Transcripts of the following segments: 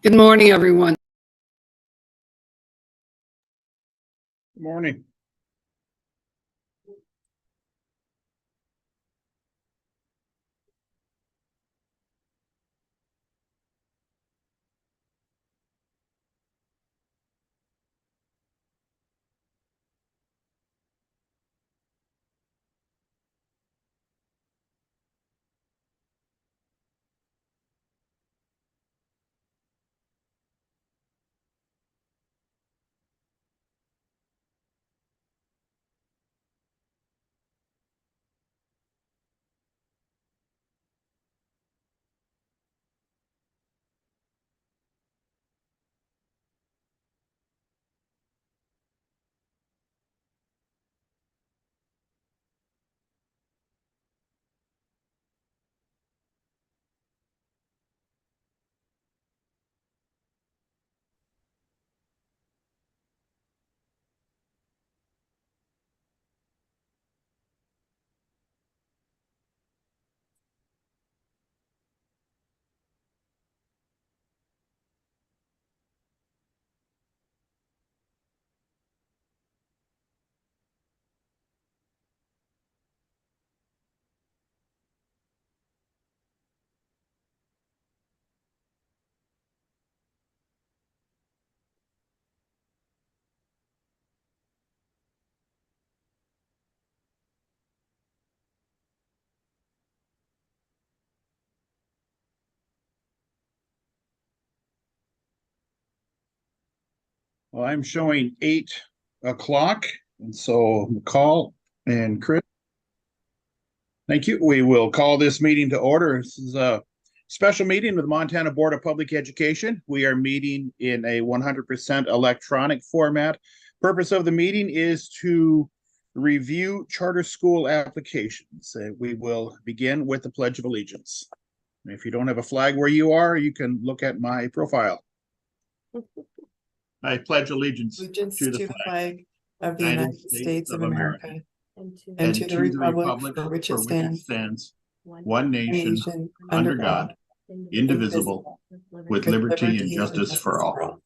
Good morning, everyone. Good morning. Well, I'm showing 8 o'clock, and so McCall and Chris. Thank you. We will call this meeting to order. This is a special meeting with the Montana Board of Public Education. We are meeting in a 100% electronic format. Purpose of the meeting is to review charter school applications. We will begin with the Pledge of Allegiance. If you don't have a flag where you are, you can look at my profile. I pledge allegiance to the flag of the United States of America and to the republic for which it stands, one nation, under God, indivisible, with liberty and justice for all.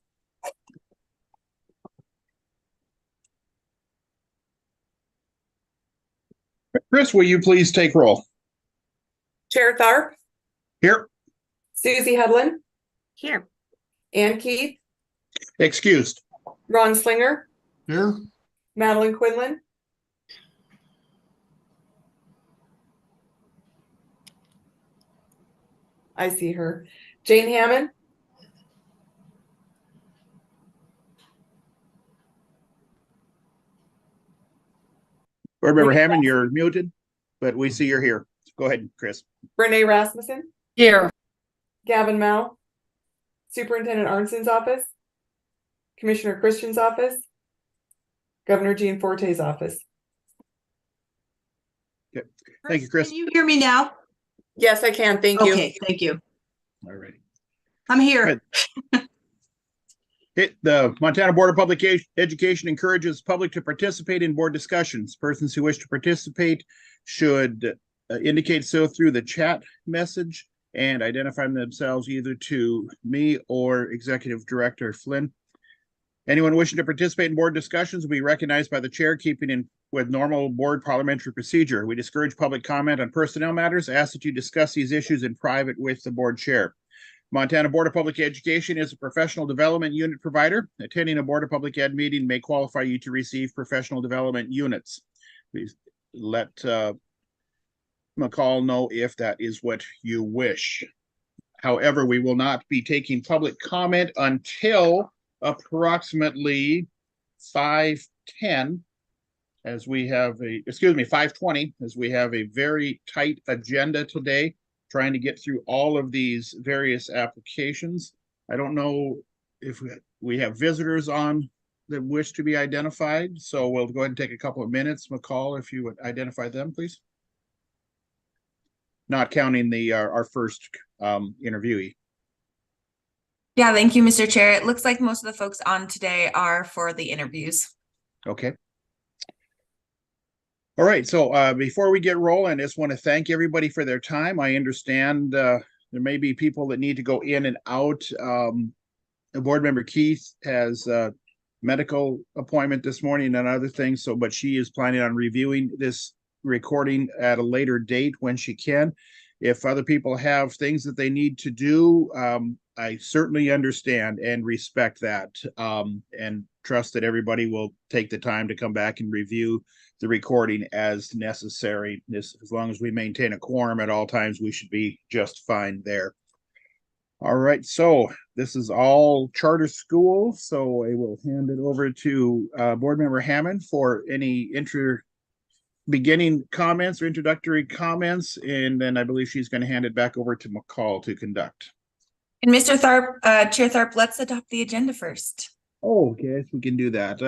Chris, will you please take roll? Chair Tharp. Here. Susie Hedlund. Here. Ann Keith. Excused. Ron Slinger. Here. Madeline Quinlan. I see her. Jane Hammond. Board Member Hammond, you're muted, but we see you're here. Go ahead, Chris. Brene Rasmussen. Here. Gavin Mao. Superintendent Arnson's office. Commissioner Christian's office. Governor Gianforte's office. Okay. Thank you, Chris. Can you hear me now? Yes, I can. Thank you. Okay, thank you. All righty. I'm here. The Montana Board of Public Education encourages public to participate in board discussions. Persons who wish to participate should indicate so through the chat message and identify themselves either to me or Executive Director Flynn. Anyone wishing to participate in board discussions will be recognized by the chair, keeping in with normal board parliamentary procedure. We discourage public comment on personnel matters. Ask that you discuss these issues in private with the board chair. Montana Board of Public Education is a professional development unit provider. Attending a Board of Public Ed meeting may qualify you to receive professional development units. Please let McCall know if that is what you wish. However, we will not be taking public comment until approximately 5:10, as we have 5:20, as we have a very tight agenda today, trying to get through all of these various applications. I don't know if we have visitors on that wish to be identified, so we'll go ahead and take a couple of minutes. McCall, if you would identify them, please. Not counting our first interviewee. Yeah, thank you, Mr. Chair. It looks like most of the folks on today are for the interviews. Okay. All right, so before we get rolling, I just want to thank everybody for their time. I understand there may be people that need to go in and out. Board Member Keith has a medical appointment this morning and other things, so but she is planning on reviewing this recording at a later date when she can. If other people have things that they need to do, I certainly understand and respect that, and trust that everybody will take the time to come back and review the recording as necessary. As long as we maintain a quorum at all times, we should be just fine there. All right, so this is all charter school, so I will hand it over to Board Member Hammond for any beginning comments or introductory comments, and then I believe she's going to hand it back over to McCall to conduct. And Mr. Tharp, Chair Tharp, let's adopt the agenda first. Oh, okay, we can do that.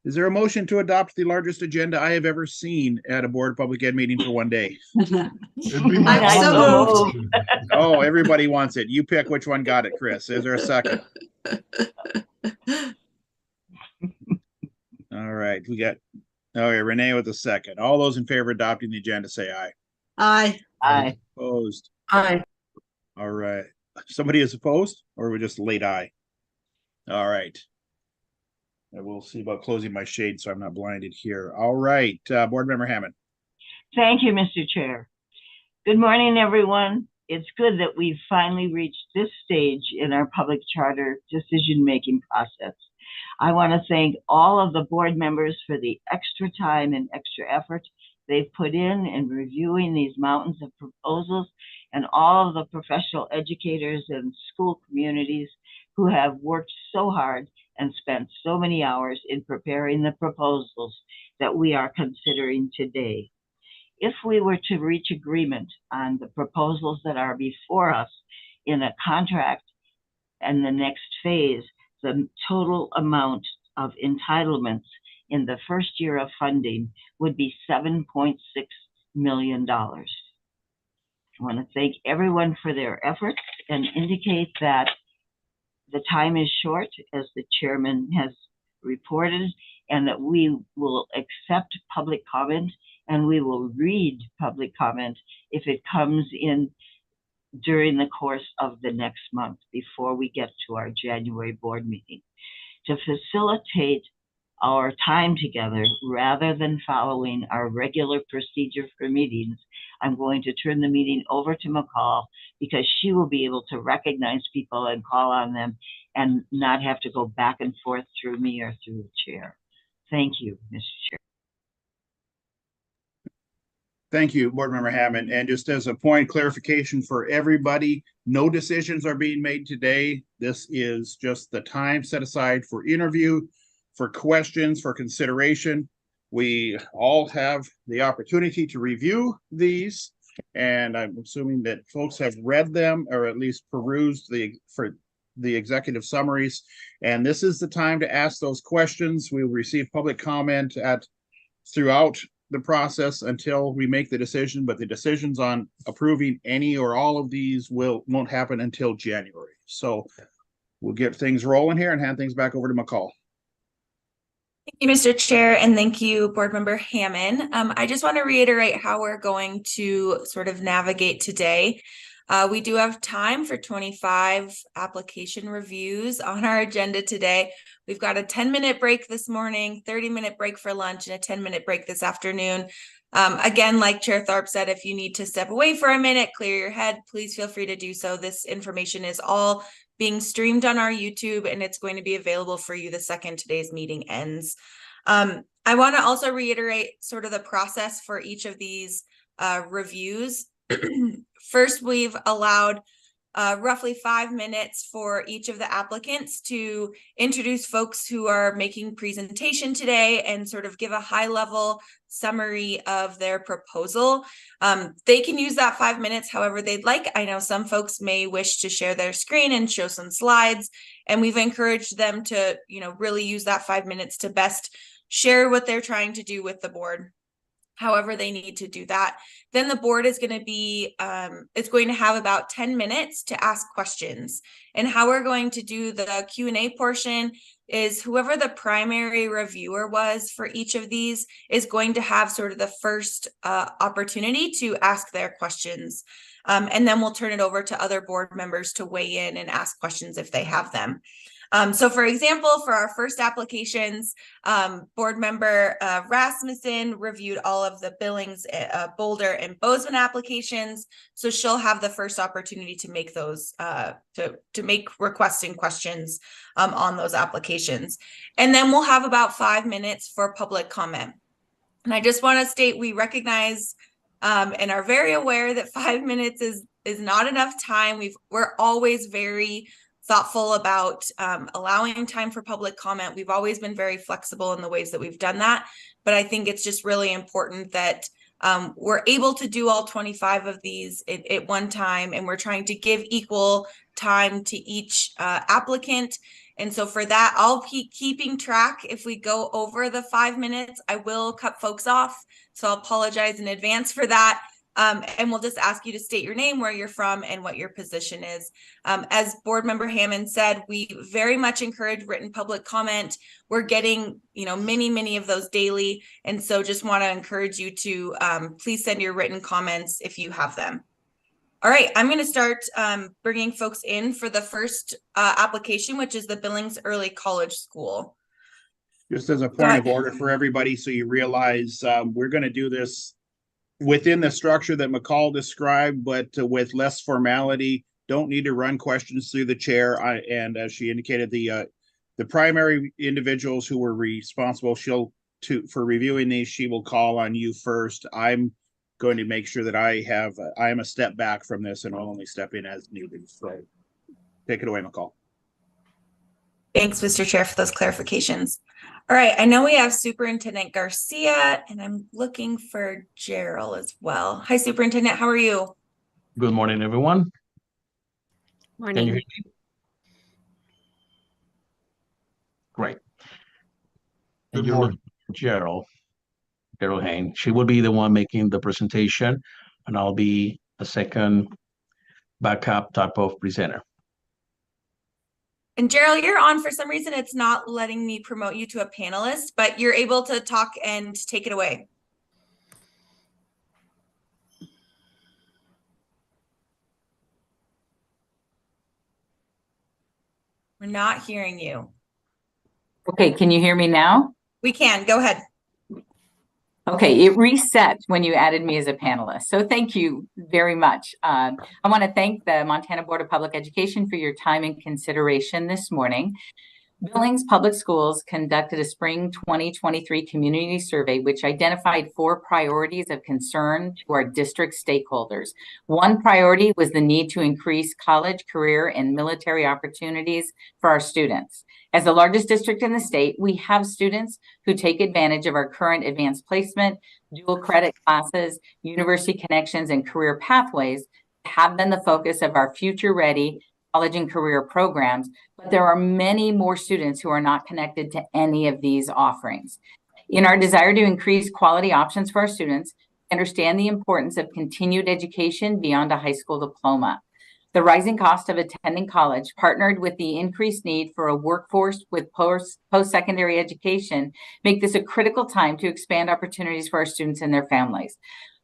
Is there a motion to adopt the largest agenda I have ever seen at a Board of Public Ed meeting for one day? I'm so moved. Oh, everybody wants it. You pick which one got it, Chris. Is there a second? All right, we got, oh yeah, Renee with a second. All those in favor of adopting the agenda say aye. Aye. Aye. Opposed? Aye. All right. Somebody is opposed, or we just late aye? All right. And we'll see about closing my shade so I'm not blinded here. All right, Board Member Hammond. Thank you, Mr. Chair. Good morning, everyone. It's good that we've finally reached this stage in our public charter decision-making process. I want to thank all of the board members for the extra time and extra effort they've put in reviewing these mountains of proposals, and all of the professional educators and school communities who have worked so hard and spent so many hours in preparing the proposals that we are considering today. If we were to reach agreement on the proposals that are before us in a contract and the next phase, the total amount of entitlements in the first year of funding would be $7.6 million. I want to thank everyone for their efforts and indicate that the time is short, as the chairman has reported, and that we will accept public comment and we will read public comment if it comes in during the course of the next month before we get to our January board meeting. To facilitate our time together rather than following our regular procedure for meetings, I'm going to turn the meeting over to McCall because she will be able to recognize people and call on them and not have to go back and forth through me or through the chair. Thank you, Mr. Chair. Thank you, Board Member Hammond. And just as a point clarification for everybody, no decisions are being made today. This is just the time set aside for interview, for questions, for consideration. We all have the opportunity to review these, and I'm assuming that folks have read them or at least perused the executive summaries. And this is the time to ask those questions. We will receive public comment throughout the process until we make the decision, but the decisions on approving any or all of these won't happen until January. So we'll get things rolling here and hand things back over to McCall. Thank you, Mr. Chair, and thank you, Board Member Hammond. I just want to reiterate how we're going to sort of navigate today. We do have time for 25 application reviews on our agenda today. We've got a 10-minute break this morning, 30-minute break for lunch, and a 10-minute break this afternoon. Again, like Chair Tharp said, if you need to step away for a minute, clear your head, please feel free to do so. This information is all being streamed on our YouTube, and it's going to be available for you the second today's meeting ends. I want to also reiterate sort of the process for each of these reviews. First, we've allowed roughly 5 minutes for each of the applicants to introduce folks who are making presentation today and sort of give a high-level summary of their proposal. They can use that 5 minutes however they'd like. I know some folks may wish to share their screen and show some slides, and we've encouraged them to, really use that 5 minutes to best share what they're trying to do with the board. however they need to do that. Then the board is going to be, it's going to have about 10 minutes to ask questions. And how we're going to do the Q&A portion is whoever the primary reviewer was for each of these is going to have sort of the first opportunity to ask their questions. And then we'll turn it over to other board members to weigh in and ask questions if they have them. So for example, for our first applications, board member Rasmussen reviewed all of the Billings, Boulder, and Bozeman applications. So she'll have the first opportunity to make those, to make requesting questions on those applications. And then we'll have about 5 minutes for public comment. And I just want to state, we recognize and are very aware that 5 minutes is not enough time. We're always very thoughtful about allowing time for public comment. We've always been very flexible in the ways that we've done that, but I think it's just really important that we're able to do all 25 of these at one time, and we're trying to give equal time to each applicant. And so for that, I'll be keeping track. If we go over the 5 minutes, I will cut folks off. So I'll apologize in advance for that. And we'll just ask you to state your name, where you're from, and what your position is. As Board Member Hammond said, we very much encourage written public comment. We're getting, many of those daily. And so just want to encourage you to please send your written comments if you have them. All right, I'm going to start bringing folks in for the first application, which is the Billings Early College School. Just as a point of order for everybody, so you realize we're going to do this within the structure that McCall described, but with less formality. Don't need to run questions through the chair. And as she indicated, the primary individuals who were responsible for reviewing these, she will call on you first. I'm going to make sure that I am a step back from this and will only step in as needed. So take it away, McCall. Thanks, Mr. Chair, for those clarifications. All right, I know we have Superintendent Garcia, and I'm looking for Gerald as well. Hi, Superintendent, how are you? Good morning, everyone. Morning. Can you hear me? Great. And you're looking for Gerald Hain. She will be the one making the presentation, and I'll be a second backup type of presenter. And Gerald, you're on. For some reason, it's not letting me promote you to a panelist, but you're able to talk and take it away. We're not hearing you. Okay, can you hear me now? We can. Go ahead. Okay, it reset when you added me as a panelist. So thank you very much. I want to thank the Montana Board of Public Education for your time and consideration this morning. Billings Public Schools conducted a spring 2023 community survey, which identified 4 priorities of concern to our district stakeholders. One priority was the need to increase college, career, and military opportunities for our students. As the largest district in the state, we have students who take advantage of our current advanced placement, dual credit classes, university connections, and career pathways have been the focus of our future-ready college and career programs, but there are many more students who are not connected to any of these offerings. In our desire to increase quality options for our students, we understand the importance of continued education beyond a high school diploma. The rising cost of attending college, partnered with the increased need for a workforce with post-secondary education, make this a critical time to expand opportunities for our students and their families.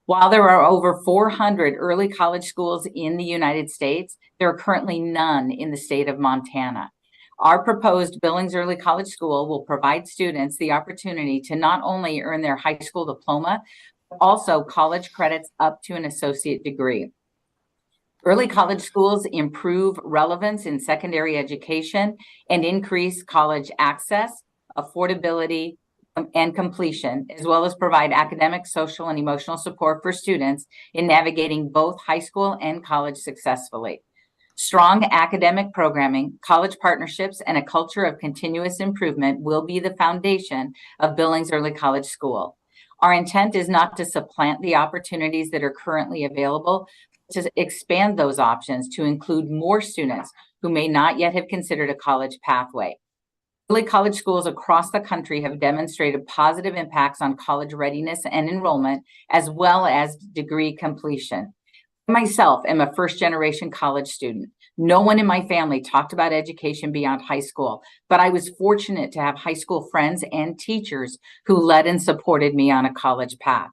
While there are over 400 early college schools in the United States, there are currently none in the state of Montana. Our proposed Billings Early College School will provide students the opportunity to not only earn their high school diploma, but also college credits up to an associate degree. Early college schools improve relevance in secondary education and increase college access, affordability, and completion, as well as provide academic, social, and emotional support for students in navigating both high school and college successfully. Strong academic programming, college partnerships, and a culture of continuous improvement will be the foundation of Billings Early College School. Our intent is not to supplant the opportunities that are currently available, to expand those options to include more students who may not yet have considered a college pathway. Early college schools across the country have demonstrated positive impacts on college readiness and enrollment, as well as degree completion. I myself am a first-generation college student. No one in my family talked about education beyond high school, but I was fortunate to have high school friends and teachers who led and supported me on a college path.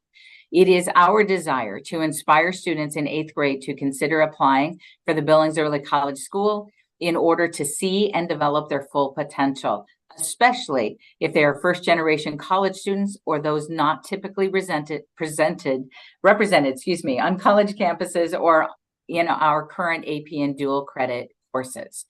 It is our desire to inspire students in 8th grade to consider applying for the Billings Early College School in order to see and develop their full potential, especially if they are first-generation college students or those not typically represented on college campuses or in our current AP and dual credit courses.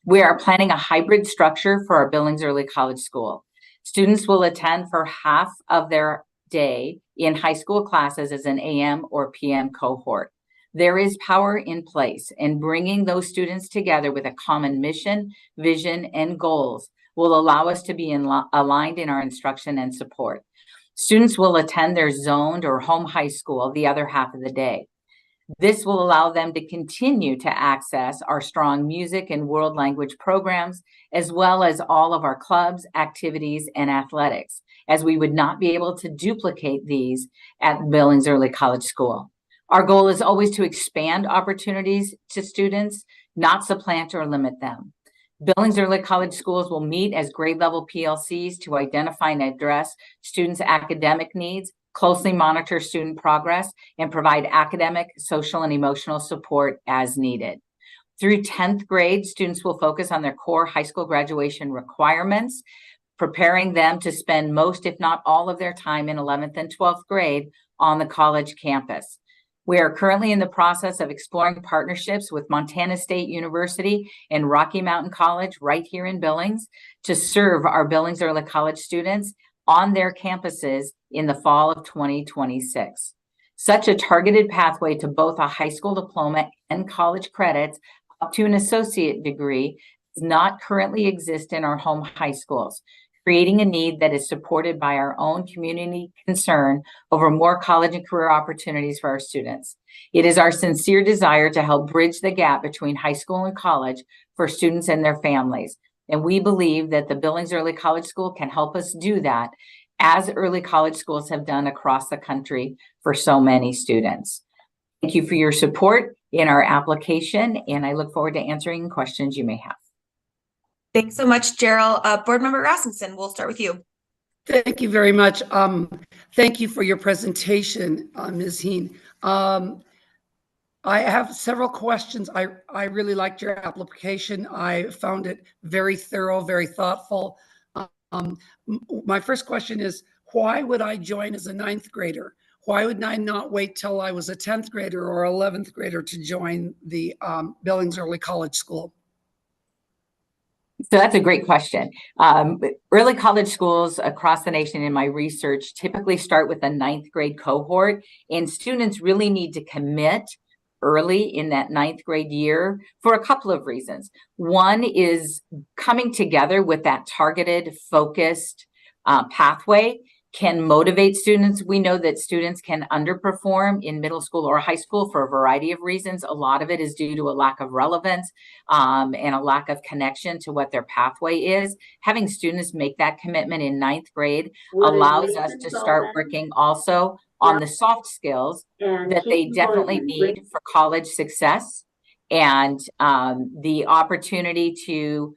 We are planning a hybrid structure for our Billings Early College School. Students will attend for half of their day in high school classes as an AM or PM cohort. There is power in place, and bringing those students together with a common mission, vision, and goals will allow us to be aligned in our instruction and support. Students will attend their zoned or home high school the other half of the day. This will allow them to continue to access our strong music and world language programs, as well as all of our clubs, activities, and athletics, as we would not be able to duplicate these at Billings Early College School. Our goal is always to expand opportunities to students, not supplant or limit them. Billings Early College Schools will meet as grade level PLCs to identify and address students' academic needs, closely monitor student progress, and provide academic, social, and emotional support as needed. Through 10th grade, students will focus on their core high school graduation requirements, preparing them to spend most, if not all, of their time in 11th and 12th grade on the college campus. We are currently in the process of exploring partnerships with Montana State University and Rocky Mountain College right here in Billings to serve our Billings Early College students on their campuses in the fall of 2026. Such a targeted pathway to both a high school diploma and college credits up to an associate degree does not currently exist in our home high schools, creating a need that is supported by our own community concern over more college and career opportunities for our students. It is our sincere desire to help bridge the gap between high school and college for students and their families. And we believe that the Billings Early College School can help us do that, as early college schools have done across the country for so many students. Thank you for your support in our application, and I look forward to answering questions you may have. Thanks so much, Gerald. Board Member Rasmussen, we'll start with you. Thank you very much. Thank you for your presentation, Ms. Heen. I have several questions. I really liked your application. I found it very thorough, very thoughtful. My first question is, why would I join as a 9th grader? Why would I not wait till I was a 10th grader or 11th grader to join the Billings Early College School? So that's a great question. Early college schools across the nation in my research typically start with a 9th grade cohort, and students really need to commit early in that 9th grade year for a couple of reasons. One is coming together with that targeted, focused pathway can motivate students. We know that students can underperform in middle school or high school for a variety of reasons. A lot of it is due to a lack of relevance and a lack of connection to what their pathway is. Having students make that commitment in 9th grade allows us to start working also on the soft skills that they definitely need for college success, and the opportunity to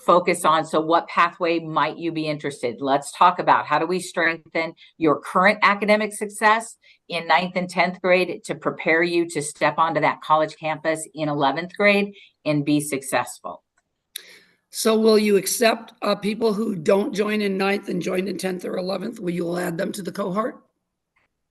focus on, so what pathway might you be interested? Let's talk about how do we strengthen your current academic success in 9th and 10th grade to prepare you to step onto that college campus in 11th grade and be successful. So will you accept people who don't join in 9th and join in 10th or 11th? Will you add them to the cohort?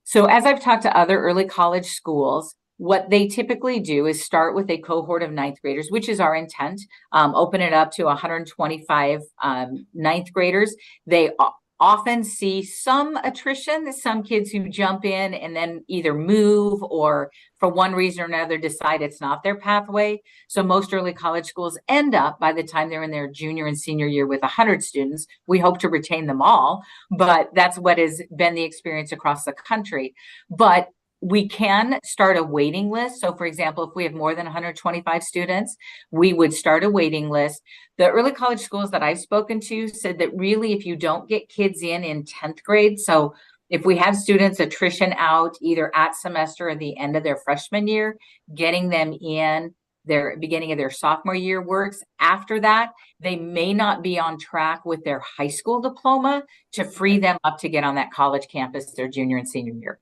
So as I've talked to other early college schools, what they typically do is start with a cohort of 9th graders, which is our intent, open it up to 125 9th graders. They often see some attrition, some kids who jump in and then either move or for one reason or another decide it's not their pathway. So most early college schools end up, by the time they're in their junior and senior year, with 100 students. We hope to retain them all, but that's what has been the experience across the country. But We can start a waiting list. So for example, if we have more than 125 students, we would start a waiting list. The early college schools that I've spoken to said that really if you don't get kids in 10th grade, so if we have students attrition out either at semester or the end of their freshman year, getting them in their beginning of their sophomore year works. After that, they may not be on track with their high school diploma to free them up to get on that college campus their junior and senior year.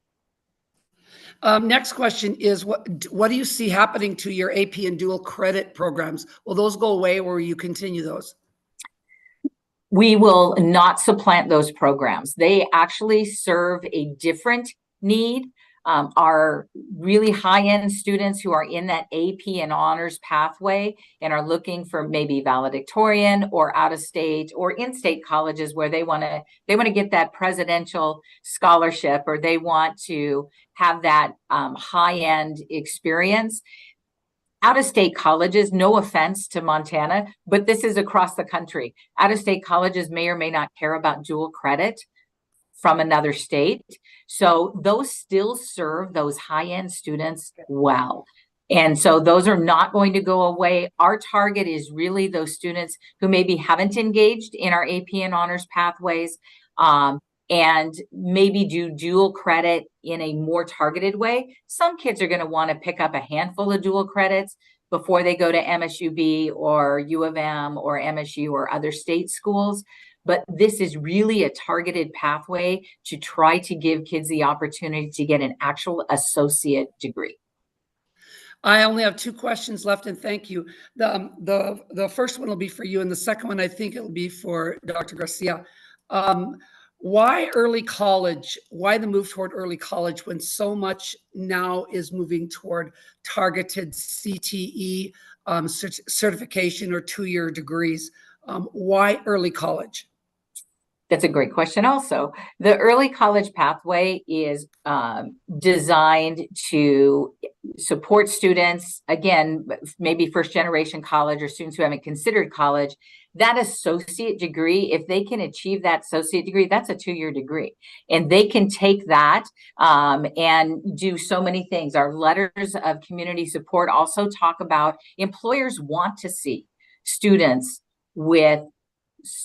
Next question is, what do you see happening to your AP and dual credit programs? Will those go away or will you continue those? We will not supplant those programs. They actually serve a different need. Our really high-end students who are in that AP and honors pathway and are looking for maybe valedictorian or out-of-state or in-state colleges where they want to get that presidential scholarship, or they want to have that high-end experience. Out-of-state colleges, no offense to Montana, but this is across the country. Out-of-state colleges may or may not care about dual credit from another state. So those still serve those high-end students well. And so those are not going to go away. Our target is really those students who maybe haven't engaged in our AP and honors pathways, and maybe do dual credit in a more targeted way. Some kids are going to want to pick up a handful of dual credits before they go to MSUB or U of M or MSU or other state schools. But this is really a targeted pathway to try to give kids the opportunity to get an actual associate degree. I only have 2 questions left, and thank you. The first one will be for you, and the second one I think it will be for Dr. Garcia. Why early college? Why the move toward early college when so much now is moving toward targeted CTE certification or 2-year degrees? Why early college? That's a great question also. The early college pathway is designed to support students, again, maybe first generation college or students who haven't considered college. That associate degree, if they can achieve that associate degree, that's a 2-year degree. And they can take that and do so many things. Our letters of community support also talk about employers want to see students with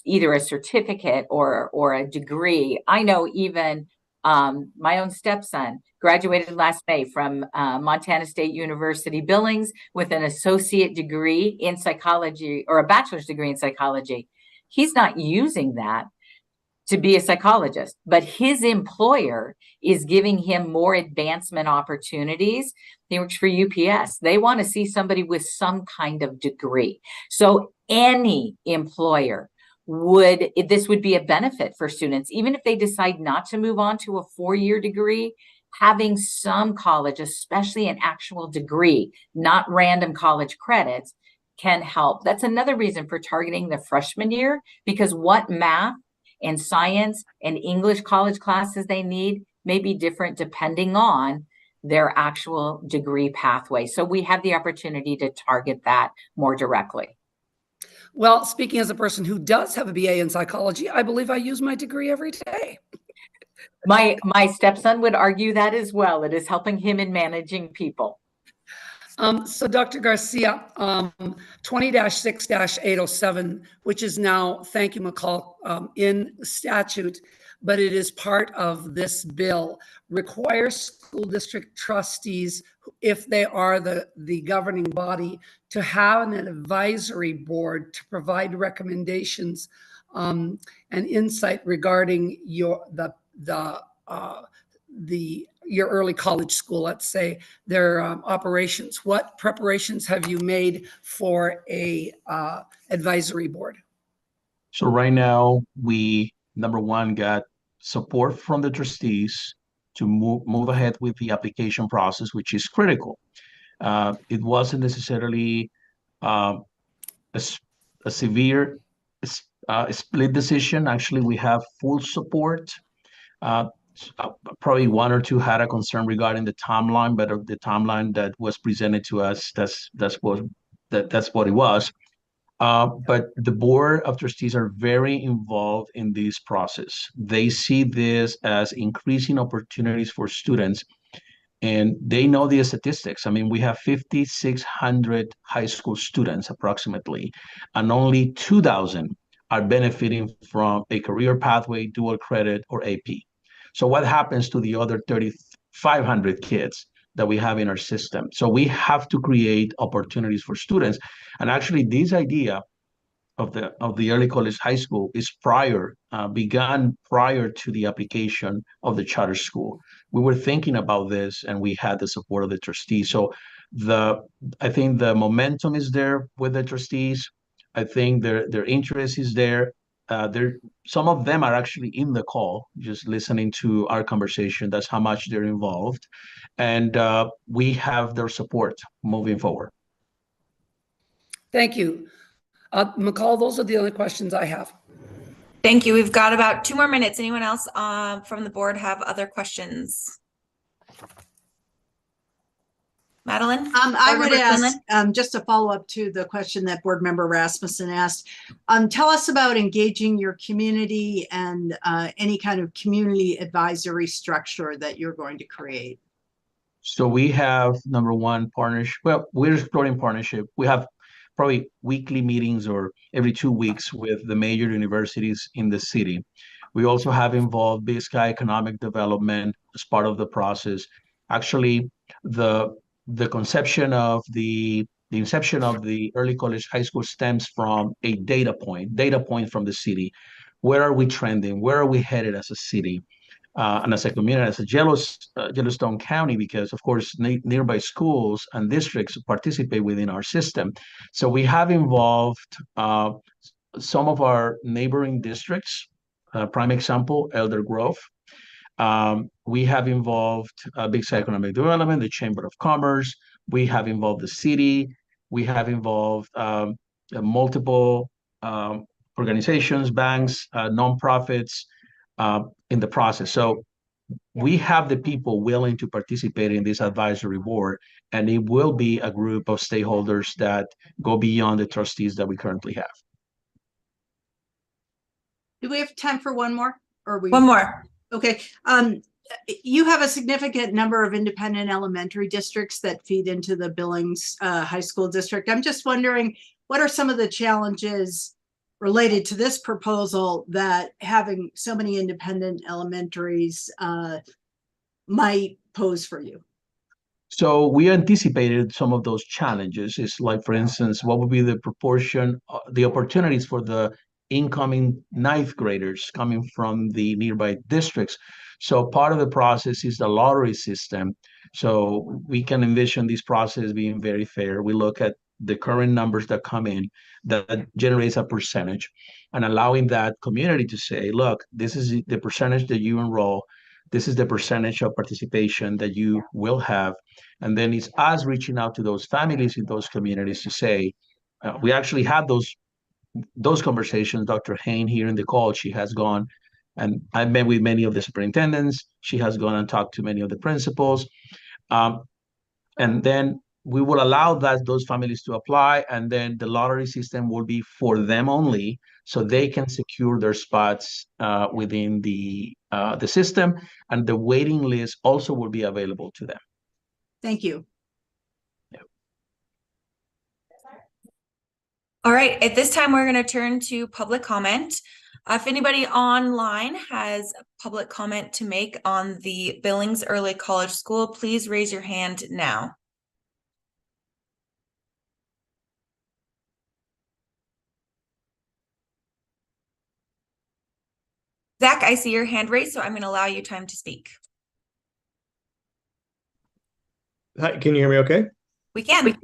either a certificate or a degree. I know even my own stepson graduated last May from Montana State University Billings with an associate degree in psychology or a bachelor's degree in psychology. He's not using that to be a psychologist, but his employer is giving him more advancement opportunities. He works for UPS. They want to see somebody with some kind of degree. So any employer this would be a benefit for students, even if they decide not to move on to a 4-year degree. Having some college, especially an actual degree, not random college credits, can help. That's another reason for targeting the freshman year, because what math and science and English college classes they need may be different depending on their actual degree pathway. So we have the opportunity to target that more directly. Well, speaking as a person who does have a BA in psychology, I believe I use my degree every day. My stepson would argue that as well. It is helping him in managing people. So Dr. Garcia, 20-6-807, which is now, thank you, McCall, in statute, but it is part of this bill, requires school district trustees, if they are the governing body, to have an advisory board to provide recommendations and insight regarding your early college school, let's say, their operations. What preparations have you made for a advisory board? So right now, we, number one, got support from the trustees to move ahead with the application process, which is critical. It wasn't necessarily a severe split decision. Actually, we have full support. Probably 1 or 2 had a concern regarding the timeline, but the timeline that was presented to us, that's what it was. But the board of trustees are very involved in this process. They see this as increasing opportunities for students and they know the statistics. I mean, we have 5,600 high school students approximately, and only 2,000 are benefiting from a career pathway, dual credit, or AP. So what happens to the other 3,500 kids that we have in our system? So we have to create opportunities for students. And actually, this idea of the early college high school is began prior to the application of the charter school. We were thinking about this, and we had the support of the trustees. So I think the momentum is there with the trustees. I think their interest is there. Some of them are actually in the call, just listening to our conversation. That's how much they're involved, and we have their support moving forward. Thank you. McCall, those are the only questions I have. Thank you. We've got about 2 more minutes. Anyone else from the board have other questions? Madeline? I Board would Member ask, Quinlan? just a follow-up to the question that Board Member Rasmussen asked. Tell us about engaging your community and any kind of community advisory structure that you're going to create. So we have, number one, partnership. Well, we're exploring partnership. We have probably weekly meetings or every 2 weeks with the major universities in the city. We also have involved Big Sky Economic Development as part of the process. Actually, the conception of the inception of the early college high school stems from a data point from the city. Where are we trending? Where are we headed as a city? And as a community, as a Yellowstone County, because of course nearby schools and districts participate within our system. So we have involved some of our neighboring districts. Prime example, Elder Grove. We have involved Big Sky Economic Development, the Chamber of Commerce. We have involved the city. We have involved multiple organizations, banks, nonprofits, in the process. So we have the people willing to participate in this advisory board, and it will be a group of stakeholders that go beyond the trustees that we currently have. Do we have time for one more? Or we? One more. Okay. You have a significant number of independent elementary districts that feed into the Billings High School District. I'm just wondering, what are some of the challenges related to this proposal that having so many independent elementaries might pose for you? So we anticipated some of those challenges. It's like, for instance, what would be the proportion, the opportunities for the incoming 9th graders coming from the nearby districts. So part of the process is the lottery system. So we can envision this process being very fair. We look at the current numbers that come in that generates a percentage, and allowing that community to say, look, this is the percentage that you enroll. This is the percentage of participation that you will have. And then it's us reaching out to those families in those communities to say, we actually had those conversations. Dr. Hain here in the call, she has gone, and I've met with many of the superintendents. She has gone and talked to many of the principals. And then we will allow those families to apply, and then the lottery system will be for them only, so they can secure their spots within the system, and the waiting list also will be available to them. Thank you. Yeah. All right, at this time, we're going to turn to public comment. If anybody online has public comment to make on the Billings Early College School, please raise your hand now. Zach, I see your hand raised, so I'm going to allow you time to speak. Hi, can you hear me okay? We can.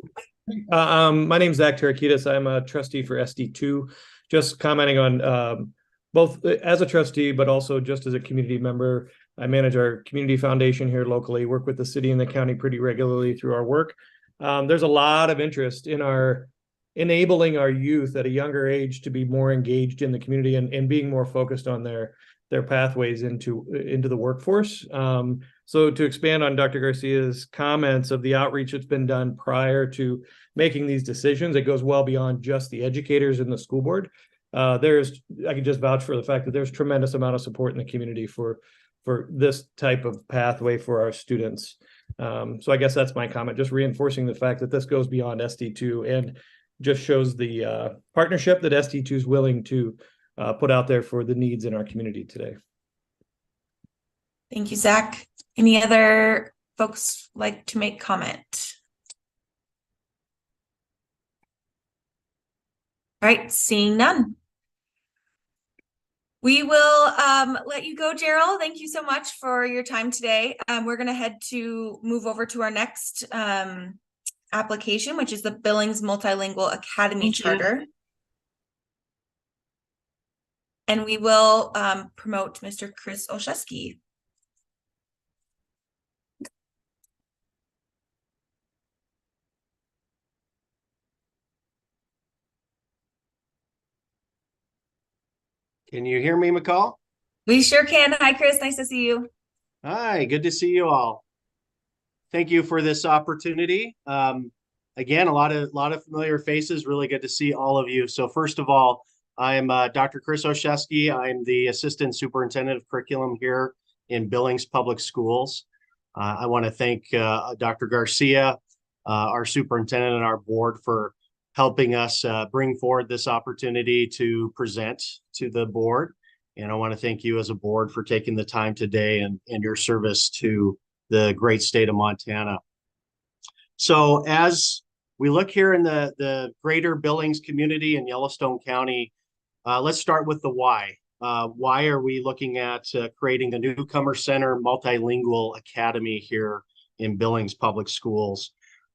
My name is Zach Tarakitis. I'm a trustee for SD2. Just commenting on both as a trustee, but also just as a community member. I manage our community foundation here locally, work with the city and the county pretty regularly through our work. There's a lot of interest in enabling our youth at a younger age to be more engaged in the community and being more focused on their pathways into the workforce. So to expand on Dr. Garcia's comments of the outreach that's been done prior to making these decisions, it goes well beyond just the educators in the school board. I can just vouch for the fact that there's tremendous amount of support in the community for for this type of pathway for our students. So I guess that's my comment, just reinforcing the fact that this goes beyond SD2 and just shows the partnership that SD2 is willing to put out there for the needs in our community today. Thank you, Zach. Any other folks like to make comment? All right, seeing none. We will let you go, Gerald. Thank you so much for your time today. We're going to move over to our next application, which is the Billings Multilingual Academy Charter. And we will promote Mr. Chris Olszewski. Can you hear me, McCall? We sure can. Hi, Chris. Nice to see you. Hi, good to see you all. Thank you for this opportunity. Again, a lot of familiar faces. Really good to see all of you. So first of all, I'm Dr. Chris Olszewski. I'm the Assistant Superintendent of Curriculum here in Billings Public Schools. I want to thank Dr. Garcia, our superintendent, and our board for helping us bring forward this opportunity to present to the board. And I want to thank you as a board for taking the time today and your service to the great state of Montana. So as we look here in the greater Billings community in Yellowstone County, let's start with the why. Why are we looking at creating the Newcomer Center Multilingual Academy here in Billings Public Schools?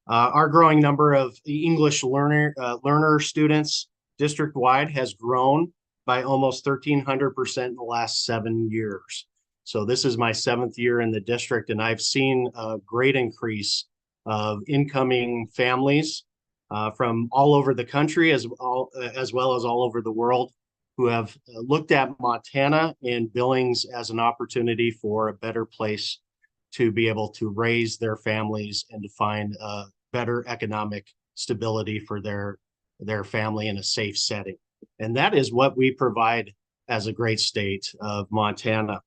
Our growing number of English learner students district-wide has grown by almost 1,300% in the last 7 years. So this is my 7th year in the district, and I've seen a great increase of incoming families from all over the country as well as all over the world who have looked at Montana and Billings as an opportunity for a better place to be able to raise their families and to find better economic stability for their family in a safe setting. And that is what we provide as a great state of Montana.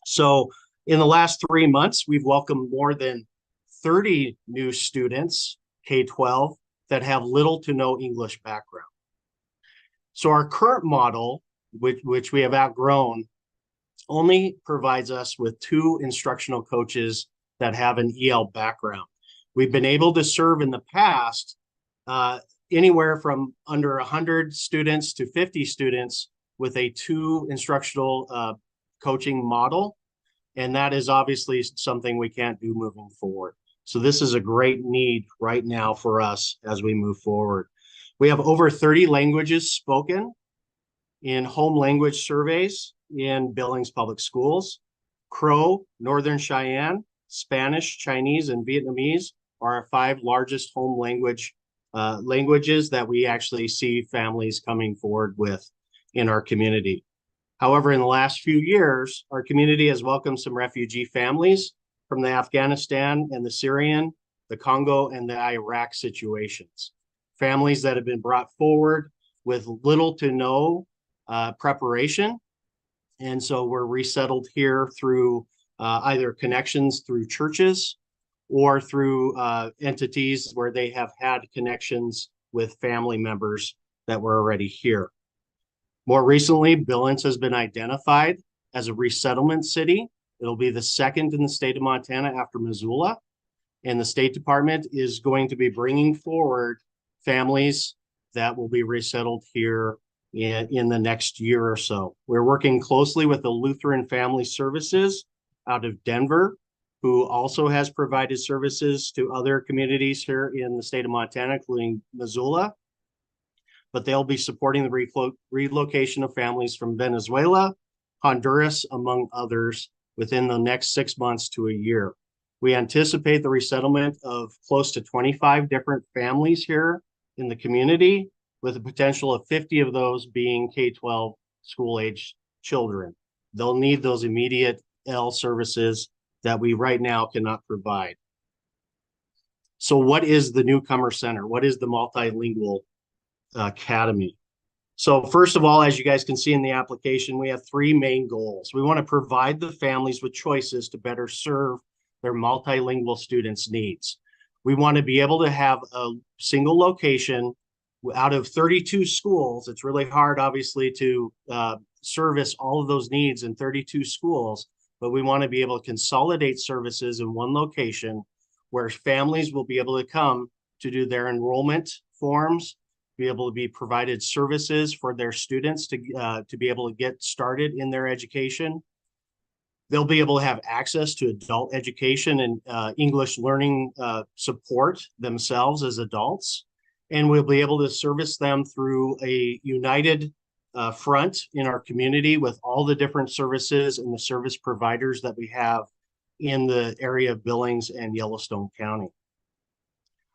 So in the last 3 months, we've welcomed more than 30 new students, K-12, that have little to no English background. So our current model, which we have outgrown, only provides us with 2 instructional coaches that have an EL background. We've been able to serve in the past anywhere from under 100 students to 50 students with a 2 instructional coaching model. And that is obviously something we can't do moving forward. So this is a great need right now for us as we move forward. We have over 30 languages spoken in home language surveys in Billings Public Schools. Crow, Northern Cheyenne, Spanish, Chinese, and Vietnamese are our 5 largest home languages that we actually see families coming forward with in our community. However, in the last few years, our community has welcomed some refugee families from the Afghanistan and the Syrian, the Congo, and the Iraq situations. Families that have been brought forward with little to no preparation. And so we're resettled here through either connections through churches or through entities where they have had connections with family members that were already here. More recently, Billings has been identified as a resettlement city. It'll be the 2nd in the state of Montana after Missoula. And the State Department is going to be bringing forward families that will be resettled here in the next year or so. We're working closely with the Lutheran Family Services out of Denver, who also has provided services to other communities here in the state of Montana, including Missoula. But they'll be supporting the relocation of families from Venezuela, Honduras, among others, within the next 6 months to a year. We anticipate the resettlement of close to 25 different families here in the community, with a potential of 50 of those being K-12 school-age children. They'll need those immediate L services that we right now cannot provide. So what is the Newcomer Center? What is the Multilingual Academy? So first of all, as you guys can see in the application, we have three main goals. We want to provide the families with choices to better serve their multilingual students' needs. We want to be able to have a single location out of 32 schools. It's really hard, obviously, to service all of those needs in 32 schools, but we want to be able to consolidate services in one location where families will be able to come to do their enrollment forms, be able to be provided services for their students to be able to get started in their education. They'll be able to have access to adult education and English learning support themselves as adults. And we'll be able to service them through a united front in our community with all the different services and the service providers that we have in the area of Billings and Yellowstone County.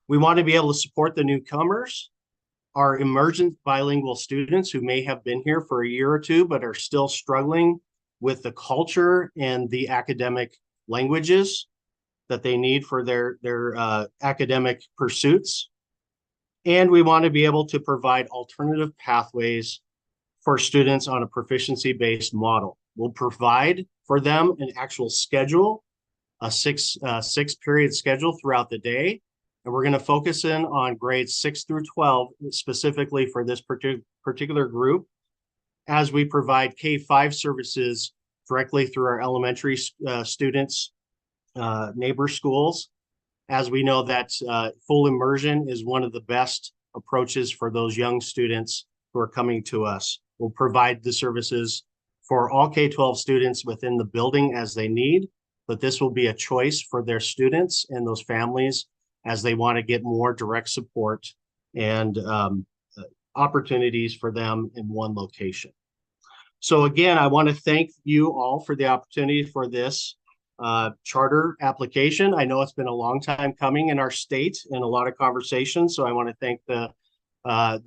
We want to be able to support the newcomers, our emergent bilingual students who may have been here for a year or two, but are still struggling with the culture and the academic languages that they need for their academic pursuits. And we want to be able to provide alternative pathways for students on a proficiency-based model. We'll provide for them an actual schedule, a six-period schedule throughout the day. And we're going to focus in on grades 6 through 12, specifically for this particular group, as we provide K-5 services directly through our elementary students, neighbor schools, as we know that full immersion is one of the best approaches for those young students who are coming to us. We'll provide the services for all K-12 students within the building as they need, but this will be a choice for their students and those families as they want to get more direct support and opportunities for them in one location. So again, I want to thank you all for the opportunity for this charter application. I know it's been a long time coming in our state and a lot of conversations. So I want to thank the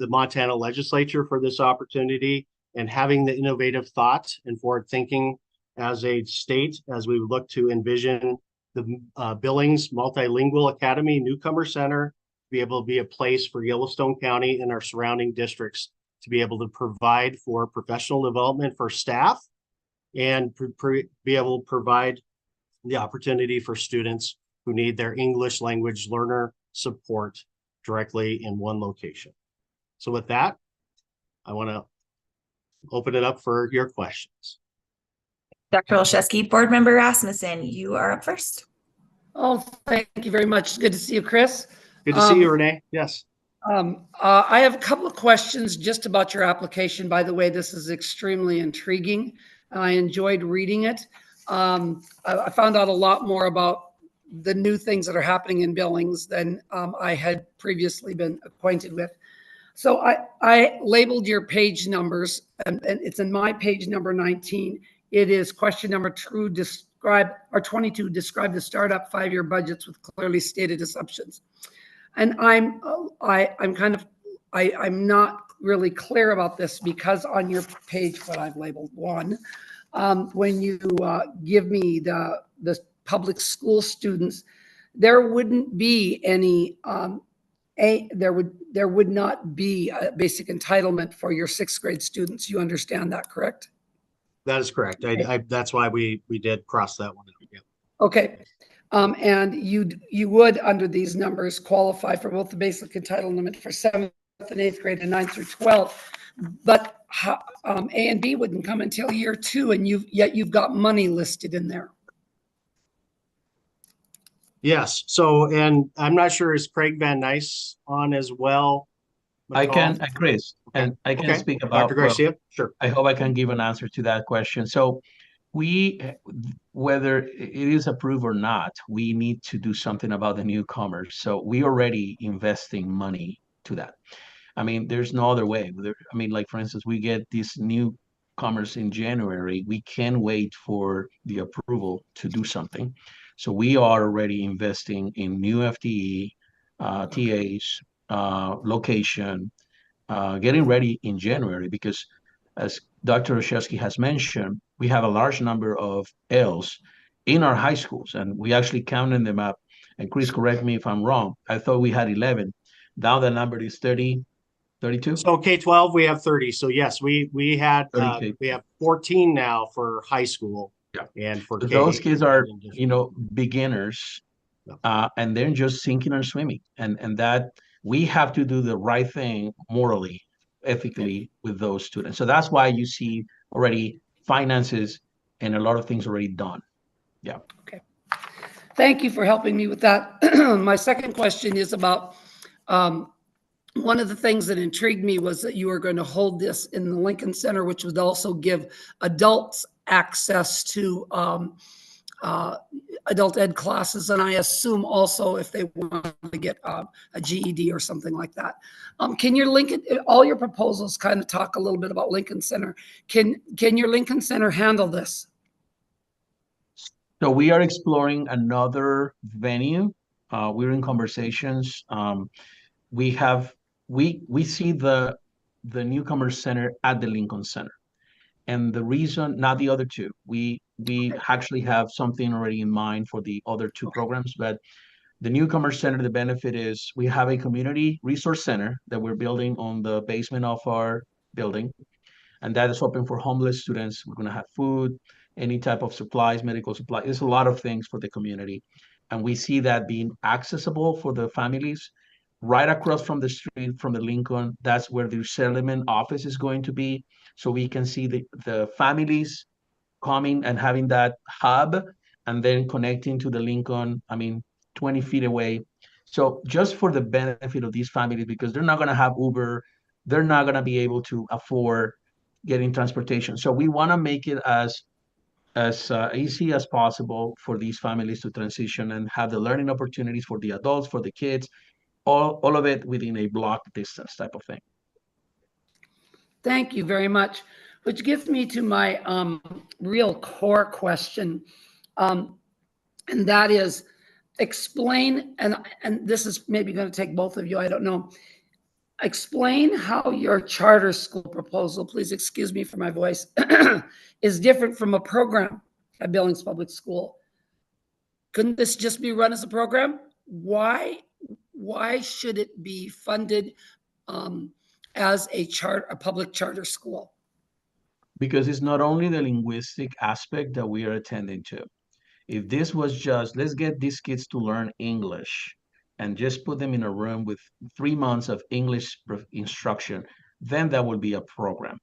Montana legislature for this opportunity and having the innovative thought and forward thinking as a state as we look to envision the Billings Multilingual Academy Newcomer Center to be able to be a place for Yellowstone County and our surrounding districts to be able to provide for professional development for staff and be able to provide the opportunity for students who need their English language learner support directly in one location. So with that, I want to open it up for your questions. Dr. Olszewski, Board Member Rasmussen, you are up first. Oh, thank you very much. Good to see you, Chris. Good to see you, Renee. Yes. I have a couple of questions just about your application. By the way, this is extremely intriguing. I enjoyed reading it. I found out a lot more about the new things that are happening in Billings than I had previously been acquainted with. So I labeled your page numbers, and it's in my page number 19. It is question number 2, describe, or 22, describe the startup 5-year budgets with clearly stated assumptions. And I'm not really clear about this because on your page, what I've labeled 1, when you give me the public school students, there wouldn't be any there would not be a basic entitlement for your 6th grade students. You understand that, correct? That is correct. That's why we did cross that one out. Yeah. Okay. And you would, under these numbers, qualify for both the basic entitlement for 7th and 8th grade and 9th through 12th. But A and B wouldn't come until year 2, and yet you've got money listed in there. Yes. So, and I'm not sure, is Craig Van Nice on as well? I can, Chris, and I can speak about Dr. Garcia. Sure. I hope I can give an answer to that question. So whether it is approved or not, we need to do something about the newcomers. So we already investing money to that. I mean, there's no other way. I mean, like, for instance, we get these newcomers in January. We can wait for the approval to do something. So we are already investing in new FTE, TAs, location, getting ready in January, because as Dr. Olszewski has mentioned, we have a large number of L's in our high schools, and we actually counted them up. And Chris, correct me if I'm wrong. I thought we had 11. Now the number is 30, 32? So K-12, we have 30. So yes, we had 30 we have 14 now for high school. Yeah. And for But those K. kids are, you know, beginners, Yeah. and they're just sinking or swimming. And that we have to do the right thing morally, ethically with those students. So that's why you see already finances and a lot of things already done. Yeah. Okay. Thank you for helping me with that. My second question is about one of the things that intrigued me was that you were going to hold this in the Lincoln Center, which would also give adults access to adult ed classes, and I assume also if they want to get a GED or something like that. Can your Lincoln, all your proposals kind of talk a little bit about Lincoln Center. Can your Lincoln Center handle this? So we are exploring another venue. We're in conversations. We see the Newcomer Center at the Lincoln Center. And the reason, not the other two, we actually have something already in mind for the other two programs, but the Newcomer Center, the benefit is we have a community resource center that we're building on the basement of our building, and that is open for homeless students. We're going to have food, any type of supplies, medical supplies. There's a lot of things for the community, and we see that being accessible for the families. Right across from the street from the Lincoln, that's where the resettlement office is going to be. So we can see the families coming and having that hub and then connecting to the Lincoln, 20 feet away. So just for the benefit of these families, because they're not going to have Uber, they're not going to be able to afford getting transportation. So we want to make it as easy as possible for these families to transition and have the learning opportunities for the adults, for the kids, all of it within a block distance type of thing. Thank you very much, which gets me to my real core question, and that is explain, and this is maybe going to take both of you, I don't know. Explain how your charter school proposal, please excuse me for my voice, is different from a program at Billings Public School. Couldn't this just be run as a program? Why should it be funded as a public charter school? Because it's not only the linguistic aspect that we are attending to. If this was just, let's get these kids to learn English and just put them in a room with 3 months of English instruction, then that would be a program.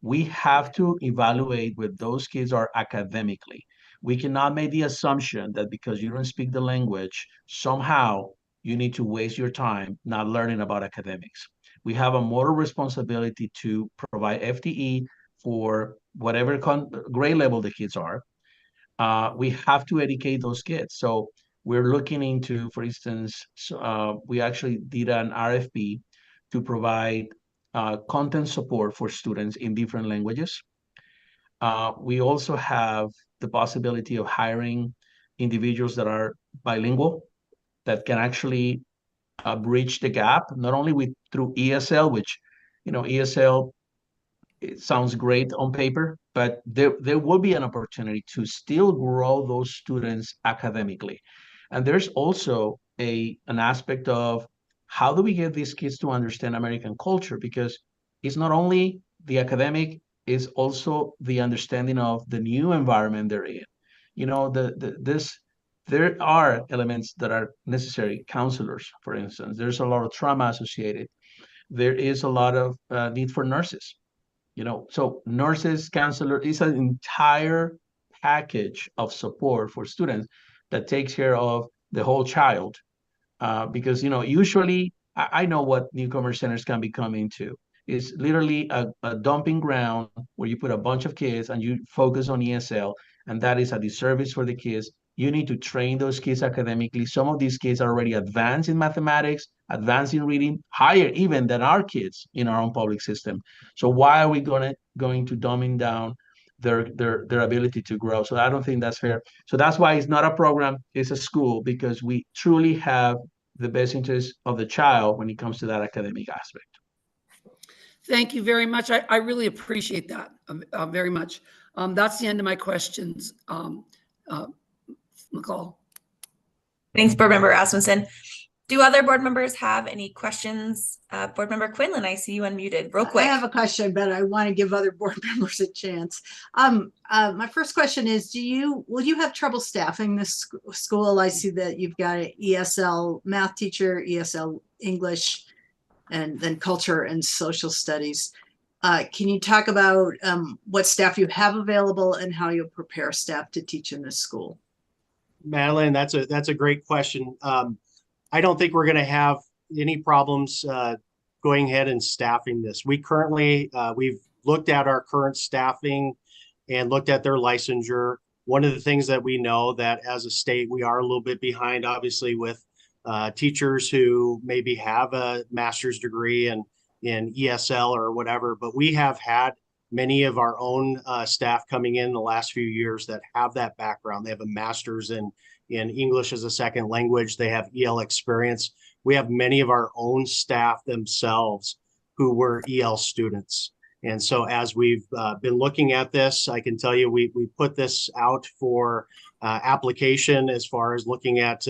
We have to evaluate where those kids are academically. We cannot make the assumption that because you don't speak the language, somehow you need to waste your time not learning about academics. We have a moral responsibility to provide FTE for whatever grade level the kids are. We have to educate those kids. So we're looking into, for instance, we actually did an RFP to provide content support for students in different languages. We also have the possibility of hiring individuals that are bilingual, that can actually bridge the gap, not only through ESL, which, ESL, it sounds great on paper, but there will be an opportunity to still grow those students academically. And there's also an aspect of how do we get these kids to understand American culture? Because it's not only the academic, it's also the understanding of the new environment they're in. There are elements that are necessary. Counselors, for instance, there's a lot of trauma associated. There is a lot of need for nurses. So nurses, counselors, is an entire package of support for students that takes care of the whole child. Because, usually I know what newcomer centers can become into. It's literally a dumping ground where you put a bunch of kids and you focus on ESL, and that is a disservice for the kids. You need to train those kids academically. Some of these kids are already advanced in mathematics, advanced in reading, higher even than our kids in our own public system. So why are we going to dumbing down their ability to grow? So I don't think that's fair. So that's why it's not a program, it's a school, because we truly have the best interest of the child when it comes to that academic aspect. Thank you very much. I really appreciate that very much. That's the end of my questions. Nicole. Thanks, Board Member Asmussen. Do other board members have any questions? Board Member Quinlan, I see you unmuted real quick. I have a question, but I want to give other board members a chance. My first question is, will you have trouble staffing this school? I see that you've got an ESL math teacher, ESL English, and then culture and social studies. Can you talk about what staff you have available and how you'll prepare staff to teach in this school? Madeline, that's a great question. I don't think we're going to have any problems going ahead and staffing this. We currently, we've looked at our current staffing and looked at their licensure. One of the things that we know that as a state, we are a little bit behind, obviously, with teachers who maybe have a master's degree in ESL or whatever, but we have had many of our own staff coming in the last few years that have that background. They have a master's in English as a second language. They have EL experience. We have many of our own staff themselves who were EL students. And so as we've been looking at this, I can tell you we put this out for application as far as looking at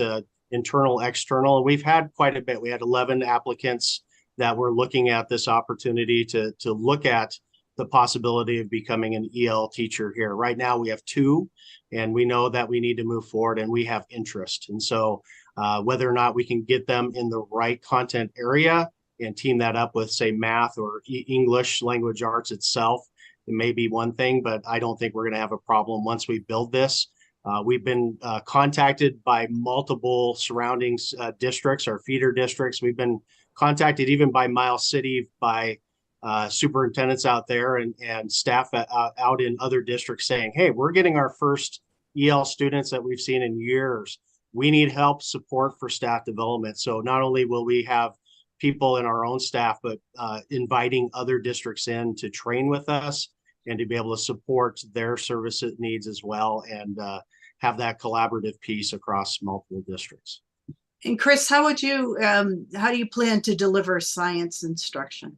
internal, external. And we've had quite a bit. We had 11 applicants that were looking at this opportunity to look at the possibility of becoming an EL teacher here. Right now we have 2, and we know that we need to move forward, and we have interest. And so whether or not we can get them in the right content area and team that up with, say, math or English language arts itself, it may be one thing, but I don't think we're going to have a problem once we build this. We've been contacted by multiple surrounding districts, our feeder districts. We've been contacted even by Miles City, by superintendents out there and staff out in other districts saying, hey, we're getting our first EL students that we've seen in years. We need help, support for staff development. So not only will we have people in our own staff, but inviting other districts in to train with us and to be able to support their service needs as well, and have that collaborative piece across multiple districts. And Chris, how do you plan to deliver science instruction,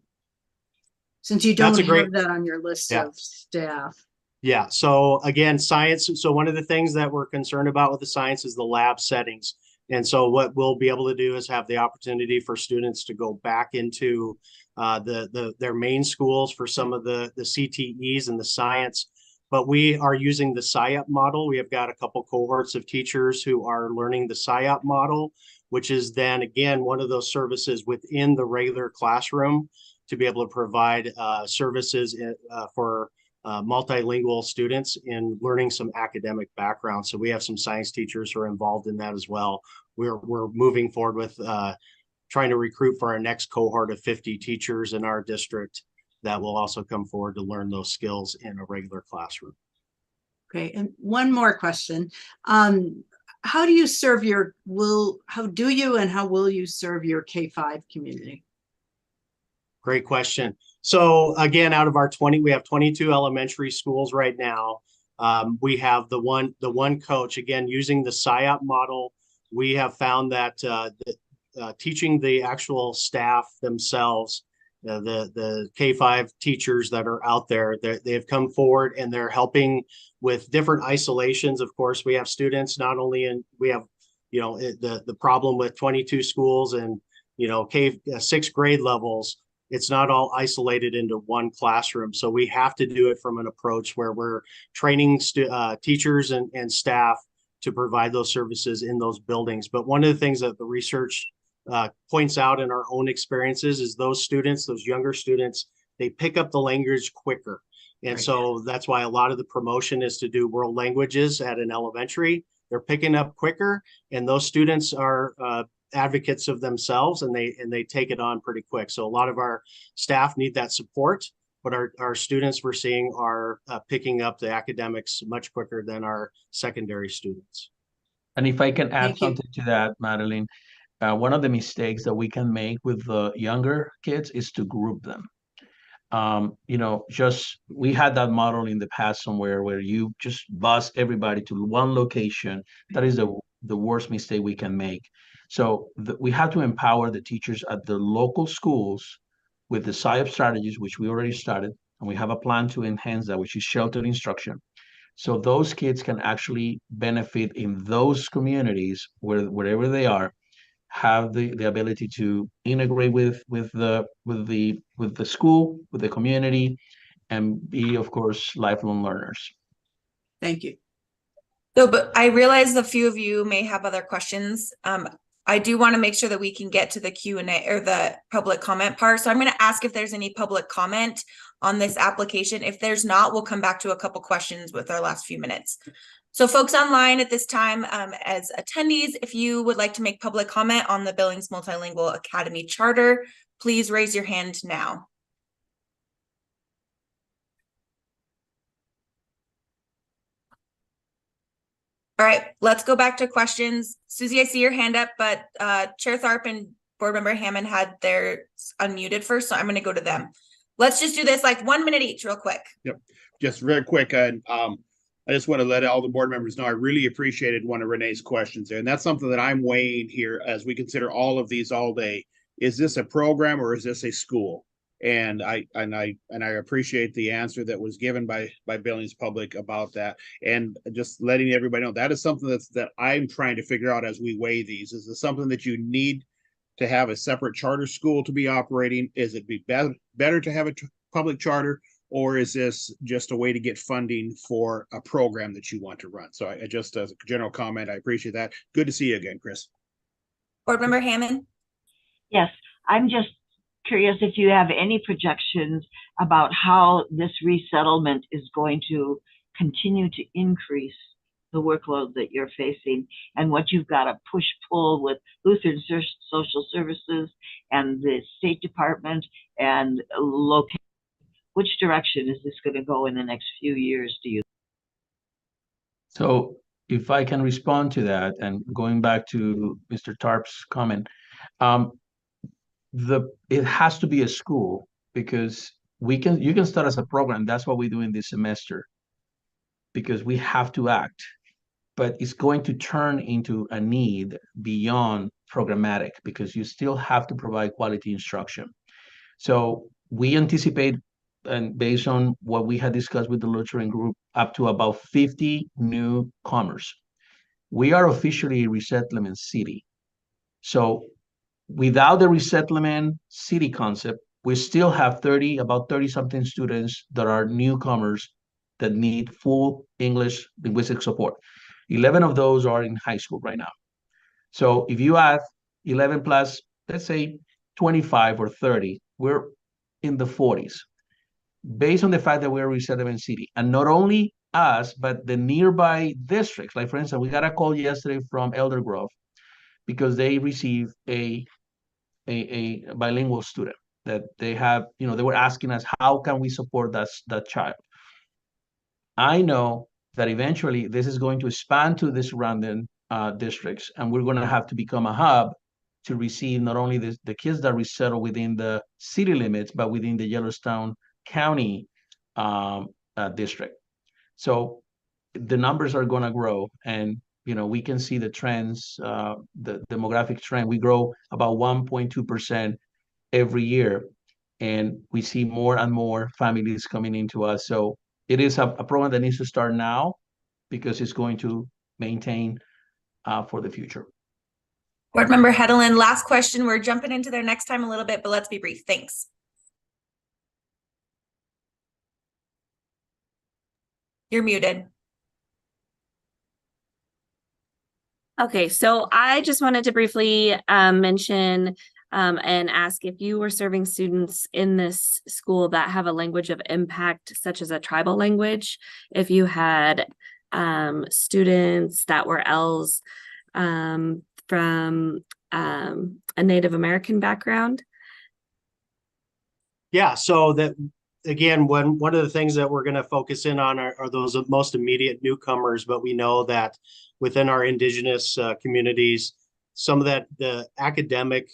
since you don't have that on your list of staff? Yeah, so again, science. So one of the things that we're concerned about with the science is the lab settings. And so what we'll be able to do is have the opportunity for students to go back into their main schools for some of the CTEs and the science. But we are using the SIOP model. We have got a couple cohorts of teachers who are learning the SIOP model, which is then, again, one of those services within the regular classroom to be able to provide services for multilingual students in learning some academic background. So we have some science teachers who are involved in that as well. We're moving forward with trying to recruit for our next cohort of 50 teachers in our district that will also come forward to learn those skills in a regular classroom. Okay, and one more question. How do you serve how will you serve your K-5 community? Great question. So again, out of our 20, we have 22 elementary schools right now. We have the one coach, again, using the SIOP model. We have found that teaching the actual staff themselves, the K-5 teachers that are out there, they have come forward and they're helping with different isolations. Of course, we have students not only we have, the problem with 22 schools and, 6th grade levels. It's not all isolated into one classroom. So we have to do it from an approach where we're training teachers and staff to provide those services in those buildings. But one of the things that the research points out in our own experiences is those younger students, they pick up the language quicker. And so that's why a lot of the promotion is to do world languages at an elementary. They're picking up quicker, and those students are advocates of themselves, and they take it on pretty quick. So a lot of our staff need that support, but our students we're seeing are picking up the academics much quicker than our secondary students. And if I can add something to that, Madeline, one of the mistakes that we can make with the younger kids is to group them. We had that model in the past somewhere where you just bus everybody to one location. That is the worst mistake we can make. So we have to empower the teachers at the local schools with the SIOP strategies, which we already started, and we have a plan to enhance that, which is sheltered instruction. So those kids can actually benefit in those communities wherever they are, have the ability to integrate with the school, with the community, and be, of course, lifelong learners. Thank you. So, but I realize a few of you may have other questions. I do want to make sure that we can get to the Q&A or the public comment part. So I'm going to ask if there's any public comment on this application. If there's not, we'll come back to a couple questions with our last few minutes. So folks online at this time, as attendees, if you would like to make public comment on the Billings Multilingual Academy Charter, please raise your hand now. All right, let's go back to questions. Susie, I see your hand up, but Chair Tharp and Board Member Hammond had theirs unmuted first, so I'm going to go to them. Let's just do this like 1 minute each real quick. Yep, just very quick. And I just want to let all the board members know I really appreciated one of Renee's questions there. And that's something that I'm weighing here as we consider all of these all day. Is this a program or is this a school? And I appreciate the answer that was given by Billings Public about that, and just letting everybody know that is something that I'm trying to figure out as we weigh these. Is this something that you need to have a separate charter school to be operating? Is it better to have a public charter, or is this just a way to get funding for a program that you want to run? So I just, as a general comment, I appreciate that. Good to see you again, Chris. Board Member Hammond. Yes, I'm just curious if you have any projections about how this resettlement is going to continue to increase the workload that you're facing, and what you've got to push-pull with Lutheran Social Services and the State Department and local. Which direction is this going to go in the next few years, do you? So if I can respond to that, and going back to Mr. Tarp's comment, it has to be a school, because you can start as a program. That's what we do in this semester, because we have to act, but it's going to turn into a need beyond programmatic, because you still have to provide quality instruction. So we anticipate, and based on what we had discussed with the Lutheran group, up to about 50 newcomers. We are officially a resettlement city. So without the resettlement city concept, we still have about 30 something students that are newcomers that need full English linguistic support. 11 of those are in high school right now. So if you add 11 plus, let's say 25 or 30, we're in the 40s. Based on the fact that we're a resettlement city, and not only us, but the nearby districts. Like, for instance, we got a call yesterday from Elder Grove because they received a bilingual student that they have, they were asking us, how can we support that child? I know that eventually this is going to expand to the surrounding districts, and we're going to have to become a hub to receive not only the kids that resettle within the city limits, but within the Yellowstone County district. So the numbers are going to grow, and we can see the trends, the demographic trend. We grow about 1.2% every year, and we see more and more families coming into us. So it is a program that needs to start now, because it's going to maintain for the future. Board Member Hedeland, last question. We're jumping into their next time a little bit, but let's be brief. Thanks. You're muted. Okay, so I just wanted to briefly mention and ask if you were serving students in this school that have a language of impact, such as a tribal language, if you had students that were ELs from a Native American background. Yeah, so that, again, one of the things that we're going to focus in on are those most immediate newcomers, but we know that within our indigenous communities, some of the academic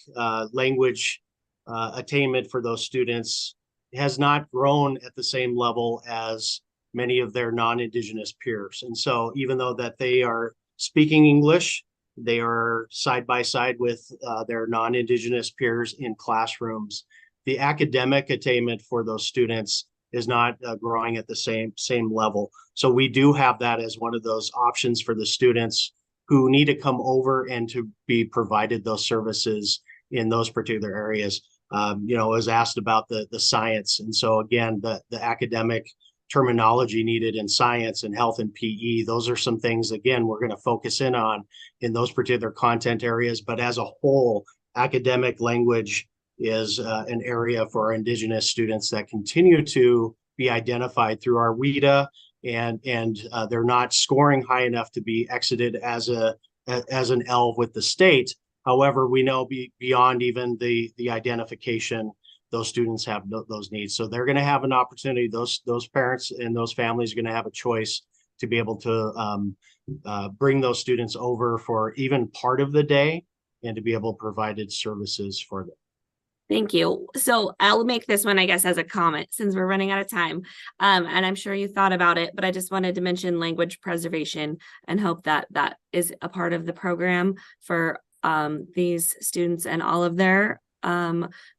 language attainment for those students has not grown at the same level as many of their non-indigenous peers. And so even though that they are speaking English, they are side by side with their non-indigenous peers in classrooms. The academic attainment for those students is not growing at the same level. So we do have that as one of those options for the students who need to come over and to be provided those services in those particular areas. I was asked about the science. And so again, the academic terminology needed in science and health and PE, those are some things, again, we're going to focus in on in those particular content areas. But as a whole, academic language is an area for our Indigenous students that continue to be identified through our WIDA, and they're not scoring high enough to be exited as an ELV with the state. However, we know beyond even the identification, those students have those needs. So they're going to have an opportunity. Those parents and those families are going to have a choice to be able to bring those students over for even part of the day and to be able to provide services for them. Thank you. So I'll make this one, I guess, as a comment since we're running out of time. And I'm sure you thought about it, but I just wanted to mention language preservation and hope that that is a part of the program for these students and all of their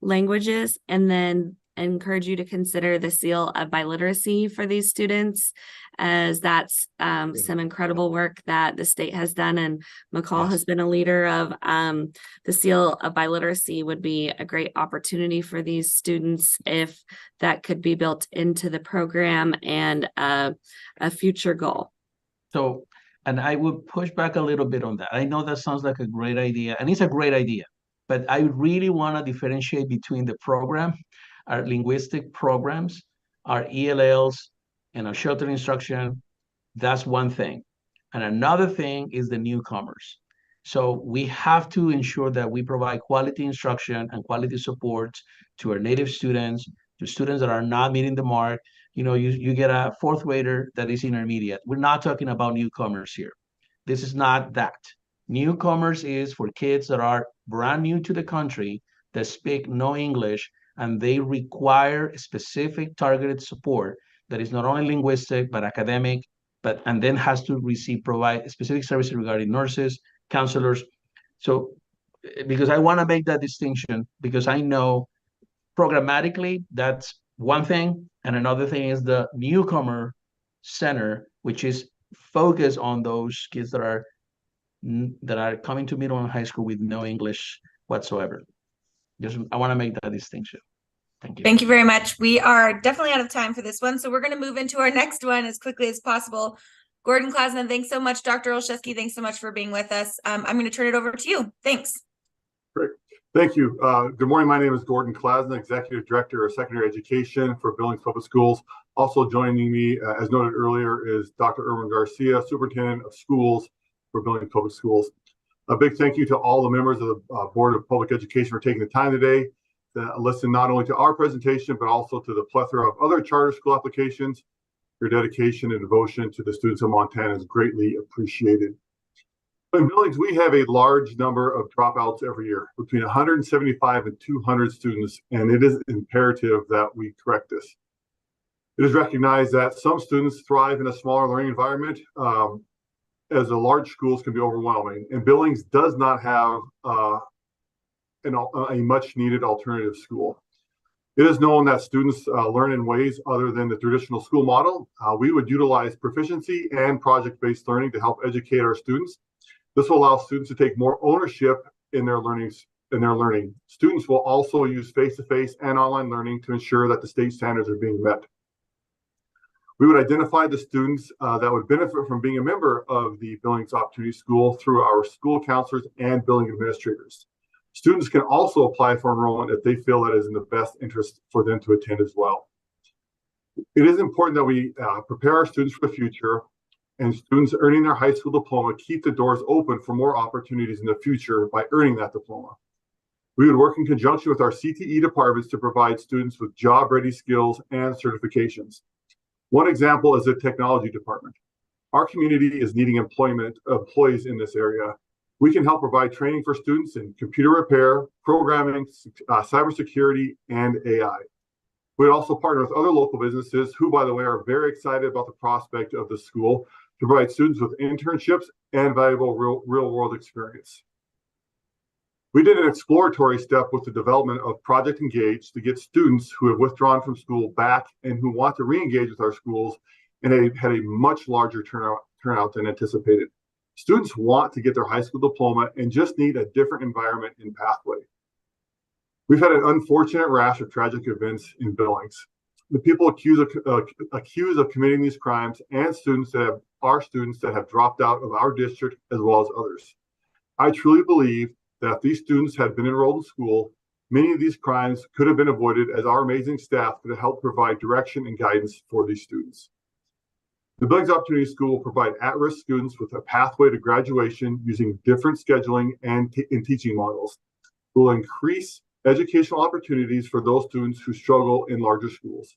languages, and then encourage you to consider the seal of biliteracy for these students, as that's some incredible work that the state has done, and McCall has been a leader of. The seal of biliteracy would be a great opportunity for these students if that could be built into the program and a future goal. So, and I would push back a little bit on that. I know that sounds like a great idea, and it's a great idea, but I really want to differentiate between the program, our linguistic programs, our ELLs, and our sheltered instruction. That's one thing. And another thing is the newcomers. So we have to ensure that we provide quality instruction and quality support to our native students, to students that are not meeting the mark. You get a fourth grader that is intermediate. We're not talking about newcomers here. This is not that. Newcomers is for kids that are brand new to the country, that speak no English, and they require specific targeted support that is not only linguistic, but academic, and then has to provide specific services regarding nurses, counselors. So, because I want to make that distinction, because I know programmatically that's one thing, and another thing is the newcomer center, which is focused on those kids that are coming to middle and high school with no English whatsoever. I want to make that distinction. Thank you. Thank you very much. We are definitely out of time for this one, so we're going to move into our next one as quickly as possible. Gordon Klasman, thanks so much. Dr. Olszewski, thanks so much for being with us. I'm going to turn it over to you. Thanks. Great. Thank you. Good morning. My name is Gordon Klasman, Executive Director of Secondary Education for Billings Public Schools. Also joining me, as noted earlier, is Dr. Irwin Garcia, Superintendent of Schools for Billings Public Schools. A big thank you to all the members of the Board of Public Education for taking the time today to listen not only to our presentation, but also to the plethora of other charter school applications. Your dedication and devotion to the students of Montana is greatly appreciated. In Billings, we have a large number of dropouts every year, between 175 and 200 students, and it is imperative that we correct this. It is recognized that some students thrive in a smaller learning environment, as the large schools can be overwhelming, and Billings does not have a much needed alternative school. It is known that students learn in ways other than the traditional school model. We would utilize proficiency and project-based learning to help educate our students. This will allow students to take more ownership in their learning. Students will also use face-to-face and online learning to ensure that the state standards are being met. We would identify the students that would benefit from being a member of the Billings Opportunity School through our school counselors and billing administrators. Students can also apply for enrollment if they feel that is in the best interest for them to attend as well. It is important that we prepare our students for the future, and students earning their high school diploma keep the doors open for more opportunities in the future by earning that diploma. We would work in conjunction with our CTE departments to provide students with job-ready skills and certifications. One example is the technology department. Our community is needing employees in this area. We can help provide training for students in computer repair, programming, cybersecurity, and AI. We'd also partner with other local businesses who, by the way, are very excited about the prospect of the school to provide students with internships and valuable real-world experience. We did an exploratory step with the development of Project Engage to get students who have withdrawn from school back and who want to re-engage with our schools, and they had a much larger turnout than anticipated. Students want to get their high school diploma and just need a different environment and pathway. We've had an unfortunate rash of tragic events in Billings. The people accused of committing these crimes and students that have dropped out of our district as well as others. I truly believe that if these students had been enrolled in school, many of these crimes could have been avoided, as our amazing staff could have helped provide direction and guidance for these students. The Billings Opportunity School will provide at-risk students with a pathway to graduation using different scheduling and teaching models. It will increase educational opportunities for those students who struggle in larger schools.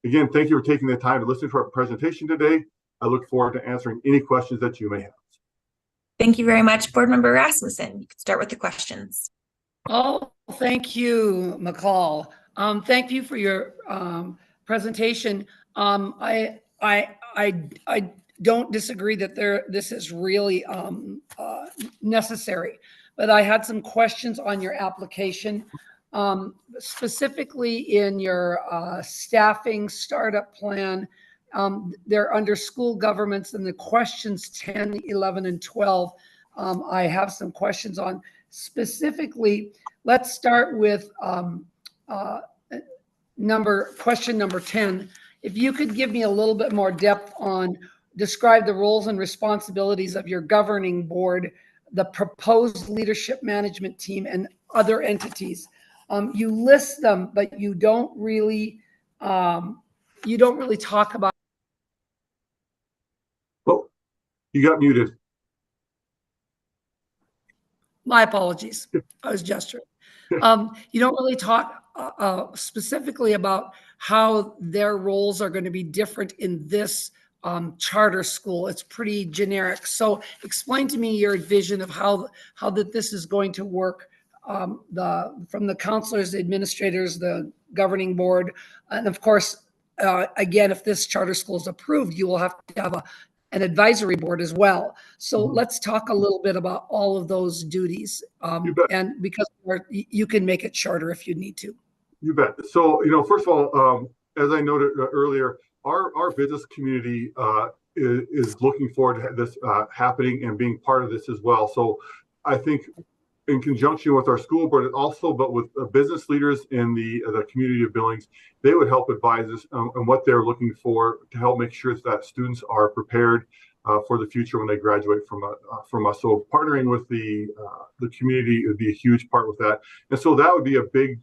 Again, thank you for taking the time to listen to our presentation today. I look forward to answering any questions that you may have. Thank you very much, Board Member Rasmussen. You can start with the questions. Oh, thank you, McCall. Thank you for your presentation. I don't disagree that this is really necessary, but I had some questions on your application, specifically in your staffing startup plan. They're under school governments, and the questions 10, 11, and 12. I have some questions on. Specifically, let's start with question number 10. If you could give me a little bit more depth on, describe the roles and responsibilities of your governing board, the proposed leadership management team, and other entities. You list them, but you don't really talk about. Oh, you got muted. My apologies. I was gesturing. You don't really talk specifically about how their roles are going to be different in this charter school. It's pretty generic. So explain to me your vision of how that this is going to work, from the counselors, the administrators, the governing board, and of course, again, if this charter school is approved, you will have to have an advisory board as well. So let's talk a little bit about all of those duties. And because you can make it shorter if you need to. You bet. So, first of all, as I noted earlier, our business community is looking forward to this happening and being part of this as well. So I think in conjunction with our school board also, but with business leaders in the community of Billings, they would help advise us on what they're looking for to help make sure that students are prepared for the future when they graduate from us. So partnering with the community would be a huge part with that. And so that would be a big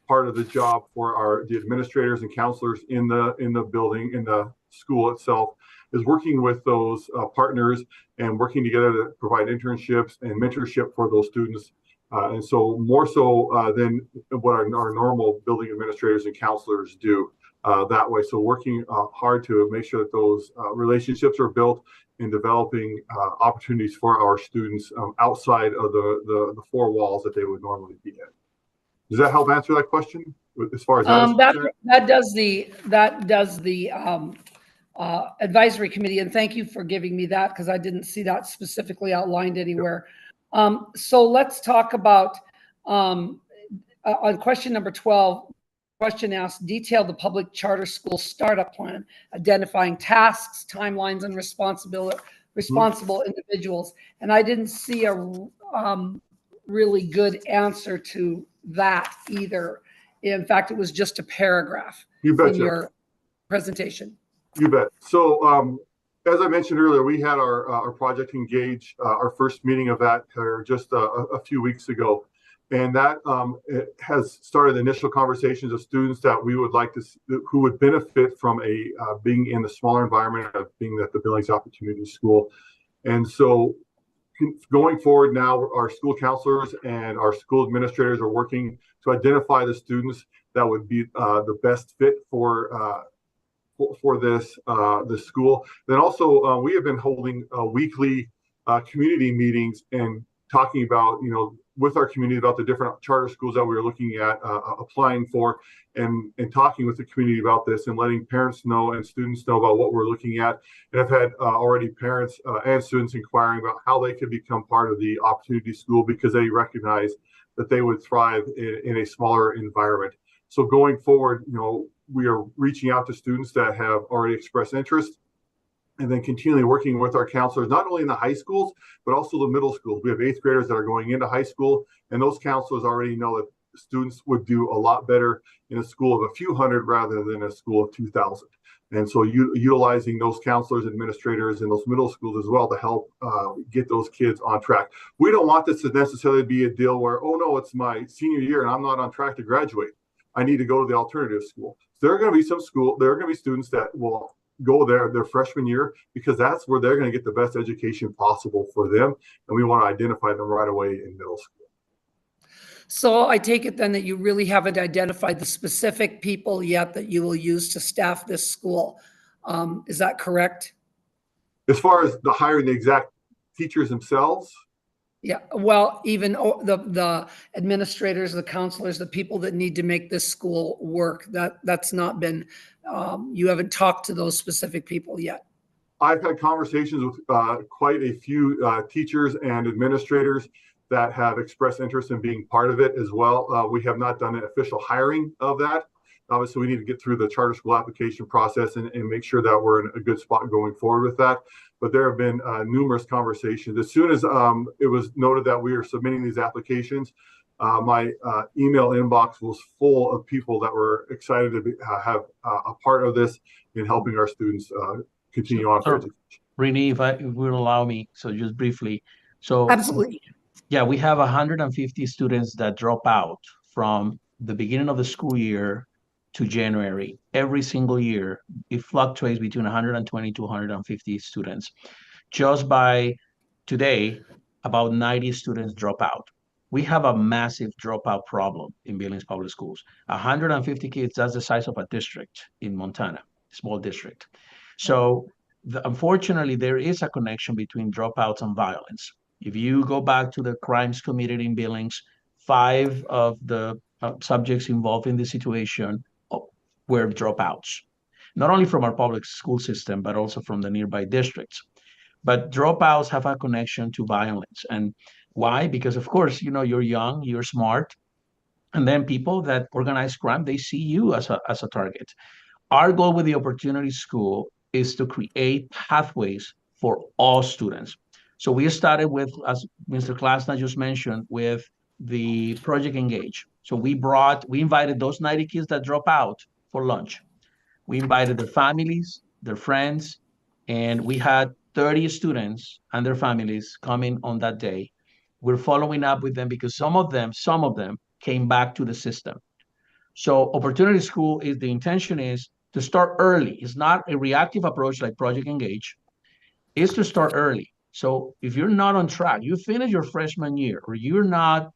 part of the job for the administrators and counselors in the building, in the school itself, is working with those partners and working together to provide internships and mentorship for those students. And so more so than what our normal building administrators and counselors do that way. So working hard to make sure that those relationships are built in developing opportunities for our students outside of the four walls that they would normally be in. Does that help answer that question as far as that does the advisory committee, and thank you for giving me that because I didn't see that specifically outlined anywhere. So let's talk about on question number 12. Question asked, detail the public charter school startup plan, identifying tasks, timelines, and responsible individuals. And I didn't see a really good answer to that either. In fact, it was just a paragraph in your presentation. You bet. So as I mentioned earlier, we had our Project Engage, our first meeting of that just a few weeks ago. And that it has started initial conversations of students that we would like to see, who would benefit from being in the smaller environment of being at the Billings Opportunity School. And so going forward now, our school counselors and our school administrators are working to identify the students that would be the best fit for this school. Then also we have been holding weekly community meetings and talking about, with our community about the different charter schools that we were looking at applying for, and talking with the community about this and letting parents know and students know about what we're looking at. And I've had already parents and students inquiring about how they could become part of the Opportunity School because they recognize that they would thrive in a smaller environment. So going forward, we are reaching out to students that have already expressed interest and then continually working with our counselors, not only in the high schools, but also the middle schools. We have 8th graders that are going into high school, and those counselors already know that students would do a lot better in a school of a few hundred rather than a school of 2,000. And so utilizing those counselors, administrators in those middle schools as well to help get those kids on track. We don't want this to necessarily be a deal where, oh no, it's my senior year and I'm not on track to graduate. I need to go to the alternative school. So there are going to be there are going to be students that will go there their freshman year because that's where they're going to get the best education possible for them. And we want to identify them right away in middle school. So I take it then that you really haven't identified the specific people yet that you will use to staff this school. Is that correct? As far as the hiring the exact teachers themselves? Yeah, well, even the administrators, the counselors, the people that need to make this school work, that's not been, you haven't talked to those specific people yet. I've had conversations with quite a few teachers and administrators that have expressed interest in being part of it as well. We have not done an official hiring of that. Obviously, we need to get through the charter school application process and make sure that we're in a good spot going forward with that. But there have been numerous conversations. As soon as it was noted that we are submitting these applications, my email inbox was full of people that were excited to have a part of this in helping our students continue on. Renee, if you will allow me, so just briefly. So absolutely. Yeah, we have 150 students that drop out from the beginning of the school year to January. Every single year, it fluctuates between 120 to 150 students. Just by today, about 90 students drop out. We have a massive dropout problem in Billings Public Schools. 150 kids, that's the size of a district in Montana, small district. So unfortunately, there is a connection between dropouts and violence. If you go back to the crimes committed in Billings, 5 of the subjects involved in the situation were dropouts, not only from our public school system, but also from the nearby districts. But dropouts have a connection to violence. And why? Because, of course, you know, you're young, you're smart, and then people that organize crime, they see you as a target. Our goal with the Opportunity School is to create pathways for all students. So we started with, as Mr. Klasna just mentioned, with the Project Engage. So we invited those 90 kids that drop out for lunch. We invited their families, their friends, and we had 30 students and their families coming on that day. We're following up with them because some of them came back to the system. So Opportunity School the intention is to start early. It's not a reactive approach like Project Engage. It's to start early. So if you're not on track, you finish your freshman year, or you're not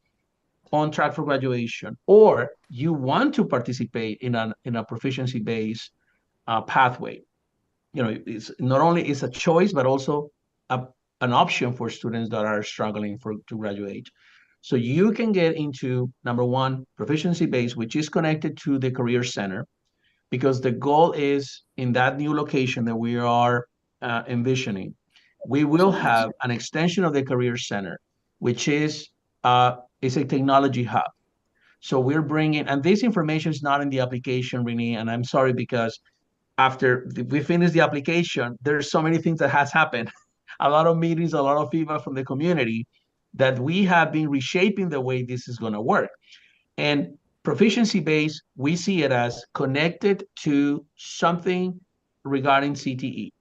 on track for graduation, or you want to participate in a proficiency-based pathway, you know, it's not only is a choice, but also an option for students that are struggling to graduate. So you can get into, number one, proficiency-based, which is connected to the Career Center, because the goal is in that new location that we are envisioning, we will have an extension of the Career Center, which is a technology hub. So we're bringing, and this information is not in the application, Renee, and I'm sorry because after we finish the application, there's so many things that has happened. A lot of meetings, a lot of feedback from the community that we have been reshaping the way this is going to work. And proficiency-based, we see it as connected to something regarding CTE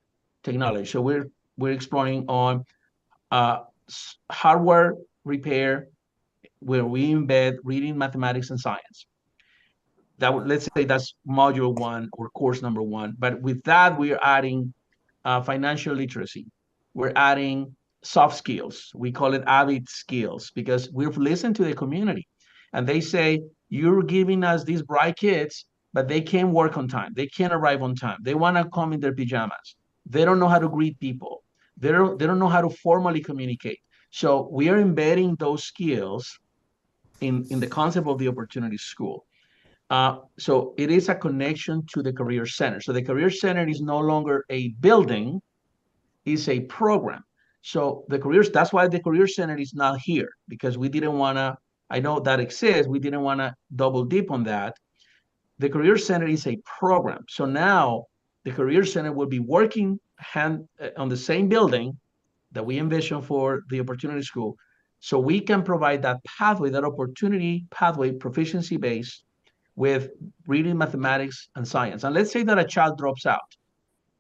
technology. So we're exploring on hardware repair, where we embed reading, mathematics, and science. Let's say that's module 1 or course number 1. But with that, we're adding financial literacy. We're adding soft skills. We call it AVID skills because we've listened to the community. And they say, you're giving us these bright kids, but they can't work on time. They can't arrive on time. They want to come in their pajamas. They don't know how to greet people. They don't know how to formally communicate. So we are embedding those skills in the concept of the Opportunity School. So it is a connection to the Career Center. So the Career Center is no longer a building, it's a program. So that's why the Career Center is not here, because we didn't want to, I know that exists, we didn't want to double dip on that. The Career Center is a program. So now the Career Center will be working on the same building that we envision for the Opportunity School, so we can provide that pathway, that opportunity pathway, proficiency-based, with reading, mathematics, and science. And let's say that a child drops out.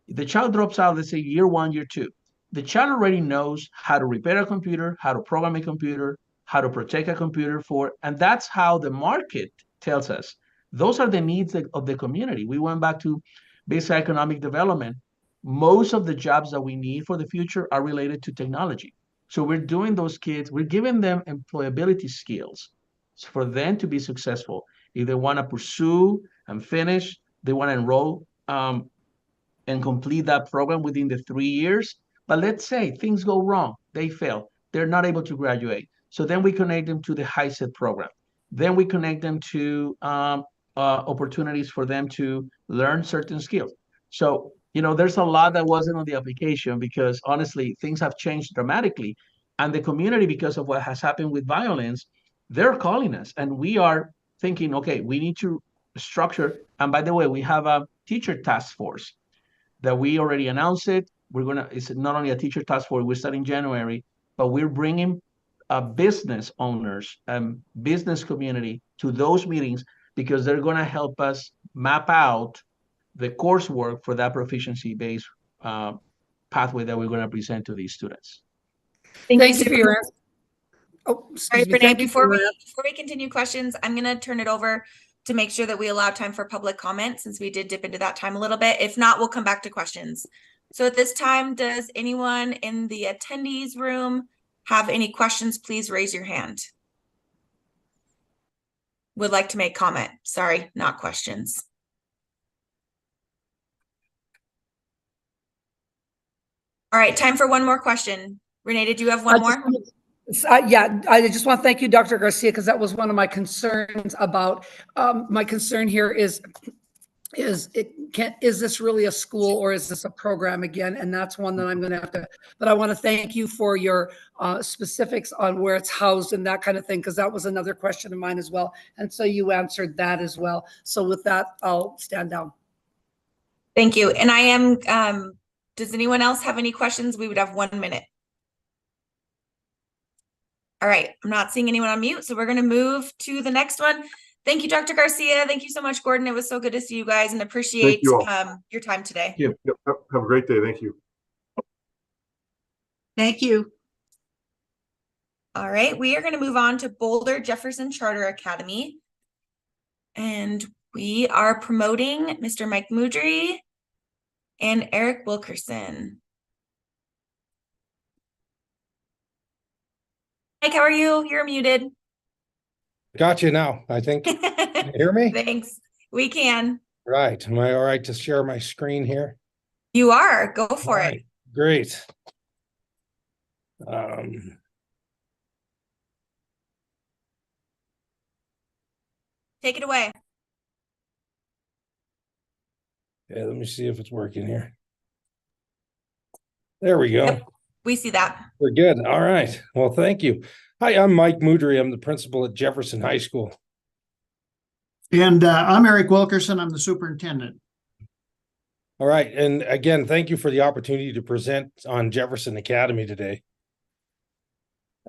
If the child drops out, let's say year 1, year 2, the child already knows how to repair a computer, how to program a computer, how to protect a computer and that's how the market tells us. Those are the needs of the community. We went back to basic economic development. Most of the jobs that we need for the future are related to technology. So we're doing those kids, we're giving them employability skills for them to be successful. If they want to pursue and finish, they want to enroll and complete that program within the 3 years. But let's say things go wrong, they fail, they're not able to graduate. So then we connect them to the HiSET program. Then we connect them to opportunities for them to learn certain skills. So, there's a lot that wasn't on the application because honestly, things have changed dramatically. And the community, because of what has happened with violence, they're calling us and we are thinking, okay, we need to structure. And by the way, we have a teacher task force that we already announced it. It's not only a teacher task force, we start in January, but we're bringing business owners and business community to those meetings because they're going to help us map out the coursework for that proficiency-based pathway that we're going to present to these students. Thank you for your answer. Oh, Sorry, Renee, before we continue questions, I'm going to turn it over to make sure that we allow time for public comment since we did dip into that time a little bit. If not, we'll come back to questions. So at this time, does anyone in the attendees room have any questions? Please raise your hand. Would like to make comment. Sorry, not questions. All right, time for one more question. Renee, did you have one more? Yeah, I just want to thank you, Dr. Garcia, because that was one of my concerns about, my concern here is this really a school or is this a program again? And that's one that I'm going to have to, but I want to thank you for your specifics on where it's housed and that kind of thing, because that was another question of mine as well. And so you answered that as well. So with that, I'll stand down. Thank you. And I am, does anyone else have any questions? We would have 1 minute. All right, I'm not seeing anyone on mute, so we're going to move to the next one. Thank you, Dr. Garcia. Thank you so much, Gordon. It was so good to see you guys and appreciate your time today. Yep. Have a great day. Thank you. Thank you. All right, we are going to move on to Boulder Jefferson Charter Academy. And we are promoting Mr. Mike Moudry and Eric Wilkerson. Mike, how are you? You're muted. Got you now, I think. Can you hear me? Thanks. We can. Right. Am I all right to share my screen here? You are. Go for it. Great. Take it away. Yeah, let me see if it's working here. There we go. Yep, we see that. We're good. All right. Well, thank you. Hi, I'm Mike Moudry. I'm the principal at Jefferson High School. And I'm Eric Wilkerson. I'm the superintendent. All right. And again, thank you for the opportunity to present on Jefferson Academy today.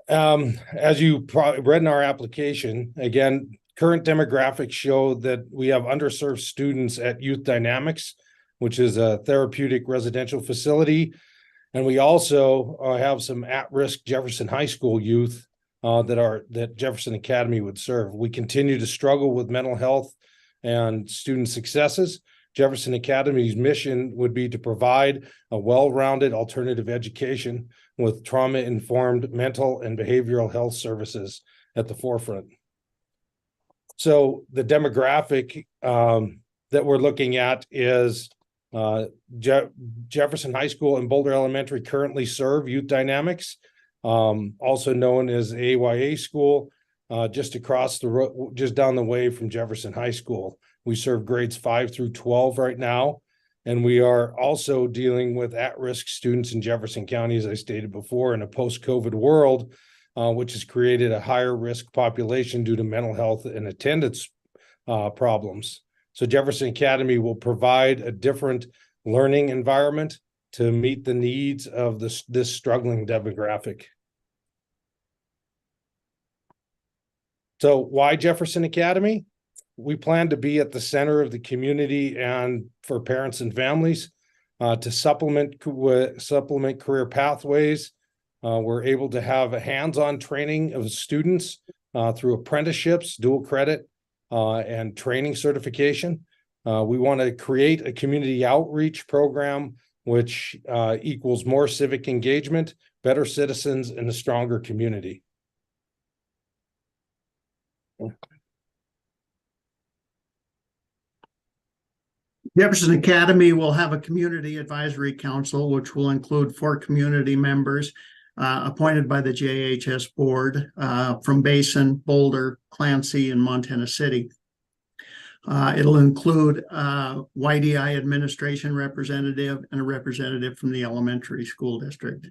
As you probably read in our application, again, current demographics show that we have underserved students at Youth Dynamics, which is a therapeutic residential facility. And we also have some at-risk Jefferson High School youth that Jefferson Academy would serve. We continue to struggle with mental health and student successes. Jefferson Academy's mission would be to provide a well-rounded alternative education with trauma-informed mental and behavioral health services at the forefront. So the demographic that we're looking at is Jefferson High School and Boulder Elementary currently serve Youth Dynamics, also known as AYA School, just across the road, just down the way from Jefferson High School. We serve grades 5 through 12 right now, and we are also dealing with at-risk students in Jefferson County, as I stated before, in a post-COVID world, which has created a higher risk population due to mental health and attendance problems. So Jefferson Academy will provide a different learning environment to meet the needs of this struggling demographic. So why Jefferson Academy? We plan to be at the center of the community and for parents and families to supplement career pathways. We're able to have a hands-on training of students through apprenticeships, dual credit, and training certification. We want to create a community outreach program which equals more civic engagement, better citizens, and a stronger community. Jefferson Academy will have a community advisory council, which will include 4 community members appointed by the JHS board from Basin, Boulder, Clancy, and Montana City. It'll include YDI administration representative and a representative from the elementary school district.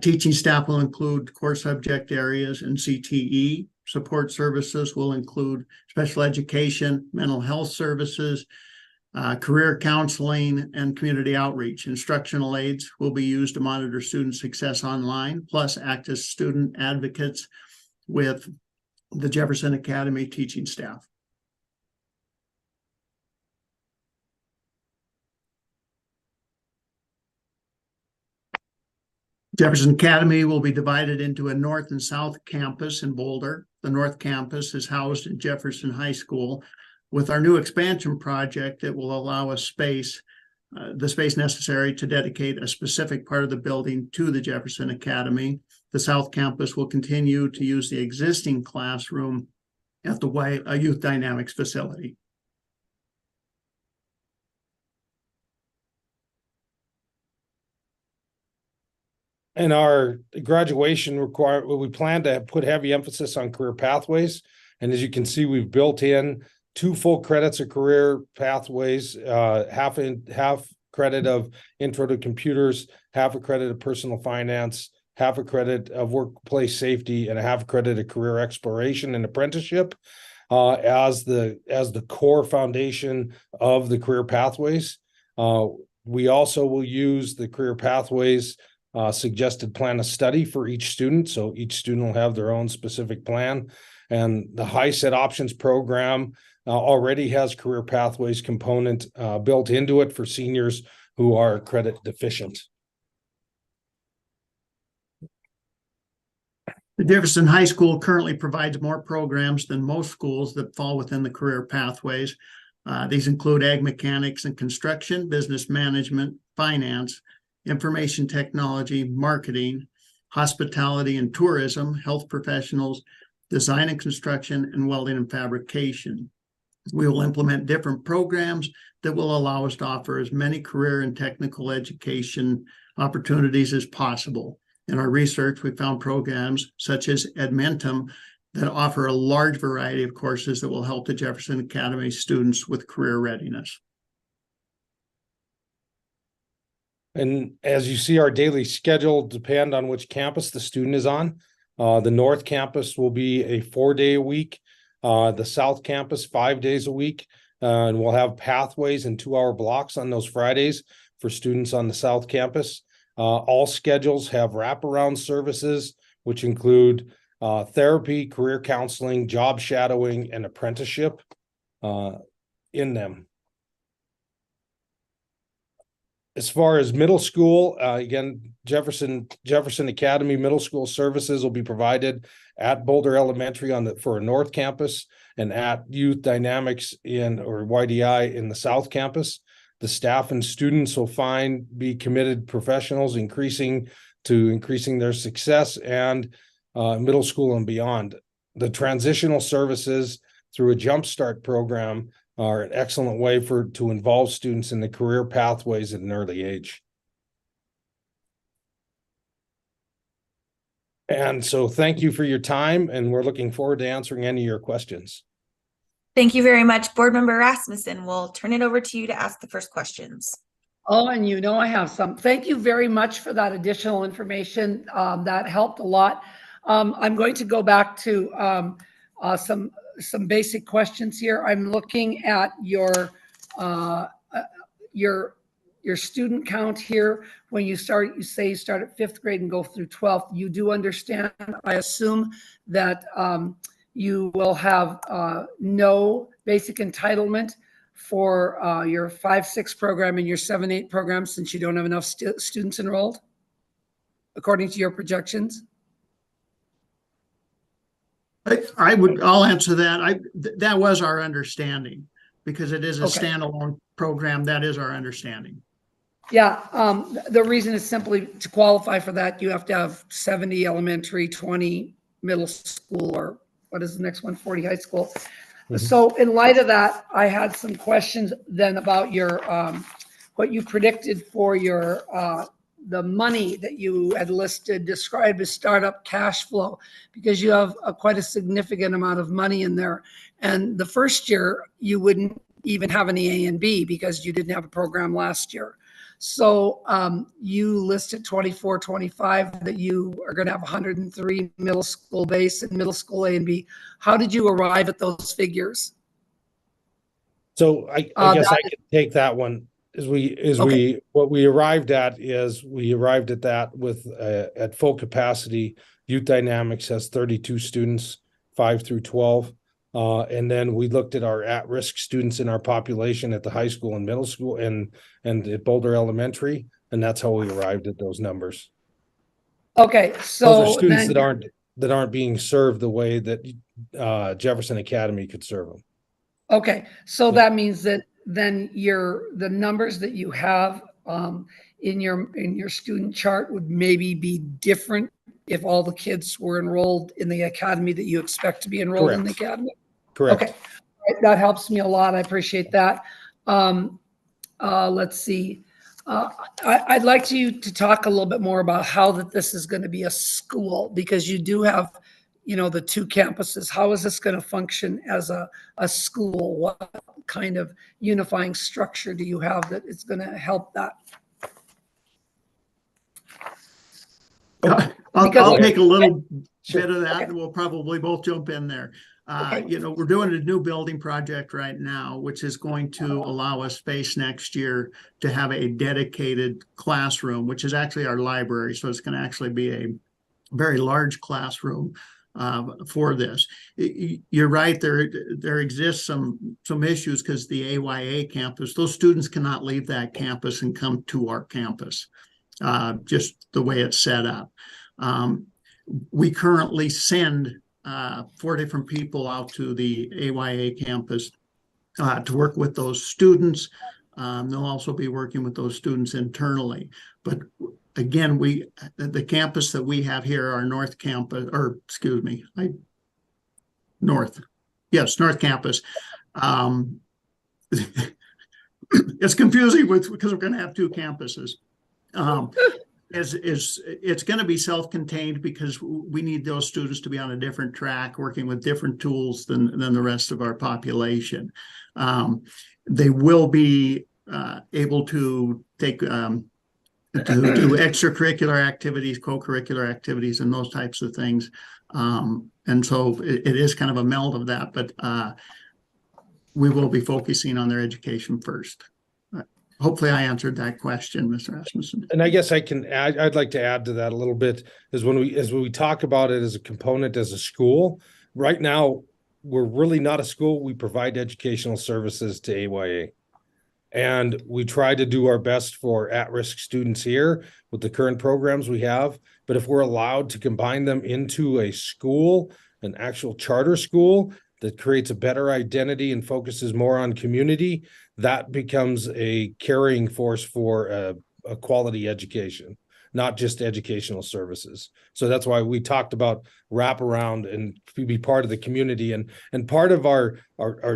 Teaching staff will include core subject areas and CTE. Support services will include special education, mental health services, career counseling, and community outreach. Instructional aids will be used to monitor student success online, plus act as student advocates with the Jefferson Academy teaching staff. Jefferson Academy will be divided into a north and south campus in Boulder. The north campus is housed in Jefferson High School. With our new expansion project, it will allow us the space necessary to dedicate a specific part of the building to the Jefferson Academy. The South Campus will continue to use the existing classroom at the Youth Dynamics facility. In our graduation requirement, we plan to put heavy emphasis on career pathways. And as you can see, we've built in 2 full credits of career pathways, half credit of intro to computers, half a credit of personal finance, half a credit of workplace safety, and a half credit of career exploration and apprenticeship as the core foundation of the career pathways. We also will use the career pathways suggested plan of study for each student. So each student will have their own specific plan. And the HiSET options program already has career pathways component built into it for seniors who are credit deficient. The Jefferson High School currently provides more programs than most schools that fall within the career pathways. These include ag mechanics and construction, business management, finance, information technology, marketing, hospitality and tourism, health professionals, design and construction, and welding and fabrication. We will implement different programs that will allow us to offer as many career and technical education opportunities as possible. In our research, we found programs such as Edmentum that offer a large variety of courses that will help the Jefferson Academy students with career readiness. And as you see, our daily schedule depends on which campus the student is on. The North Campus will be a 4-day a week. The South Campus 5 days a week. And we'll have pathways and 2-hour blocks on those Fridays for students on the South Campus. All schedules have wraparound services, which include therapy, career counseling, job shadowing, and apprenticeship in them. As far as middle school, again, Jefferson Academy middle school services will be provided at Boulder Elementary for a North Campus and at Youth Dynamics or YDI in the South Campus. The staff and students will be committed professionals, increasing their success and middle school and beyond. The transitional services through a Jumpstart program are an excellent way to involve students in the career pathways at an early age. And so thank you for your time, and we're looking forward to answering any of your questions. Thank you very much. Board Member Rasmussen, we'll turn it over to you to ask the first questions. Oh, and you know I have some. Thank you very much for that additional information. That helped a lot. I'm going to go back to some basic questions here. I'm looking at your your student count here, when you start, you say you start at 5th grade and go through 12th, you do understand, I assume, that you will have no basic entitlement for your 5-6 program and your 7-8 program, since you don't have enough students enrolled, according to your projections? I'll answer that. That was our understanding, because it is a Okay. standalone program. That is our understanding. Yeah, the reason is simply to qualify for that, you have to have 70 elementary, 20 middle school, or what is the next one, 40 high school. So in light of that, I had some questions then about your, what you predicted for your, the money that you had listed, described as startup cash flow, because you have quite a significant amount of money in there. And the first year, you wouldn't even have any A and B because you didn't have a program last year. So you listed 24, 25, that you are going to have 103 middle school base and middle school A and B. How did you arrive at those figures? So I guess I could take that one. What we arrived at that with at full capacity. Youth Dynamics has 32 students, 5 through 12. And then we looked at our at-risk students in our population at the high school and middle school and at Boulder Elementary, and that's how we arrived at those numbers. Okay, so those are students that aren't being served the way that Jefferson Academy could serve them. Okay, so that means that then the numbers that you have in your student chart would maybe be different if all the kids were enrolled in the academy that you expect to be enrolled in the academy? Correct. Okay, that helps me a lot. I appreciate that. Let's see. I'd like you to talk a little bit more about how that this is going to be a school, because you do have, the 2 campuses. How is this going to function as a school? What kind of unifying structure do you have that is going to help that? I'll take a little bit of that, and we'll probably both jump in there. We're doing a new building project right now, which is going to allow us space next year to have a dedicated classroom, which is actually our library. So it's going to actually be a very large classroom for this. You're right. There exists some issues because the AYA campus, those students cannot leave that campus and come to our campus, just the way it's set up. We currently send 4 different people out to the AYA campus to work with those students. They'll also be working with those students internally. But again, the campus that we have here, our North Campus, or excuse me, North Campus. It's confusing because we're going to have 2 campuses. It's going to be self-contained because we need those students to be on a different track, working with different tools than the rest of our population. They will be able to take to do extracurricular activities, co-curricular activities, and those types of things. And so it is kind of a meld of that, but we will be focusing on their education first. Hopefully I answered that question, Mr. Rasmussen. And I guess I'd like to add to that a little bit is when we talk about it as a component as a school, right now, we're really not a school. We provide educational services to AYA. And we try to do our best for at-risk students here with the current programs we have. But if we're allowed to combine them into a school, an actual charter school that creates a better identity and focuses more on community, that becomes a carrying force for a quality education, not just educational services. So that's why we talked about wraparound and be part of the community. And part of our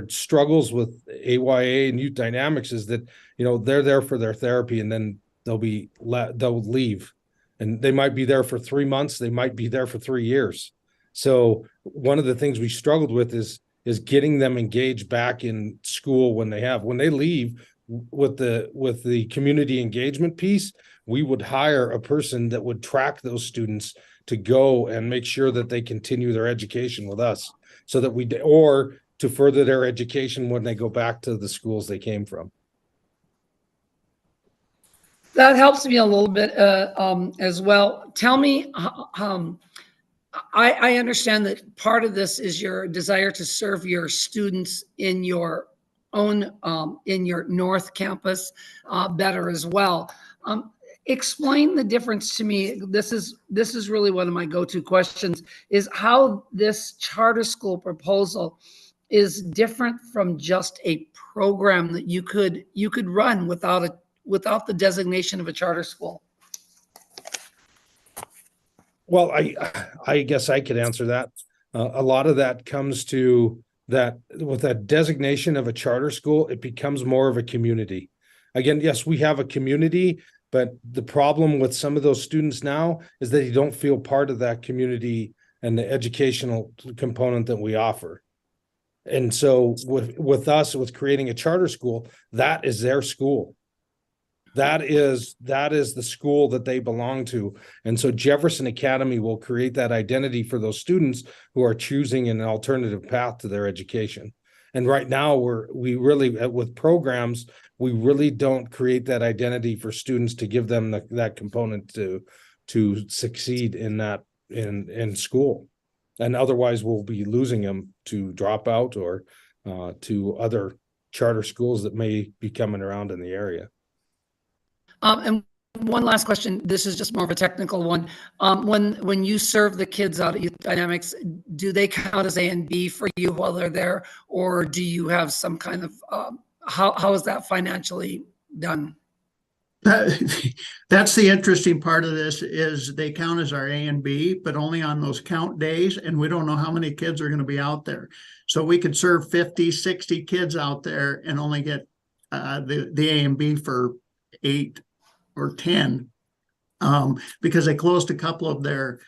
struggles with AYA and Youth Dynamics is that, they're there for their therapy and then they'll leave. And they might be there for 3 months. They might be there for 3 years. So one of the things we struggled with is getting them engaged back in school when they leave with the community engagement piece. We would hire a person that would track those students to go and make sure that they continue their education with us so that or to further their education when they go back to the schools they came from. That helps me a little bit as well. Tell me, I understand that part of this is your desire to serve your students in your own, in your North Campus better as well. Explain the difference to me. This is really one of my go-to questions, is how this charter school proposal is different from just a program that you could run without the designation of a charter school. Well, I guess I could answer that. A lot of that comes to that with that designation of a charter school, it becomes more of a community. Again, yes, we have a community, but the problem with some of those students now is that they don't feel part of that community and the educational component that we offer. And so with us, with creating a charter school, that is their school. That is the school that they belong to. And so Jefferson Academy will create that identity for those students who are choosing an alternative path to their education. And right now we really, with programs, we really don't create that identity for students to give them that component to succeed in that in school. And otherwise we'll be losing them to drop out or to other charter schools that may be coming around in the area. And one last question. This is just more of a technical one. When you serve the kids out at Youth Dynamics, do they count as A and B for you while they're there, or do you have some kind of how is that financially done? That's the interesting part of this, is they count as our A and B, but only on those count days, and we don't know how many kids are going to be out there. So we could serve 50, 60 kids out there and only get the A and B for 8 or 10 because they closed a couple of their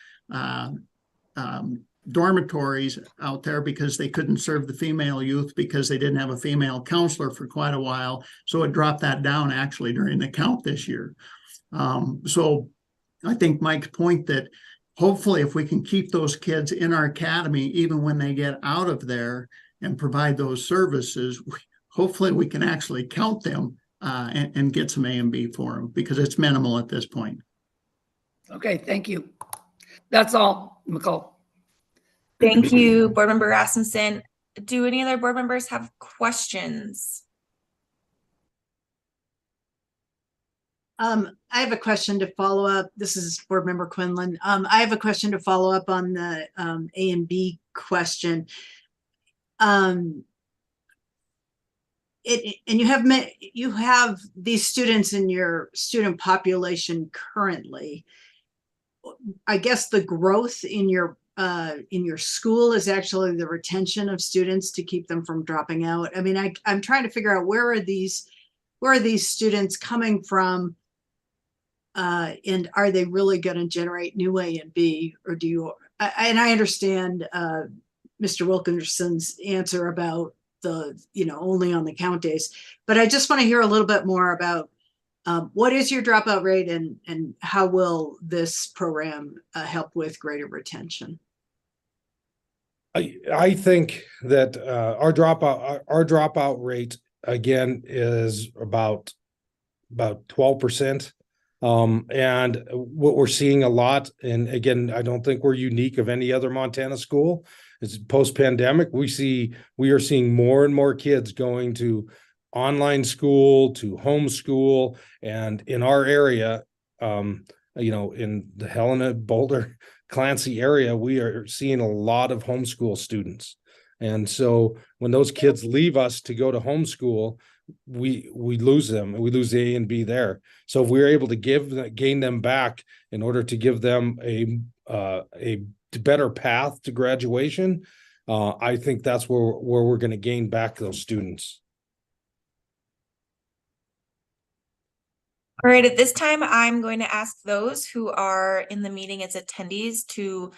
dormitories out there because they couldn't serve the female youth because they didn't have a female counselor for quite a while. So it dropped that down actually during the count this year. So I think Mike's point that hopefully if we can keep those kids in our academy, even when they get out of there and provide those services, hopefully we can actually count them and get some A and B for them, because it's minimal at this point. Okay, thank you. That's all, Nicole. Thank you, Board Member Rasmussen. Do any other board members have questions? I have a question to follow up. This is Board Member Quinlan. I have a question to follow up on the A and B question. And you have these students in your student population currently. I guess the growth in your school is actually the retention of students to keep them from dropping out. I mean, I'm trying to figure out where are these students coming from, and are they really going to generate new A and B, or do you? And I understand Mr. Wilkinson's answer about the only on the count days, but I just want to hear a little bit more about what is your dropout rate and how will this program help with greater retention? I think that our dropout rate again is about 12%. And what we're seeing a lot, and again, I don't think we're unique of any other Montana school, is post-pandemic, we are seeing more and more kids going to online school, to homeschool, and in our area, in the Helena, Boulder, Clancy area, we are seeing a lot of homeschool students. And so when those kids leave us to go to homeschool, we lose them, and we lose the A and B there. So if we're able to gain them back in order to give them a better path to graduation, I think that's where we're going to gain back those students. All right, at this time, I'm going to ask those who are in the meeting as attendees to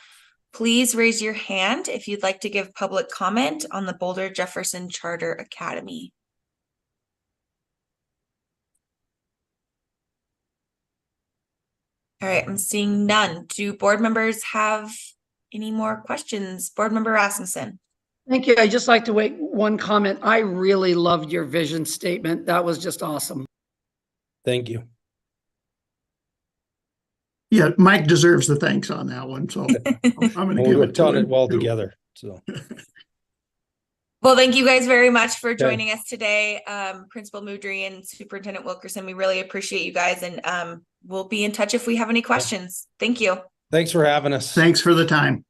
please raise your hand if you'd like to give public comment on the Boulder Jefferson Charter Academy. All right, I'm seeing none. Do board members have any more questions? Board Member Rasmussen. Thank you. I'd just like to make one comment. I really loved your vision statement. That was just awesome. Thank you. Yeah, Mike deserves the thanks on that one, so I'm gonna give We've it to done it him. well too. together, so. Well, thank you guys very much for joining us today. Principal Moudry and Superintendent Wilkerson, we really appreciate you guys, and we'll be in touch if we have any questions. Thank you. Thanks for having us. Thanks for the time.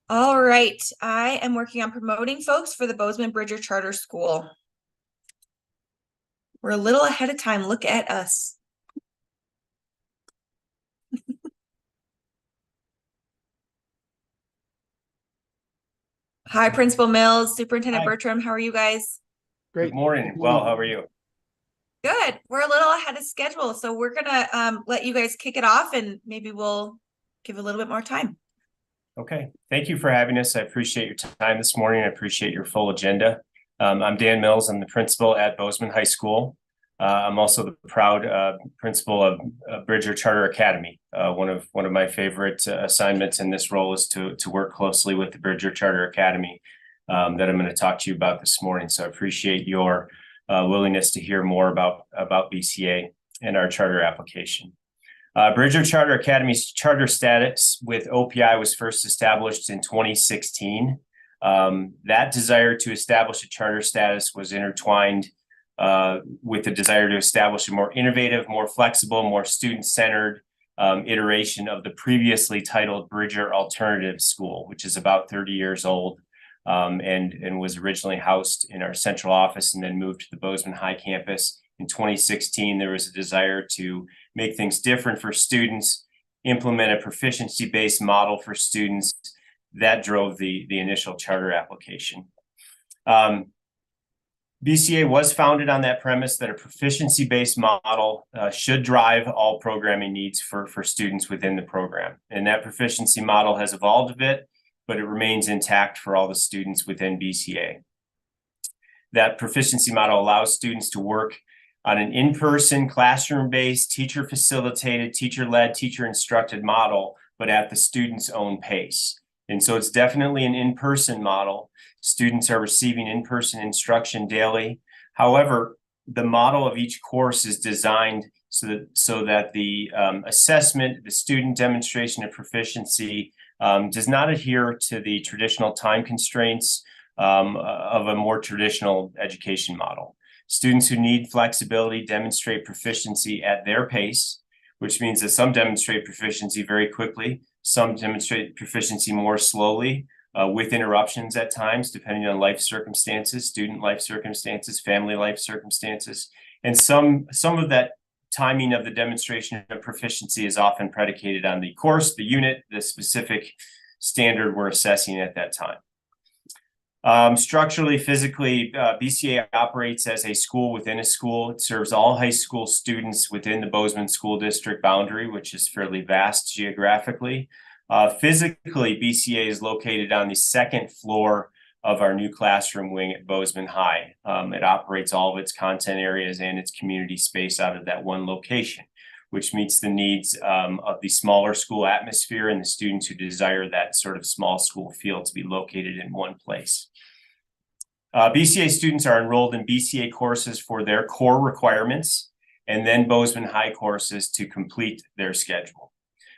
All right, I am working on promoting folks for the Bozeman Bridger Charter School. We're a little ahead of time. Look at us. Hi, Principal Mills, Superintendent Hi. Bertram. How are you guys? Good morning. Well, how are you? Good. We're a little ahead of schedule, so we're gonna let you guys kick it off, and maybe we'll give a little bit more time. Okay. Thank you for having us. I appreciate your time this morning. I appreciate your full agenda. I'm Dan Mills. I'm the principal at Bozeman High School. I'm also the proud principal of Bridger Charter Academy. One of my favorite assignments in this role is to work closely with the Bridger Charter Academy that I'm going to talk to you about this morning. So I appreciate your willingness to hear more about BCA and our charter application. Bridger Charter Academy's charter status with OPI was first established in 2016. That desire to establish a charter status was intertwined with the desire to establish a more innovative, more flexible, more student-centered iteration of the previously titled Bridger Alternative School, which is about 30 years old and was originally housed in our central office and then moved to the Bozeman High campus. In 2016, there was a desire to make things different for students, implement a proficiency-based model for students. That drove the initial charter application. BCA was founded on that premise that a proficiency-based model should drive all programming needs for students within the program. And that proficiency model has evolved a bit, but it remains intact for all the students within BCA. That proficiency model allows students to work on an in-person, classroom-based, teacher-facilitated, teacher-led, teacher-instructed model, but at the student's own pace. And so it's definitely an in-person model. Students are receiving in-person instruction daily. However, the model of each course is designed so that the assessment, the student demonstration of proficiency does not adhere to the traditional time constraints of a more traditional education model. Students who need flexibility demonstrate proficiency at their pace, which means that some demonstrate proficiency very quickly, some demonstrate proficiency more slowly, with interruptions at times, depending on life circumstances, student life circumstances, family life circumstances. And some of that timing of the demonstration of proficiency is often predicated on the course, the unit, the specific standard we're assessing at that time. Structurally, physically, BCA operates as a school within a school. It serves all high school students within the Bozeman School District boundary, which is fairly vast geographically. Physically, BCA is located on the second floor of our new classroom wing at Bozeman High. It operates all of its content areas and its community space out of that one location, which meets the needs of the smaller school atmosphere and the students who desire that sort of small school feel to be located in one place. BCA students are enrolled in BCA courses for their core requirements and then Bozeman High courses to complete their schedule.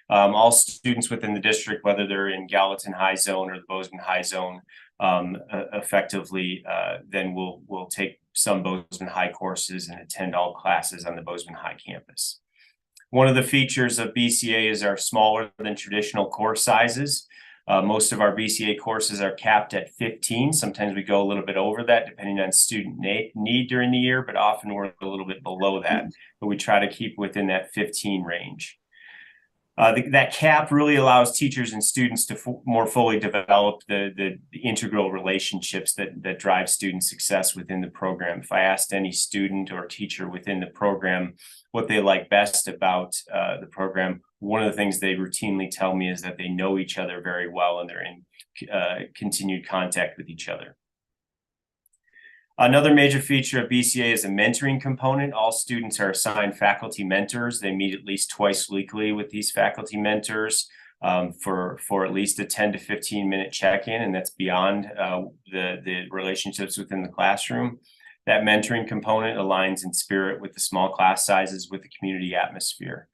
All students within the district, whether they're in Gallatin High Zone or the Bozeman High Zone, effectively then will take some Bozeman High courses and attend all classes on the Bozeman High campus. One of the features of BCA is our smaller than traditional course sizes. Most of our BCA courses are capped at 15. Sometimes we go a little bit over that depending on student need during the year, but often we're a little bit below that. But we try to keep within that 15 range. That cap really allows teachers and students to more fully develop the integral relationships that drive student success within the program. If I asked any student or teacher within the program what they like best about the program, one of the things they routinely tell me is that they know each other very well and they're in continued contact with each other. Another major feature of BCA is a mentoring component. All students are assigned faculty mentors. They meet at least twice weekly with these faculty mentors for at least a 10 to 15 minute check-in, and that's beyond the relationships within the classroom. That mentoring component aligns in spirit with the small class sizes with the community atmosphere.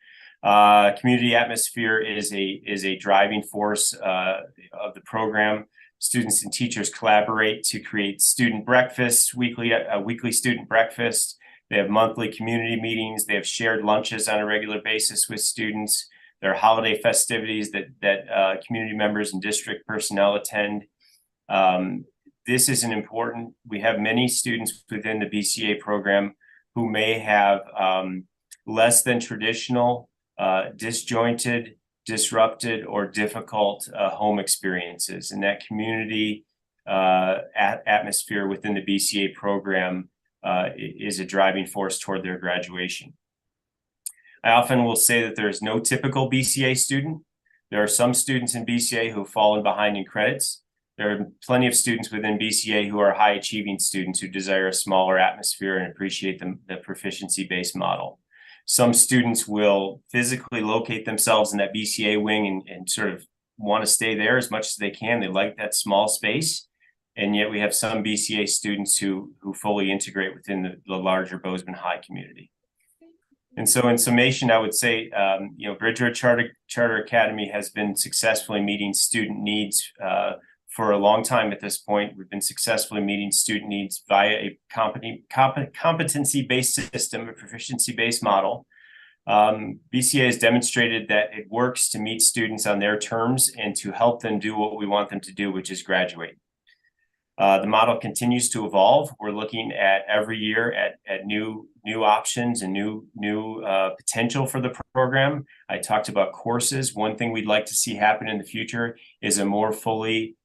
Community atmosphere is a driving force of the program. Students and teachers collaborate to create student breakfasts, weekly student breakfast. They have monthly community meetings. They have shared lunches on a regular basis with students. There are holiday festivities that community members and district personnel attend. This is important. We have many students within the BCA program who may have less than traditional, disjointed, disrupted, or difficult home experiences. And that community atmosphere within the BCA program is a driving force toward their graduation. I often will say that there is no typical BCA student. There are some students in BCA who have fallen behind in credits. There are plenty of students within BCA who are high achieving students who desire a smaller atmosphere and appreciate the proficiency-based model. Some students will physically locate themselves in that BCA wing and sort of want to stay there as much as they can. They like that small space. And yet we have some BCA students who fully integrate within the larger Bozeman High community. And so in summation, I would say, Bridgewood Charter Academy has been successfully meeting student needs for a long time at this point. We've been successfully meeting student needs via a competency-based system, a proficiency-based model. BCA has demonstrated that it works to meet students on their terms and to help them do what we want them to do, which is graduate. The model continues to evolve. We're looking at every year at new options and new potential for the program. I talked about courses. One thing we'd like to see happen in the future is a more fully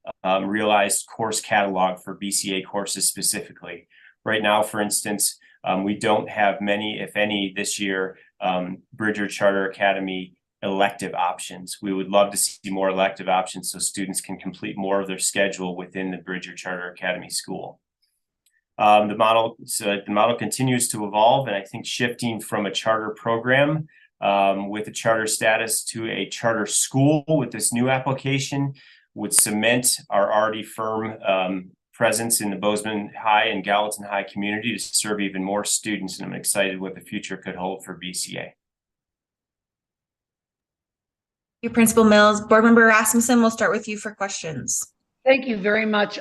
realized course catalog for BCA courses specifically. Right now, for instance, we don't have many, if any, this year, Bridgewood Charter Academy elective options. We would love to see more elective options so students can complete more of their schedule within the Bridgewood Charter Academy school. The model continues to evolve, and I think shifting from a charter program with a charter status to a charter school with this new application would cement our already firm presence in the Bozeman High and Gallatin High community to serve even more students, and I'm excited what the future could hold for BCA. Principal Mills. Board Member Rasmussen, we'll start with you for questions. Thank you very much.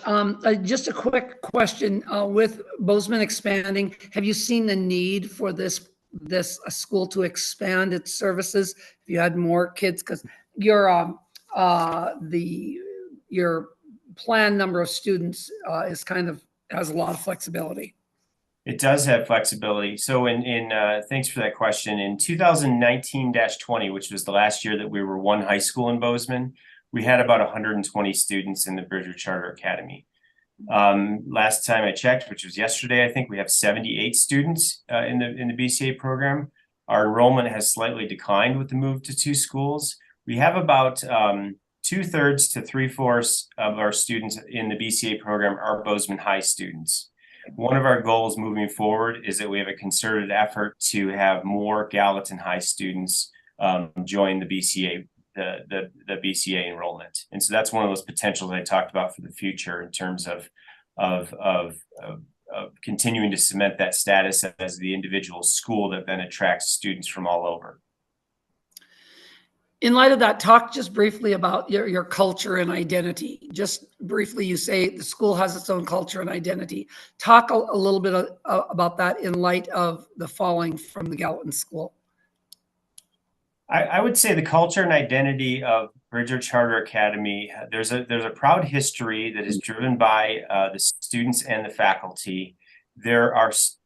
Just a quick question. With Bozeman expanding, have you seen the need for this school to expand its services? If you had more kids, because your planned number of students is has a lot of flexibility. It does have flexibility. So thanks for that question. In 2019-20, which was the last year that we were one high school in Bozeman, we had about 120 students in the Bridgewood Charter Academy. Last time I checked, which was yesterday, I think we have 78 students in the BCA program. Our enrollment has slightly declined with the move to 2 schools. We have about 2/3 to 3/4 of our students in the BCA program are Bozeman High students. One of our goals moving forward is that we have a concerted effort to have more Gallatin High students join the BCA, the BCA enrollment. And so that's one of those potentials I talked about for the future in terms of continuing to cement that status as the individual school that then attracts students from all over. In light of that, talk just briefly about your culture and identity. Just briefly, you say the school has its own culture and identity. Talk a little bit about that in light of the falling from the Gallatin School. I would say the culture and identity of Bridgewood Charter Academy, there's a proud history that is driven by the students and the faculty. There's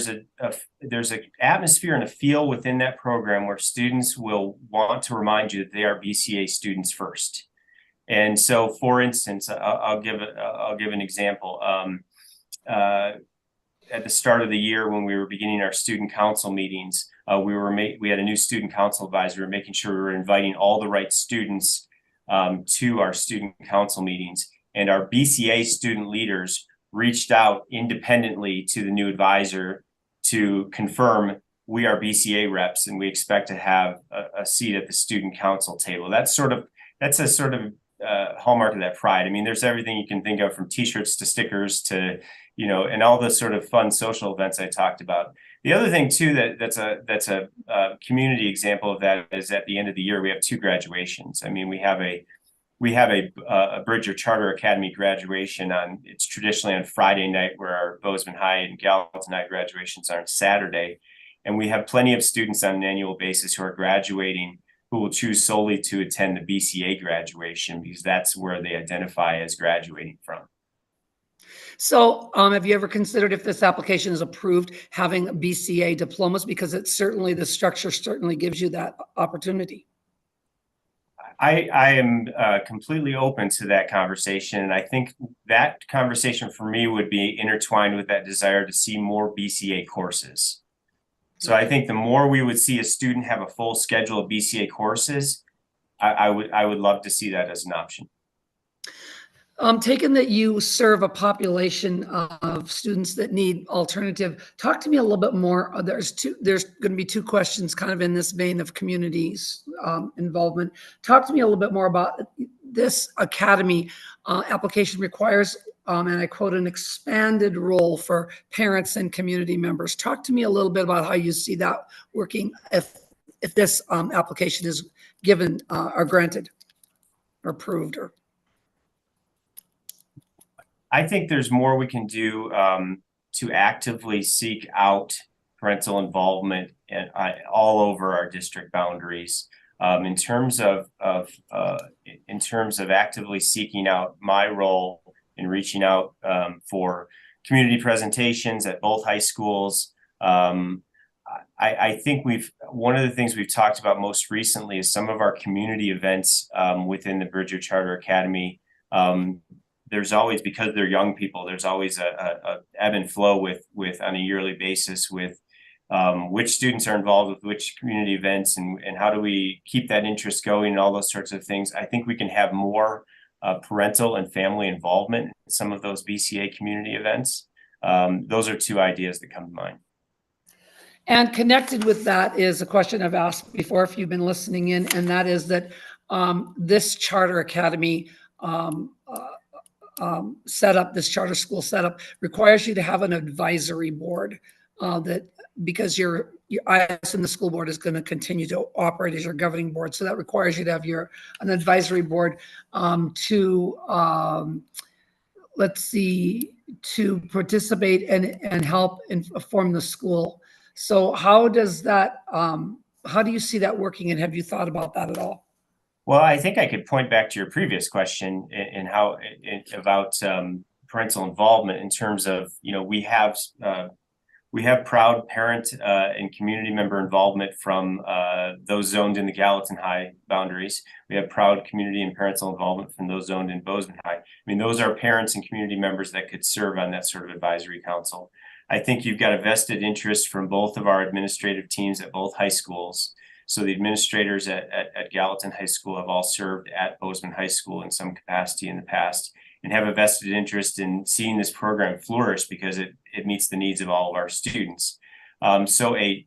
an atmosphere and a feel within that program where students will want to remind you that they are BCA students first. And so, for instance, I'll give an example. At the start of the year, when we were beginning our student council meetings, we had a new student council advisor. We were making sure we were inviting all the right students to our student council meetings, and our BCA student leaders reached out independently to the new advisor to confirm we are BCA reps and we expect to have a seat at the student council table. That's a sort of hallmark of that pride. I mean, there's everything you can think of, from t-shirts to stickers to you know, and all the sort of fun social events I talked about. The other thing too, that's a community example of that is at the end of the year, we have 2 graduations. I mean, we have a Bridger Charter Academy graduation it's traditionally on Friday night, where our Bozeman High and Gallatin High graduations are on Saturday. And we have plenty of students on an annual basis who are graduating who will choose solely to attend the BCA graduation because that's where they identify as graduating from. So have you ever considered, if this application is approved, having BCA diplomas? Because the structure certainly gives you that opportunity. I am completely open to that conversation. And I think that conversation for me would be intertwined with that desire to see more BCA courses. So I think the more we would see a student have a full schedule of BCA courses, I would love to see that as an option. Taken that you serve a population of students that need alternative, talk to me a little bit more. There's going to be 2 questions kind of in this vein of communities involvement. Talk to me a little bit more about this academy application requires, and I quote, an expanded role for parents and community members. Talk to me a little bit about how you see that working if this application is given or granted or approved. Or I think there's more we can do to actively seek out parental involvement and all over our district boundaries. In terms of actively seeking out my role in reaching out for community presentations at both high schools. I think one of the things we've talked about most recently is some of our community events within the Bridger Charter Academy. There's always, because they're young people, there's always a ebb and flow with on a yearly basis with which students are involved with which community events and how do we keep that interest going and all those sorts of things. I think we can have more parental and family involvement in some of those BCA community events. Those are 2 ideas that come to mind. And connected with that is a question I've asked before, if you've been listening in, and that is that this charter academy this charter school setup requires you to have an advisory board that, because your IS and the school board is going to continue to operate as your governing board. So that requires you to have an advisory board to participate and help inform the school. So how does that, how do you see that working, and have you thought about that at all? Well, I think I could point back to your previous question and how about parental involvement in terms of, you know, we have proud parent and community member involvement from those zoned in the Gallatin High boundaries. We have proud community and parental involvement from those zoned in Bozeman High. I mean, those are parents and community members that could serve on that sort of advisory council. I think you've got a vested interest from both of our administrative teams at both high schools. So the administrators at Gallatin High School have all served at Bozeman High School in some capacity in the past and have a vested interest in seeing this program flourish because it meets the needs of all of our students. So a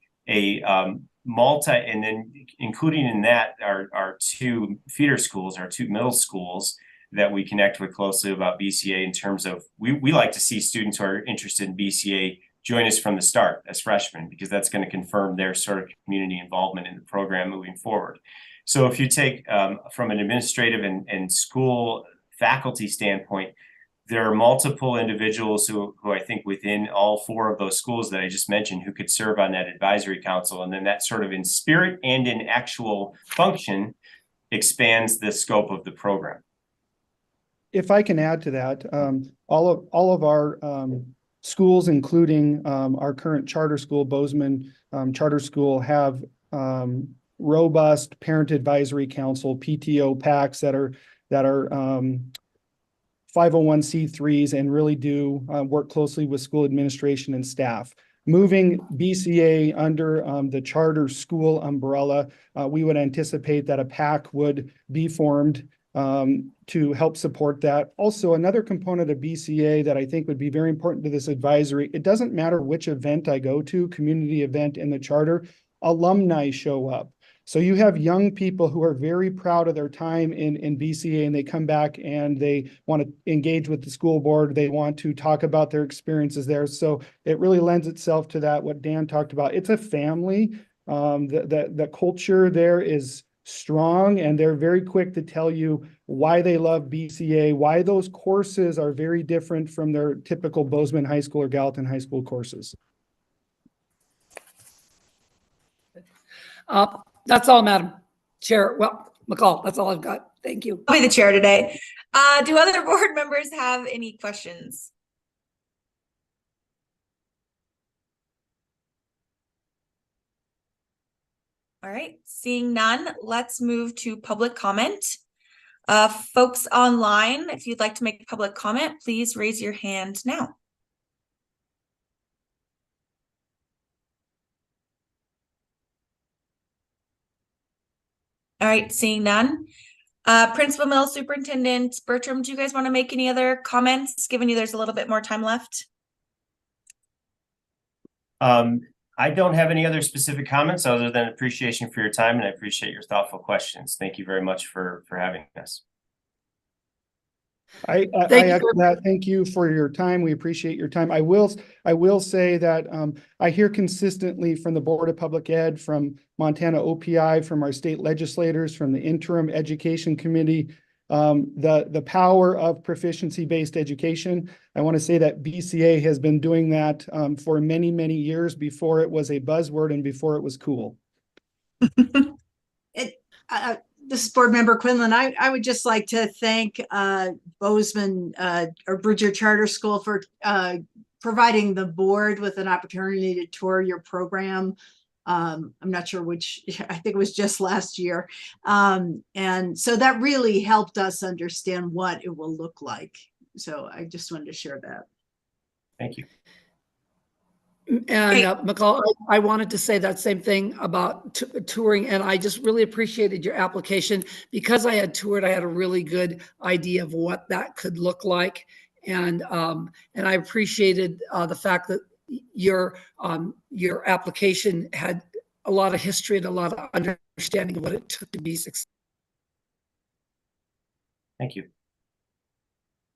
multi, and then including in that our 2 feeder schools, our 2 middle schools that we connect with closely about BCA in terms of, we like to see students who are interested in BCA join us from the start as freshmen, because that's going to confirm their sort of community involvement in the program moving forward. So if you take from an administrative and school faculty standpoint, there are multiple individuals who I think within all 4 of those schools that I just mentioned who could serve on that advisory council. And then that sort of in spirit and in actual function expands the scope of the program. If I can add to that, all of our schools, including our current charter school, Bozeman Charter School, have robust parent advisory council, PTO PACs that are 501c3s and really do work closely with school administration and staff. Moving BCA under the charter school umbrella, we would anticipate that a PAC would be formed to help support that. Also, another component of BCA that I think would be very important to this advisory, it doesn't matter which event I go to, community event in the charter, alumni show up. So you have young people who are very proud of their time in BCA, and they come back and they want to engage with the school board. They want to talk about their experiences there. So it really lends itself to that, what Dan talked about. It's a family. The culture there is strong, and they're very quick to tell you why they love BCA, why those courses are very different from their typical Bozeman High School or Gallatin High School courses. That's all, Madam Chair. Well, McCall, that's all I've got. Thank you. I'll be the chair today. Do other board members have any questions? All right, seeing none, let's move to public comment. Folks online, if you'd like to make public comment, please raise your hand now. All right, seeing none. Principal Mill Superintendent Bertram, do you guys want to make any other comments, given you there's a little bit more time left? I don't have any other specific comments other than appreciation for your time, and I appreciate your thoughtful questions. Thank you very much for having us. I echo that. Thank you for your time. We appreciate your time. I will say that I hear consistently from the Board of Public Ed, from Montana OPI, from our state legislators, from the Interim Education Committee, the power of proficiency-based education. I want to say that BCA has been doing that for many, many years before it was a buzzword and before it was cool. This is Board Member Quinlan. I would just like to thank Bozeman or Bridger Charter School for providing the board with an opportunity to tour your program. I'm not sure which, I think it was just last year. And so that really helped us understand what it will look like. So I just wanted to share that. Thank you. And McCall, I wanted to say that same thing about touring, and I just really appreciated your application. Because I had toured, I had a really good idea of what that could look like, and I appreciated the fact that your application had a lot of history and a lot of understanding of what it took to be successful. Thank you.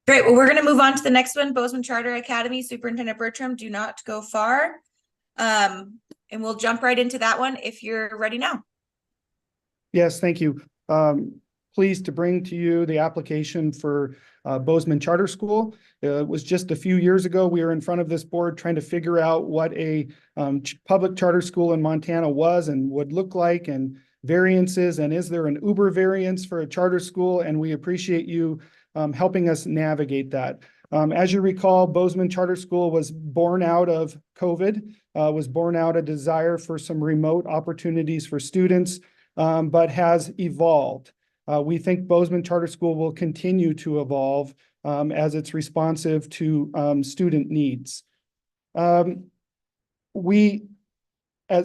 Great. Well, we're going to move on to the next one. Bozeman Charter Academy, Superintendent Bertram, do not go far. And we'll jump right into that one if you're ready now. Yes, thank you. Pleased to bring to you the application for Bozeman Charter School. It was just a few years ago, we were in front of this board trying to figure out what a public charter school in Montana was and would look like, and variances, and is there an Uber variance for a charter school? And we appreciate you helping us navigate that. As you recall, Bozeman Charter School was born out of COVID, was born out of desire for some remote opportunities for students, but has evolved. We think Bozeman Charter School will continue to evolve as it's responsive to student needs. As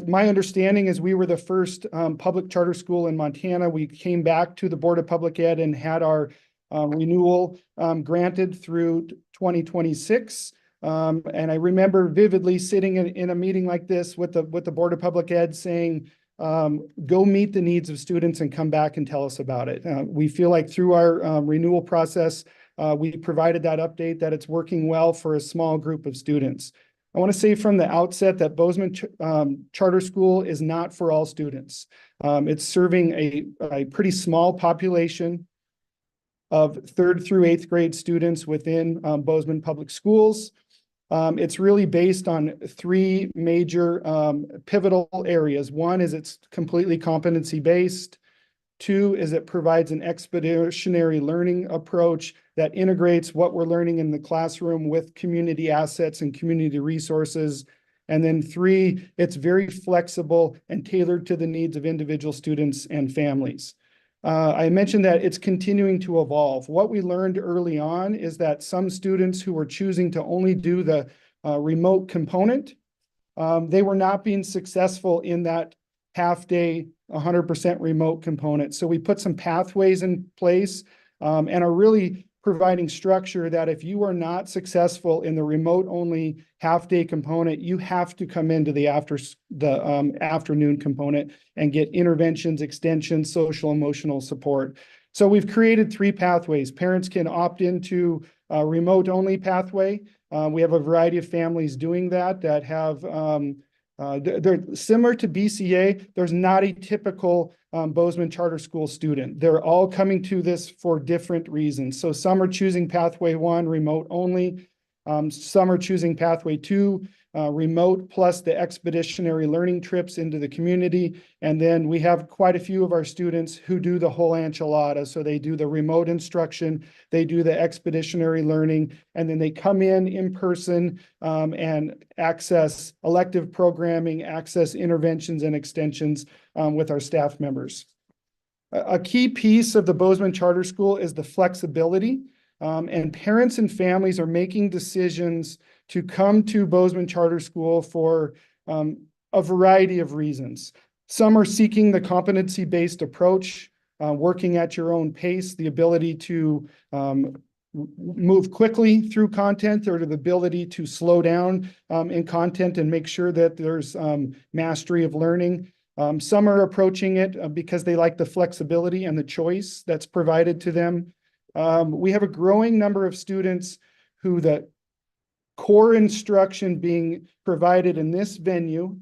my understanding is, we were the first public charter school in Montana. We came back to the Board of Public Ed and had our renewal granted through 2026. And I remember vividly sitting in a meeting like this with the Board of Public Ed saying, go meet the needs of students and come back and tell us about it. We feel like through our renewal process, we provided that update that it's working well for a small group of students. I want to say from the outset that Bozeman Charter School is not for all students. It's serving a pretty small population of 3rd through 8th grade students within Bozeman Public Schools. It's really based on 3 major pivotal areas. One is it's completely competency-based. 2 is it provides an expeditionary learning approach that integrates what we're learning in the classroom with community assets and community resources. And then 3, it's very flexible and tailored to the needs of individual students and families. I mentioned that it's continuing to evolve. What we learned early on is that some students who were choosing to only do the remote component, they were not being successful in that half-day, 100% remote component. So we put some pathways in place and are really providing structure that if you are not successful in the remote only half-day component, you have to come into the afternoon component and get interventions, extensions, social, emotional support. So we've created 3 pathways. Parents can opt into a remote only pathway. We have a variety of families doing that have they're similar to BCA. There's not a typical Bozeman Charter School student. They're all coming to this for different reasons. So some are choosing pathway 1, remote only. Some are choosing pathway 2, remote plus the expeditionary learning trips into the community. And then we have quite a few of our students who do the whole enchilada. So they do the remote instruction, they do the expeditionary learning, and then they come in person and access elective programming, access interventions and extensions with our staff members. A key piece of the Bozeman Charter School is the flexibility. And parents and families are making decisions to come to Bozeman Charter School for a variety of reasons. Some are seeking the competency-based approach, working at your own pace, the ability to move quickly through content, or the ability to slow down in content and make sure that there's mastery of learning. Some are approaching it because they like the flexibility and the choice that's provided to them. We have a growing number of students who the core instruction being provided in this venue,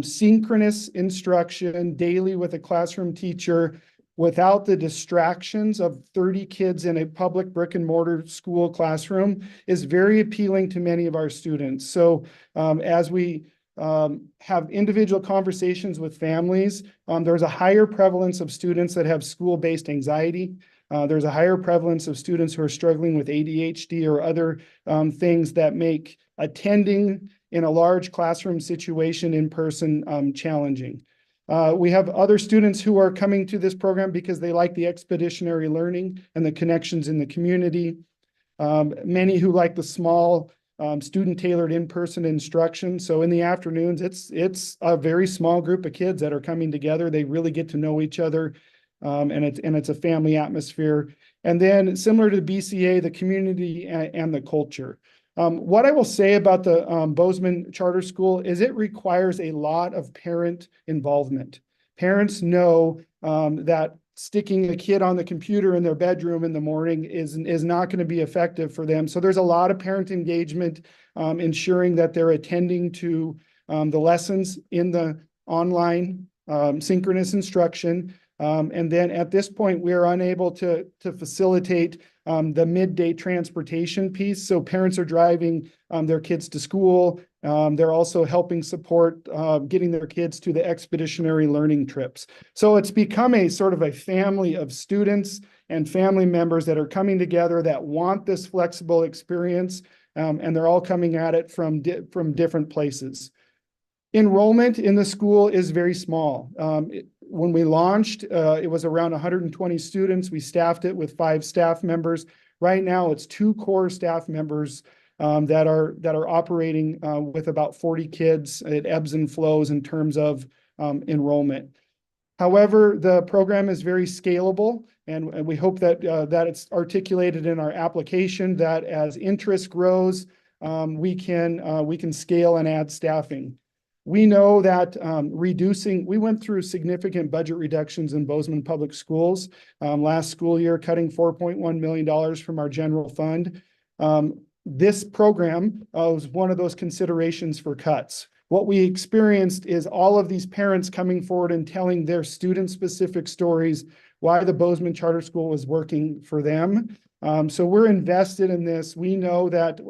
synchronous instruction daily with a classroom teacher without the distractions of 30 kids in a public brick and mortar school classroom, is very appealing to many of our students. So as we have individual conversations with families, there's a higher prevalence of students that have school-based anxiety. There's a higher prevalence of students who are struggling with ADHD or other things that make attending in a large classroom situation in person challenging. We have other students who are coming to this program because they like the expeditionary learning and the connections in the community. Many who like the small student-tailored in-person instruction. So in the afternoons, it's a very small group of kids that are coming together. They really get to know each other. And it's a family atmosphere. And then similar to the BCA, the community and the culture. What I will say about the Bozeman Charter School is it requires a lot of parent involvement. Parents know that sticking a kid on the computer in their bedroom in the morning is not going to be effective for them. So there's a lot of parent engagement, ensuring that they're attending to the lessons in the online synchronous instruction. And then at this point, we are unable to facilitate the midday transportation piece. So parents are driving their kids to school. They're also helping support getting their kids to the expeditionary learning trips. So it's become a sort of a family of students and family members that are coming together that want this flexible experience, and they're all coming at it from different places. Enrollment in the school is very small. When we launched, it was around 120 students. We staffed it with 5 staff members. Right now, it's 2 core staff members that are operating with about 40 kids. It ebbs and flows in terms of enrollment. However, the program is very scalable, and we hope that that it's articulated in our application that as interest grows, we can scale and add staffing. We know that we went through significant budget reductions in Bozeman Public Schools last school year, cutting $4.1 million from our general fund. This program was one of those considerations for cuts. What we experienced is all of these parents coming forward and telling their student-specific stories, why the Bozeman Charter School was working for them. So we're invested in this. We know that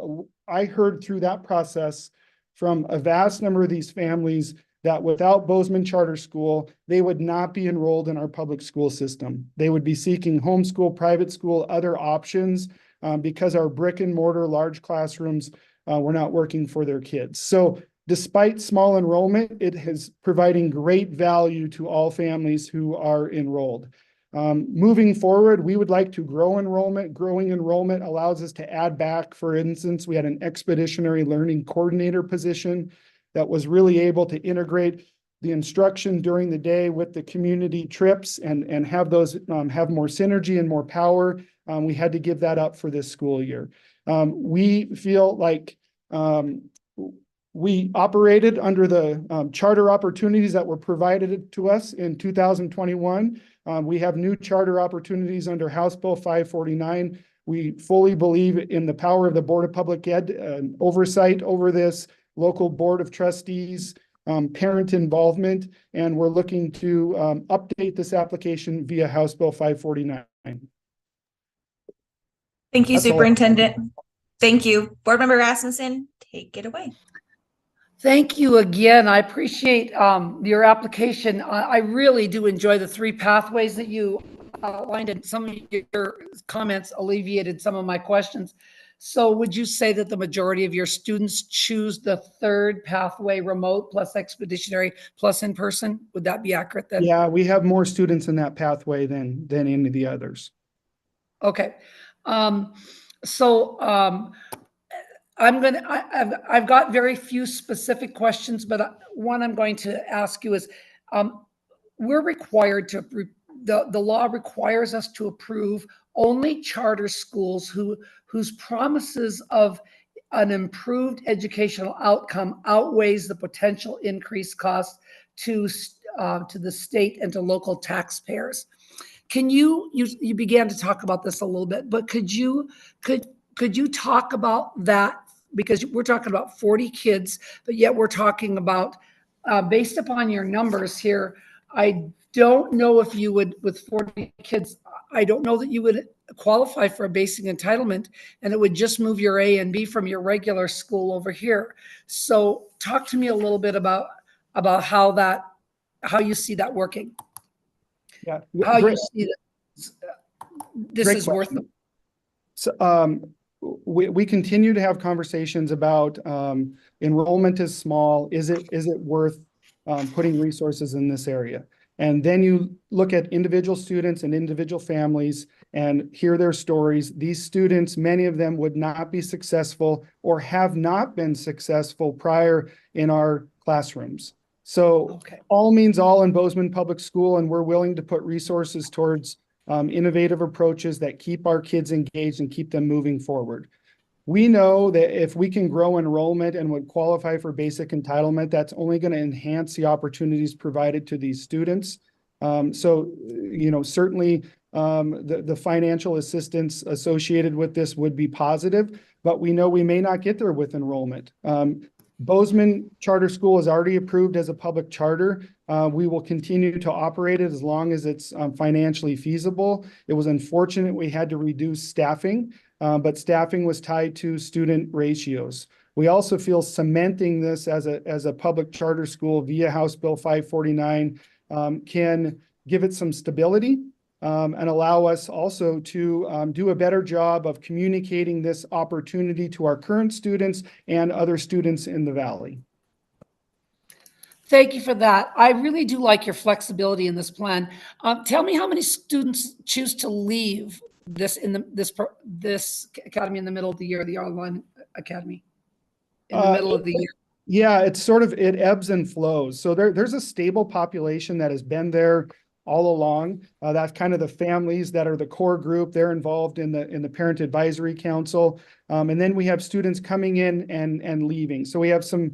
I heard through that process from a vast number of these families that without Bozeman Charter School, they would not be enrolled in our public school system. They would be seeking homeschool, private school, other options because our brick and mortar large classrooms were not working for their kids. So despite small enrollment, it is providing great value to all families who are enrolled. Moving forward, we would like to grow enrollment. Growing enrollment allows us to add back, for instance, we had an expeditionary learning coordinator position that was really able to integrate the instruction during the day with the community trips and have those have more synergy and more power. We had to give that up for this school year. We feel like we operated under the charter opportunities that were provided to us in 2021. We have new charter opportunities under House Bill 549. We fully believe in the power of the Board of Public Ed oversight over this, local Board of Trustees, parent involvement, and we're looking to update this application via House Bill 549. Thank you, That's all. Superintendent. Thank you. Board Member Rasmussen, take it away. Thank you again. I appreciate your application. I really do enjoy the 3 pathways that you outlined, and some of your comments alleviated some of my questions. So would you say that the majority of your students choose the 3rd pathway, remote plus expeditionary plus in person? Would that be accurate then? Yeah, we have more students in that pathway than any of the others. Okay. I've got very few specific questions, but one I'm going to ask you is, we're required to, the law requires us to approve only charter schools whose promises of an improved educational outcome outweighs the potential increased cost to the state and to local taxpayers. Can you began to talk about this a little bit, but could you talk about that? Because we're talking about 40 kids, but yet we're talking about, based upon your numbers here, I don't know if you would, with 40 kids, I don't know that you would qualify for a basic entitlement, and it would just move your A and B from your regular school over here. So talk to me a little bit about how you see that working. Yeah. How you see that this is worth it. So, we continue to have conversations about enrollment is small. Is it worth putting resources in this area? And then you look at individual students and individual families and hear their stories. These students, many of them would not be successful or have not been successful prior in our classrooms. So all means all in Bozeman Public School, and we're willing to put resources towards innovative approaches that keep our kids engaged and keep them moving forward. We know that if we can grow enrollment and would qualify for basic entitlement, that's only going to enhance the opportunities provided to these students. So, certainly the financial assistance associated with this would be positive, but we know we may not get there with enrollment. Bozeman Charter School is already approved as a public charter. We will continue to operate it as long as it's financially feasible. It was unfortunate we had to reduce staffing, but staffing was tied to student ratios. We also feel cementing this as a public charter school via House Bill 549 can give it some stability and allow us also to do a better job of communicating this opportunity to our current students and other students in the Valley. Thank you for that. I really do like your flexibility in this plan. Tell me how many students choose to leave this academy in the middle of the year, the online academy in the middle of the year. Yeah, it ebbs and flows. So there's a stable population that has been there all along. That's kind of the families that are the core group. They're involved in the Parent Advisory Council. And then we have students coming in and leaving. So we have some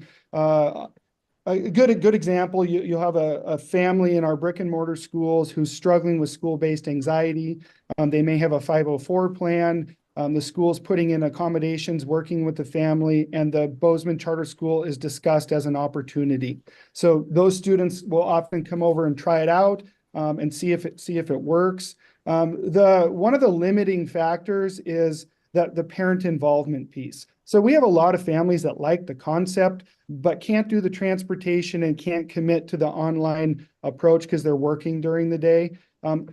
a good example. You'll have a family in our brick and mortar schools who's struggling with school-based anxiety. They may have a 504 plan. The school's putting in accommodations, working with the family, and the Bozeman Charter School is discussed as an opportunity. So those students will often come over and try it out and see if it works. One of the limiting factors is that the parent involvement piece. So we have a lot of families that like the concept, but can't do the transportation and can't commit to the online approach because they're working during the day.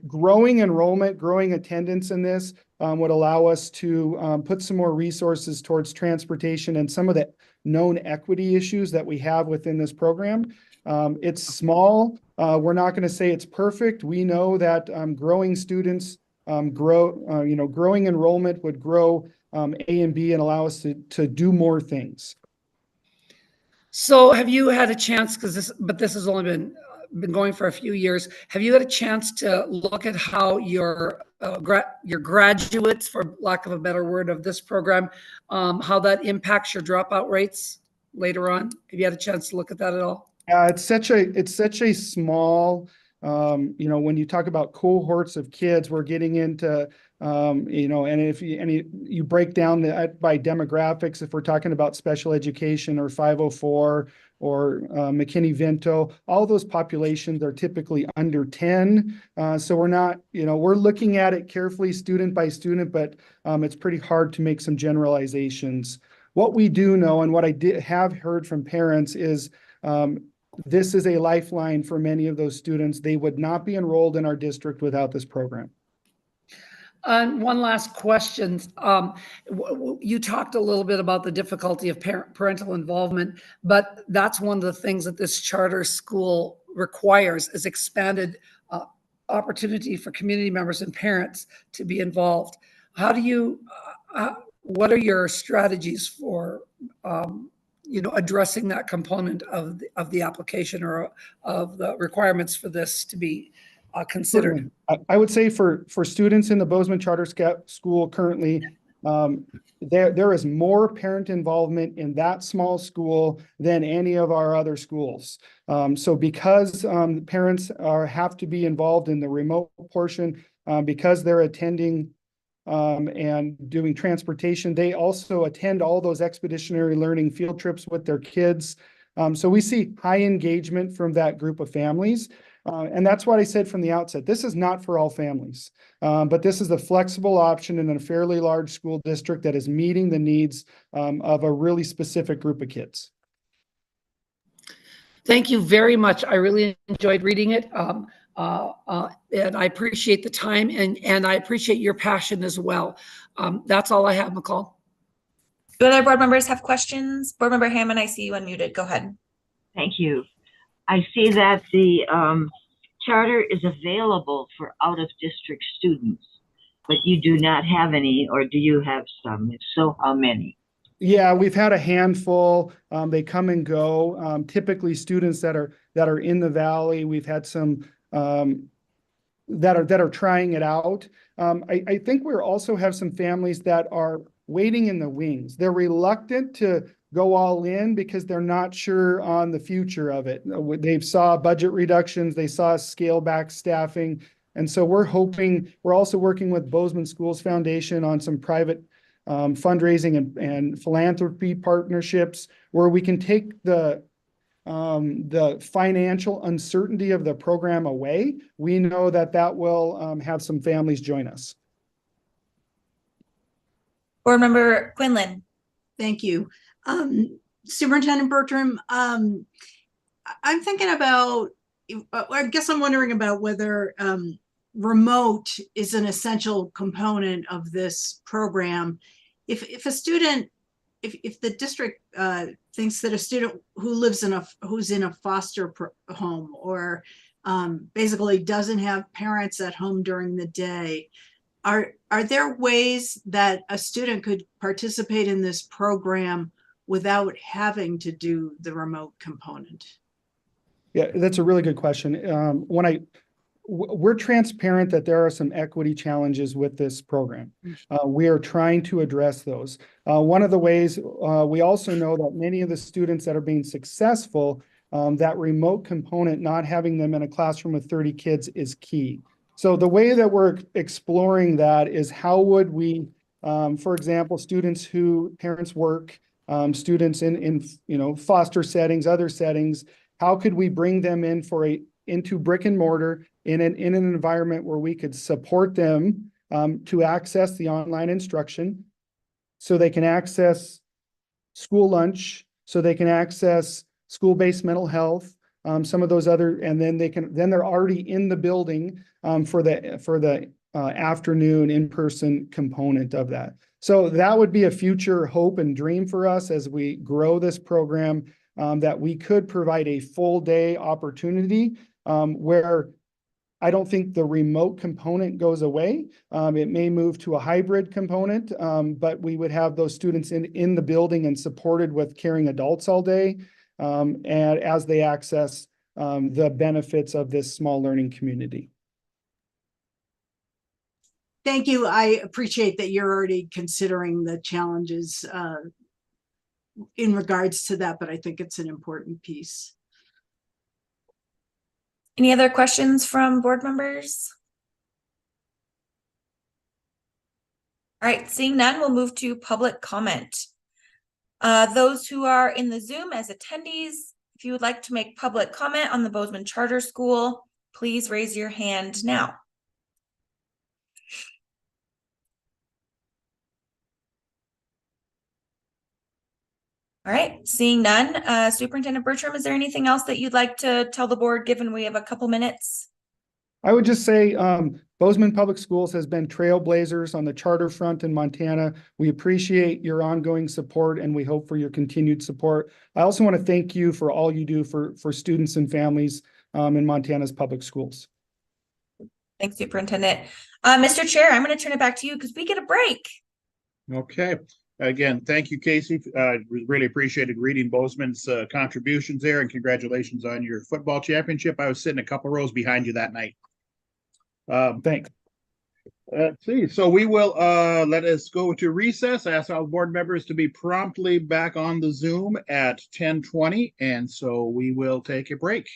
Growing enrollment, growing attendance in this would allow us to put some more resources towards transportation and some of the known equity issues that we have within this program. It's small. We're not going to say it's perfect. We know that growing students growing enrollment would grow A and B and allow us to do more things. So have you had a chance, but this has only been going for a few years. Have you had a chance to look at how your graduates, for lack of a better word, of this program, how that impacts your dropout rates later on? Have you had a chance to look at that at all? Yeah, it's such a small, when you talk about cohorts of kids, we're getting into, and if you break down by demographics, if we're talking about special education or 504 or McKinney-Vento, all those populations are typically under 10. So we're not, we're looking at it carefully, student by student, but it's pretty hard to make some generalizations. What we do know, and what I have heard from parents, is this is a lifeline for many of those students. They would not be enrolled in our district without this program. And one last question. You talked a little bit about the difficulty of parental involvement, but that's one of the things that this charter school requires, is expanded opportunity for community members and parents to be involved. How do you, what are your strategies for addressing that component of the application, or of the requirements for this to be considered? I would say for students in the Bozeman Charter School currently, there is more parent involvement in that small school than any of our other schools. So because parents have to be involved in the remote portion, because they're attending and doing transportation, they also attend all those expeditionary learning field trips with their kids. So we see high engagement from that group of families. And that's what I said from the outset. This is not for all families, but this is a flexible option in a fairly large school district that is meeting the needs of a really specific group of kids. Thank you very much. I really enjoyed reading it. And I appreciate the time, and I appreciate your passion as well. That's all I have, McCall. Do other board members have questions? Board Member Hammond, I see you unmuted. Go ahead. Thank you. I see that the charter is available for out-of-district students, but you do not have any, or do you have some? If so, how many? Yeah, we've had a handful. They come and go. Typically, students that are in the Valley. We've had some that are trying it out. I think we also have some families that are waiting in the wings. They're reluctant to go all in because they're not sure on the future of it. They saw budget reductions, they saw scale back staffing. And so we're also working with Bozeman Schools Foundation on some private fundraising and philanthropy partnerships where we can take the financial uncertainty of the program away. We know that will have some families join us. Board Member Quinlan. Thank you. Superintendent Bertram, I'm thinking about, I guess I'm wondering about whether remote is an essential component of this program. If a student, if the district thinks that a student who's in a foster home, or basically doesn't have parents at home during the day, are there ways that a student could participate in this program without having to do the remote component? Yeah, that's a really good question. We're transparent that there are some equity challenges with this program. We are trying to address those. One of the ways, we also know that many of the students that are being successful, that remote component, not having them in a classroom with 30 kids, is key. So the way that we're exploring that is how would we, for example, students who parents work, students in foster settings, other settings, how could we bring them into brick and mortar in an environment where we could support them to access the online instruction, so they can access school lunch, so they can access school-based mental health, some of those other, and then they're already in the building for the afternoon in-person component of that. So that would be a future hope and dream for us as we grow this program, that we could provide a full day opportunity where I don't think the remote component goes away. It may move to a hybrid component, but we would have those students in the building and supported with caring adults all day. and as they access the benefits of this small learning community. Thank you. I appreciate that you're already considering the challenges in regards to that, but I think it's an important piece. Any other questions from board members? All right, seeing none, we'll move to public comment. Those who are in the Zoom as attendees, if you would like to make public comment on the Bozeman Charter School, please raise your hand now. All right, seeing none, Superintendent Bertram, is there anything else that you'd like to tell the board, given we have a couple minutes? I would just say Bozeman Public Schools has been trailblazers on the charter front in Montana. We appreciate your ongoing support and we hope for your continued support. I also want to thank you for all you do for students and families in Montana's public schools. Thanks, Superintendent. Mr. Chair, I'm going to turn it back to you because we get a break. Okay. Again, thank you, Casey. Really appreciated reading Bozeman's contributions there, and congratulations on your football championship. I was sitting a couple rows behind you that night. Thanks. Let's see. So we will let us go to recess. I ask all board members to be promptly back on the Zoom at 10:20, and so we will take a break.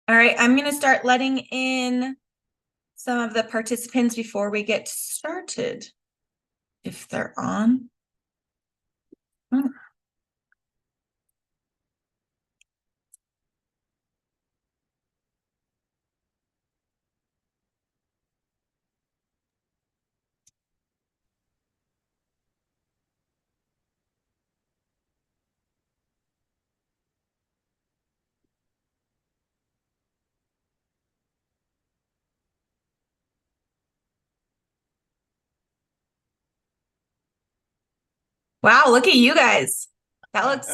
All right, I'm going to start letting in some of the participants before we get started, if they're on. Oh. Wow, look at you guys. That looks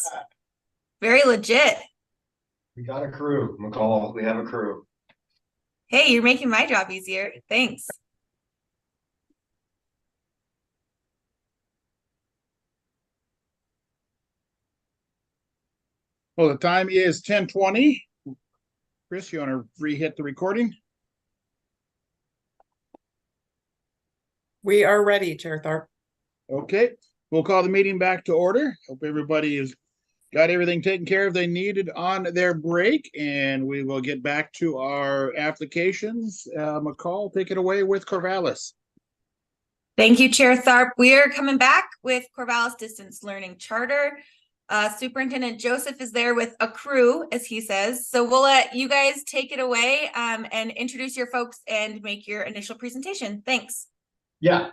very legit. We got a crew, McCall. We have a crew. Hey, you're making my job easier. Thanks. Well, the time is 10:20. Chris, you want to re-hit the recording? We are ready, Chair Tharp. Okay, we'll call the meeting back to order. Hope everybody has got everything taken care of they needed on their break, and we will get back to our applications. McCall, take it away with Corvallis. Thank you, Chair Tharp. We are coming back with Corvallis Distance Learning Charter. Superintendent Joseph is there with a crew, as he says. So we'll let you guys take it away and introduce your folks and make your initial presentation. Thanks. Yeah,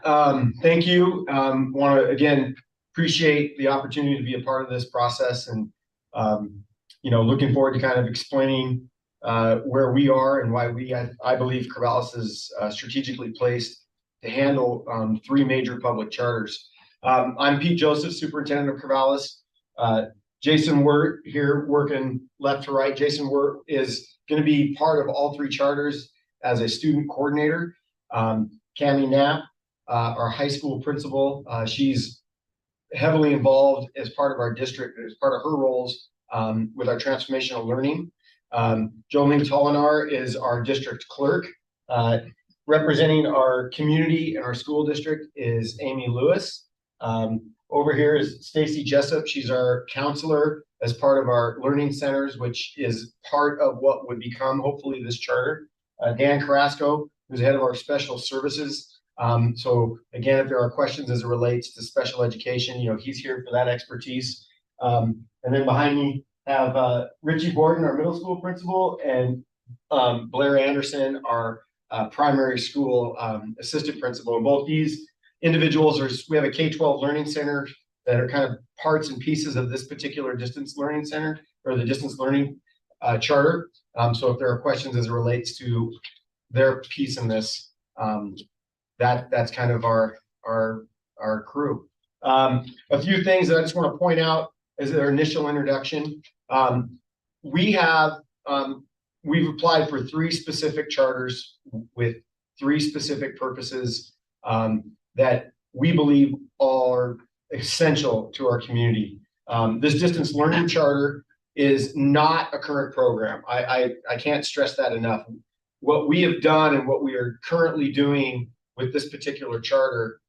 thank you. Want to, again, appreciate the opportunity to be a part of this process, and, looking forward to kind of explaining where we are and why I believe Corvallis is strategically placed to handle 3 major public charters. I'm Pete Joseph, Superintendent of Corvallis. Jason Wirt here working left to right. Jason Wirt is going to be part of all 3 charters as a student coordinator. Cami Knapp, our high school principal, she's heavily involved as part of our district, as part of her roles with our transformational learning. Jolene Tolinar is our district clerk. Representing our community and our school district is Amy Lewis. Over here is Stacy Jessup. She's our counselor as part of our learning centers, which is part of what would become hopefully this charter. Dan Carrasco, who's head of our special services. So again, if there are questions as it relates to special education, he's here for that expertise. And then behind me have Richie Borden, our middle school principal, and Blair Anderson, our primary school assistant principal. And both these individuals we have a K-12 learning center that are kind of parts and pieces of this particular distance learning center, or the distance learning charter. So if there are questions as it relates to their piece in this, that's kind of our crew. A few things that I just want to point out as our initial introduction. We've applied for 3 specific charters with 3 specific purposes that we believe are essential to our community. This distance learning charter is not a current program. I can't stress that enough. What we have done and what we are currently doing with this particular charter,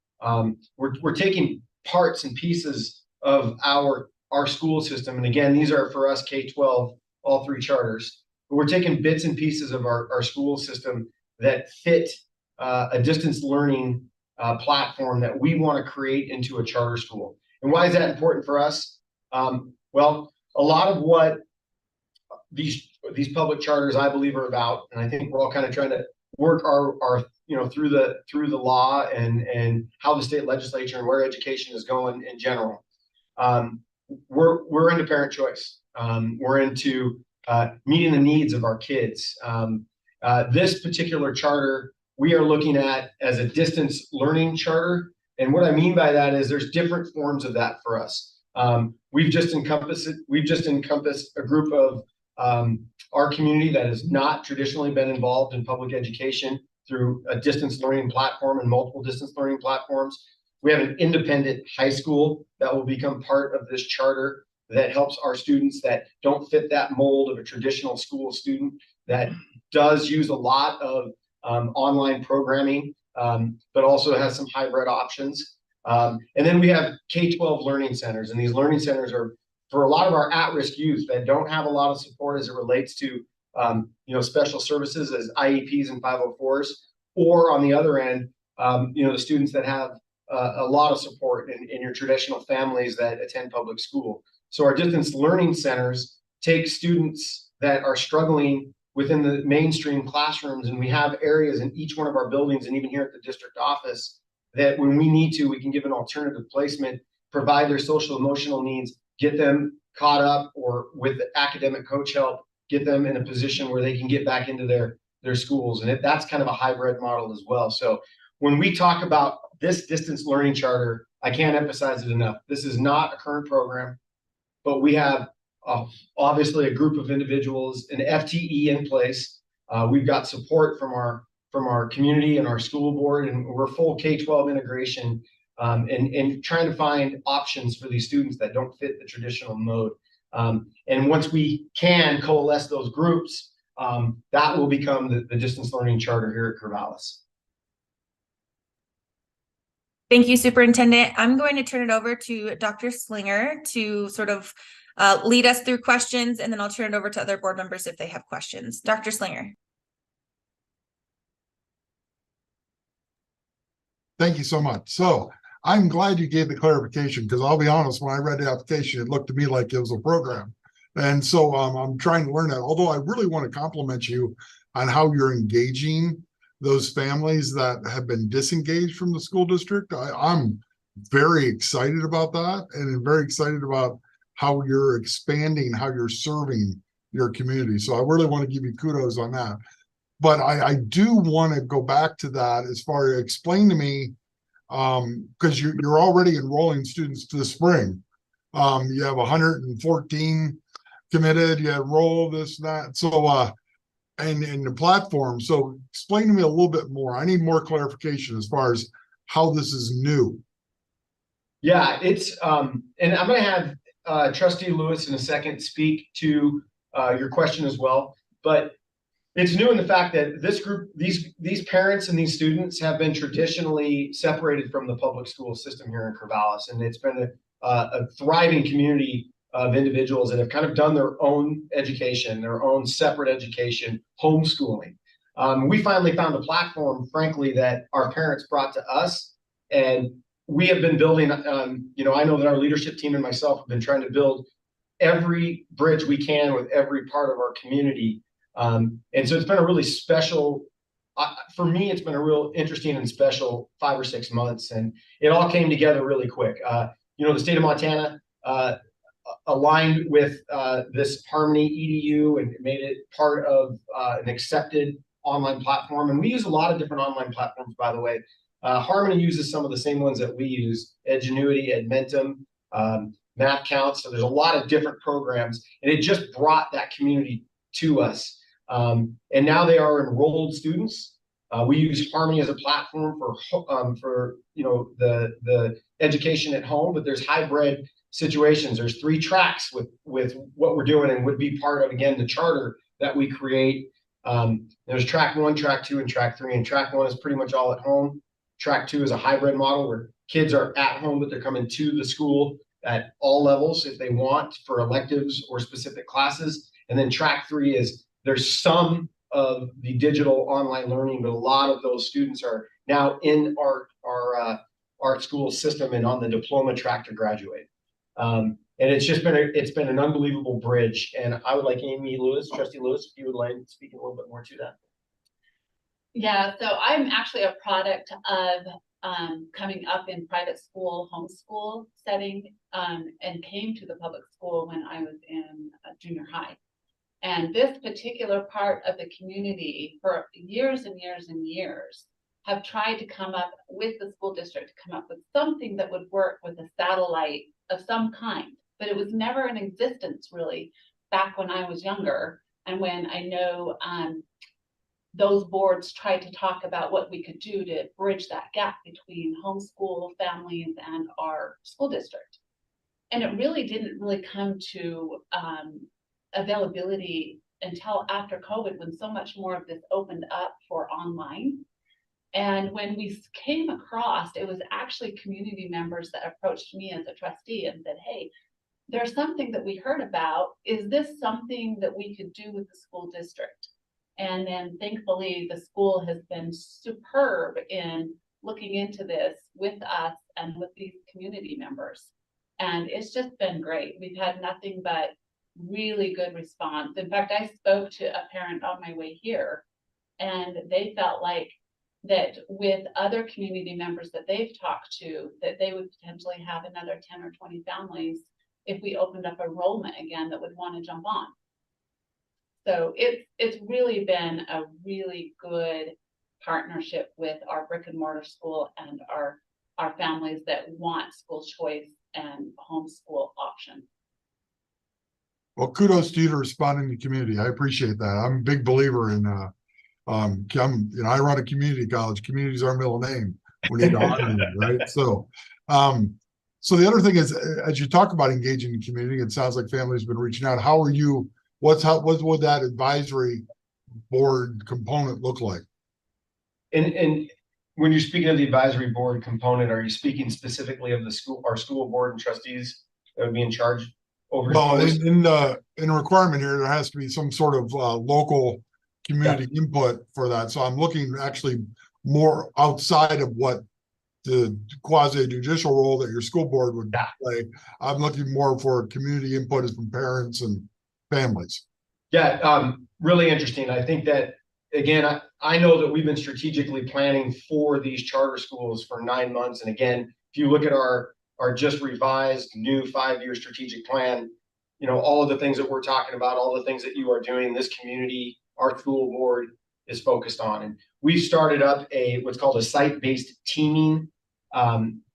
we're taking parts and pieces of our school system. And again, these are for us K-12, all 3 charters. But we're taking bits and pieces of our school system that fit a distance learning platform that we want to create into a charter school. And why is that important for us? Well, a lot of what these public charters, I believe, are about, and I think we're all kind of trying to work our through the law and how the state legislature and where education is going in general. We're into parent choice. We're into meeting the needs of our kids. This particular charter we are looking at as a distance learning charter. And what I mean by that is there's different forms of that for us. We've just encompassed a group of our community that has not traditionally been involved in public education through a distance learning platform and multiple distance learning platforms. We have an independent high school that will become part of this charter that helps our students that don't fit that mold of a traditional school student, that does use a lot of online programming, but also has some hybrid options. And then we have K-12 learning centers, and these learning centers are for a lot of our at-risk youth that don't have a lot of support as it relates to special services as IEPs and 504s, or on the other end, the students that have a lot of support in your traditional families that attend public school. So our distance learning centers take students that are struggling within the mainstream classrooms, and we have areas in each one of our buildings and even here at the district office that when we need to, we can give an alternative placement, provide their social emotional needs, get them caught up, or with academic coach help, get them in a position where they can get back into their schools. And that's kind of a hybrid model as well. So when we talk about this distance learning charter, I can't emphasize it enough. This is not a current program, but we have obviously a group of individuals, an FTE in place. We've got support from our community and our school board, and we're full K-12 integration, and trying to find options for these students that don't fit the traditional mode. And once we can coalesce those groups, that will become the distance learning charter here at Corvallis. Thank you, Superintendent. I'm going to turn it over to Dr. Slinger to sort of lead us through questions, and then I'll turn it over to other board members if they have questions. Dr. Slinger. Thank you so much. So I'm glad you gave the clarification, because I'll be honest, when I read the application, it looked to me like it was a program. And so I'm trying to learn that, although I really want to compliment you on how you're engaging those families that have been disengaged from the school district. I'm very excited about that, and I'm very excited about how you're expanding, how you're serving your community. So I really want to give you kudos on that. But I do want to go back to that as far as explain to me, because you're already enrolling students to the spring. You have 114 committed, you enroll this, that. So, and the platform. So explain to me a little bit more. I need more clarification as far as how this is new. Yeah, it's, and I'm going to have Trustee Lewis in a second speak to your question as well. But it's new in the fact that this group, these parents and these students have been traditionally separated from the public school system here in Corvallis, and it's been a thriving community of individuals that have kind of done their own education, their own separate education, homeschooling. We finally found a platform, frankly, that our parents brought to us, and we have been building. I know that our leadership team and myself have been trying to build every bridge we can with every part of our community. And so it's been a really special, for me, it's been a real interesting and special 5 or 6 months, and it all came together really quick. The state of Montana aligned with this Harmony EDU and made it part of an accepted online platform. And we use a lot of different online platforms, by the way. Harmony uses some of the same ones that we use: Edgenuity, Edmentum, Math Counts. So there's a lot of different programs, and it just brought that community to us. And now they are enrolled students. We use Harmony as a platform for the education at home, but there's hybrid situations. There's 3 tracks with what we're doing, and would be part of, again, the charter that we create. There's track 1, track 2, and track 3. And track 1 is pretty much all at home. Track 2 is a hybrid model where kids are at home, but they're coming to the school at all levels if they want, for electives or specific classes. And then track 3 is there's some of the digital online learning, but a lot of those students are now in our art school system and on the diploma track to graduate. And it's been an unbelievable bridge. And I would like Amy Lewis, Trustee Lewis, if you would like to speak a little bit more to that. Yeah, so I'm actually a product of coming up in private school, homeschool setting, and came to the public school when I was in junior high. And this particular part of the community for years and years and years have tried to come up with the school district to come up with something that would work with a satellite of some kind, but it was never in existence really back when I was younger. And when I know those boards tried to talk about what we could do to bridge that gap between homeschool families and our school district. And it really didn't really come to availability until after COVID, when so much more of this opened up for online. And when we came across, it was actually community members that approached me as a trustee and said, hey, there's something that we heard about. Is this something that we could do with the school district? And then thankfully, the school has been superb in looking into this with us and with these community members. And it's just been great. We've had nothing but really good response. In fact, I spoke to a parent on my way here, and they felt like that with other community members that they've talked to, that they would potentially have another 10 or 20 families if we opened up enrollment again that would want to jump on. So it's really been a really good partnership with our brick and mortar school and our families that want school choice and homeschool option. Well, kudos to you to responding to the community. I appreciate that. I'm a big believer in I run a community college. Community is our middle name. We need to honor them, right? So so the other thing is, as you talk about engaging the community, it sounds like families have been reaching out. How are you? What would that advisory board component look like? And when you're speaking of the advisory board component, are you speaking specifically of the school, our school board and trustees that would be in charge over? Well, in the requirement here, there has to be some sort of local community input for that. So I'm looking actually more outside of what the quasi judicial role that your school board would play. I'm looking more for community input from parents and families. Yeah, really interesting. I think that, again, I know that we've been strategically planning for these charter schools for 9 months. And again, if you look at our just revised new 5-year strategic plan, you know, all of the things that we're talking about, all the things that you are doing, this community, our school board is focused on. And we've started up what's called a site-based teaming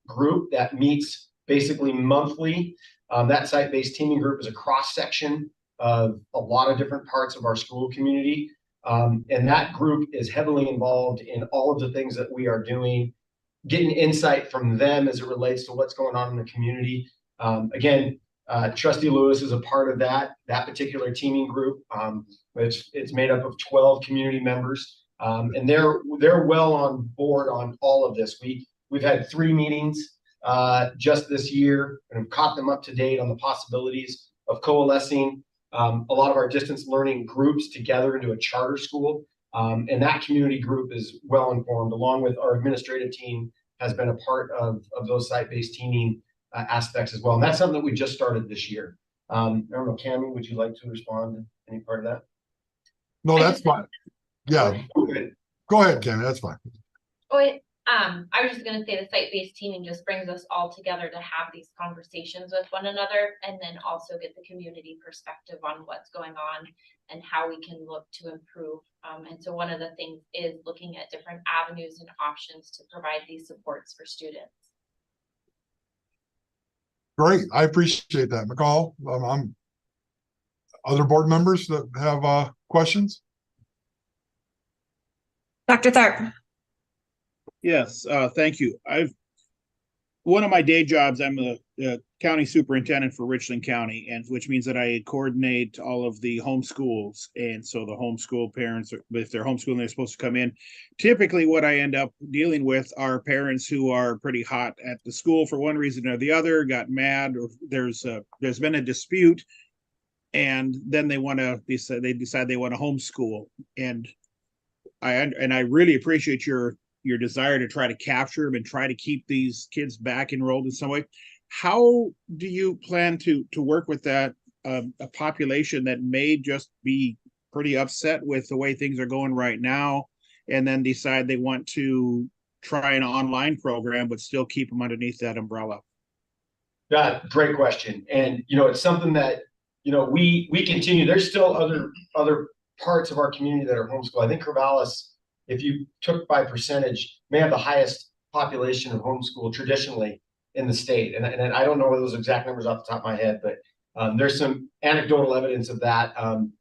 group that meets basically monthly. That site-based teaming group is a cross-section of a lot of different parts of our school community. And that group is heavily involved in all of the things that we are doing, getting insight from them as it relates to what's going on in the community. Again, Trustee Lewis is a part of that particular teaming group. It's made up of 12 community members, and they're well on board on all of this. We've had 3 meetings just this year and have caught them up to date on the possibilities of coalescing a lot of our distance learning groups together into a charter school. And that community group is well informed, along with our administrative team has been a part of those site-based teaming aspects as well. And that's something that we just started this year. I don't know, Cammie, would you like to respond to any part of that? No, that's fine. Yeah. Go ahead, Cammie, that's fine. I was just going to say the site-based teaming just brings us all together to have these conversations with one another, and then also get the community perspective on what's going on and how we can look to improve. And so one of the things is looking at different avenues and options to provide these supports for students. Great, I appreciate that, McCall. Other board members that have questions? Dr. Tharp. Yes, thank you. One of my day jobs, I'm the county superintendent for Richland County, and which means that I coordinate all of the homeschools. And so the homeschool parents, if they're homeschooling, they're supposed to come in. Typically, what I end up dealing with are parents who are pretty hot at the school for one reason or the other, got mad, or there's been a dispute, and then they decide they want to homeschool. And I really appreciate your desire to try to capture them and try to keep these kids back enrolled in some way. How do you plan to work with that a population that may just be pretty upset with the way things are going right now, and then decide they want to try an online program but still keep them underneath that umbrella? Yeah, great question. And it's something that we continue. There's still other parts of our community that are homeschool. I think Corvallis, if you took by percentage, may have the highest population of homeschool traditionally in the state. And I don't know those exact numbers off the top of my head, but there's some anecdotal evidence of that. I'm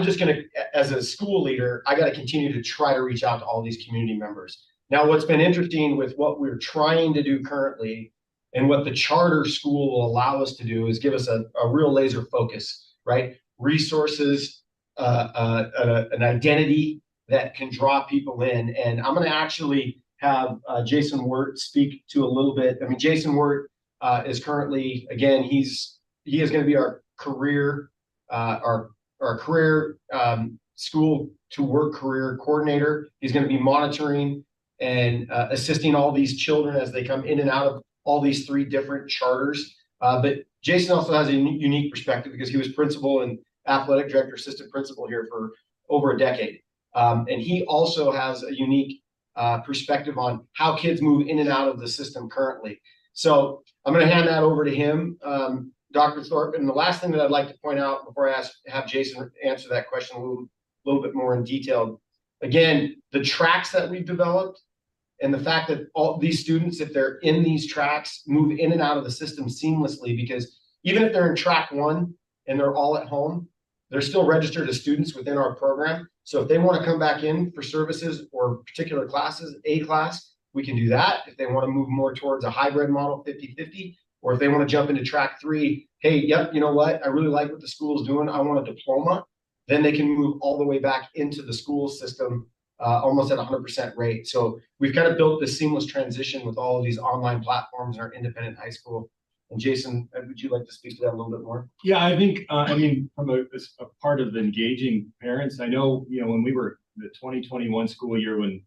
just going to, as a school leader, I got to continue to try to reach out to all these community members. Now, what's been interesting with what we're trying to do currently and what the charter school will allow us to do is give us a real laser focus, right? Resources, an identity that can draw people in. And I'm going to actually have Jason Wirt speak to a little bit. I mean, Jason Wirt is currently, again, he is going to be our career, school to work career coordinator. He's going to be monitoring and assisting all these children as they come in and out of all these 3 different charters. But Jason also has a unique perspective because he was principal and athletic director, assistant principal here for over a decade. And he also has a unique perspective on how kids move in and out of the system currently. So I'm going to hand that over to him, Dr. Thorpe. And the last thing that I'd like to point out before I have Jason answer that question a little bit more in detail. Again, the tracks that we've developed and the fact that all these students, if they're in these tracks, move in and out of the system seamlessly, because even if they're in track 1 and they're all at home, they're still registered as students within our program. So if they want to come back in for services or particular classes, a class, we can do that. If they want to move more towards a hybrid model, 50-50, or if they want to jump into track 3, hey, yep, you know what? I really like what the school is doing. I want a diploma. Then they can move all the way back into the school system almost at 100% rate. So we've kind of built this seamless transition with all of these online platforms in our independent high school. And Jason, would you like to speak to that a little bit more? Yeah, I think, I mean, from a part of engaging parents, I know, when we were the 2021 school year, when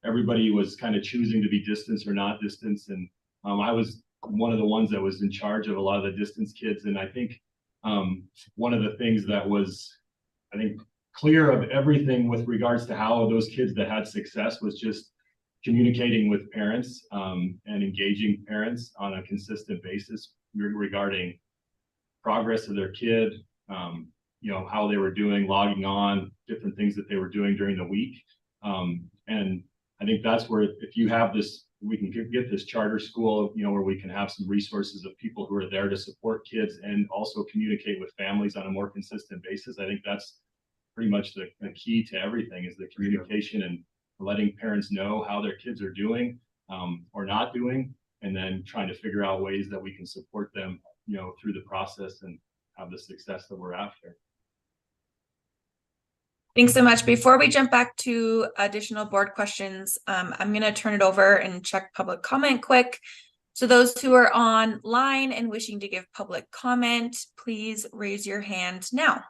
everybody was kind of choosing to be distance or not distance, and I was one of the ones that was in charge of a lot of the distance kids. And I think one of the things that was, I think, clear of everything with regards to how those kids that had success was just communicating with parents and engaging parents on a consistent basis regarding progress of their kid, how they were doing, logging on, different things that they were doing during the week. And I think that's where, if you have this, we can get this charter school, where we can have some resources of people who are there to support kids and also communicate with families on a more consistent basis. I think that's pretty much the key to everything, is the communication and letting parents know how their kids are doing or not doing, and then trying to figure out ways that we can support them, through the process and have the success that we're after. Thanks so much. Before we jump back to additional board questions, I'm going to turn it over and check public comment quick. So those who are online and wishing to give public comment, please raise your hand now.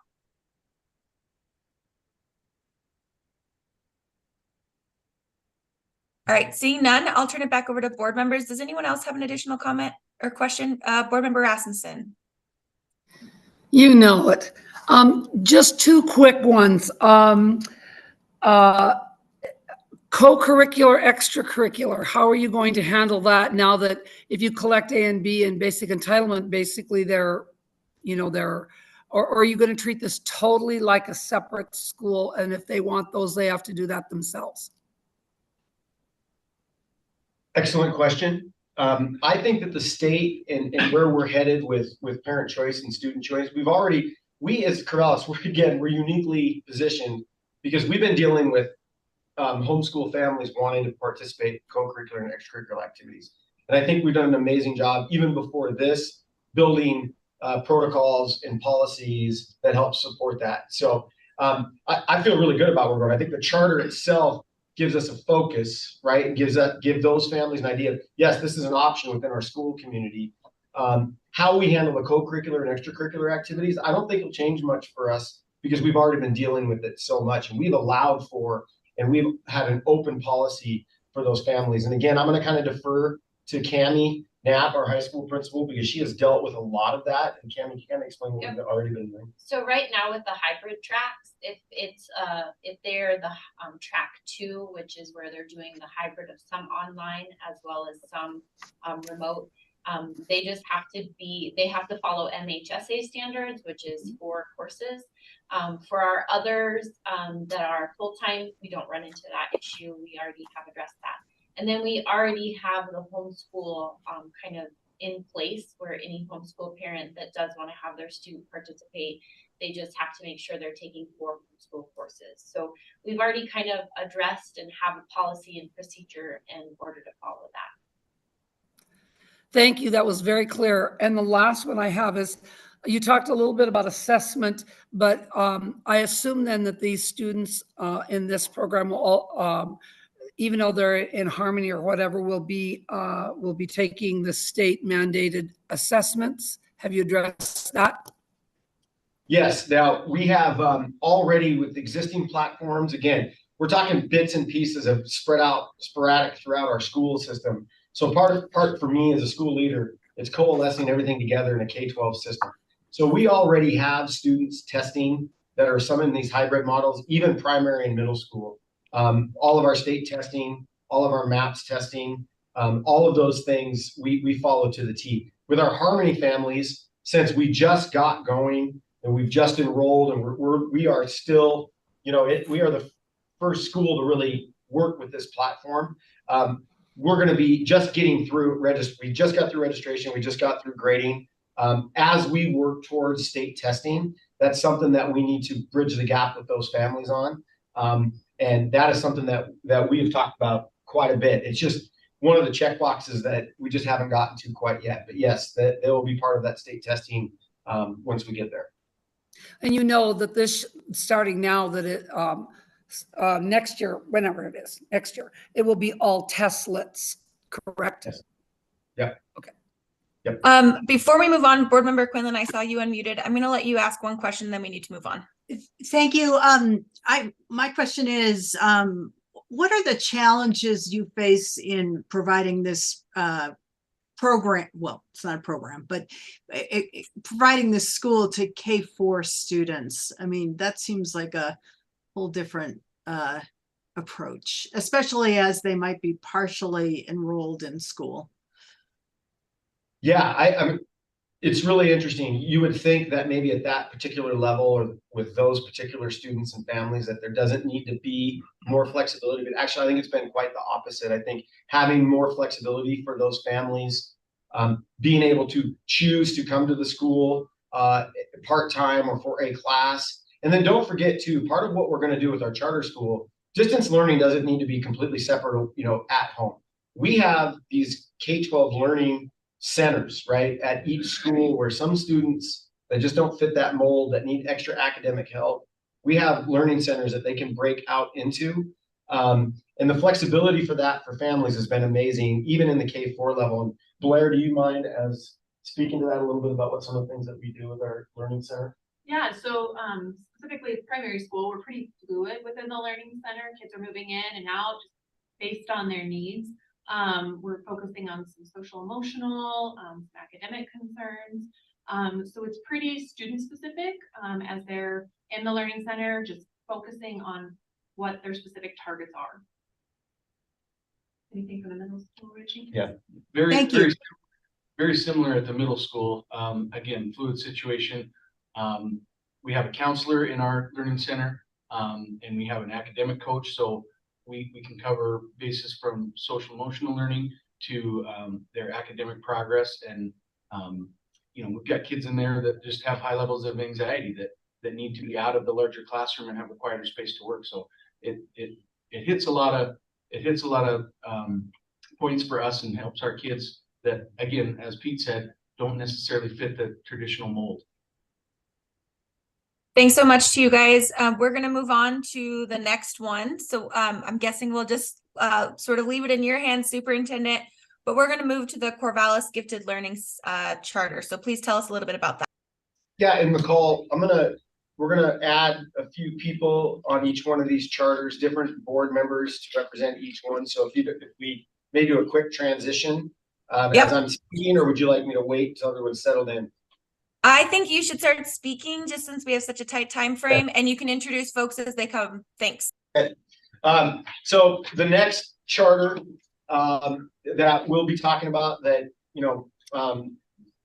All right, seeing none, I'll turn it back over to board members. Does anyone else have an additional comment or question? Board member Rasmussen. You know it. Just 2 quick ones. Co-curricular, extracurricular, how are you going to handle that now that if you collect A and B and basic entitlement, basically or are you going to treat this totally like a separate school? And if they want those, they have to do that themselves? Excellent question. I think that the state and where we're headed with parent choice and student choice, we as Corvallis, we're uniquely positioned because we've been dealing with homeschool families wanting to participate in co-curricular and extracurricular activities. And I think we've done an amazing job, even before this, building protocols and policies that help support that. So I feel really good about where we're going. I think the charter itself gives us a focus, right? And give those families an idea of, yes, this is an option within our school community. How we handle the co-curricular and extracurricular activities, I don't think it'll change much for us because we've already been dealing with it so much, and we've allowed for, and we've had an open policy for those families. And again, I'm going to kind of defer to Cammie Knapp, our high school principal, because she has dealt with a lot of that. And Cammie, can you kind of explain what we've already been doing? So right now with the hybrid tracks, if they're the track 2, which is where they're doing the hybrid of some online as well as some remote, they just have to follow MHSA standards, which is 4 courses. For our others that are full-time, we don't run into that issue. We already have addressed that. And then we already have the homeschool kind of in place, where any homeschool parent that does want to have their student participate, they just have to make sure they're taking 4 homeschool courses. So we've already kind of addressed and have a policy and procedure in order to follow that. Thank you. That was very clear. And the last one I have is, you talked a little bit about assessment, but I assume then that these students in this program will all, even though they're in Harmony or whatever, will be taking the state mandated assessments. Have you addressed that? Yes, now we have already with existing platforms, again, we're talking bits and pieces of spread out sporadic throughout our school system. So part for me as a school leader, it's coalescing everything together in a K-12 system. So we already have students testing that are some in these hybrid models, even primary and middle school. All of our state testing, all of our MAPS testing, all of those things we follow to the T. With our Harmony families, since we just got going and we've just enrolled and we are still, we are the first school to really work with this platform. We're going to be just getting through we just got through registration. We just got through grading. As we work towards state testing, that's something that we need to bridge the gap with those families on. And that is something that we have talked about quite a bit. It's just one of the check boxes that we just haven't gotten to quite yet. But yes, that they will be part of that state testing once we get there. And that this starting now that it next year, whenever it is, next year, it will be all testlets, correct? Yes. Yeah. Okay. Yep. Before we move on, Board Member Quinlan, I saw you unmuted. I'm going to let you ask one question, then we need to move on. Thank you. My question is, what are the challenges you face in providing this program? Well, it's not a program, but providing this school to K-4 students. I mean, that seems like a whole different approach, especially as they might be partially enrolled in school. Yeah, I mean, it's really interesting. You would think that maybe at that particular level or with those particular students and families that there doesn't need to be more flexibility, but actually I think it's been quite the opposite. I think having more flexibility for those families, being able to choose to come to the school part-time or for a class. And then don't forget too, part of what we're going to do with our charter school, distance learning doesn't need to be completely separate, at home. We have these K-12 learning centers, right, at each school where some students that just don't fit that mold, that need extra academic help, we have learning centers that they can break out into. And the flexibility for that for families has been amazing, even in the K-4 level. And Blair, do you mind as speaking to that a little bit about what some of the things that we do with our learning center? Yeah, so specifically primary school, we're pretty fluid within the learning center. Kids are moving in and out just based on their needs. We're focusing on some social emotional, some academic concerns. So it's pretty student specific as they're in the learning center, just focusing on what their specific targets are. Anything for the middle school, Richie? Yeah, very similar at the middle school. Again, fluid situation. We have a counselor in our learning center, and we have an academic coach. So we can cover bases from social emotional learning to their academic progress. And, we've got kids in there that just have high levels of anxiety that need to be out of the larger classroom and have a quieter space to work. So it hits a lot of points for us and helps our kids that, again, as Pete said, don't necessarily fit the traditional mold. Thanks so much to you guys. We're going to move on to the next one. So I'm guessing we'll just sort of leave it in your hands, Superintendent, but we're going to move to the Corvallis Gifted Learning Charter. So please tell us a little bit about that. Yeah, and McCall, we're gonna add a few people on each one of these charters, different board members to represent each one. So if we may do a quick transition as I'm speaking, or would you like me to wait until everyone's settled in? I think you should start speaking just since we have such a tight time frame, and you can introduce folks as they come. Thanks. Okay. So the next charter that we'll be talking about that,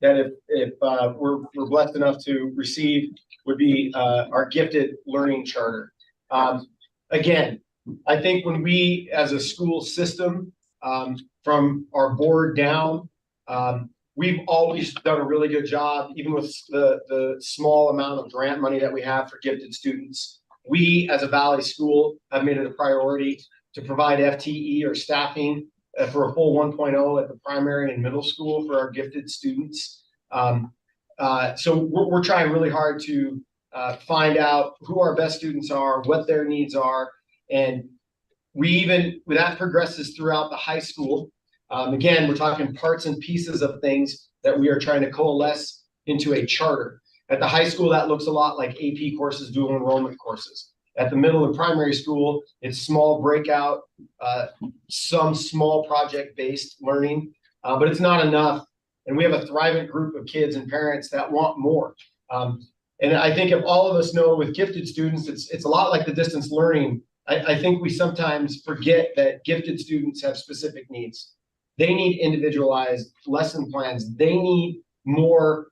that if we're blessed enough to receive would be our Gifted Learning Charter. Again, I think when we as a school system, from our board down, we've always done a really good job, even with the small amount of grant money that we have for gifted students. We as a Valley school have made it a priority to provide FTE or staffing for a full 1.0 at the primary and middle school for our gifted students. So we're trying really hard to find out who our best students are, what their needs are, and that progresses throughout the high school. Again, we're talking parts and pieces of things that we are trying to coalesce into a charter. At the high school, that looks a lot like AP courses, dual enrollment courses. At the middle and primary school, it's small breakout, some small project-based learning, but it's not enough. And we have a thriving group of kids and parents that want more. And I think if all of us know with gifted students, it's a lot like the distance learning. I think we sometimes forget that gifted students have specific needs. They need individualized lesson plans. They need more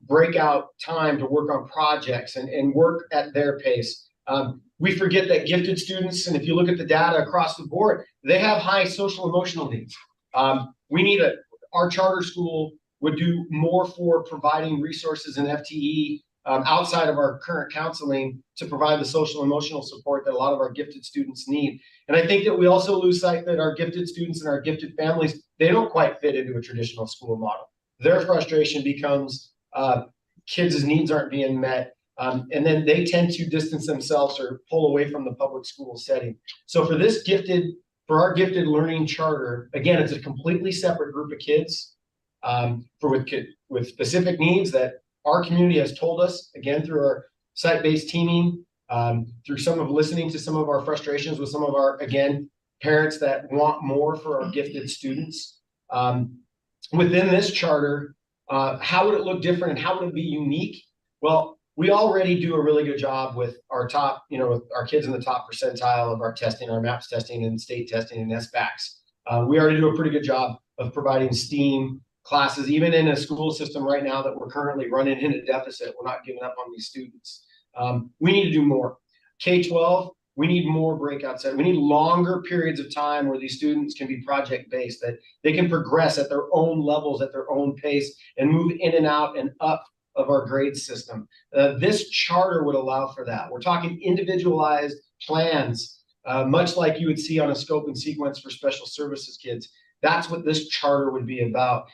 breakout time to work on projects and work at their pace. We forget that gifted students, and if you look at the data across the board, they have high social emotional needs. Our charter school would do more for providing resources and FTE outside of our current counseling to provide the social emotional support that a lot of our gifted students need. And I think that we also lose sight that our gifted students and our gifted families, they don't quite fit into a traditional school model. Their frustration becomes kids' needs aren't being met. And then they tend to distance themselves or pull away from the public school setting. So for our gifted learning charter, again, it's a completely separate group of kids with specific needs that our community has told us, again, through our site-based teaming, through some of listening to some of our frustrations with some of our, again, parents that want more for our gifted students. Within this charter, how would it look different and how would it be unique? Well, we already do a really good job with our top, with our kids in the top percentile of our testing, our MAPS testing and state testing and SBACs. We already do a pretty good job of providing STEAM classes, even in a school system right now that we're currently running in a deficit. We're not giving up on these students. We need to do more. K-12, we need more breakout sets. We need longer periods of time where these students can be project-based, that they can progress at their own levels, at their own pace, and move in and out and up of our grade system. This charter would allow for that. We're talking individualized plans, much like you would see on a scope and sequence for special services kids. That's what this charter would be about.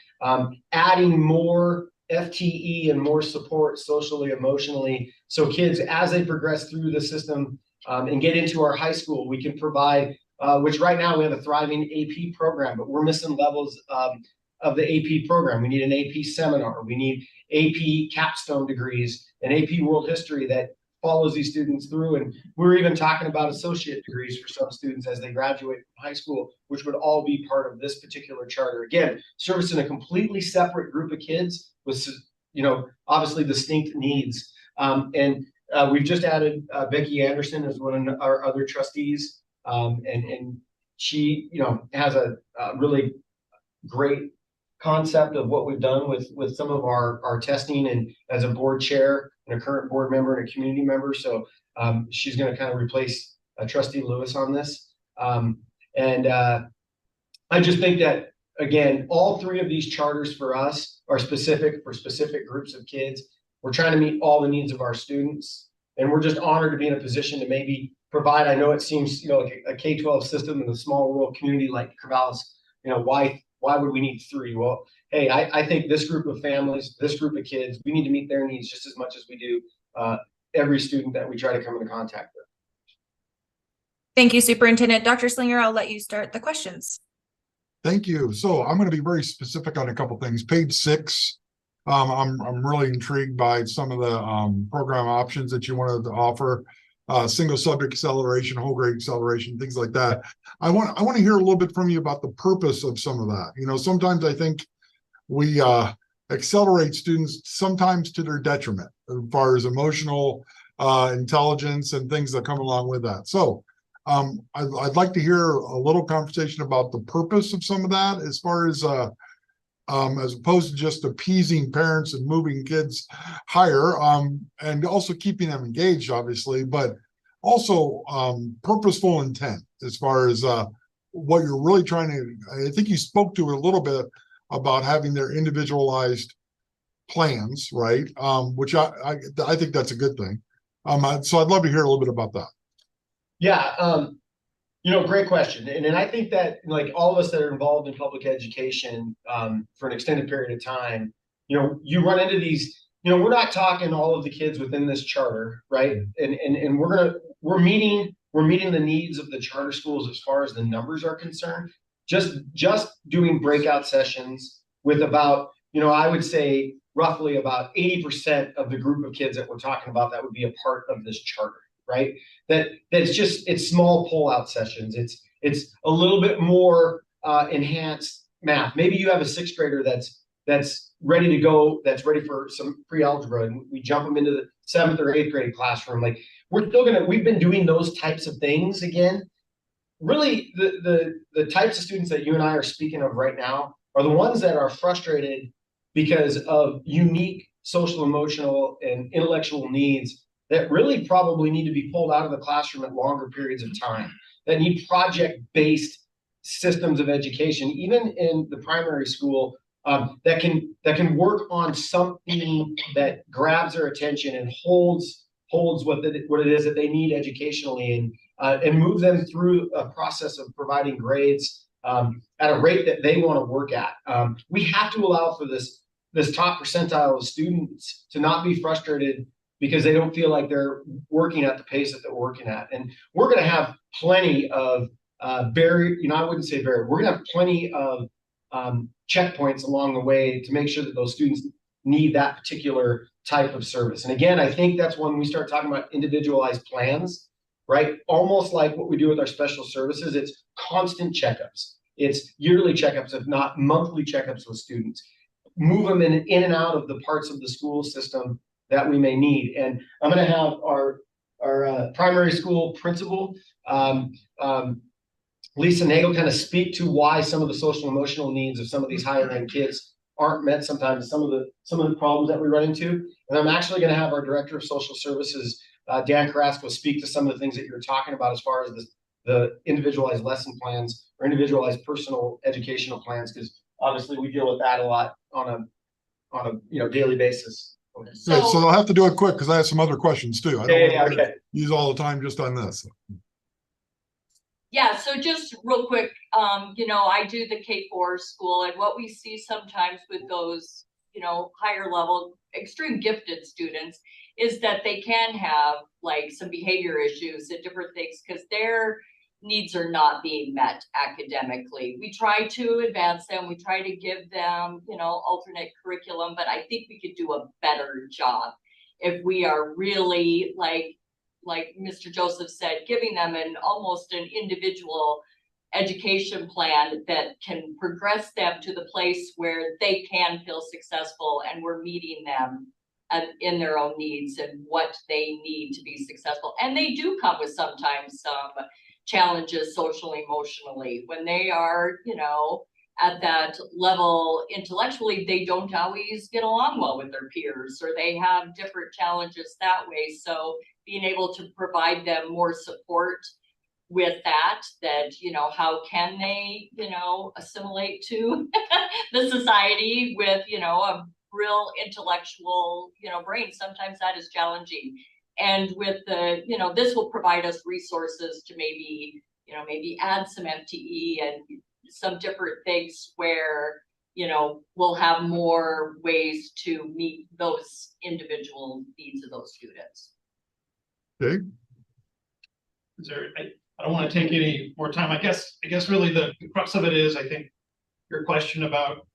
Adding more FTE and more support socially, emotionally, so kids, as they progress through the system and get into our high school, we can provide, which right now we have a thriving AP program, but we're missing levels of the AP program. We need an AP seminar. We need AP capstone degrees and AP world history that follows these students through. And we're even talking about associate degrees for some students as they graduate from high school, which would all be part of this particular charter. Again, servicing a completely separate group of kids with, obviously distinct needs. And we've just added Becky Anderson as one of our other trustees. And she, has a really great concept of what we've done with some of our testing, and as a board chair and a current board member and a community member. So she's going to kind of replace Trustee Lewis on this. And I just think that, again, all three of these charters for us are specific for specific groups of kids. We're trying to meet all the needs of our students, and we're just honored to be in a position to maybe provide. I know it seems, like a K-12 system in a small rural community like Corvallis, why would we need three? Well, hey, I think this group of families, this group of kids, we need to meet their needs just as much as we do every student that we try to come into contact with. Thank you, Superintendent. Dr. Slinger, I'll let you start the questions. Thank you. So I'm going to be very specific on a couple things. Page 6, I'm really intrigued by some of the program options that you wanted to offer. Single subject acceleration, whole grade acceleration, things like that. I want to hear a little bit from you about the purpose of some of that. Sometimes I think we accelerate students sometimes to their detriment as far as emotional intelligence and things that come along with that. So I'd like to hear a little conversation about the purpose of some of that, as far as opposed to just appeasing parents and moving kids higher, and also keeping them engaged, obviously, but also purposeful intent as far as what you're really trying to. I think you spoke to a little bit about having their individualized plans, right? Which I think that's a good thing. So I'd love to hear a little bit about that. Yeah. Great question. And I think that, like, all of us that are involved in public education for an extended period of time, you run into these, we're not talking all of the kids within this charter, right? And we're meeting we're meeting the needs of the charter schools as far as the numbers are concerned. Just doing breakout sessions with about, I would say roughly about 80% of the group of kids that we're talking about that would be a part of this charter, right? It's small pull-out sessions. It's a little bit more enhanced math. Maybe you have a sixth grader that's ready to go, that's ready for some pre-algebra, and we jump them into the 7th or 8th grade classroom. Like, we've been doing those types of things again. Really, the types of students that you and I are speaking of right now are the ones that are frustrated because of unique social, emotional, and intellectual needs that really probably need to be pulled out of the classroom at longer periods of time, that need project-based systems of education, even in the primary school, that can work on something that grabs their attention and holds what it is that they need educationally, and move them through a process of providing grades at a rate that they want to work at. We have to allow for this top percentile of students to not be frustrated because they don't feel like they're working at the pace that they're working at. And we're going to have plenty of I wouldn't say we're going to have plenty of checkpoints along the way to make sure that those students need that particular type of service. And again, I think that's when we start talking about individualized plans, right? Almost like what we do with our special services. It's constant checkups. It's yearly checkups, if not monthly checkups with students. Move them in and out of the parts of the school system that we may need. And I'm going to have our primary school principal, Lisa Nagel, kind of speak to why some of the social emotional needs of some of these higher end kids aren't met sometimes, some of the problems that we run into. And I'm actually going to have our director of social services, Dan Carrasco, speak to some of the things that you're talking about as far as the individualized lesson plans or individualized personal educational plans, because obviously we deal with that a lot on a daily basis. So I'll have to do it quick because I have some other questions too. I don't want to use all the time just on this. Yeah, so just real quick, I do the K-4 school, and what we see sometimes with those, higher level, extreme gifted students is that they can have like some behavior issues and different things because their needs are not being met academically. We try to advance them, we try to give them, alternate curriculum, but I think we could do a better job if we are really like Mr. Joseph said, giving them almost an individual education plan that can progress them to the place where they can feel successful, and we're meeting them in their own needs and what they need to be successful. And they do come with sometimes some challenges socially, emotionally. When they are, at that level intellectually, they don't always get along well with their peers, or they have different challenges that way. So being able to provide them more support with that, how can they, assimilate to the society with, a real intellectual, brain. Sometimes that is challenging. And with this will provide us resources to maybe add some FTE and some different things where, we'll have more ways to meet those individual needs of those students. Okay. I don't want to take any more time. I guess really the crux of it is, I think your question about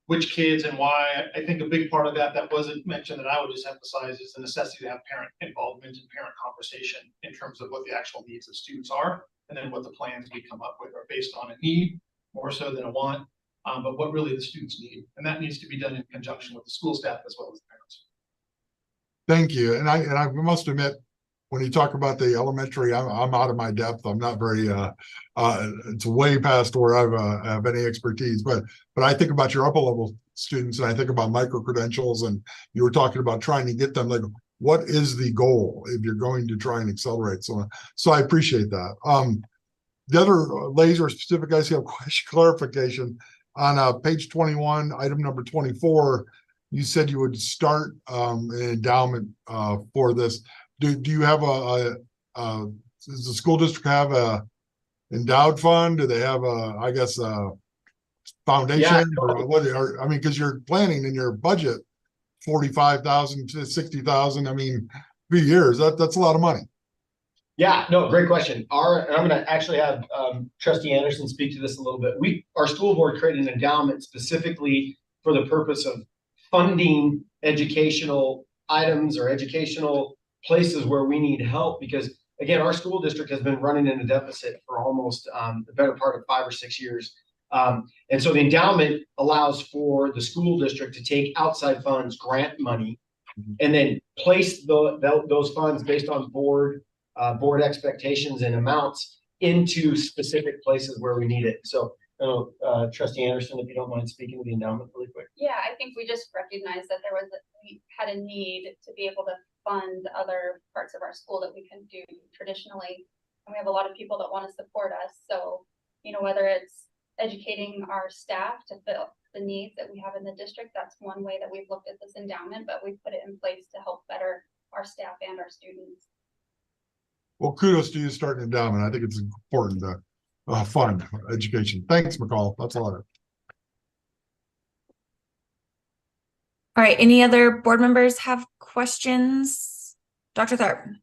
which kids and why, I think a big part of that wasn't mentioned that I would just emphasize is the necessity to have parent involvement and parent conversation in terms of what the actual needs of students are, and then what the plans we come up with are based on a need more so than a want, but what really the students need. And that needs to be done in conjunction with the school staff as well as the parents. Thank you. And I must admit, when you talk about the elementary, I'm out of my depth. I'm not very, it's way past where I have any expertise, but I think about your upper level students and I think about micro-credentials, and you were talking about trying to get them, like, what is the goal if you're going to try and accelerate? So I appreciate that. The other laser specific, I see a question clarification on page 21, item number 24. You said you would start an endowment for this. Do you have does the school district have a endowed fund? Do they have a foundation? Yeah. Or what? I mean, because you're planning in your budget 45,000 to 60,000. I mean, 3 years. That's a lot of money. Yeah, no, great question. And I'm going to actually have Trustee Anderson speak to this a little bit. Our school board created an endowment specifically for the purpose of funding educational items or educational places where we need help, because again, our school district has been running in a deficit for almost the better part of 5 or 6 years. And so the endowment allows for the school district to take outside funds, grant money, and then place those funds based on board expectations and amounts into specific places where we need it. So, Trustee Anderson, if you don't mind speaking to the endowment really quick. Yeah, I think we just recognized that we had a need to be able to fund other parts of our school that we can do traditionally. And we have a lot of people that want to support us. So, whether it's educating our staff to fill the needs that we have in the district, that's one way that we've looked at this endowment, but we've put it in place to help better our staff and our students. Well, kudos to you starting endowment. I think it's important to fund education. Thanks, McCall. That's all I have. All right, any other board members have questions? Dr. Tharp.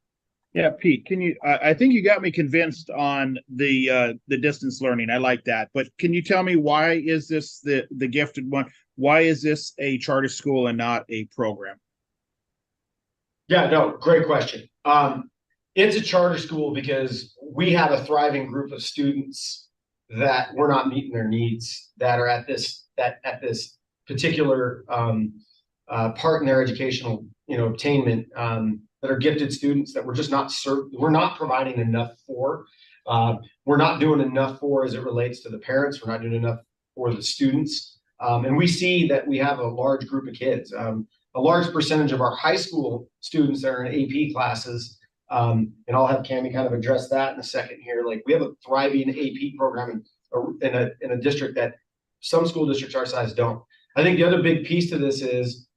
Yeah, Pete, can you, I think you got me convinced on the distance learning. I like that, but can you tell me why is this the gifted one? Why is this a charter school and not a program? Yeah, no, great question. It's a charter school because we have a thriving group of students that we're not meeting their needs, that are at this particular part in their educational attainment, that are gifted students that we're just not we're not providing enough for. We're not doing enough for as it relates to the parents. We're not doing enough for the students. And we see that we have a large group of kids. A large percentage of our high school students that are in AP classes, and I'll have Cammie kind of address that in a second here. Like, we have a thriving AP program in a district that some school districts our size don't. I think the other big piece to this is,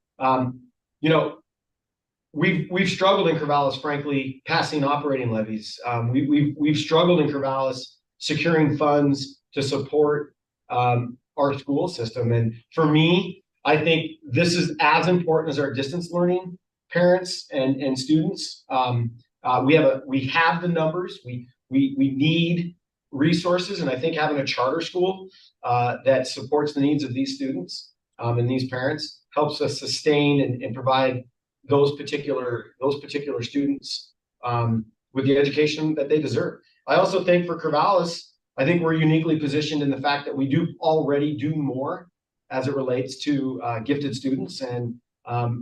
we've struggled in Corvallis, frankly, passing operating levies. We've struggled in Corvallis securing funds to support our school system. And for me, I think this is as important as our distance learning parents and students. We have the numbers. We need resources, and I think having a charter school that supports the needs of these students and these parents helps us sustain and provide those particular students with the education that they deserve. I also think for Corvallis, I think we're uniquely positioned in the fact that we do already do more as it relates to gifted students. And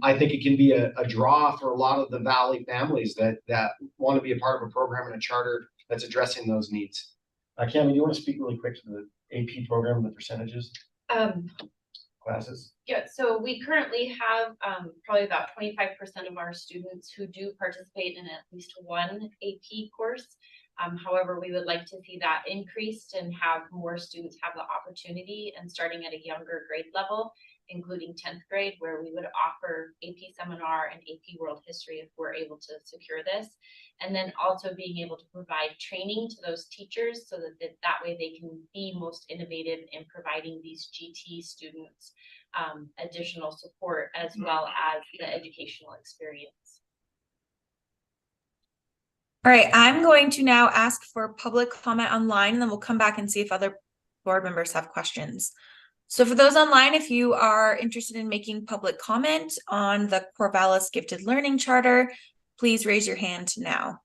I think it can be a draw for a lot of the Valley families that want to be a part of a program and a charter that's addressing those needs. Cammie, do you want to speak really quick to the AP program and the percentages? Classes? Yeah, so we currently have probably about 25% of our students who do participate in at least one AP course. However, we would like to see that increased and have more students have the opportunity, and starting at a younger grade level, including 10th grade, where we would offer AP Seminar and AP World History if we're able to secure this. And then also being able to provide training to those teachers so that way they can be most innovative in providing these GT students additional support as well as the educational experience. All right, I'm going to now ask for public comment online, and then we'll come back and see if other board members have questions. So for those online, if you are interested in making public comment on the Corvallis Gifted Learning Charter, please raise your hand now.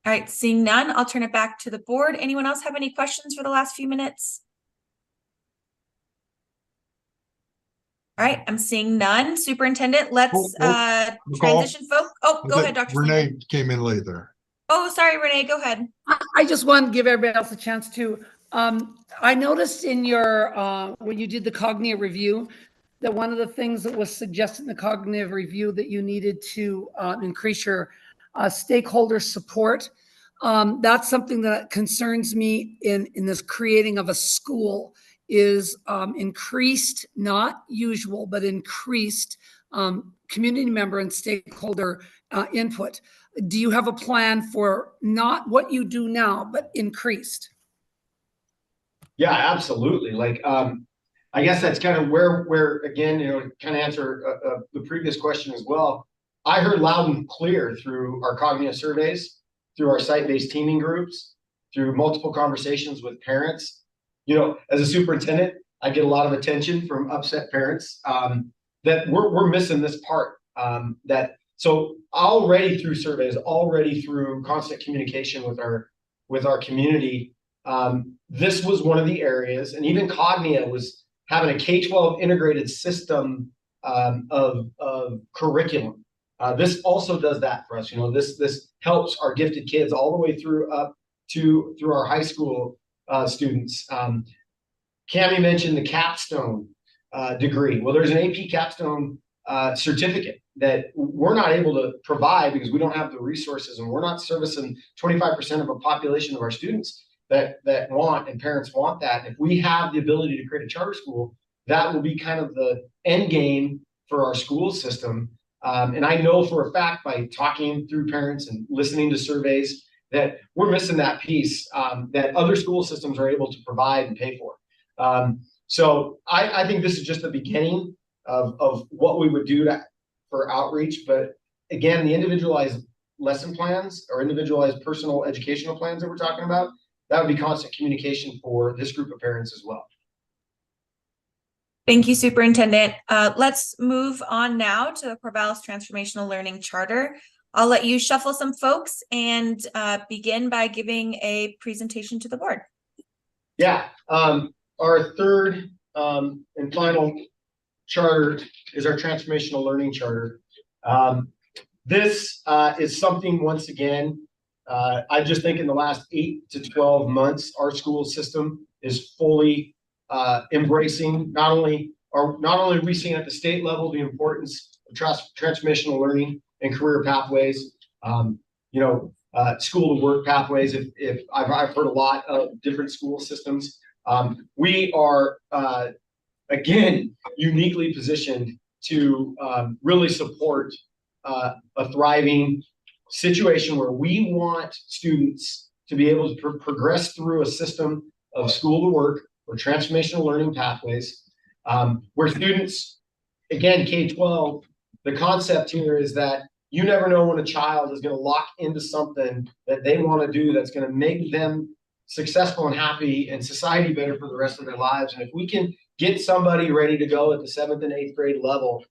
All right, seeing none, I'll turn it back to the board. Anyone else have any questions for the last few minutes? All right, I'm seeing none. Superintendent, let's transition folks. Oh, go ahead, Dr. Renee came in late there. Oh, sorry, Renee, go ahead. I just want to give everybody else a chance to. I noticed in your, when you did the cognitive review, that one of the things that was suggested in the cognitive review that you needed to increase your stakeholder support. That's something that concerns me in this creating of a school is increased, not usual, but increased community member and stakeholder input. Do you have a plan for not what you do now, but increased? Yeah, absolutely. Like, I guess that's kind of where again, kind of answer the previous question as well. I heard loud and clear through our cognitive surveys, through our site-based teaming groups, through multiple conversations with parents. As a superintendent, I get a lot of attention from upset parents that we're missing this part. So already through surveys, already through constant communication with our community, this was one of the areas, and even Cognia was having a K-12 integrated system of curriculum. This also does that for us. This helps our gifted kids all the way through our high school students. Cammie mentioned the capstone degree. Well, there's an AP capstone certificate that we're not able to provide because we don't have the resources, and we're not servicing 25% of a population of our students that want, and parents want that. If we have the ability to create a charter school, that will be kind of the end game for our school system. And I know for a fact, by talking through parents and listening to surveys, that we're missing that piece that other school systems are able to provide and pay for. So I think this is just the beginning of what we would do for outreach. But again, the individualized lesson plans or individualized personal educational plans that we're talking about, that would be constant communication for this group of parents as well. Thank you, Superintendent. Let's move on now to the Corvallis Transformational Learning Charter. I'll let you shuffle some folks and begin by giving a presentation to the board. Yeah, our third and final charter is our Transformational Learning Charter. This is something, once again, I just think in the last 8 to 12 months, our school system is fully embracing. Not only are we seeing at the state level the importance of transformational learning and career pathways, school to work pathways. If I've heard a lot of different school systems, we are again uniquely positioned to really support a thriving situation where we want students to be able to progress through a system of school to work or transformational learning pathways, where students, again, K-12, the concept here is that you never know when a child is going to lock into something that they want to do that's going to make them successful and happy and society better for the rest of their lives. And if we can get somebody ready to go at the 7th and 8th grade level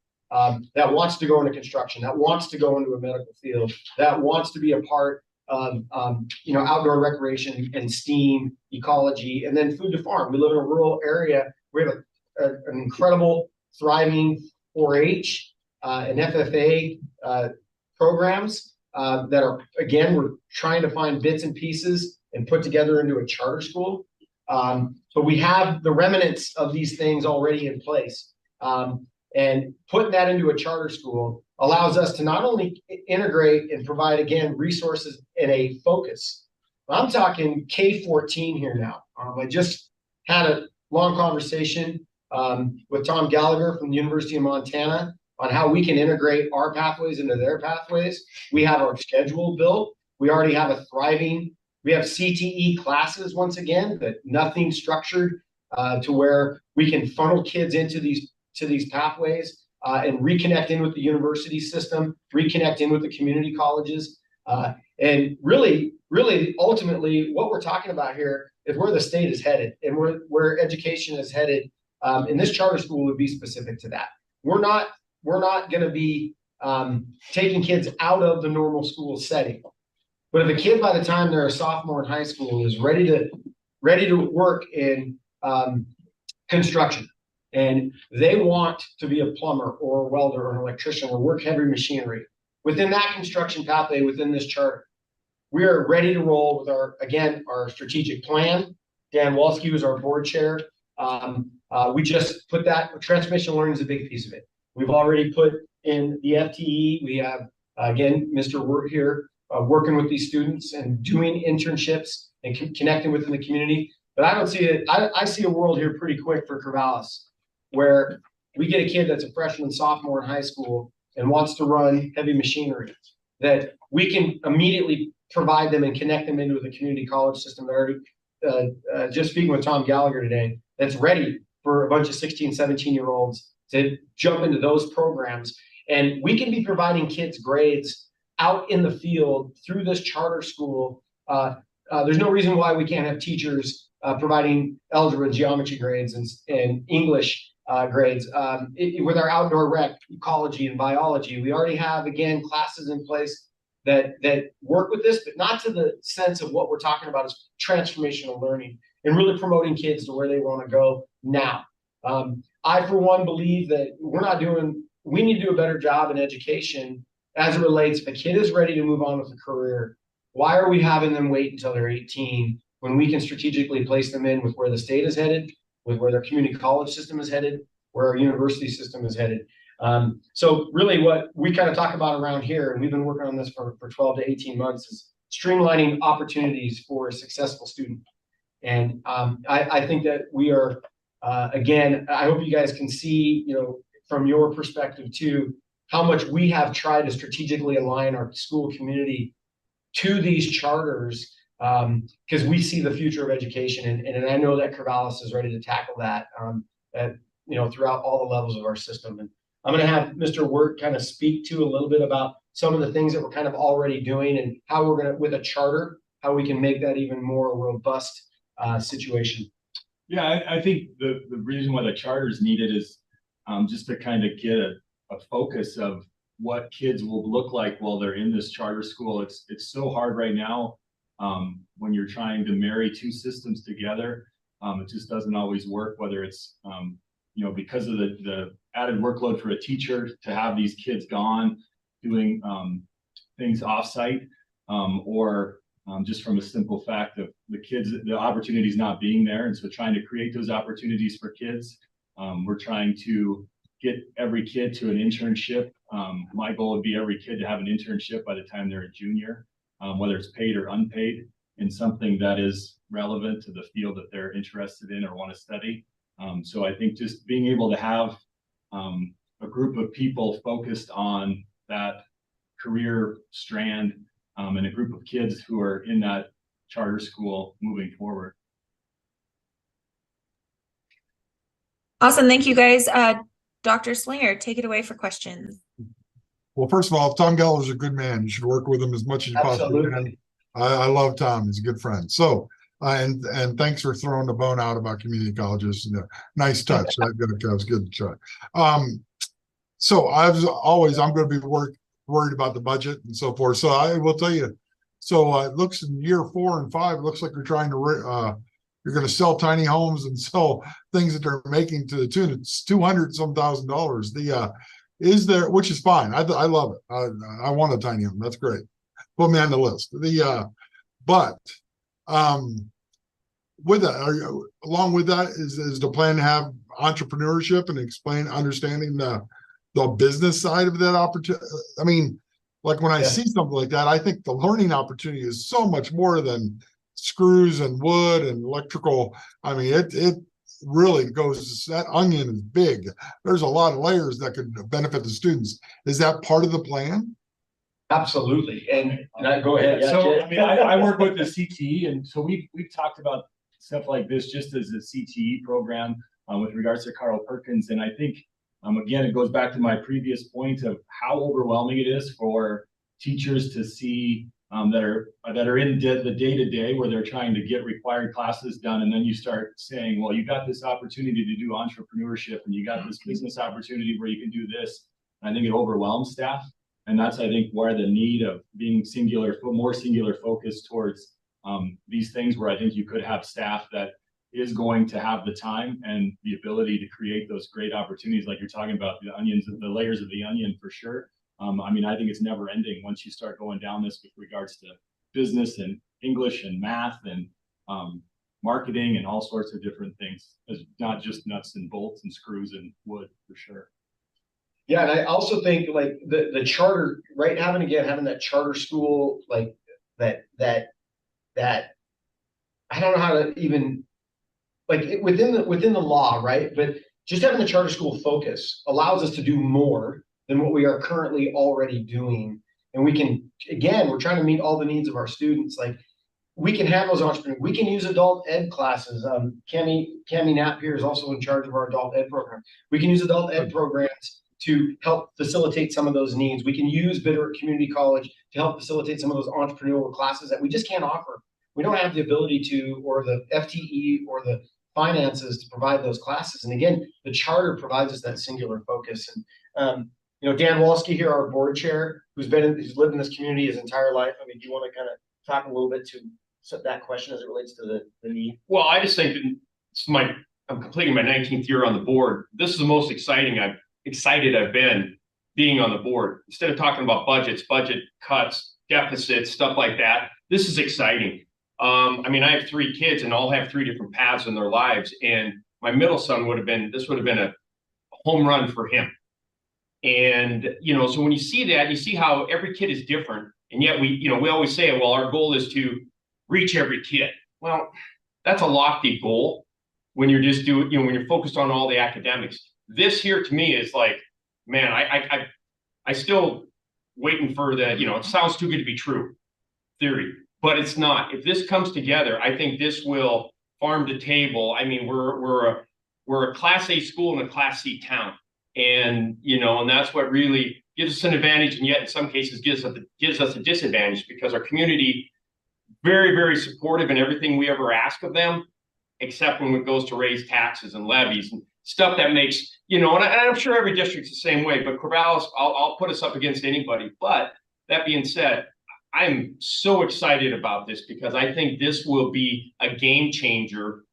that wants to go into construction, that wants to go into a medical field, that wants to be a part of outdoor recreation and STEAM, ecology, and then food to farm. We live in a rural area. We have an incredible, thriving 4-H and FFA programs that are, again, we're trying to find bits and pieces and put together into a charter school. So we have the remnants of these things already in place. And putting that into a charter school allows us to not only integrate and provide, again, resources and a focus. I'm talking K-14 here now. I just had a long conversation with Tom Gallagher from the University of Montana on how we can integrate our pathways into their pathways. We have our schedule built. We already have we have CTE classes, once again, but nothing structured to where we can funnel kids into these pathways and reconnect in with the university system, reconnect in with the community colleges. And really, ultimately, what we're talking about here is where the state is headed and where education is headed. And this charter school would be specific to that. We're not going to be taking kids out of the normal school setting. But if a kid, by the time they're a sophomore in high school, is ready to work in construction, and they want to be a plumber or a welder or an electrician or work heavy machinery, within that construction pathway, within this charter, we are ready to roll with our strategic plan. Dan Walsky was our board chair. We just put that, transformational learning is a big piece of it. We've already put in the FTE. We have, again, Mr. Wirt here, working with these students and doing internships and connecting within the community. But I don't see it. I see a world here pretty quick for Corvallis, where we get a kid that's a freshman, sophomore in high school and wants to run heavy machinery, that we can immediately provide them and connect them into the community college system. That already, just speaking with Tom Gallagher today, that's ready for a bunch of 16, 17-year-olds to jump into those programs. And we can be providing kids grades out in the field through this charter school. There's no reason why we can't have teachers providing algebra and geometry grades and English grades. With our outdoor rec, ecology and biology, we already have, again, classes in place that work with this, but not to the sense of what we're talking about is transformational learning and really promoting kids to where they want to go now. I, for one, believe that we need to do a better job in education as it relates, if a kid is ready to move on with a career, why are we having them wait until they're 18 when we can strategically place them in with where the state is headed, with where their community college system is headed, where our university system is headed? So really what we kind of talk about around here, and we've been working on this for 12 to 18 months, is streamlining opportunities for a successful student. And I think that we are, again, I hope you guys can see, from your perspective too, how much we have tried to strategically align our school community to these charters, because we see the future of education, and I know that Corvallis is ready to tackle that, throughout all the levels of our system. And I'm going to have Mr. Wirt kind of speak to a little bit about some of the things that we're kind of already doing and how we're going to, with a charter, how we can make that even more robust situation. Yeah, I think the reason why the charter is needed is just to kind of get a focus of what kids will look like while they're in this charter school. It's so hard right now when you're trying to marry two systems together. It just doesn't always work, whether it's because of the added workload for a teacher to have these kids gone doing things offsite, or just from a simple fact of the opportunities not being there. And so trying to create those opportunities for kids. We're trying to get every kid to an internship. My goal would be every kid to have an internship by the time they're a junior, whether it's paid or unpaid, in something that is relevant to the field that they're interested in or want to study. So I think just being able to have a group of people focused on that career strand, and a group of kids who are in that charter school moving forward. Awesome. Thank you, guys. Dr. Slinger, take it away for questions. Well, first of all, Tom Geller's a good man. You should work with him as much as you possibly can. I love Tom. He's a good friend. So, and thanks for throwing the bone out about community colleges. Nice touch. That was good to try. So I'm going to be worried about the budget and so forth. So I will tell you. So it looks in year 4 and 5, it looks like you're trying to you're going to sell tiny homes and sell things that they're making to the tune of $200,000. Is there, which is fine. I love it. I want a tiny home. That's great. Put me on the list. But with that, along with that is the plan to have entrepreneurship and understanding the business side of that opportunity. I mean, like when I see something like that, I think the learning opportunity is so much more than screws and wood and electrical. I mean, it really goes, that onion is big. There's a lot of layers that could benefit the students. Is that part of the plan? Absolutely. And go ahead. Yeah, so I mean, I work with the CTE, and so we've talked about stuff like this just as a CTE program with regards to Carl Perkins. And I think again, it goes back to my previous point of how overwhelming it is for teachers to see that are in the day-to-day where they're trying to get required classes done, and then you start saying, well, you got this opportunity to do entrepreneurship, and you got this business opportunity where you can do this. And I think it overwhelms staff, and that's, I think, where the need of being more singular focused towards these things, where I think you could have staff that is going to have the time and the ability to create those great opportunities, like you're talking about, the onions, the layers of the onion, for sure. I mean, I think it's never ending once you start going down this with regards to business and English and math and marketing and all sorts of different things. It's not just nuts and bolts and screws and wood, for sure. Yeah, and I also think like the charter, right? Having that charter school, like that I don't know how to even, like, within the law, right? But just having the charter school focus allows us to do more than what we are currently already doing. And we can, again, we're trying to meet all the needs of our students. Like, we can have those entrepreneurs. We can use adult ed classes. Cami Knapp here is also in charge of our adult ed program. We can use adult ed programs to help facilitate some of those needs. We can use Bitterroot Community College to help facilitate some of those entrepreneurial classes that we just can't offer. We don't have the ability to, or the FTE or the finances to provide those classes. And again, the charter provides us that singular focus. And Dan Walsky here, our board chair, who's lived in this community his entire life. I mean, do you want to kind of talk a little bit to that question as it relates to the need? Well, I just think I'm completing my 19th year on the board. This is the most excited I've been being on the board. Instead of talking about budgets, budget cuts, deficits, stuff like that, this is exciting. I mean, I have 3 kids and all have 3 different paths in their lives. And my middle son would have been a home run for him. And, so when you see that, you see how every kid is different. And yet we always say, well, our goal is to reach every kid. Well, that's a lofty goal when you're just when you're focused on all the academics. This here to me is like, man, I still waiting for the, it sounds too good to be true theory, but it's not. If this comes together, I think this will farm to table. I mean, we're a Class A school in a Class C town. And, and that's what really gives us an advantage. And yet in some cases gives us a disadvantage, because our community very, very supportive in everything we ever ask of them, except when it goes to raise taxes and levies and stuff that makes, and I'm sure every district's the same way, but Corvallis, I'll put us up against anybody. But that being said, I'm so excited about this because I think this will be a game changer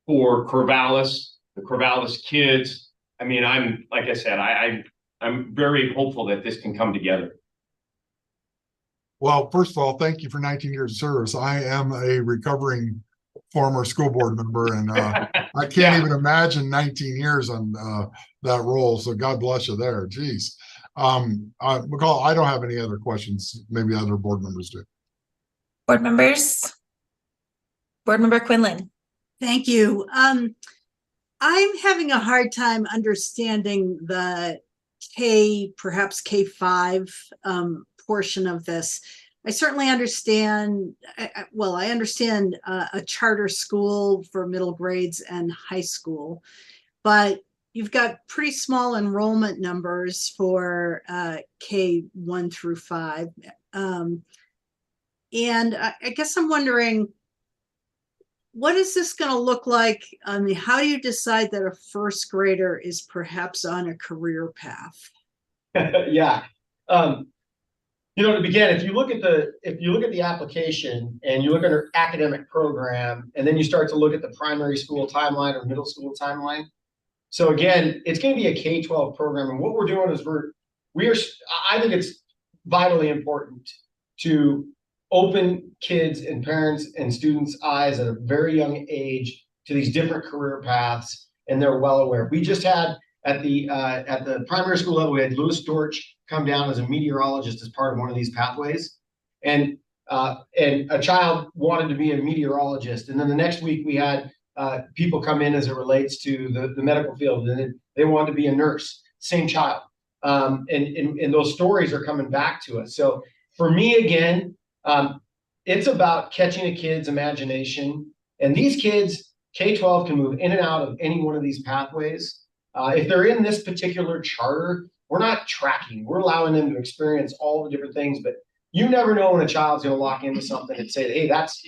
for Corvallis, the Corvallis kids. I mean, like I said, I'm very hopeful that this can come together. Well, first of all, thank you for 19 years of service. I am a recovering former school board member, and I can't even imagine 19 years on that role. So God bless you there. Geez. McCall, I don't have any other questions. Maybe other board members do. Board members? Board member Quinlan. Thank you. I'm having a hard time understanding the perhaps K-5 portion of this. I certainly understand, I understand a charter school for middle grades and high school, but you've got pretty small enrollment numbers for K1 through 5. And I guess I'm wondering, what is this going to look like? I mean, how do you decide that a first grader is perhaps on a career path? Yeah. To begin, if you look at the application and you look at our academic program, and then you start to look at the primary school timeline or middle school timeline. So again, it's going to be a K-12 program. And what we're doing is I think it's vitally important to open kids and parents and students' eyes at a very young age to these different career paths, and they're well aware. We just had at the primary school level, we had Louis Dortch come down as a meteorologist as part of one of these pathways, and a child wanted to be a meteorologist. And then the next week we had people come in as it relates to the medical field, and then they wanted to be a nurse. Same child, and those stories are coming back to us. So for me, again, it's about catching a kid's imagination, and these kids, K-12 can move in and out of any one of these pathways. If they're in this particular charter, we're not tracking. We're allowing them to experience all the different things, but you never know when a child's going to lock into something and say, hey, that's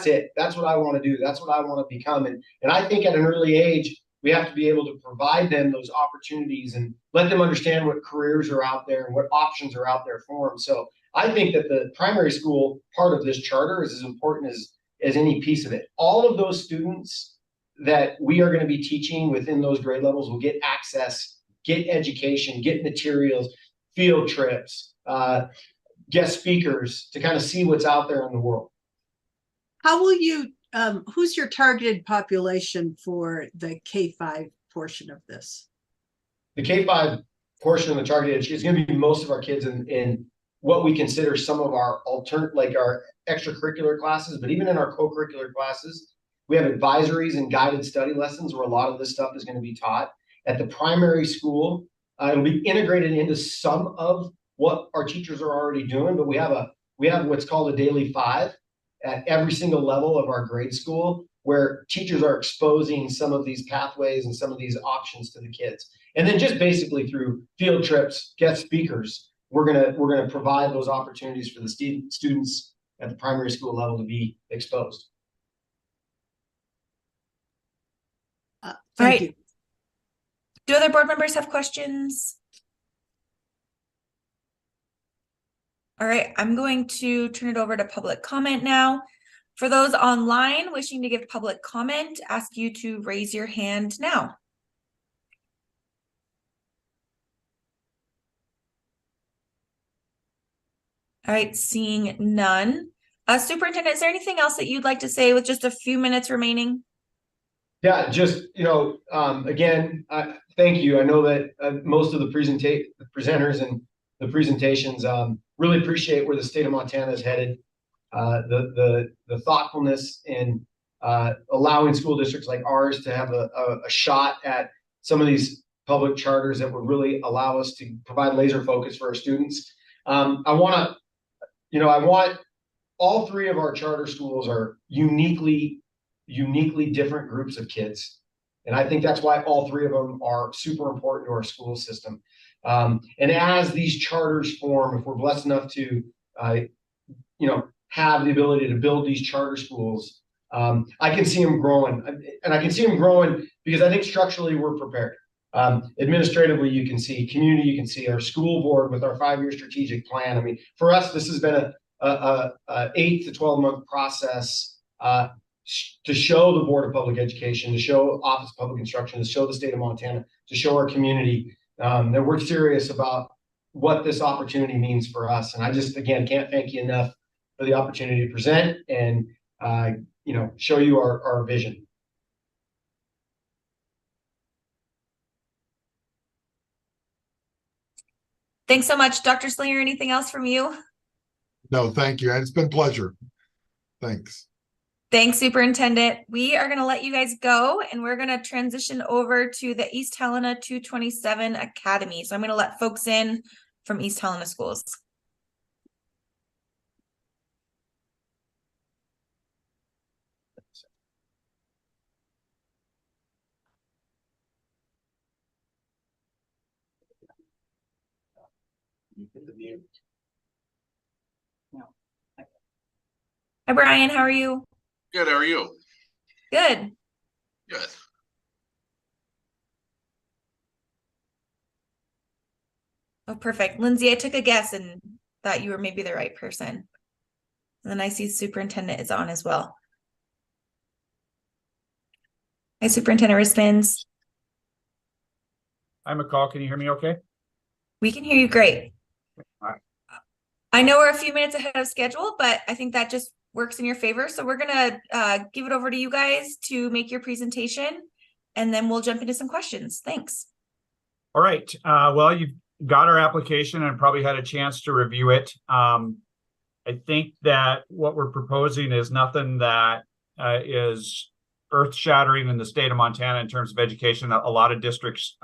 it. That's what I want to do. That's what I want to become. And I think at an early age, we have to be able to provide them those opportunities and let them understand what careers are out there and what options are out there for them. So I think that the primary school part of this charter is as important as any piece of it. All of those students that we are going to be teaching within those grade levels will get access, get education, get materials, field trips, guest speakers to kind of see what's out there in the world. How will you, who's your targeted population for the K-5 portion of this? The K-5 portion of the targeted is going to be most of our kids in what we consider some of our our extracurricular classes, but even in our co-curricular classes, we have advisories and guided study lessons where a lot of this stuff is going to be taught. At the primary school, it'll be integrated into some of what our teachers are already doing, but we have what's called a daily 5 at every single level of our grade school, where teachers are exposing some of these pathways and some of these options to the kids. And then just basically through field trips, guest speakers, we're gonna provide those opportunities for the students at the primary school level to be exposed. Thank you. Do other board members have questions? All right, I'm going to turn it over to public comment now. For those online wishing to give public comment, ask you to raise your hand now. All right, seeing none. Superintendent, is there anything else that you'd like to say with just a few minutes remaining? Yeah, just, again, thank you. I know that most of the presenters and the presentations really appreciate where the state of Montana is headed. The thoughtfulness in allowing school districts like ours to have a shot at some of these public charters that would really allow us to provide laser focus for our students. I want all three of our charter schools are uniquely different groups of kids. And I think that's why all three of them are super important to our school system. And as these charters form, if we're blessed enough to, have the ability to build these charter schools, I can see them growing. And I can see them growing because I think structurally we're prepared. Administratively, you can see community, you can see our school board with our 5-year strategic plan. I mean, for us, this has been a 8 to 12-month process to show the Board of Public Education, to show Office of Public Instruction, to show the state of Montana, to show our community that we're serious about what this opportunity means for us. And I just, again, can't thank you enough for the opportunity to present and, show you our vision. Thanks so much. Dr. Slinger, anything else from you? No, thank you. And it's been a pleasure. Thanks. Thanks, Superintendent. We are going to let you guys go, and we're going to transition over to the East Helena 227 Academy. So I'm going to let folks in from East Helena schools. Hi, Brian. How are you? Good. How are you? Good. Good. Oh, perfect. Lindsay, I took a guess and thought you were maybe the right person. And then I see Superintendent is on as well. Hi, Superintendent Rispens. Hi, McCall. Can you hear me okay? We can hear you great. All right. I know we're a few minutes ahead of schedule, but I think that just works in your favor. So we're going to give it over to you guys to make your presentation, and then we'll jump into some questions. Thanks. All right. Well, you've got our application and probably had a chance to review it. I think that what we're proposing is nothing that is earth-shattering in the state of Montana in terms of education. A lot of districts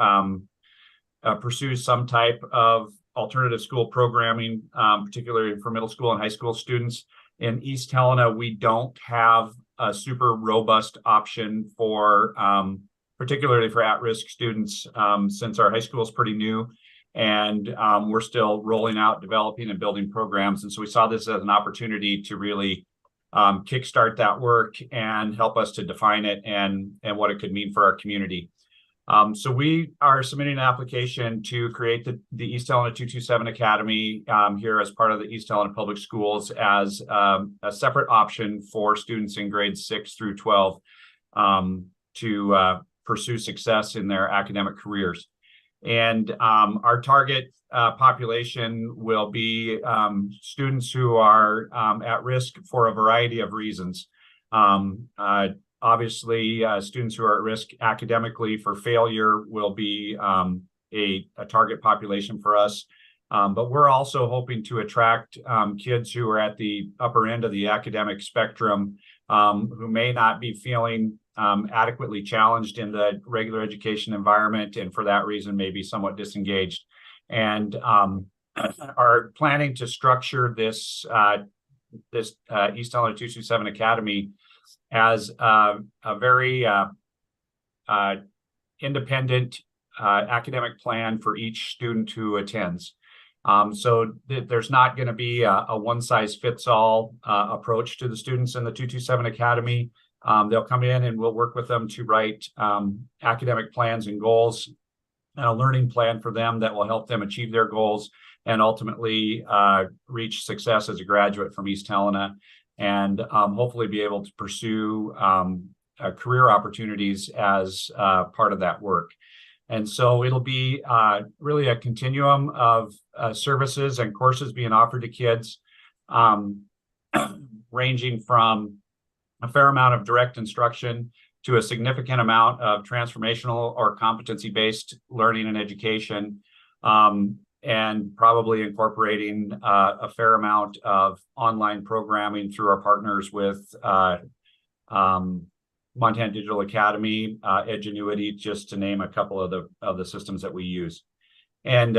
pursue some type of alternative school programming, particularly for middle school and high school students. In East Helena, we don't have a super robust option for, particularly for at-risk students, since our high school is pretty new, and we're still rolling out, developing, and building programs. And so we saw this as an opportunity to really kickstart that work and help us to define it and what it could mean for our community. So we are submitting an application to create the East Helena 227 Academy here as part of the East Helena Public Schools as a separate option for students in grades 6 through 12 to pursue success in their academic careers. And our target population will be students who are at risk for a variety of reasons. Obviously, students who are at risk academically for failure will be a target population for us. But we're also hoping to attract kids who are at the upper end of the academic spectrum, who may not be feeling adequately challenged in the regular education environment, and for that reason may be somewhat disengaged, and are planning to structure this this East Helena 227 Academy as a very independent academic plan for each student who attends. So there's not going to be a one-size-fits-all approach to the students in the 227 Academy. They'll come in and we'll work with them to write academic plans and goals and a learning plan for them that will help them achieve their goals and ultimately reach success as a graduate from East Helena, and hopefully be able to pursue career opportunities as part of that work. And so it'll be really a continuum of services and courses being offered to kids, ranging from a fair amount of direct instruction to a significant amount of transformational or competency-based learning and education, and probably incorporating a fair amount of online programming through our partners with Montana Digital Academy, Edgenuity, just to name a couple of the systems that we use. And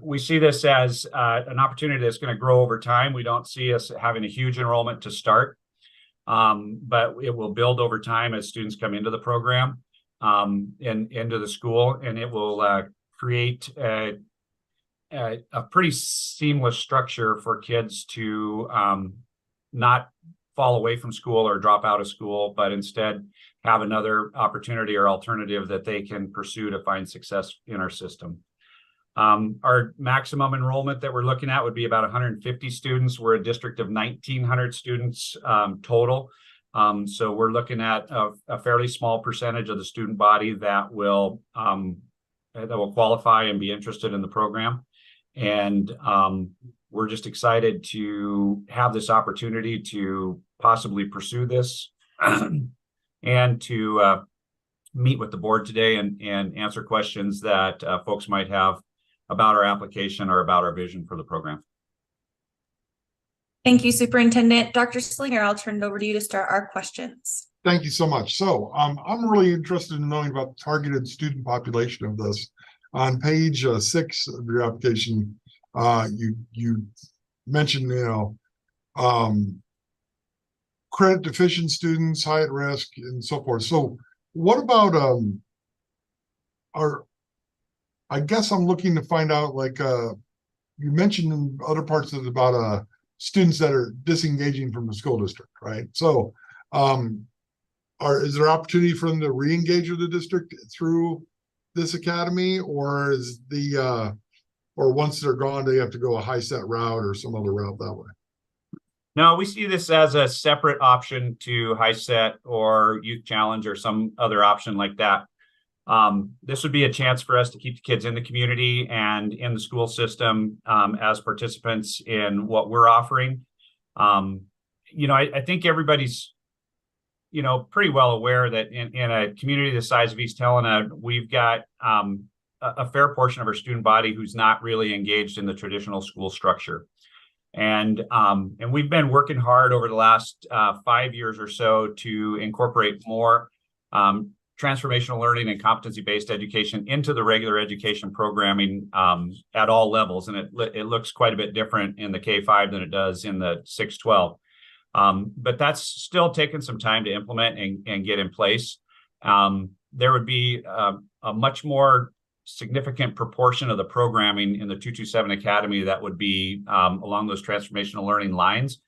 we see this as an opportunity that's going to grow over time. We don't see us having a huge enrollment to start, but it will build over time as students come into the program and into the school, and it will create a pretty seamless structure for kids to not fall away from school or drop out of school, but instead have another opportunity or alternative that they can pursue to find success in our system. Our maximum enrollment that we're looking at would be about 150 students. We're a district of 1,900 students total. So we're looking at a fairly small percentage of the student body that will qualify and be interested in the program. And we're just excited to have this opportunity to possibly pursue this and to meet with the board today and answer questions that folks might have about our application or about our vision for the program. Thank you, Superintendent. Dr. Slinger, I'll turn it over to you to start our questions. Thank you so much. So I'm really interested in knowing about the targeted student population of this. On page 6 of your application, you mentioned, credit deficient students, high at risk, and so forth. So what about I guess I'm looking to find out, like you mentioned in other parts of it about students that are disengaging from the school district, right? So is there opportunity for them to re-engage with the district through this academy, or is or once they're gone, they have to go a HiSET route or some other route that way? No, we see this as a separate option to HiSET or Youth Challenge or some other option like that. This would be a chance for us to keep the kids in the community and in the school system as participants in what we're offering. I think everybody's, pretty well aware that in a community the size of East Helena, we've got a fair portion of our student body who's not really engaged in the traditional school structure. And we've been working hard over the last 5 years or so to incorporate more transformational learning and competency-based education into the regular education programming at all levels. And it looks quite a bit different in the K-5 than it does in the 6-12. But that's still taken some time to implement and get in place. There would be a much more significant proportion of the programming in the 227 Academy that would be along those transformational learning lines.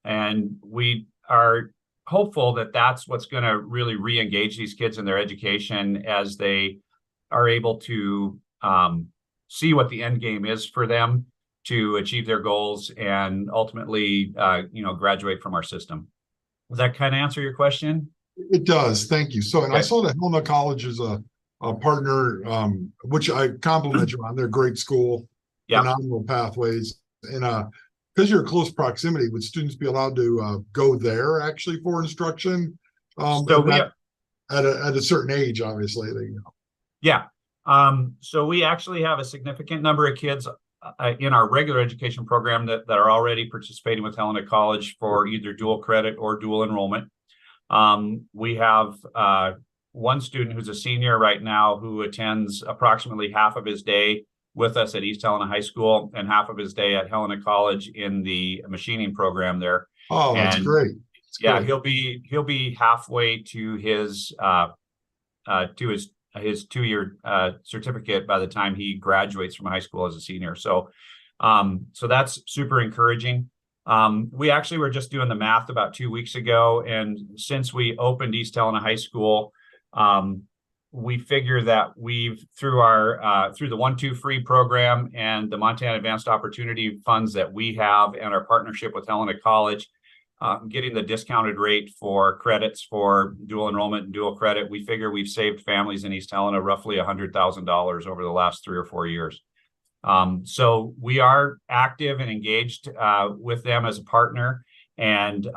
And we are hopeful that that's what's going to really re-engage these kids in their education as they are able to see what the end game is for them to achieve their goals and ultimately, graduate from our system. Does that kind of answer your question? It does. Thank you. So, and Okay. I saw that Helena College is a partner, which I compliment you on. They're a great school, phenomenal pathways. And because you're in close proximity, would students be allowed to go there actually for instruction? At a certain age, obviously. Yeah. So we actually have a significant number of kids in our regular education program that are already participating with Helena College for either dual credit or dual enrollment. We have one student who's a senior right now who attends approximately half of his day with us at East Helena High School and half of his day at Helena College in the machining program there. Oh, that's And great. That's yeah, great. he'll be halfway to his 2-year certificate by the time he graduates from high school as a senior. So that's super encouraging. We actually were just doing the math about 2 weeks ago, and since we opened East Helena High School, we figure that we've through the 1-2 free program and the Montana Advanced Opportunity funds that we have and our partnership with Helena College, getting the discounted rate for credits for dual enrollment and dual credit, we figure we've saved families in East Helena roughly $100,000 over the last 3 or 4 years. So we are active and engaged with them as a partner, and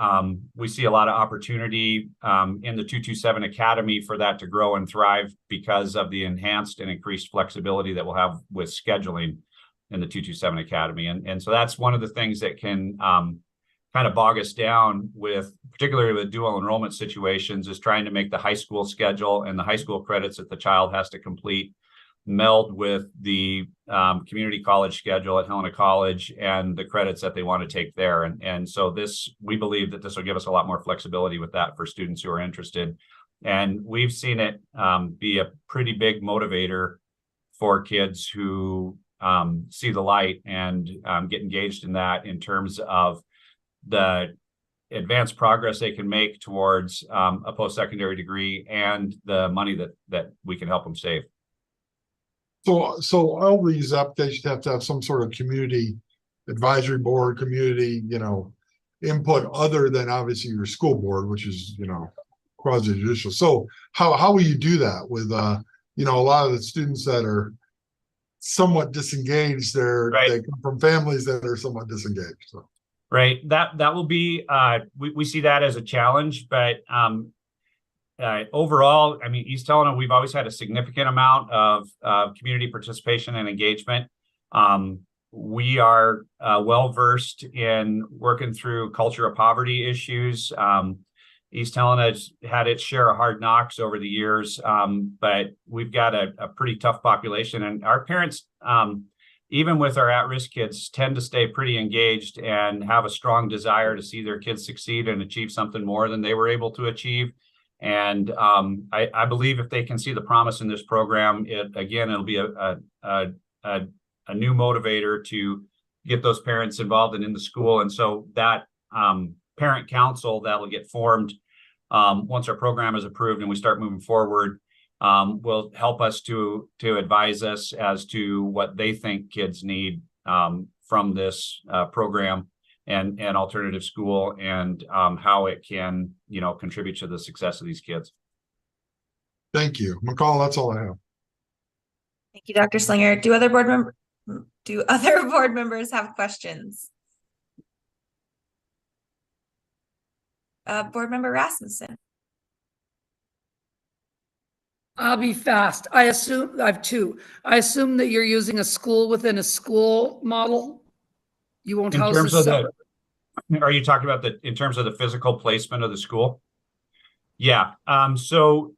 we see a lot of opportunity in the 227 Academy for that to grow and thrive because of the enhanced and increased flexibility that we'll have with scheduling in the 227 Academy. And so that's one of the things that can kind of bog us down with, particularly with dual enrollment situations, is trying to make the high school schedule and the high school credits that the child has to complete meld with the community college schedule at Helena College and the credits that they want to take there. And so we believe that this will give us a lot more flexibility with that for students who are interested. And we've seen it be a pretty big motivator for kids who see the light and get engaged in that in terms of the advanced progress they can make towards a post-secondary degree and the money that we can help them save. So all these applications have to have some sort of community advisory board, community, input other than obviously your school board, which is, quasi judicial. So how will you do that with, a lot of the students that are somewhat disengaged, they come from families that are somewhat disengaged. So. Right. That will be, we see that as a challenge, but overall, I mean, East Helena, we've always had a significant amount of community participation and engagement. We are well-versed in working through culture of poverty issues. East Helena's had its share of hard knocks over the years, but we've got a pretty tough population, and our parents, even with our at-risk kids, tend to stay pretty engaged and have a strong desire to see their kids succeed and achieve something more than they were able to achieve. And I believe if they can see the promise in this program, it'll be a new motivator to get those parents involved and in the school. And so that parent council that'll get formed once our program is approved and we start moving forward will help us to advise us as to what they think kids need from this program and alternative school, and how it can, contribute to the success of these kids. Thank you. McCall, that's all I have. Thank you, Dr. Slinger. Do other board members have questions? Board member Rasmussen. I'll be fast. I have two. I assume that you're using a school within a school model. You won't house a separate. Are you talking about in terms of the physical placement of the school? Yeah. So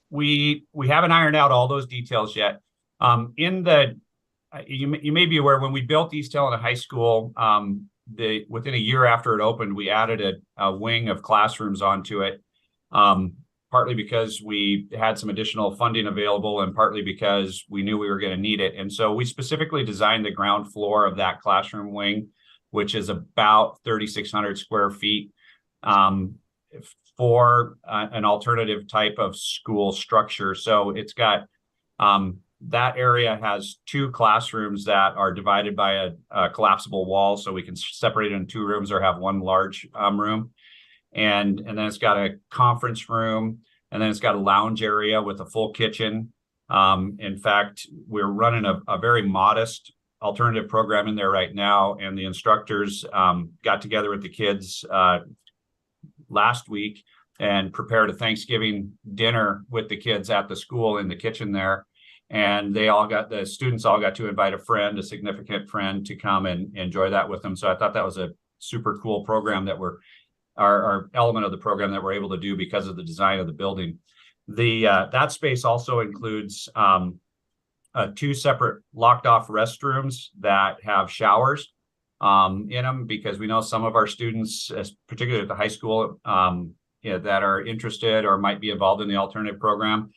we haven't ironed out all those details yet. You may be aware, when we built East Helena High School, within a year after it opened, we added a wing of classrooms onto it. Partly because we had some additional funding available and partly because we knew we were going to need it. And so we specifically designed the ground floor of that classroom wing, which is about 3,600 square feet, for an alternative type of school structure. So it's got, that area has 2 classrooms that are divided by a collapsible wall, so we can separate it in 2 rooms or have 1 large room. And then it's got a conference room, and then it's got a lounge area with a full kitchen. In fact, we're running a very modest alternative program in there right now, and the instructors got together with the kids last week and prepared a Thanksgiving dinner with the kids at the school in the kitchen there. And the students all got to invite a significant friend, to come and enjoy that with them. So I thought that was a super cool program that our element of the program that we're able to do because of the design of the building. That space also includes a 2 separate locked off restrooms that have showers in them, because we know some of our students, particularly at the high school, that are interested or might be involved in the alternative program.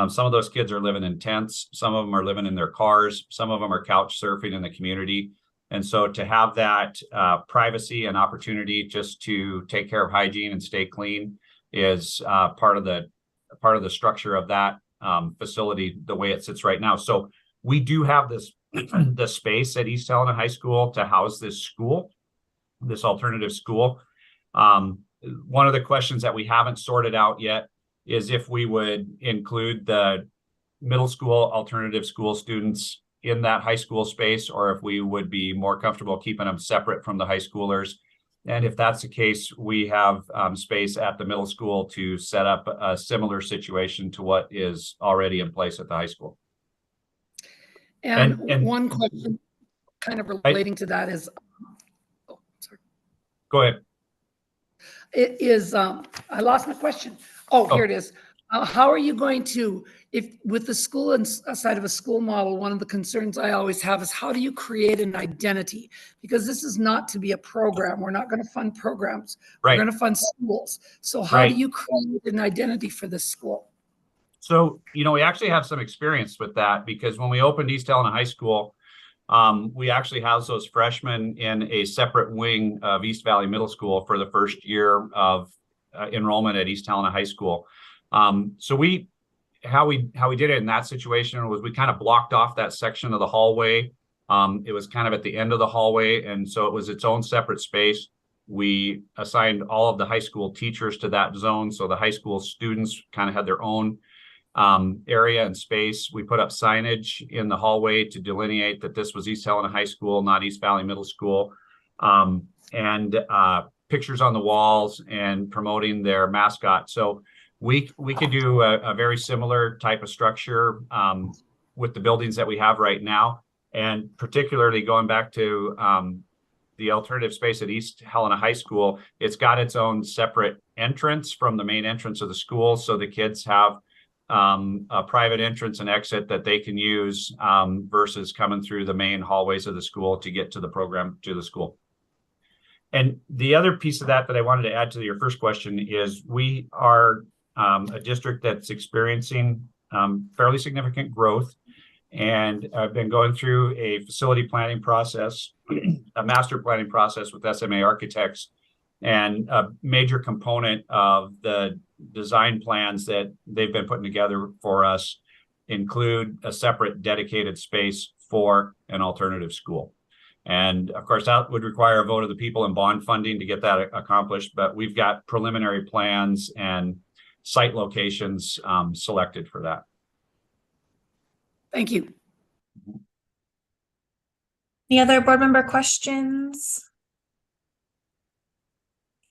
Some of those kids are living in tents. Some of them are living in their cars. Some of them are couch surfing in the community. And so to have that privacy and opportunity just to take care of hygiene and stay clean is part of the structure of that facility, the way it sits right now. So we do have this the space at East Helena High School to house this school, this alternative school. One of the questions that we haven't sorted out yet is if we would include the middle school alternative school students in that high school space, or if we would be more comfortable keeping them separate from the high schoolers. And if that's the case, we have space at the middle school to set up a similar situation to what is already in place at the high school. And one question kind of relating to that is, oh, sorry. Go ahead. It is, I lost my question. Oh, here it is. How are you going to, if with the school inside of a school model, one of the concerns I always have is how do you create an identity? Because this is not to be a program. We're not going to fund programs. Right. We're going to fund schools. So how do you create an identity for this school? So, we actually have some experience with that, because when we opened East Helena High School, we actually housed those freshmen in a separate wing of East Valley Middle School for the first year of enrollment at East Helena High School. So how we did it in that situation was we kind of blocked off that section of the hallway. It was kind of at the end of the hallway, and so it was its own separate space. We assigned all of the high school teachers to that zone, so the high school students kind of had their own area and space. We put up signage in the hallway to delineate that this was East Helena High School, not East Valley Middle School, and pictures on the walls and promoting their mascot. So we could do a very similar type of structure with the buildings that we have right now, and particularly going back to the alternative space at East Helena High School. It's got its own separate entrance from the main entrance of the school, so the kids have a private entrance and exit that they can use versus coming through the main hallways of the school to get to the program, to the school. And the other piece of that I wanted to add to your first question is we are a district that's experiencing fairly significant growth. And I've been going through a facility planning process, a master planning process with SMA Architects. And a major component of the design plans that they've been putting together for us include a separate dedicated space for an alternative school. And of course, that would require a vote of the people and bond funding to get that accomplished. But we've got preliminary plans and site locations selected for that. Thank you. Any other board member questions?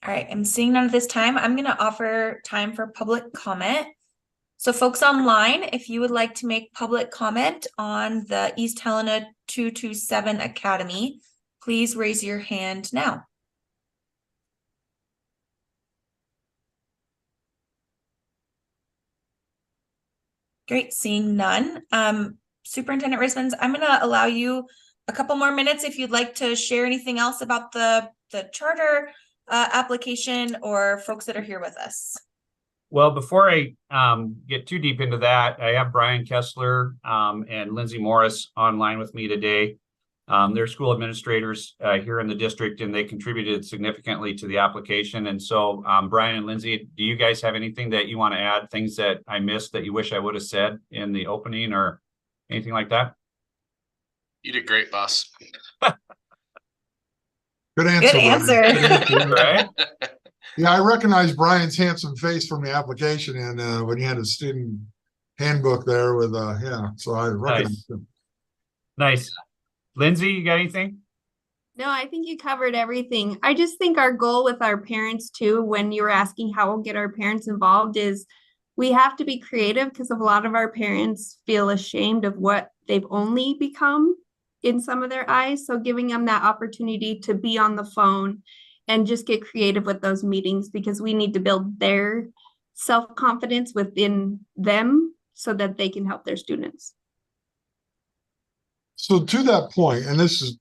All right, I'm seeing none at this time. I'm going to offer time for public comment. So folks online, if you would like to make public comment on the East Helena 227 Academy, please raise your hand now. Great, seeing none. Superintendent Rismans, I'm going to allow you a couple more minutes if you'd like to share anything else about the charter application or folks that are here with us. Well, before I get too deep into that, I have Brian Kessler and Lindsay Morris online with me today. They're school administrators here in the district, and they contributed significantly to the application. And so, Brian and Lindsay, do you guys have anything that you want to add, things that I missed that you wish I would have said in the opening or anything like that? You did great, boss. Good answer. Good answer. Right? Yeah, I recognize Brian's handsome face from the application and when he had a student handbook there with yeah, so I recognize him. Nice. Lindsay, you got anything? No, I think you covered everything. I just think our goal with our parents too, when you were asking how we'll get our parents involved, is we have to be creative because a lot of our parents feel ashamed of what they've only become in some of their eyes. So giving them that opportunity to be on the phone and just get creative with those meetings, because we need to build their self-confidence within them so that they can help their students. So to that point, and this is,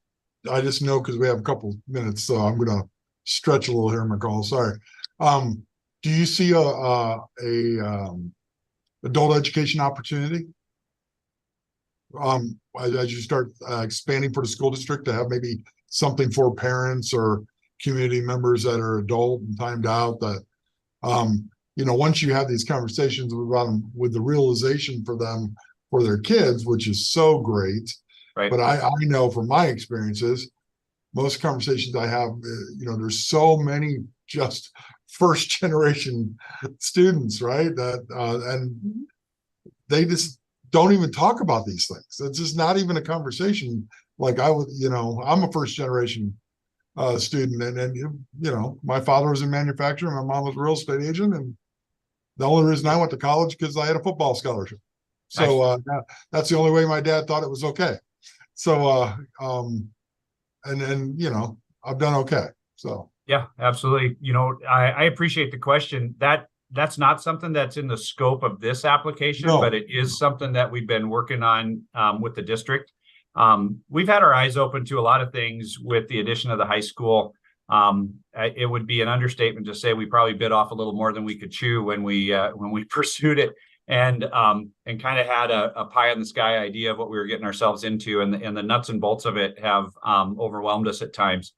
I just know because we have a couple minutes, so I'm gonna stretch a little here, McCall, sorry. Do you see a adult education opportunity? As you start expanding for the school district to have maybe something for parents or community members that are adult and timed out that, you know, once you have these conversations with them, with the realization for them, for their kids, which is so great. Right. But I know from my experiences, most conversations I have, you know, there's so many just first generation students, right? That, and they just don't even talk about these things. It's just not even a conversation. Like I would, you know, I'm a first generation student, and you know, my father was in manufacturing, my mom was a real estate agent, and the only reason I went to college because I had a football scholarship. So that's the only way my dad thought it was okay. So and you know, I've done okay. So yeah, absolutely. You know, I appreciate the question. That's not something that's in the scope of this application, No. but it is something that we've been working on with the district. We've had our eyes open to a lot of things with the addition of the high school. It would be an understatement to say we probably bit off a little more than we could chew when we pursued it, and kind of had a pie in the sky idea of what we were getting ourselves into, and the nuts and bolts of it have overwhelmed us at times.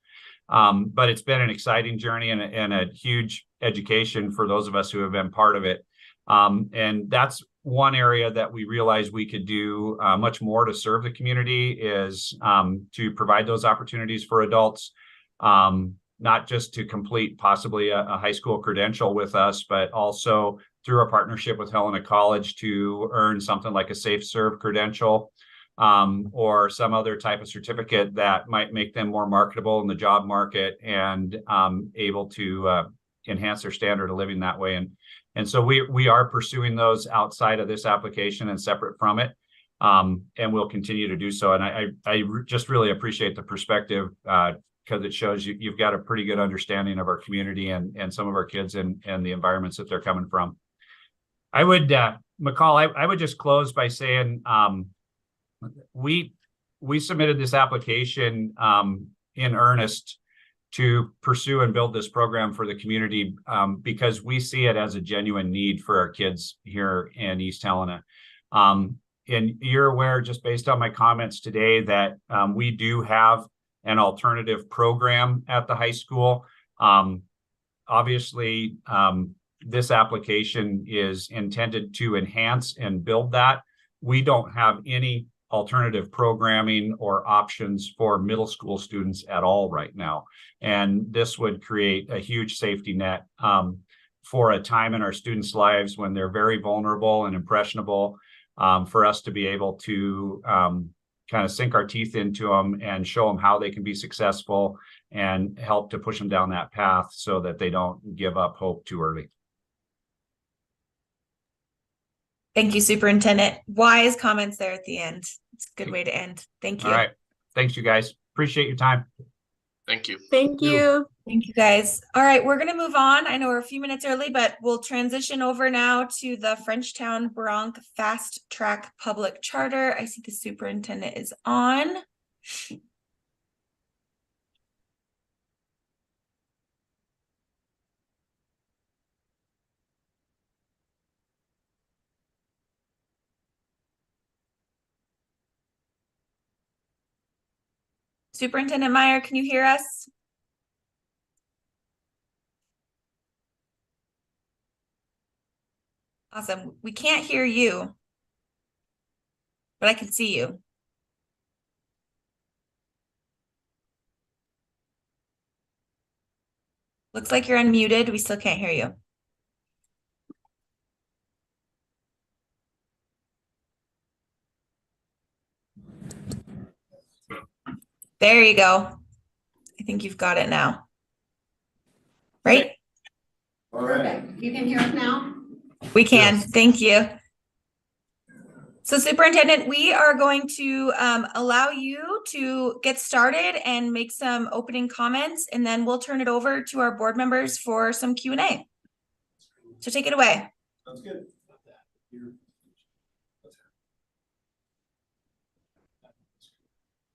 But it's been an exciting journey and a huge education for those of us who have been part of it. And that's one area that we realized we could do much more to serve the community, is to provide those opportunities for adults, not just to complete possibly a high school credential with us, but also through a partnership with Helena College to earn something like a Safe Serve credential, or some other type of certificate that might make them more marketable in the job market and able to enhance their standard of living that way. And so we are pursuing those outside of this application and separate from it, and we'll continue to do so. And I just really appreciate the perspective, because it shows you've got a pretty good understanding of our community and some of our kids and the environments that they're coming from. I would, McCall, I would just close by saying, we submitted this application in earnest to pursue and build this program for the community, because we see it as a genuine need for our kids here in East Helena. And you're aware, just based on my comments today, that we do have an alternative program at the high school. Obviously, this application is intended to enhance and build that. We don't have any alternative programming or options for middle school students at all right now. And this would create a huge safety net for a time in our students' lives when they're very vulnerable and impressionable, for us to be able to kind of sink our teeth into them and show them how they can be successful and help to push them down that path so that they don't give up hope too early. Thank you, Superintendent. Wise comments there at the end. It's a good way to end. Thank you. All right. Thanks, you guys. Appreciate your time. Thank you. Thank you. Thank you, guys. All right, we're going to move on. I know we're a few minutes early, but we'll transition over now to the Frenchtown Bronc Fast Track Public Charter. I see the superintendent is on. Superintendent Meyer, can you hear us? Awesome. We can't hear you, but I can see you. Looks like you're unmuted. We still can't hear you. There you go. I think you've got it now. Right? Perfect. You can hear us now? We can. Yes. Thank you. So Superintendent, we are going to allow you to get started and make some opening comments, and then we'll turn it over to our board members for some Q&A. So take it away. Sounds good.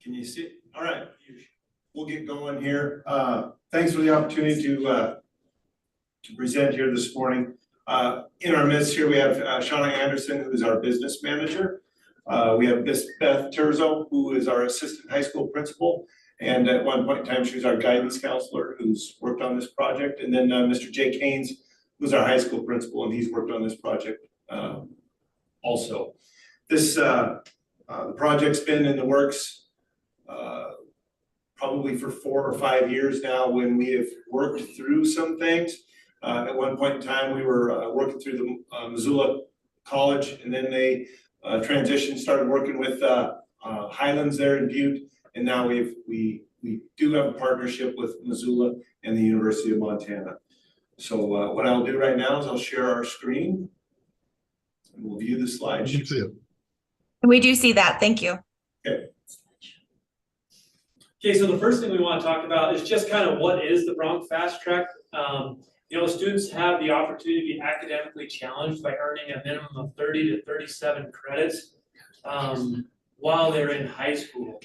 Can you see? All right, we'll get going here. Thanks for the opportunity to present here this morning. In our midst here, we have Shauna Anderson, who is our business manager. We have Miss Beth Terzo, who is our assistant high school principal. And at one point in time, she was our guidance counselor who's worked on this project. And then Mr. Jake Haynes, who's our high school principal, and he's worked on this project also. This the project's been in the works probably for 4 or 5 years now, when we have worked through some things. At one point in time, we were working through the Missoula College, and then they transitioned, started working with Highlands there in Butte, and now we do have a partnership with Missoula and the University of Montana. So what I'll do right now is I'll share our screen, and we'll view the slides. You can see it. We do see that. Thank you. Okay. Okay, so the first thing we want to talk about is just kind of what is the Bronc Fast Track. You know, students have the opportunity to be academically challenged by earning a minimum of 30 to 37 credits while they're in high school.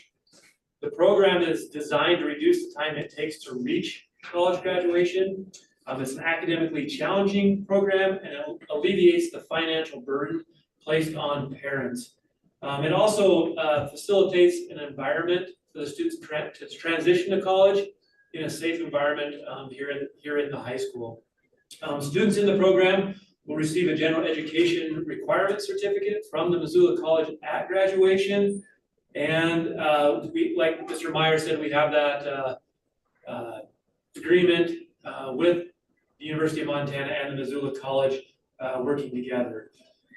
The program is designed to reduce the time it takes to reach college graduation. It's an academically challenging program, and it alleviates the financial burden placed on parents. It also facilitates an environment for the students to transition to college in a safe environment here in the high school. Students in the program will receive a general education requirement certificate from the Missoula College at graduation. And we, like Mr. Meyer said, we have that agreement with the University of Montana and the Missoula College working together.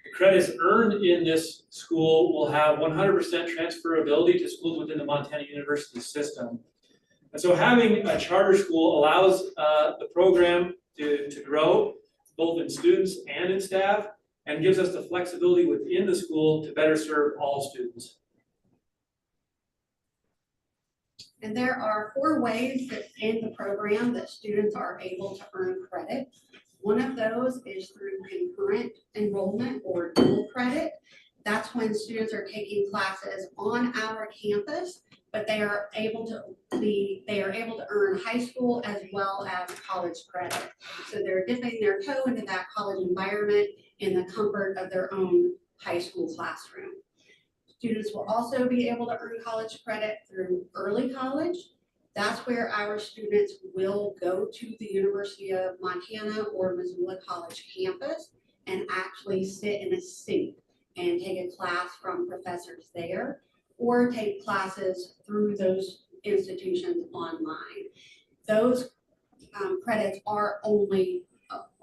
The credits earned in this school will have 100% transferability to schools within the Montana University system. And so having a charter school allows the program to grow both in students and in staff, and gives us the flexibility within the school to better serve all students. And there are 4 ways that in the program that students are able to earn credit. One of those is through concurrent enrollment or dual credit. That's when students are taking classes on our campus, but they are able to earn high school as well as college credit. So they're dipping their toe into that college environment in the comfort of their own high school classroom. Students will also be able to earn college credit through early college. That's where our students will go to the University of Montana or Missoula College campus and actually sit in a seat and take a class from professors there, or take classes through those institutions online. Those credits are only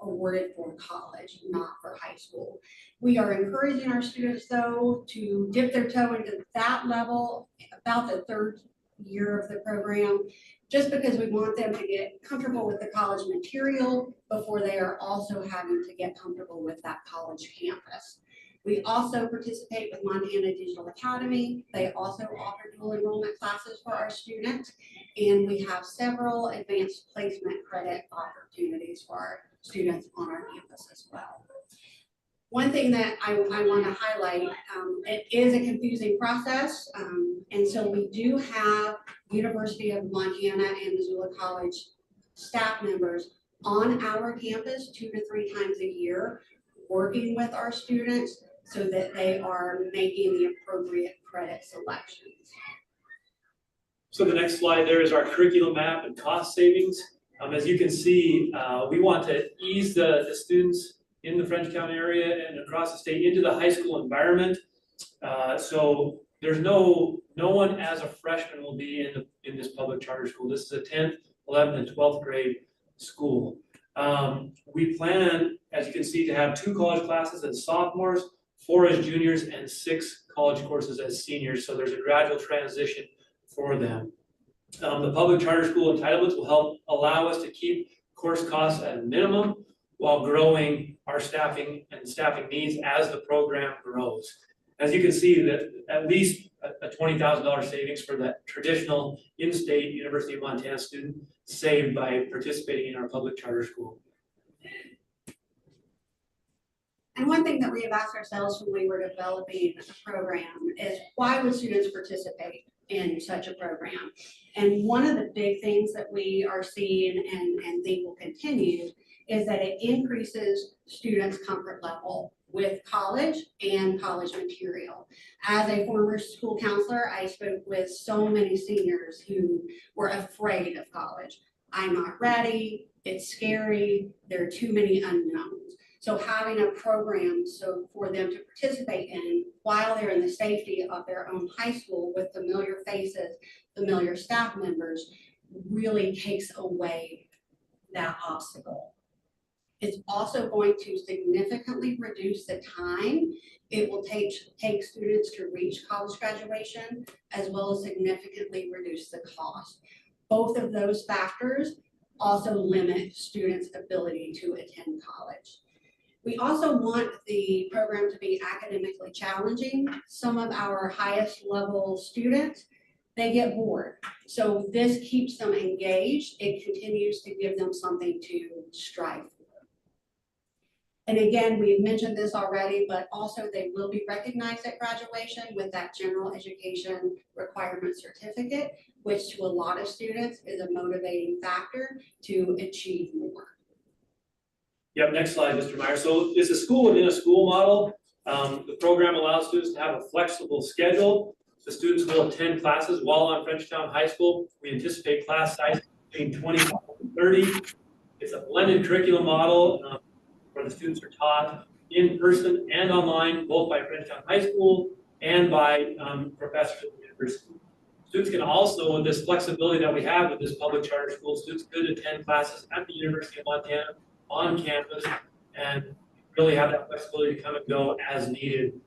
awarded for college, not for high school. We are encouraging our students, though, to dip their toe into that level about the 3rd year of the program, just because we want them to get comfortable with the college material before they are also having to get comfortable with that college campus. We also participate with Montana Digital Academy. They also offer dual enrollment classes for our students, and we have several advanced placement credit opportunities for our students on our campus as well. One thing that I want to highlight, it is a confusing process, and so we do have University of Montana and Missoula College staff members on our campus 2 to 3 times a year, working with our students so that they are making the appropriate credit selections. So the next slide there is our curriculum map and cost savings. As you can see, we want to ease the students in the French County area and across the state into the high school environment. So there's no one as a freshman will be in this public charter school. This is a 10th, 11th, and 12th grade school. We plan, as you can see, to have 2 college classes as sophomores, 4 as juniors, and 6 college courses as seniors. So there's a gradual transition for them. The public charter school entitlements will help allow us to keep course costs at a minimum while growing our staffing needs as the program grows. As you can see, that at least a $20,000 savings for that traditional in-state University of Montana student saved by participating in our public charter school. And one thing that we have asked ourselves when we were developing the program is, why would students participate? in such a program. And one of the big things that we are seeing and think will continue is that it increases students' comfort level with college and college material. As a former school counselor, I spoke with so many seniors who were afraid of college. I'm not ready, it's scary, there are too many unknowns. So having a program for them to participate in while they're in the safety of their own high school with familiar faces, familiar staff members, really takes away that obstacle. It's also going to significantly reduce the time it will take students to reach college graduation, as well as significantly reduce the cost. Both of those factors also limit students' ability to attend college. We also want the program to be academically challenging. Some of our highest level students, they get bored. So this keeps them engaged. It continues to give them something to strive for. And again, we've mentioned this already, but also they will be recognized at graduation with that general education requirement certificate, which to a lot of students is a motivating factor to achieve more. Yep, next slide, Mr. Meyer. So it's a school within a school model. The program allows students to have a flexible schedule. The students will attend classes while on Frenchtown High School. We anticipate class size between 25 and 30. It's a blended curriculum model where the students are taught in person and online, both by Frenchtown High School and by professors at the university. Students can also, with this flexibility that we have with this public charter school, students could attend classes at the University of Montana on campus and really have that flexibility to come and go as needed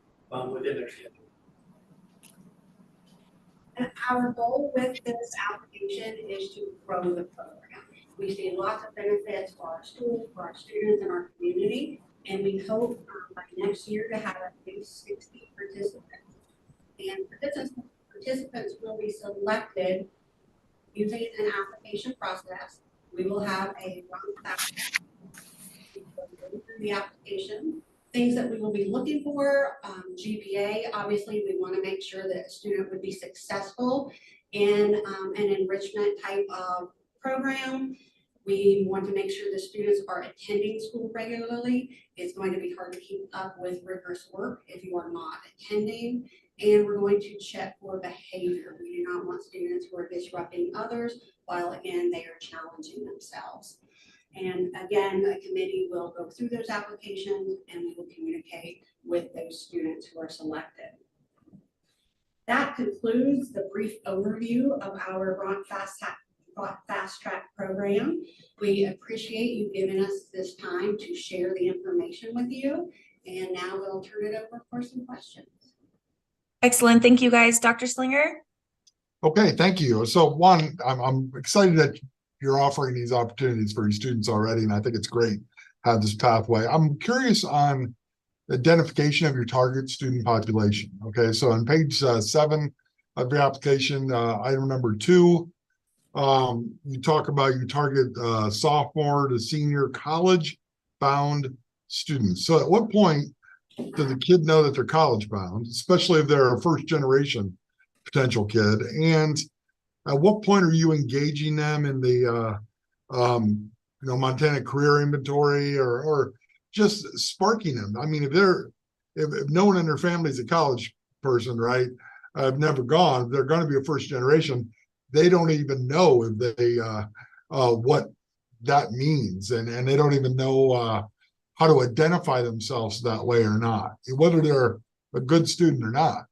within their schedule. And our goal with this application is to grow the program. We see lots of benefits for our schools, for our students, and our community, and we hope by next year to have at least 60 participants. And participants will be selected using an application process. We will have a through the application. Things that we will be looking for, GPA, obviously we want to make sure that a student would be successful in an enrichment type of program. We want to make sure the students are attending school regularly. It's going to be hard to keep up with rigorous work if you are not attending. And we're going to check for behavior. We do not want students who are disrupting others while again they are challenging themselves. And again, a committee will go through those applications and we will communicate with those students who are selected. That concludes the brief overview of our Bront Fast Track program. We appreciate you giving us this time to share the information with you. And now we'll turn it over for some questions. Excellent. Thank you guys. Dr. Slinger? Okay, thank you. So one, I'm excited that you're offering these opportunities for your students already, and I think it's great to have this pathway. I'm curious on identification of your target student population. Okay, so on page 7 of your application, item number 2, you talk about you target sophomore to senior college-bound students. So at what point does the kid know that they're college-bound, especially if they're a first-generation potential kid? And at what point are you engaging them in the Montana Career Inventory or just sparking them? I mean, if no one in their family is a college person, right? I've never gone. They're going to be a first generation. They don't even know if they what that means, and they don't even know how to identify themselves that way or not, whether they're a good student or not.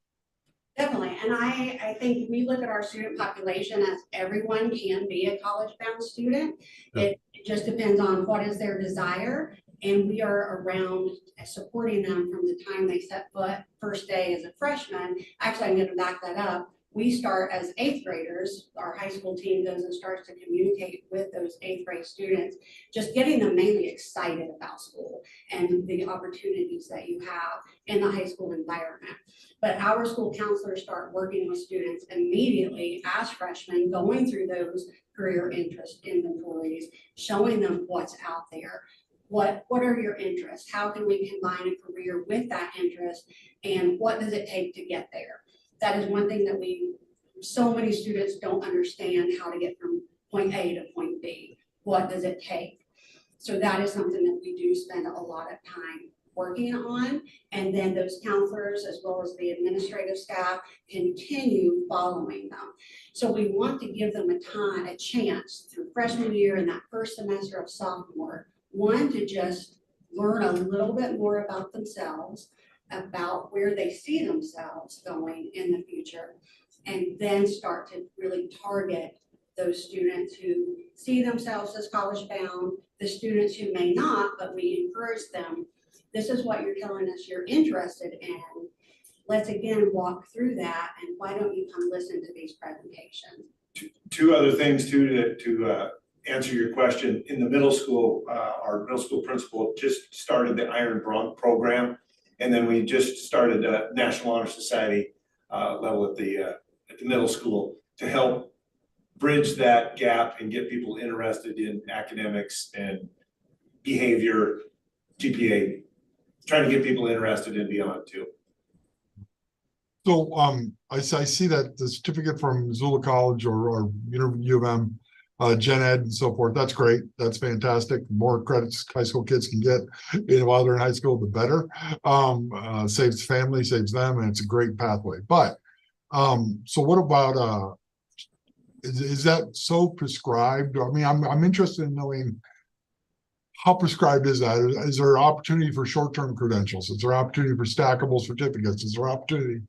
Definitely, and I think we look at our student population as everyone can be a college-bound student. It just depends on what is their desire, and we are around supporting them from the time they set foot first day as a freshman. Actually, I'm going to back that up. We start as 8th graders. Our high school team goes and starts to communicate with those 8th grade students, just getting them mainly excited about school and the opportunities that you have in the high school environment. But our school counselors start working with students immediately as freshmen, going through those career interest inventories, showing them what's out there. What are your interests? How can we combine a career with that interest? And what does it take to get there? That is one thing that we so many students don't understand how to get from point A to point B. What does it take? So that is something that we do spend a lot of time working on. And then those counselors, as well as the administrative staff, continue following them. So we want to give them a chance through freshman year and that first semester of sophomore, one, to just learn a little bit more about themselves, about where they see themselves going in the future, and then start to really target those students who see themselves as college bound, the students who may not, but we encourage them. This is what you're telling us you're interested in. Let's again walk through that, and why don't you come listen to these presentations? Two other things too to answer your question. In the middle school, our middle school principal just started the Iron Bronc program, and then we just started a National Honor Society level at the middle school to help bridge that gap and get people interested in academics and behavior, GPA, trying to get people interested in beyond too. So I see that the certificate from Missoula College or U of M, Gen Ed and so forth. That's great. That's fantastic. The more credits high school kids can get while they're in high school, the better. Saves family, saves them, and it's a great pathway. But so what about is that so prescribed? I mean, I'm interested in knowing how prescribed is that? Is there opportunity for short-term credentials? Is there opportunity for stackable certificates? Is there opportunity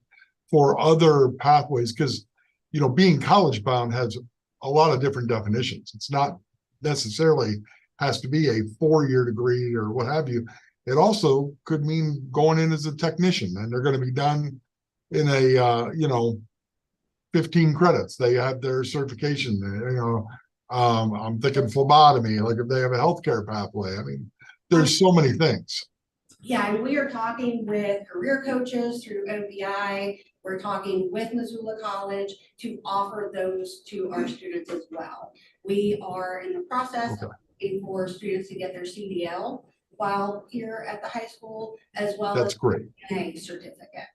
for other pathways? Because, you know, being college bound has a lot of different definitions. It's not necessarily has to be a 4-year degree or what have you. It also could mean going in as a technician, and they're going to be done in a 15 credits. They have their certification. I'm thinking phlebotomy, like if they have a healthcare pathway. I mean, there's so many things. Yeah, and we are talking with career coaches through OPI. We're talking with Missoula College to offer those to our students as well. We are in the process of looking for students to get their CDL while here at the high school, as well as great. a certificate.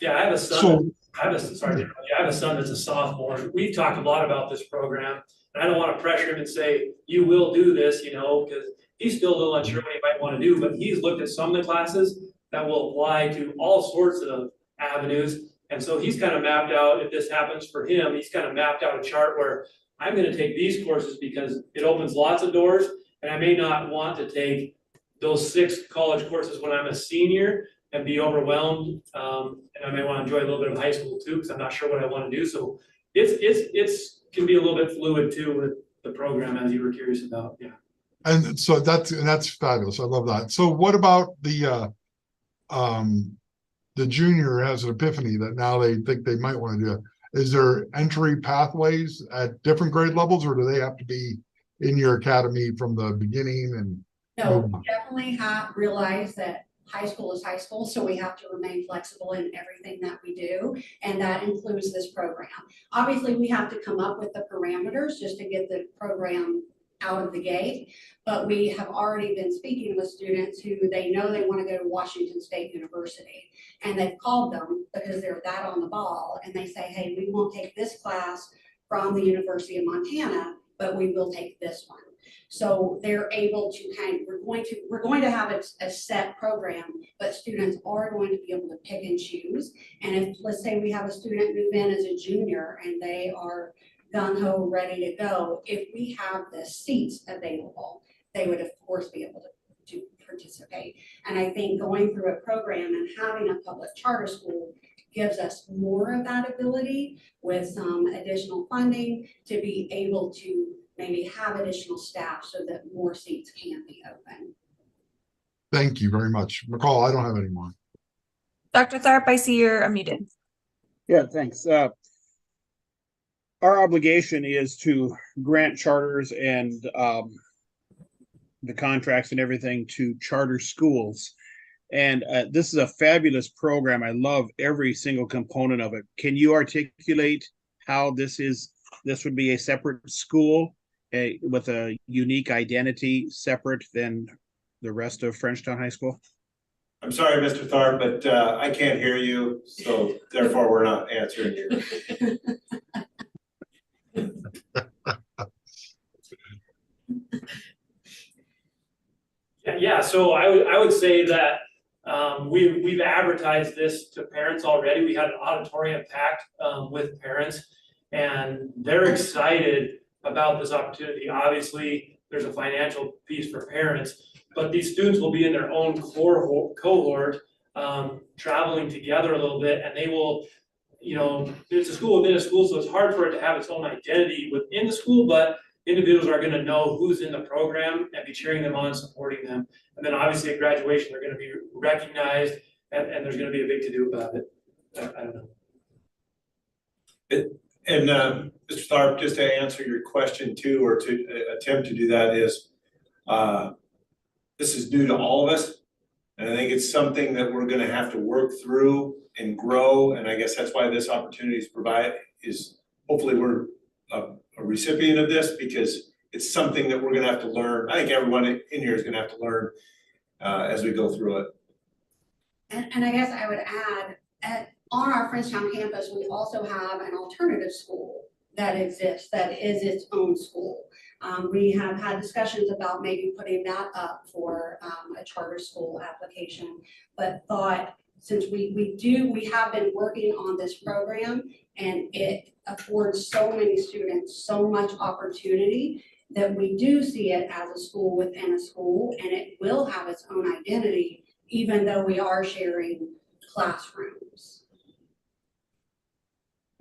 Yeah, I have a son. I have a son that's a sophomore. We've talked a lot about this program, and I don't want to pressure him and say, you will do this, because he's still a little unsure what he might want to do, but he's looked at some of the classes that will apply to all sorts of avenues. And so he's kind of mapped out, if this happens for him, he's kind of mapped out a chart where I'm going to take these courses because it opens lots of doors, and I may not want to take those 6 college courses when I'm a senior and be overwhelmed. And I may want to enjoy a little bit of high school too, because I'm not sure what I want to do. So it's can be a little bit fluid too with the program, as you were curious about. Yeah. And so that's fabulous. I love that. So what about the junior has an epiphany that now they think they might want to do it? Is there entry pathways at different grade levels, or do they have to be in your academy from the beginning? And no, we definitely have realized that high school is high school, so we have to remain flexible in everything that we do, and that includes this program. Obviously, we have to come up with the parameters just to get the program out of the gate, but we have already been speaking with students who they know they want to go to Washington State University, and they've called them because they're that on the ball, and they say, hey, we won't take this class from the University of Montana, but we will take this one. So they're able to we're going to have a set program, but students are going to be able to pick and choose. And if, let's say we have a student move in as a junior and they are gung-ho ready to go, if we have the seats available, they would of course be able to participate. And I think going through a program and having a public charter school gives us more of that ability with some additional funding to be able to maybe have additional staff so that more seats can be open. Thank you very much. McCall, I don't have any more. Dr. Tharp, I see you're unmuted. Yeah, thanks. Our obligation is to grant charters and the contracts and everything to charter schools. And this is a fabulous program. I love every single component of it. Can you articulate how this would be a separate school with a unique identity separate than the rest of Frenchtown High School? I'm sorry, Mr. Tharp, but I can't hear you, so therefore we're not answering you. Yeah, so I would say that we've advertised this to parents already. We had an auditorium packed with parents, and they're excited about this opportunity. Obviously, there's a financial piece for parents, but these students will be in their own cohort, traveling together a little bit, and they will, you know, it's a school within a school, so it's hard for it to have its own identity within the school, but individuals are going to know who's in the program and be cheering them on, supporting them. And then obviously at graduation, they're going to be recognized, and there's going to be a big to-do about it. I don't know. And Mr. Tharp, just to answer your question too, or to attempt to do that is, this is new to all of us. And I think it's something that we're gonna have to work through and grow. And I guess that's why this opportunity is hopefully we're a recipient of this, because it's something that we're gonna have to learn. I think everyone in here is gonna have to learn as we go through it. And I guess I would add, on our Frenchtown campus, we also have an alternative school that exists, that is its own school. We have had discussions about maybe putting that up for a charter school application, but thought since we have been working on this program and it affords so many students so much opportunity, that we do see it as a school within a school, and it will have its own identity, even though we are sharing classrooms.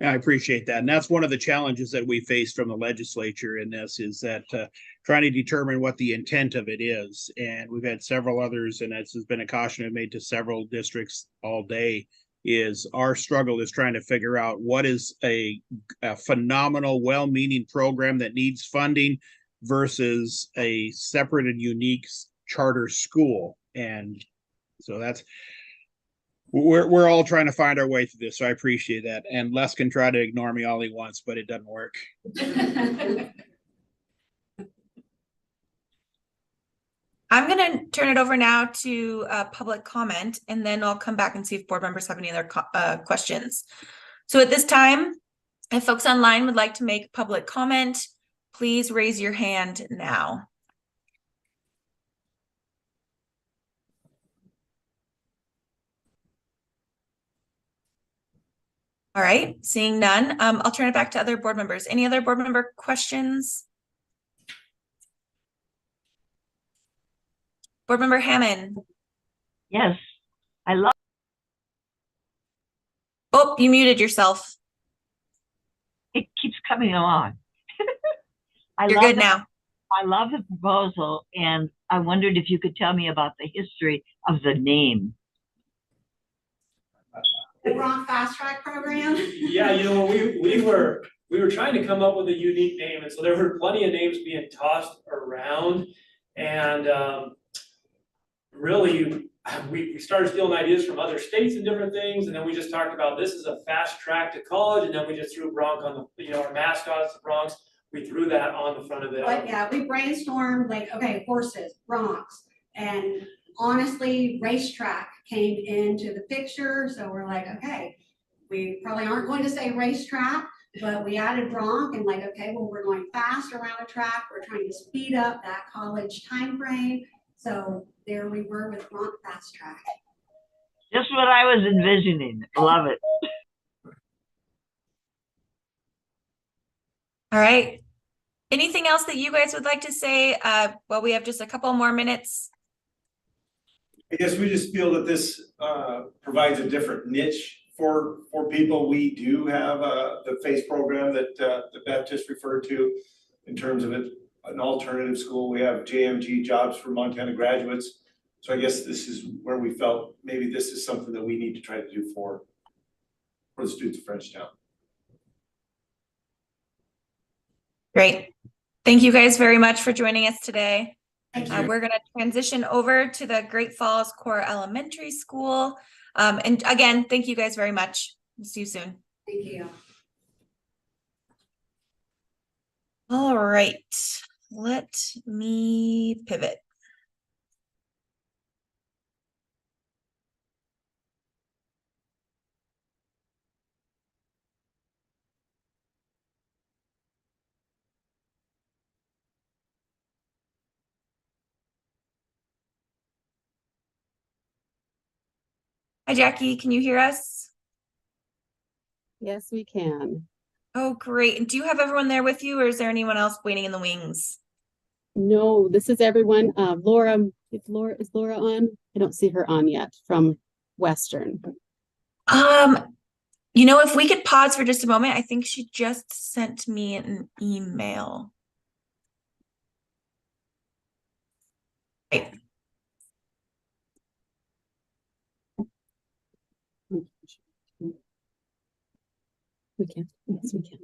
I appreciate that. And that's one of the challenges that we faced from the legislature in this, is that trying to determine what the intent of it is. And we've had several others, and this has been a caution I've made to several districts all day, is our struggle is trying to figure out what is a phenomenal, well-meaning program that needs funding versus a separate and unique charter school. And so that's, we're all trying to find our way through this, so I appreciate that. And Les can try to ignore me all he wants, but it doesn't work. I'm going to turn it over now to public comment, and then I'll come back and see if board members have any other questions. So at this time, if folks online would like to make public comment, please raise your hand now. All right, seeing none, I'll turn it back to other board members. Any other board member questions? Board Member Hammond. Yes, I love. Oh, you muted yourself. It keeps coming on. You're good now. I love the proposal, and I wondered if you could tell me about the history of the name. The Bronc Fast Track program? Yeah, you know, we were trying to come up with a unique name, and so there were plenty of names being tossed around, and really we started stealing ideas from other states and different things, and then we just talked about this is a fast track to college, and then we just threw Bronc on the, you know, our mascot is the Bronx. We threw that on the front of it. But yeah, we brainstormed like, okay, horses, Bronx, and honestly, racetrack came into the picture. So we're like, okay, we probably aren't going to say racetrack, but we added Bronc and like, okay, well, we're going fast around a track. We're trying to speed up that college time frame. So there we were with Bronc Fast Track. Just what I was envisioning. Love it. All right. Anything else that you guys would like to say? Well, we have just a couple more minutes. I guess we just feel that this provides a different niche for people. We do have the FACE program that Beth just referred to in terms of an alternative school. We have JMG, Jobs for Montana Graduates. So I guess this is where we felt maybe this is something that we need to try to do for the students of Frenchtown. Great. Thank you guys very much for joining us today. Thank you. We're going to transition over to the Great Falls Core Elementary School. And again, thank you guys very much. See you soon. Thank you. All right, let me pivot. Hi, Jackie. Can you hear us? Yes, we can. Oh, great. And do you have everyone there with you, or is there anyone else waiting in the wings? No, this is everyone. Laura, is Laura on? I don't see her on yet from Western. You know, if we could pause for just a moment, I think she just sent me an email. Okay. We can. Yes, we can.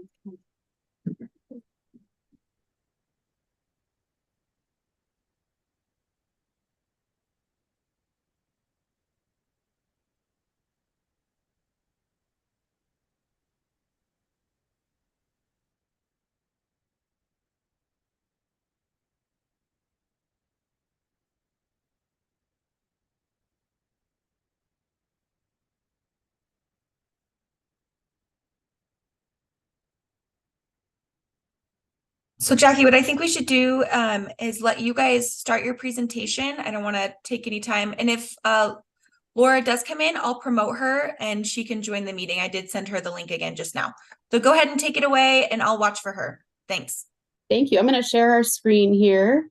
So Jackie, what I think we should do is let you guys start your presentation. I don't want to take any time. And if Laura does come in, I'll promote her and she can join the meeting. I did send her the link again just now. So go ahead and take it away and I'll watch for her. Thanks. Thank you. I'm going to share our screen here.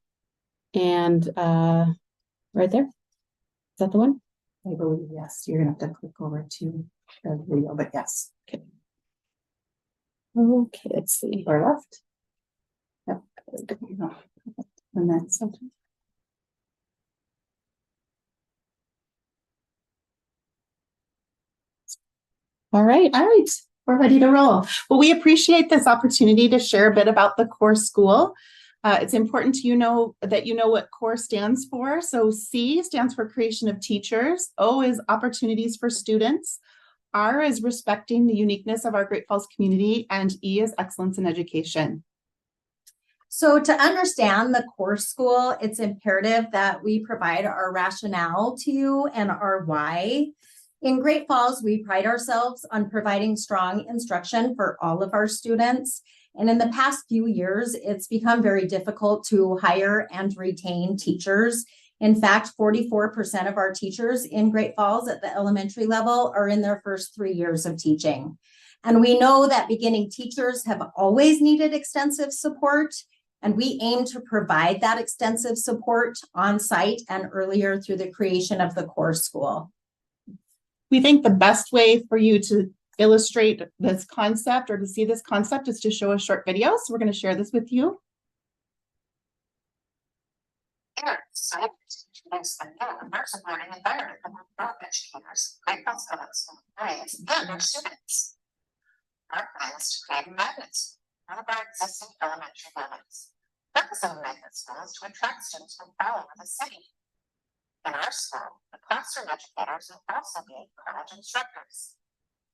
And right there. Is that the one? I believe yes. You're going to have to click over to the video, but yes. Okay. Okay, let's see. Or left. Yep. And then something. All right. We're ready to roll. Well, we appreciate this opportunity to share a bit about the CORE School. It's important to that you know what CORE stands for. So C stands for creation of teachers. O is opportunities for students. R is respecting the uniqueness of our Great Falls community. And E is excellence in education. So to understand the CORE School, it's imperative that we provide our rationale to you and our why. In Great Falls, we pride ourselves on providing strong instruction for all of our students. And in the past few years, it's become very difficult to hire and retain teachers. In fact, 44% of our teachers in Great Falls at the elementary level are in their first 3 years of teaching. And we know that beginning teachers have always needed extensive support, and we aim to provide that extensive support on site and earlier through the creation of the CORE School. We think the best way for you to illustrate this concept or to see this concept is to show a short video. So we're going to share this with you. Immersive learning environment for educators, Great Falls students, and our students. Our plan is to create a magnet, one of our existing elementary buildings. The purpose of a magnet school is to attract students from all over the city. In our school, the classroom educators will also be college instructors.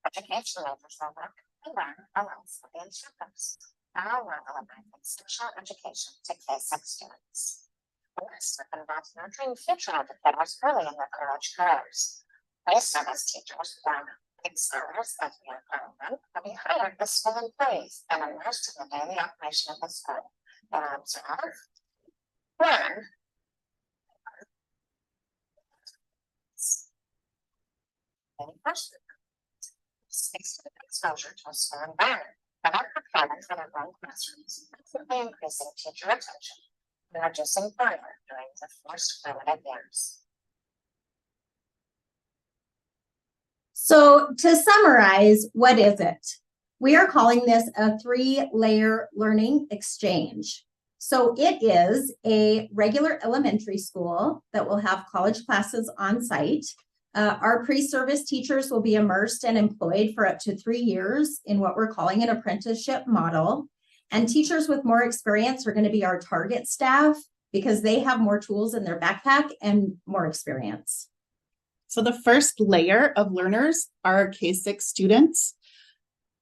Education majors will work and learn alongside the instructors. Our role will provide exceptional education to K-6 students. This work involves nurturing future educators early in their college careers. They serve as teachers when ex-scholars of the environment will be hired as school employees and immersed in the daily operation of the school. They will observe, learn, exposure to a school environment, but are preparing for their own classrooms, constantly increasing teacher attention and reducing burnout during the first formative years. So to summarize, what is it? We are calling this a 3-layer learning exchange. So it is a regular elementary school that will have college classes on site. Our pre-service teachers will be immersed and employed for up to 3 years in what we're calling an apprenticeship model. And teachers with more experience are going to be our target staff because they have more tools in their backpack and more experience. So the first layer of learners are K-6 students.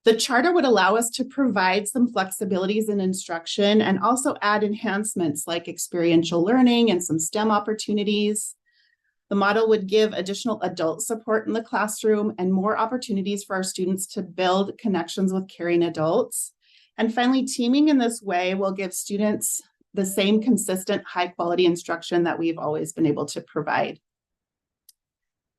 The charter would allow us to provide some flexibilities in instruction and also add enhancements like experiential learning and some STEM opportunities. The model would give additional adult support in the classroom and more opportunities for our students to build connections with caring adults. And finally, teaming in this way will give students the same consistent high quality instruction that we've always been able to provide.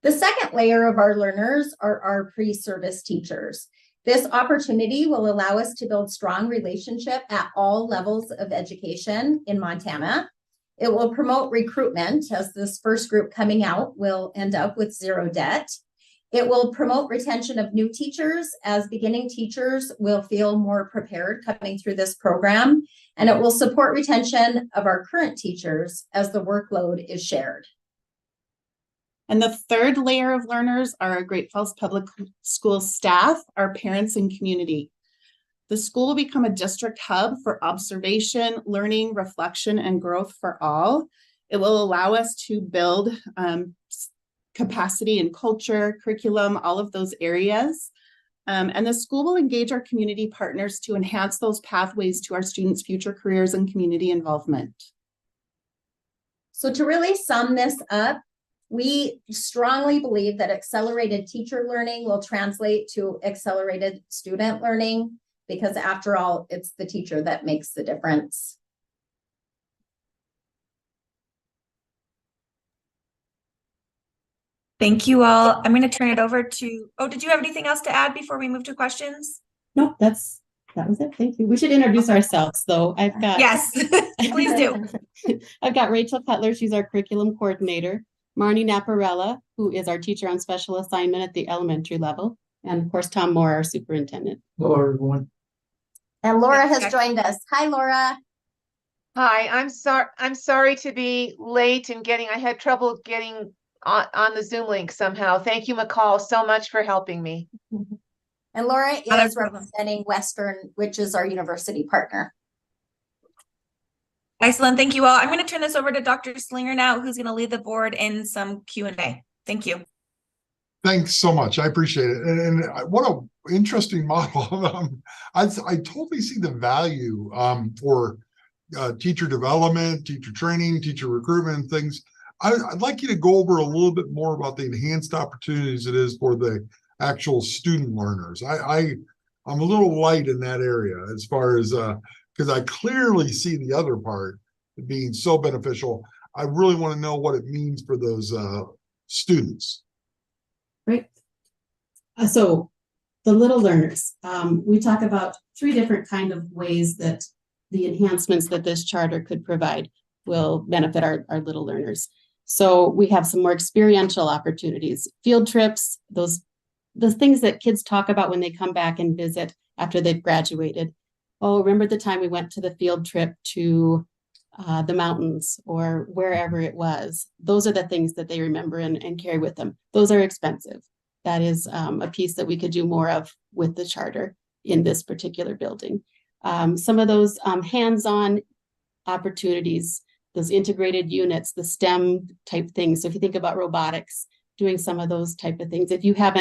The second layer of our learners are our pre-service teachers. This opportunity will allow us to build strong relationship at all levels of education in Montana. It will promote recruitment, as this first group coming out will end up with zero debt. It will promote retention of new teachers, as beginning teachers will feel more prepared coming through this program. And it will support retention of our current teachers as the workload is shared. And the third layer of learners are our Great Falls Public School staff, our parents and community. The school will become a district hub for observation, learning, reflection, and growth for all. It will allow us to build capacity and culture, curriculum, all of those areas. And the school will engage our community partners to enhance those pathways to our students' future careers and community involvement. So to really sum this up, we strongly believe that accelerated teacher learning will translate to accelerated student learning, because after all, it's the teacher that makes the difference. Thank you all. I'm going to turn it over to, oh, did you have anything else to add before we move to questions? No, that was it. Thank you. We should introduce ourselves though. I've got. Yes, please do. I've got Rachel Cutler. She's our curriculum coordinator. Marnie Naparella, who is our teacher on special assignment at the elementary level. And of course, Tom Moore, our superintendent. Hello, everyone. And Laura has joined us. Hi, Laura. Hi, I'm sorry to be late and I had trouble getting on the Zoom link somehow. Thank you, McCall, so much for helping me. And Laura is representing Western, which is our university partner. Excellent. Thank you all. I'm going to turn this over to Dr. Slinger now, who's going to lead the board in some Q&A. Thank you. Thanks so much. I appreciate it. And what an interesting model. I totally see the value for teacher development, teacher training, teacher recruitment, things. I'd like you to go over a little bit more about the enhanced opportunities it is for the actual student learners. I'm a little light in that area as far as, because I clearly see the other part being so beneficial. I really want to know what it means for those students. Right. So the little learners, we talk about 3 different kind of ways that the enhancements that this charter could provide will benefit our little learners. So we have some more experiential opportunities, field trips, the things that kids talk about when they come back and visit after they've graduated. Oh, remember the time we went to the field trip to the mountains or wherever it was. Those are the things that they remember and carry with them. Those are expensive. That is a piece that we could do more of with the charter in this particular building. Some of those hands-on opportunities, those integrated units, the STEM type things. So if you think about robotics, doing some of those type of things. If you have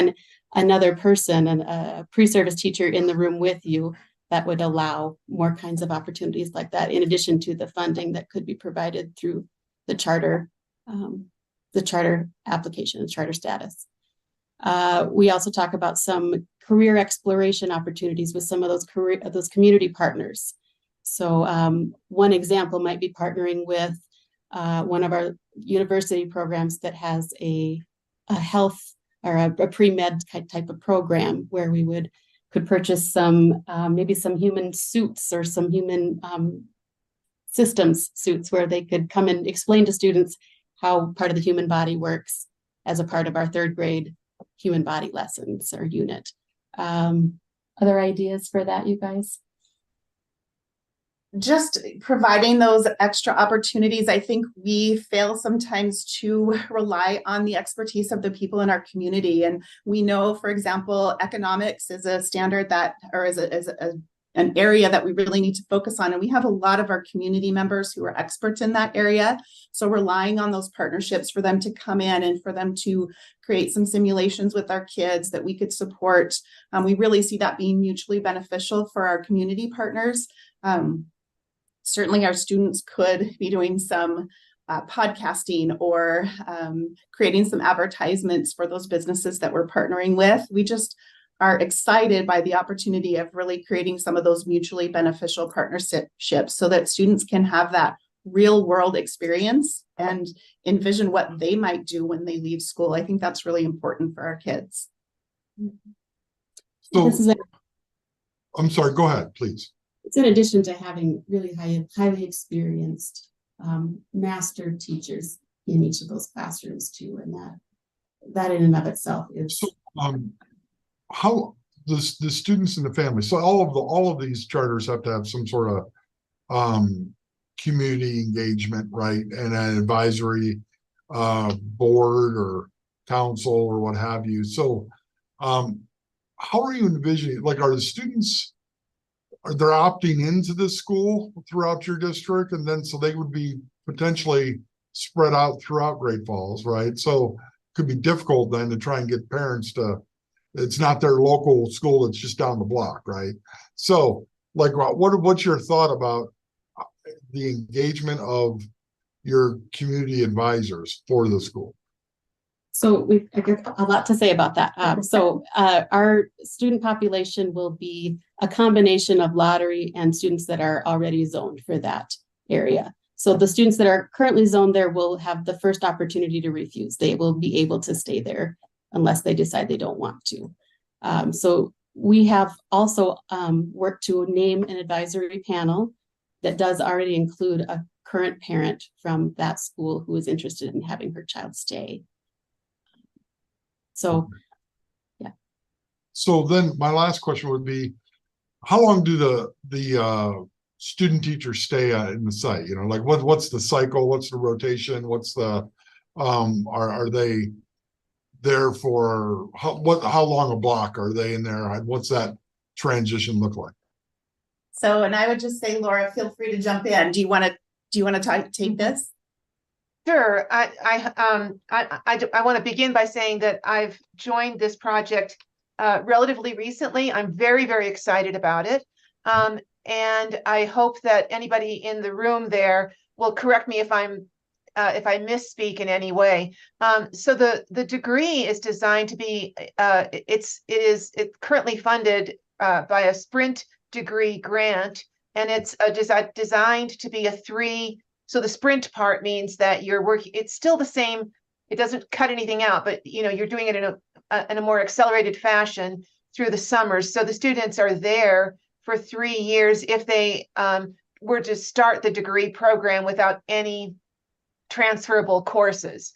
another person, a pre-service teacher in the room with you, that would allow more kinds of opportunities like that, in addition to the funding that could be provided through the charter application, charter status. We also talk about some career exploration opportunities with some of those community partners. So one example might be partnering with one of our university programs that has a health or a pre-med type of program where we could purchase some, maybe some human suits or some human systems suits where they could come and explain to students how part of the human body works as a part of our 3rd grade human body lessons or unit. Other ideas for that, you guys? Just providing those extra opportunities. I think we fail sometimes to rely on the expertise of the people in our community. And we know, for example, economics is a standard that, or is an area that we really need to focus on. And we have a lot of our community members who are experts in that area. So relying on those partnerships for them to come in and for them to create some simulations with our kids that we could support. We really see that being mutually beneficial for our community partners. Certainly our students could be doing some podcasting or creating some advertisements for those businesses that we're partnering with. We just are excited by the opportunity of really creating some of those mutually beneficial partnerships so that students can have that real world experience and envision what they might do when they leave school. I think that's really important for our kids. So, This is I'm sorry, go ahead, please. It's in addition to having really highly experienced master teachers in each of those classrooms too, and that in and of itself is. So, how the students and the family, so all of these charters have to have some sort of community engagement, right, and an advisory board or council or what have you. So how are you envisioning, like, are the students, are they opting into this school throughout your district, and then so they would be potentially spread out throughout Great Falls, right? So it could be difficult then to try and get parents to, it's not their local school, it's just down the block, right? So like, what's your thought about the engagement of your community advisors for the school? So I got a lot to say about that. Our student population will be a combination of lottery and students that are already zoned for that area. So the students that are currently zoned there will have the first opportunity to refuse. They will be able to stay there unless they decide they don't want to. So we have also worked to name an advisory panel that does already include a current parent from that school who is interested in having her child stay. So, yeah. So then my last question would be, how long do the student teachers stay in the site? You know, like what's the cycle? What's the rotation? What's the, are they there for, how long a block are they in there? What's that transition look like? So, and I would just say, Laura, feel free to jump in. Do you want to take this? Sure. I want to begin by saying that I've joined this project relatively recently. I'm very, very excited about it. And I hope that anybody in the room there will correct me if I misspeak in any way. So the degree is designed to be, it's currently funded by a Sprint degree grant, and it's designed to be a 3. So the Sprint part means that you're working, it's still the same, it doesn't cut anything out, but you're doing it in a more accelerated fashion through the summers. So the students are there for 3 years if they were to start the degree program without any transferable courses.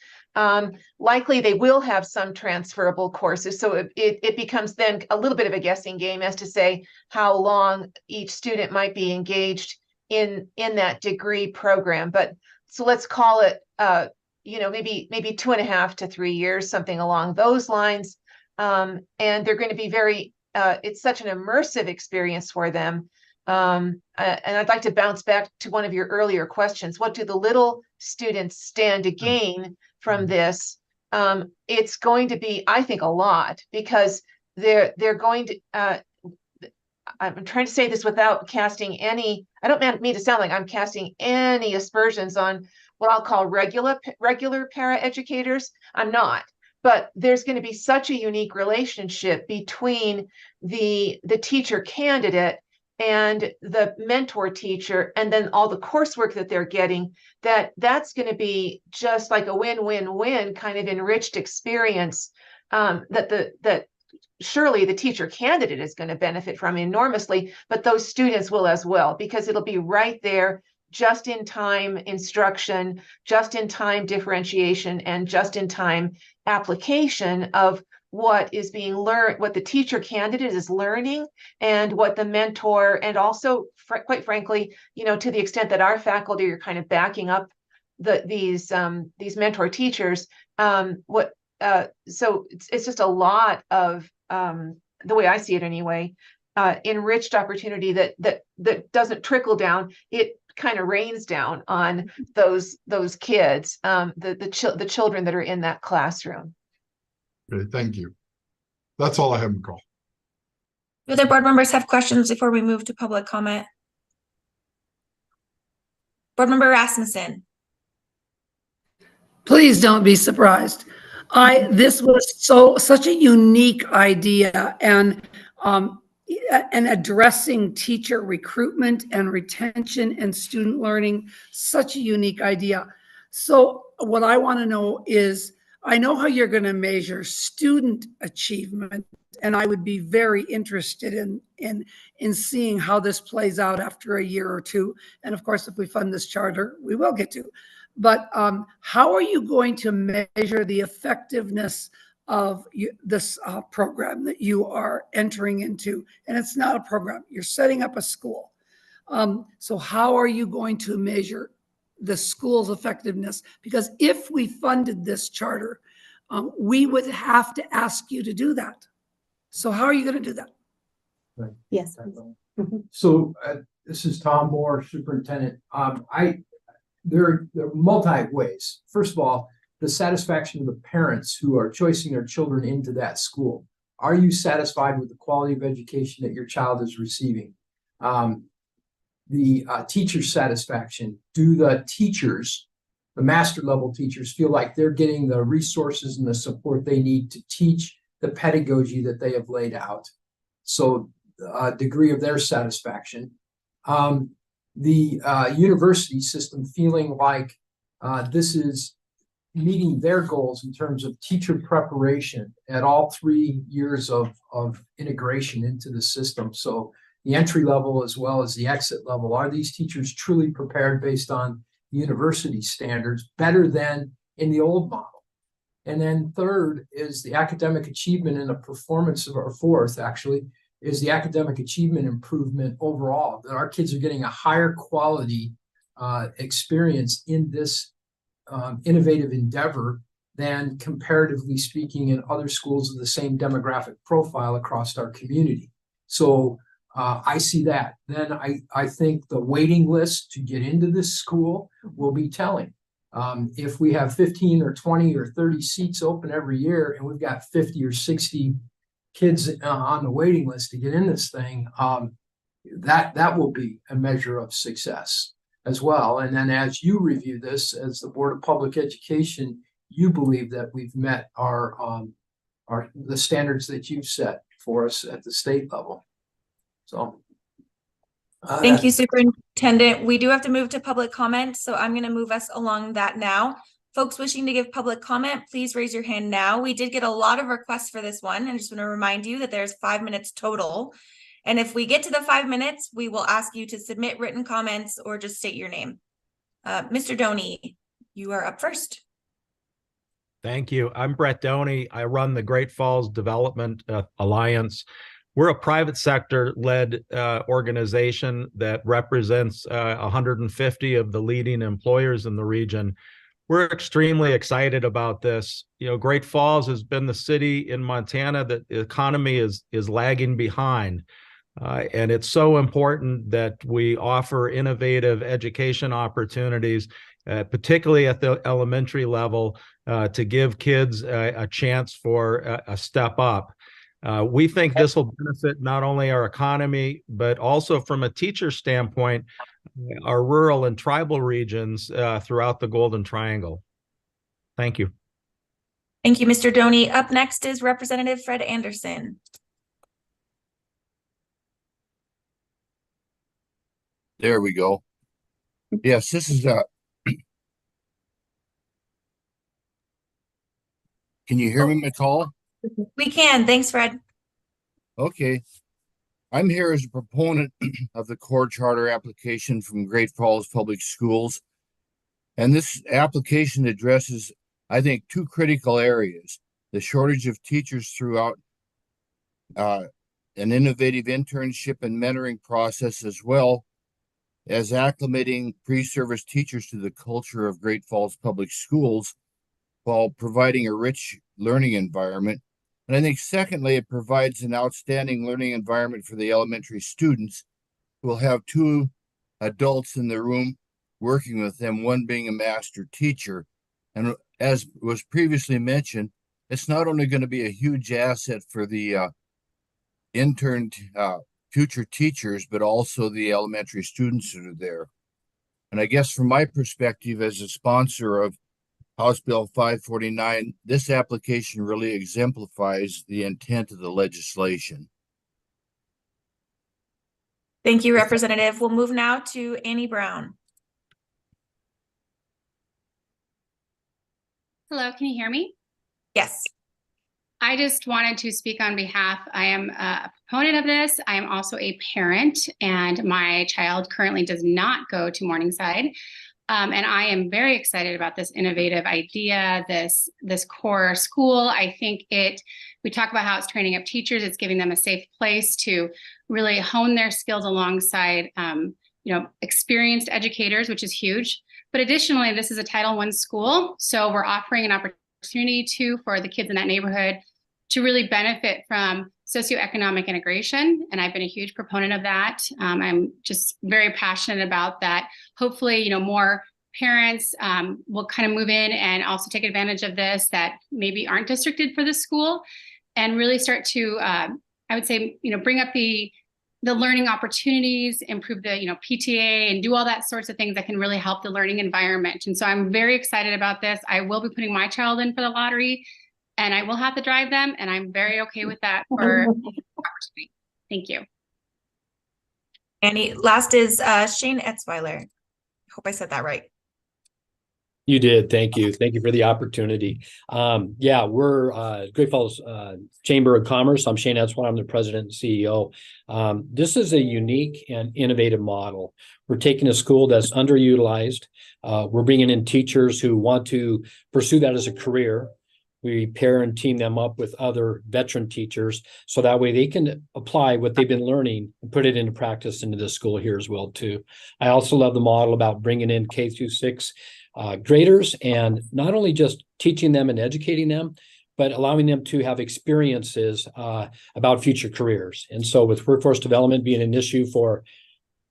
Likely they will have some transferable courses. So it becomes then a little bit of a guessing game as to say how long each student might be engaged in that degree program. But so let's call it, maybe 2.5 to 3 years, something along those lines. And they're going to be it's such an immersive experience for them. And I'd like to bounce back to one of your earlier questions. What do the little students stand to gain from this? It's going to be, I think, a lot, because they're going to, I'm trying to say this without casting any, I don't mean to sound like I'm casting any aspersions on what I'll call regular paraeducators. I'm not. But there's going to be such a unique relationship between the teacher candidate and the mentor teacher, and then all the coursework that they're getting, that's going to be just like a win-win-win kind of enriched experience that surely the teacher candidate is going to benefit from enormously, but those students will as well, because it'll be right there, just in time instruction, just in time differentiation, and just in time application of what is being learned, what the teacher candidate is learning, and what the mentor, and also quite frankly, to the extent that our faculty are kind of backing up these mentor teachers, so it's just a lot of, the way I see it anyway, enriched opportunity that doesn't trickle down. It kind of rains down on those kids, the children that are in that classroom. Okay, thank you. That's all I have, Nicole. Do other board members have questions before we move to public comment? Board Member Rasmussen. Please don't be surprised. This was such a unique idea, and and addressing teacher recruitment and retention and student learning. Such a unique idea. So what I want to know is, I know how you're going to measure student achievement, and I would be very interested in seeing how this plays out after a year or two. And of course, if we fund this charter, we will get to. But how are you going to measure the effectiveness of this program that you are entering into? And it's not a program, you're setting up a school. So how are you going to measure the school's effectiveness? Because if we funded this charter, we would have to ask you to do that. So how are you going to do that? Yes. So this is Tom Moore, superintendent. There are multi ways. First of all, the satisfaction of the parents who are choosing their children into that school. Are you satisfied with the quality of education that your child is receiving? The teacher satisfaction. Do the teachers, the master level teachers, feel like they're getting the resources and the support they need to teach the pedagogy that they have laid out? So degree of their satisfaction. The university system feeling like this is meeting their goals in terms of teacher preparation at all 3 years of integration into the system. So the entry level as well as the exit level, are these teachers truly prepared based on university standards better than in the old model? And then third is the academic achievement and the performance of our fourth actually is the academic achievement improvement overall, that our kids are getting a higher quality experience in this innovative endeavor than comparatively speaking in other schools of the same demographic profile across our community. So I see that. Then I think the waiting list to get into this school will be telling. If we have 15 or 20 or 30 seats open every year and we've got 50 or 60 kids on the waiting list to get in this thing, that will be a measure of success as well. And then as you review this as the Board of Public Education, you believe that we've met the standards that you've set for us at the state level. So thank you, Superintendent. We do have to move to public comment, so I'm going to move us along that now. Folks wishing to give public comment, please raise your hand now. We did get a lot of requests for this one. I just want to remind you that there's 5 minutes total. And if we get to the 5 minutes, we will ask you to submit written comments or just state your name. Mr. Doney, you are up first. Thank you. I'm Brett Doney. I run the Great Falls Development Alliance. We're a private sector-led organization that represents 150 of the leading employers in the region. We're extremely excited about this. You know, Great Falls has been the city in Montana that the economy is lagging behind. And it's so important that we offer innovative education opportunities, particularly at the elementary level, to give kids a chance for a step up. We think this will benefit not only our economy, but also from a teacher standpoint, our rural and tribal regions throughout the Golden Triangle. Thank you. Thank you, Mr. Doney. Up next is Representative Fred Anderson. There we go. Yes, this is can you hear me, McCall? We can. Thanks, Fred. Okay. I'm here as a proponent of the core charter application from Great Falls Public Schools. And this application addresses, I think, two critical areas: the shortage of teachers throughout an innovative internship and mentoring process, as well as acclimating pre-service teachers to the culture of Great Falls Public Schools while providing a rich learning environment. And I think secondly, it provides an outstanding learning environment for the elementary students who will have two adults in the room working with them, one being a master teacher. And as was previously mentioned, it's not only going to be a huge asset for the intern future teachers, but also the elementary students that are there. And I guess from my perspective as a sponsor of House Bill 549, this application really exemplifies the intent of the legislation. Thank you, Representative. We'll move now to Annie Brown. Hello, can you hear me? Yes. I just wanted to speak on behalf. I am a proponent of this. I am also a parent, and my child currently does not go to Morningside. And I am very excited about this innovative idea, this core school. I think we talk about how it's training up teachers. It's giving them a safe place to really hone their skills alongside, experienced educators, which is huge. But additionally, this is a Title I school. So we're offering an opportunity for the kids in that neighborhood to really benefit from socioeconomic integration. And I've been a huge proponent of that. I'm just very passionate about that. Hopefully, more parents will kind of move in and also take advantage of this that maybe aren't districted for the school, and really start to, I would say, bring up the learning opportunities, improve the, PTA, and do all that sorts of things that can really help the learning environment. And so I'm very excited about this. I will be putting my child in for the lottery, and I will have to drive them, and I'm very okay with that for opportunity. Thank you. Annie, last is Shane Etzweiler. I hope I said that right. You did. Thank you. Thank you for the opportunity. We're Great Falls Chamber of Commerce. I'm Shane Etzweiler. I'm the president and CEO. This is a unique and innovative model. We're taking a school that's underutilized. We're bringing in teachers who want to pursue that as a career. We pair and team them up with other veteran teachers, so that way they can apply what they've been learning and put it into practice into the school here as well too. I also love the model about bringing in K through 6 graders, and not only just teaching them and educating them, but allowing them to have experiences about future careers. And so with workforce development being an issue for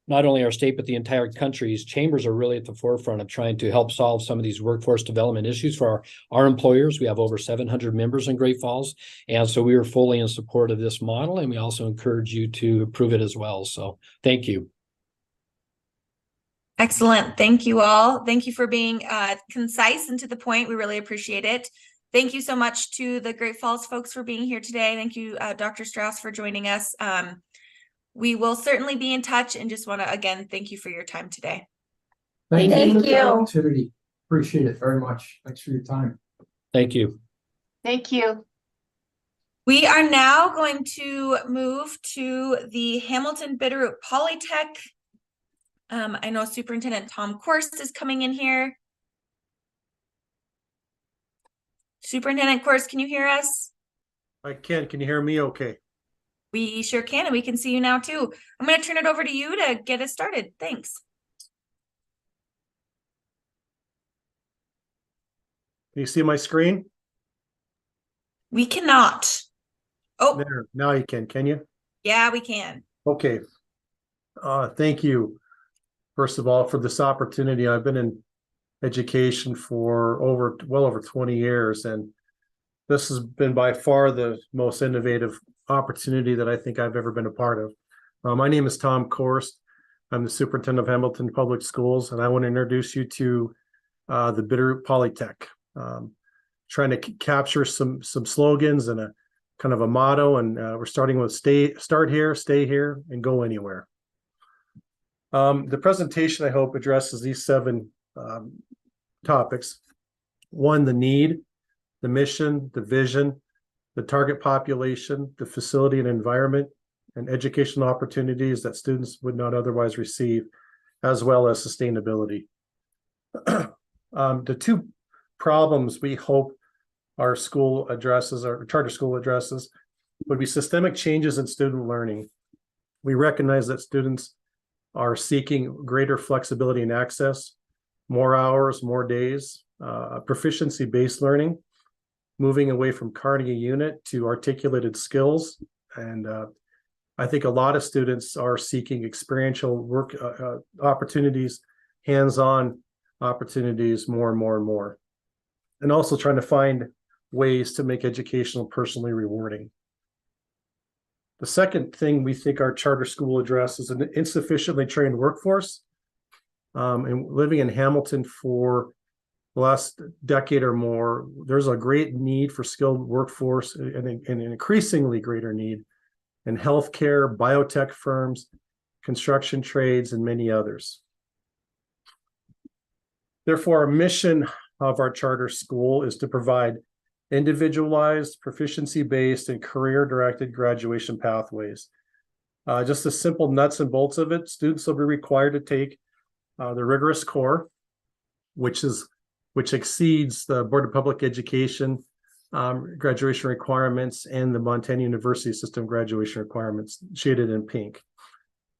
not only our state, but the entire country's chambers are really at the forefront of trying to help solve some of these workforce development issues for our employers. We have over 700 members in Great Falls. And so we are fully in support of this model, and we also encourage you to approve it as well. So thank you. Excellent. Thank you all. Thank you for being concise and to the point. We really appreciate it. Thank you so much to the Great Falls folks for being here today. Thank you, Dr. Strauss, for joining us. We will certainly be in touch, and just want to, again, thank you for your time today. Thank you for the opportunity. Appreciate it very much. Thanks for your time. Thank you. Thank you. We are now going to move to the Hamilton Bitterroot Polytech. I know Superintendent Tom Korst is coming in here. Superintendent Korst, can you hear us? I can. Can you hear me okay? We sure can, and we can see you now too. I'm going to turn it over to you to get us started. Thanks. Can you see my screen? We cannot. Oh, there. Now you can you? Yeah, we can. Okay. Thank you, first of all, for this opportunity. I've been in education for well over 20 years, and this has been by far the most innovative opportunity that I think I've ever been a part of. My name is Tom Korst. I'm the superintendent of Hamilton Public Schools, and I want to introduce you to the Bitterroot Polytech. Trying to capture some slogans and a kind of a motto, and we're starting with start here, stay here, and go anywhere. The presentation, I hope, addresses these 7 topics. 1, the need, the mission, the vision, the target population, the facility and environment, and educational opportunities that students would not otherwise receive, as well as sustainability. The 2 problems we hope our school addresses, our charter school addresses, would be systemic changes in student learning. We recognize that students are seeking greater flexibility and access, more hours, more days, proficiency-based learning, moving away from Carnegie unit to articulated skills. And I think a lot of students are seeking experiential work opportunities, hands-on opportunities more and more and more. And also trying to find ways to make educational personally rewarding. The second thing we think our charter school addresses an insufficiently trained workforce. And living in Hamilton for the last decade or more, there's a great need for skilled workforce and an increasingly greater need in healthcare, biotech firms, construction trades, and many others. Therefore, our mission of our charter school is to provide individualized, proficiency-based, and career-directed graduation pathways. Just the simple nuts and bolts of it, students will be required to take the rigorous core, which exceeds the Board of Public Education graduation requirements and the Montana University System graduation requirements, shaded in pink.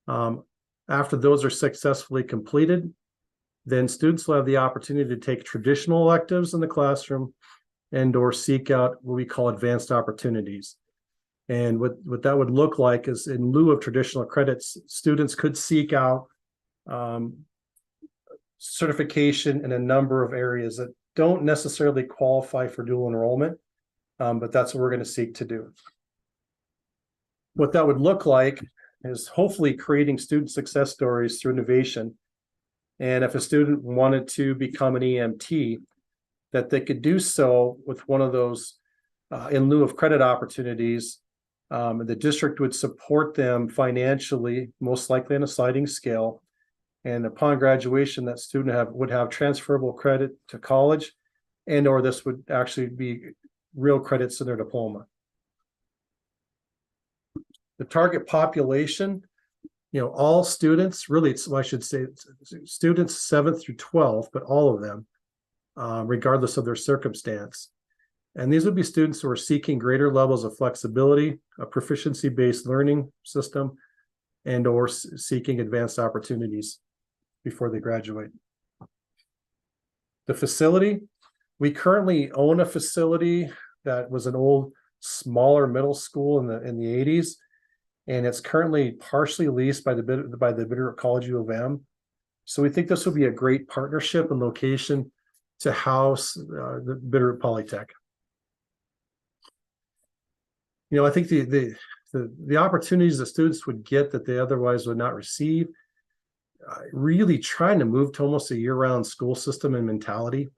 After those are successfully completed, then students will have the opportunity to take traditional electives in the classroom and or seek out what we call advanced opportunities. And what that would look like is, in lieu of traditional credits, students could seek out certification in a number of areas that don't necessarily qualify for dual enrollment, but that's what we're going to seek to do. What that would look like is hopefully creating student success stories through innovation. And if a student wanted to become an EMT, that they could do so with one of those in lieu of credit opportunities. The district would support them financially, most likely on a sliding scale. And upon graduation, that student would have transferable credit to college, and or this would actually be real credits in their diploma. The target population, all students, really, I should say students 7th through 12th, but all of them, regardless of their circumstance. And these would be students who are seeking greater levels of flexibility, a proficiency-based learning system, and or seeking advanced opportunities before they graduate. The facility, we currently own a facility that was an old, smaller middle school in the 80s, and it's currently partially leased by the Bitterroot College U of M. So we think this will be a great partnership and location to house the Bitterroot Polytech. I think the opportunities that students would get that they otherwise would not receive, really trying to move to almost a year-round school system and mentality,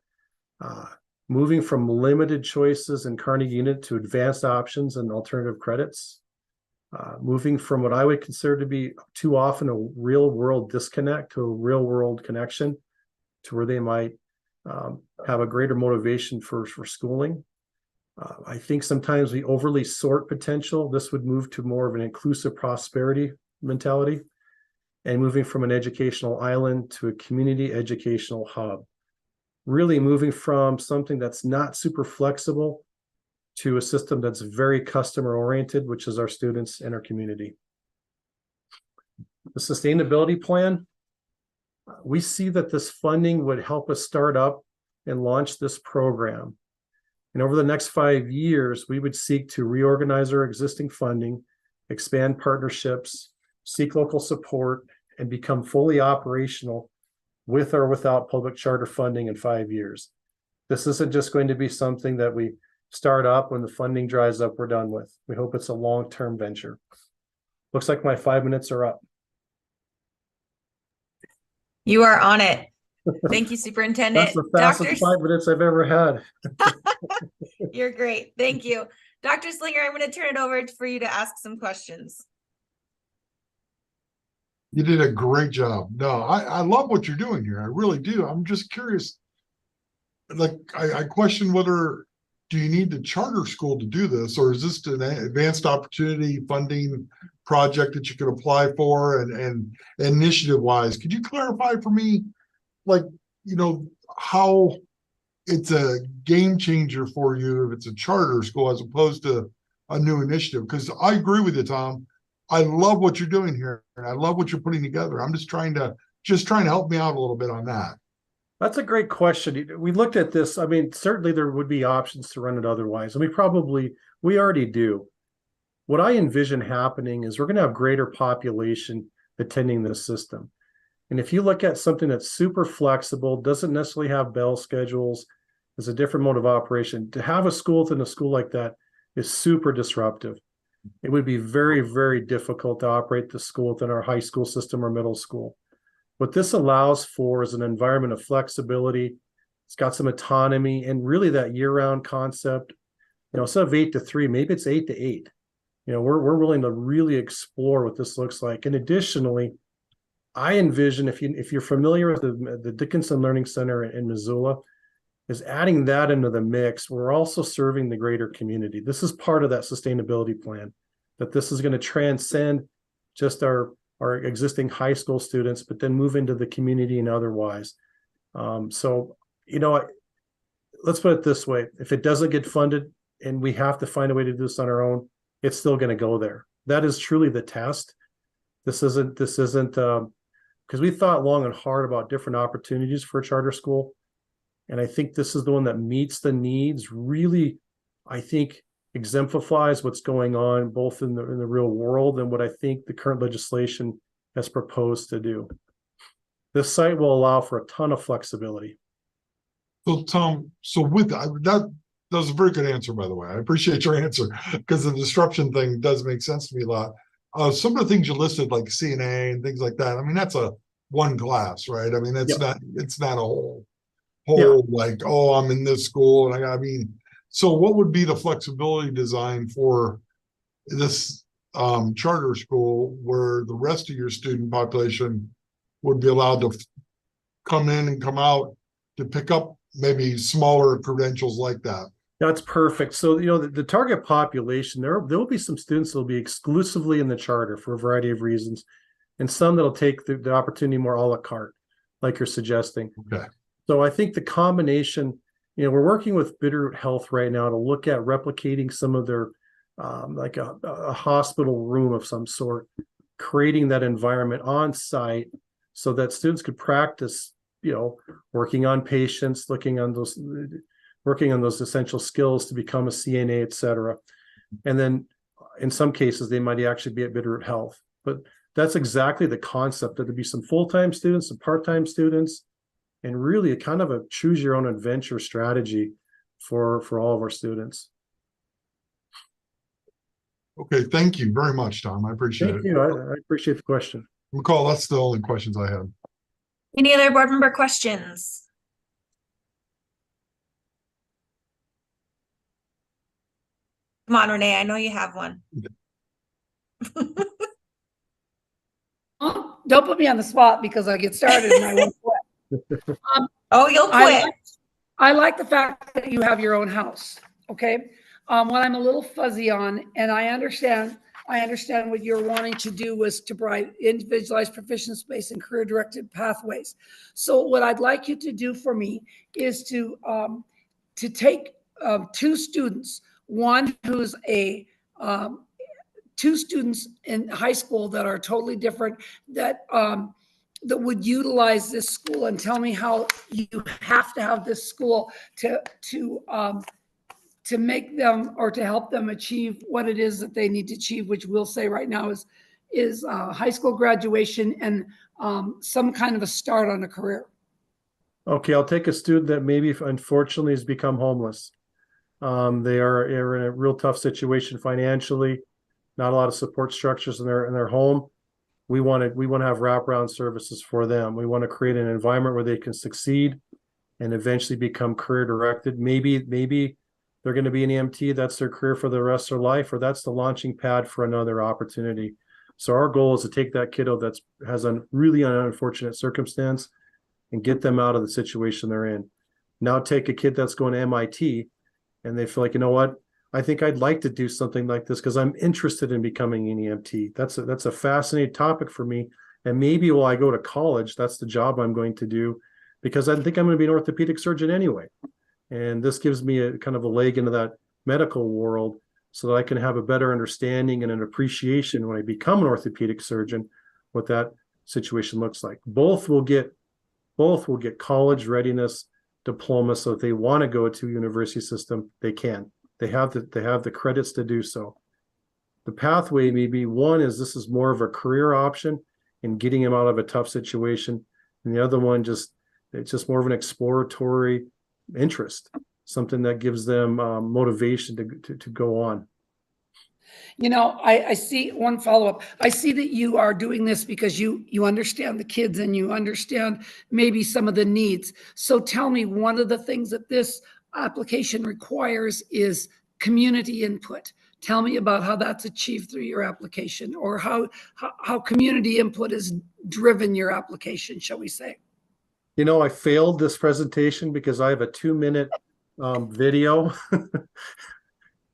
moving from limited choices in Carnegie Unit to advanced options and alternative credits, moving from what I would consider to be too often a real-world disconnect to a real-world connection, to where they might have a greater motivation for schooling. I think sometimes we overly sort potential. This would move to more of an inclusive prosperity mentality, and moving from an educational island to a community educational hub. Really moving from something that's not super flexible to a system that's very customer oriented, which is our students and our community. The sustainability plan, we see that this funding would help us start up and launch this program. And over the next 5 years, we would seek to reorganize our existing funding, expand partnerships, seek local support, and become fully operational with or without public charter funding in 5 years. This isn't just going to be something that we start up when the funding dries up, we're done with. We hope it's a long-term venture. Looks like my 5 minutes are up. You are on it. Thank you, Superintendent. That's the fastest 5 minutes I've ever had. You're great. Thank you. Dr. Slinger, I'm going to turn it over for you to ask some questions. You did a great job. No, I love what you're doing here. I really do. I'm just curious. Like, I question whether, do you need the charter school to do this, or is this an advanced opportunity funding project that you could apply for? And initiative wise, could you clarify for me, like, how it's a game changer for you if it's a charter school as opposed to a new initiative? Because I agree with you, Tom. I love what you're doing here, and I love what you're putting together. I'm just trying to help me out a little bit on that. That's a great question. We looked at this. I mean, certainly there would be options to run it otherwise, and we already do. What I envision happening is we're going to have greater population attending this system. And if you look at something that's super flexible, doesn't necessarily have bell schedules, is a different mode of operation, to have a school within a school like that is super disruptive. It would be very, very difficult to operate the school within our high school system or middle school. What this allows for is an environment of flexibility. It's got some autonomy, and really that year-round concept. Instead of 8 to 3, maybe it's 8 to 8. we're willing to really explore what this looks like. And additionally, I envision, if you're familiar with the Dickinson Learning Center in Missoula, is adding that into the mix. We're also serving the greater community. This is part of that sustainability plan, that this is going to transcend just our existing high school students, but then move into the community and otherwise. So, let's put it this way. If it doesn't get funded and we have to find a way to do this on our own, it's still going to go there. That is truly the test. This isn't because we thought long and hard about different opportunities for a charter school. And I think this is the one that meets the needs, really, I think, exemplifies what's going on both in the real world and what I think the current legislation has proposed to do. This site will allow for a ton of flexibility. So Tom, that was a very good answer, by the way. I appreciate your answer, because the disruption thing does make sense to me a lot. Some of the things you listed, like CNA and things like that, I mean, that's a one class, right? I mean, it's not a whole like, oh, I'm in this school. And I mean, so what would be the flexibility design for this charter school where the rest of your student population would be allowed to come in and come out to pick up maybe smaller credentials like that? That's perfect. So, the target population, there will be some students that will be exclusively in the charter for a variety of reasons, and some that'll take the opportunity more a la carte, like you're suggesting. Okay. So I think the combination, we're working with Bitterroot Health right now to look at replicating some of their, like a hospital room of some sort, creating that environment on site so that students could practice, working on patients, working on those essential skills to become a CNA, et cetera. And then in some cases, they might actually be at Bitterroot Health. But that's exactly the concept, that there'd be some full-time students, some part-time students, and really a kind of a choose your own adventure strategy for all of our students. Okay, thank you very much, Tom. I appreciate it. Thank you. I appreciate the question. McCall, that's the only questions I have. Any other board member questions? Come on, Renee, I know you have one. Don't put me on the spot, because I get started and I won't quit. Oh, you'll quit. I like the fact that you have your own house. Okay. What I'm a little fuzzy on, and I understand what you're wanting to do was to provide individualized proficiency space and career directed pathways. So what I'd like you to do for me is to take two students, one who's two students in high school that are totally different, that would utilize this school, and tell me how you have to have this school to make them, or to help them achieve what it is that they need to achieve, which we'll say right now is high school graduation and some kind of a start on a career. Okay, I'll take a student that maybe unfortunately has become homeless. They are in a real tough situation financially, not a lot of support structures in their home. We want to have wraparound services for them. We want to create an environment where they can succeed and eventually become career directed. Maybe they're going to be an EMT. That's their career for the rest of their life, or that's the launching pad for another opportunity. So our goal is to take that kiddo that has a really unfortunate circumstance and get them out of the situation they're in. Now take a kid that's going to MIT and they feel like, you know what, I think I'd like to do something like this because I'm interested in becoming an EMT. That's a fascinating topic for me. And maybe while I go to college, that's the job I'm going to do, because I think I'm going to be an orthopedic surgeon anyway. And this gives me a kind of a leg into that medical world so that I can have a better understanding and an appreciation when I become an orthopedic surgeon, what that situation looks like. Both will get college readiness diploma, so if they want to go to a university system, they can. They have the credits to do so. The pathway may be, one is this is more of a career option in getting them out of a tough situation, and the other one it's just more of an exploratory interest, something that gives them motivation to go on. I see one follow-up. I see that you are doing this because you understand the kids and you understand maybe some of the needs. So tell me, one of the things that this application requires is community input. Tell me about how that's achieved through your application, or how community input has driven your application, shall we say. You know, I failed this presentation because I have a 2-minute video.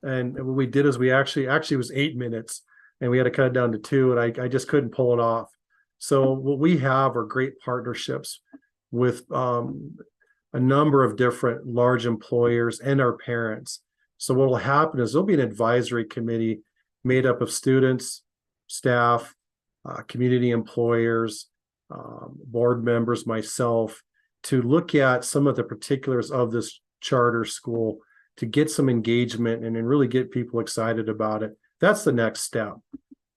And what we did is we actually it was 8 minutes, and we had to cut it down to 2, and I just couldn't pull it off. So what we have are great partnerships with a number of different large employers and our parents. So what will happen is there'll be an advisory committee made up of students, staff, community employers, board members, myself, to look at some of the particulars of this charter school, to get some engagement and really get people excited about it. That's the next step,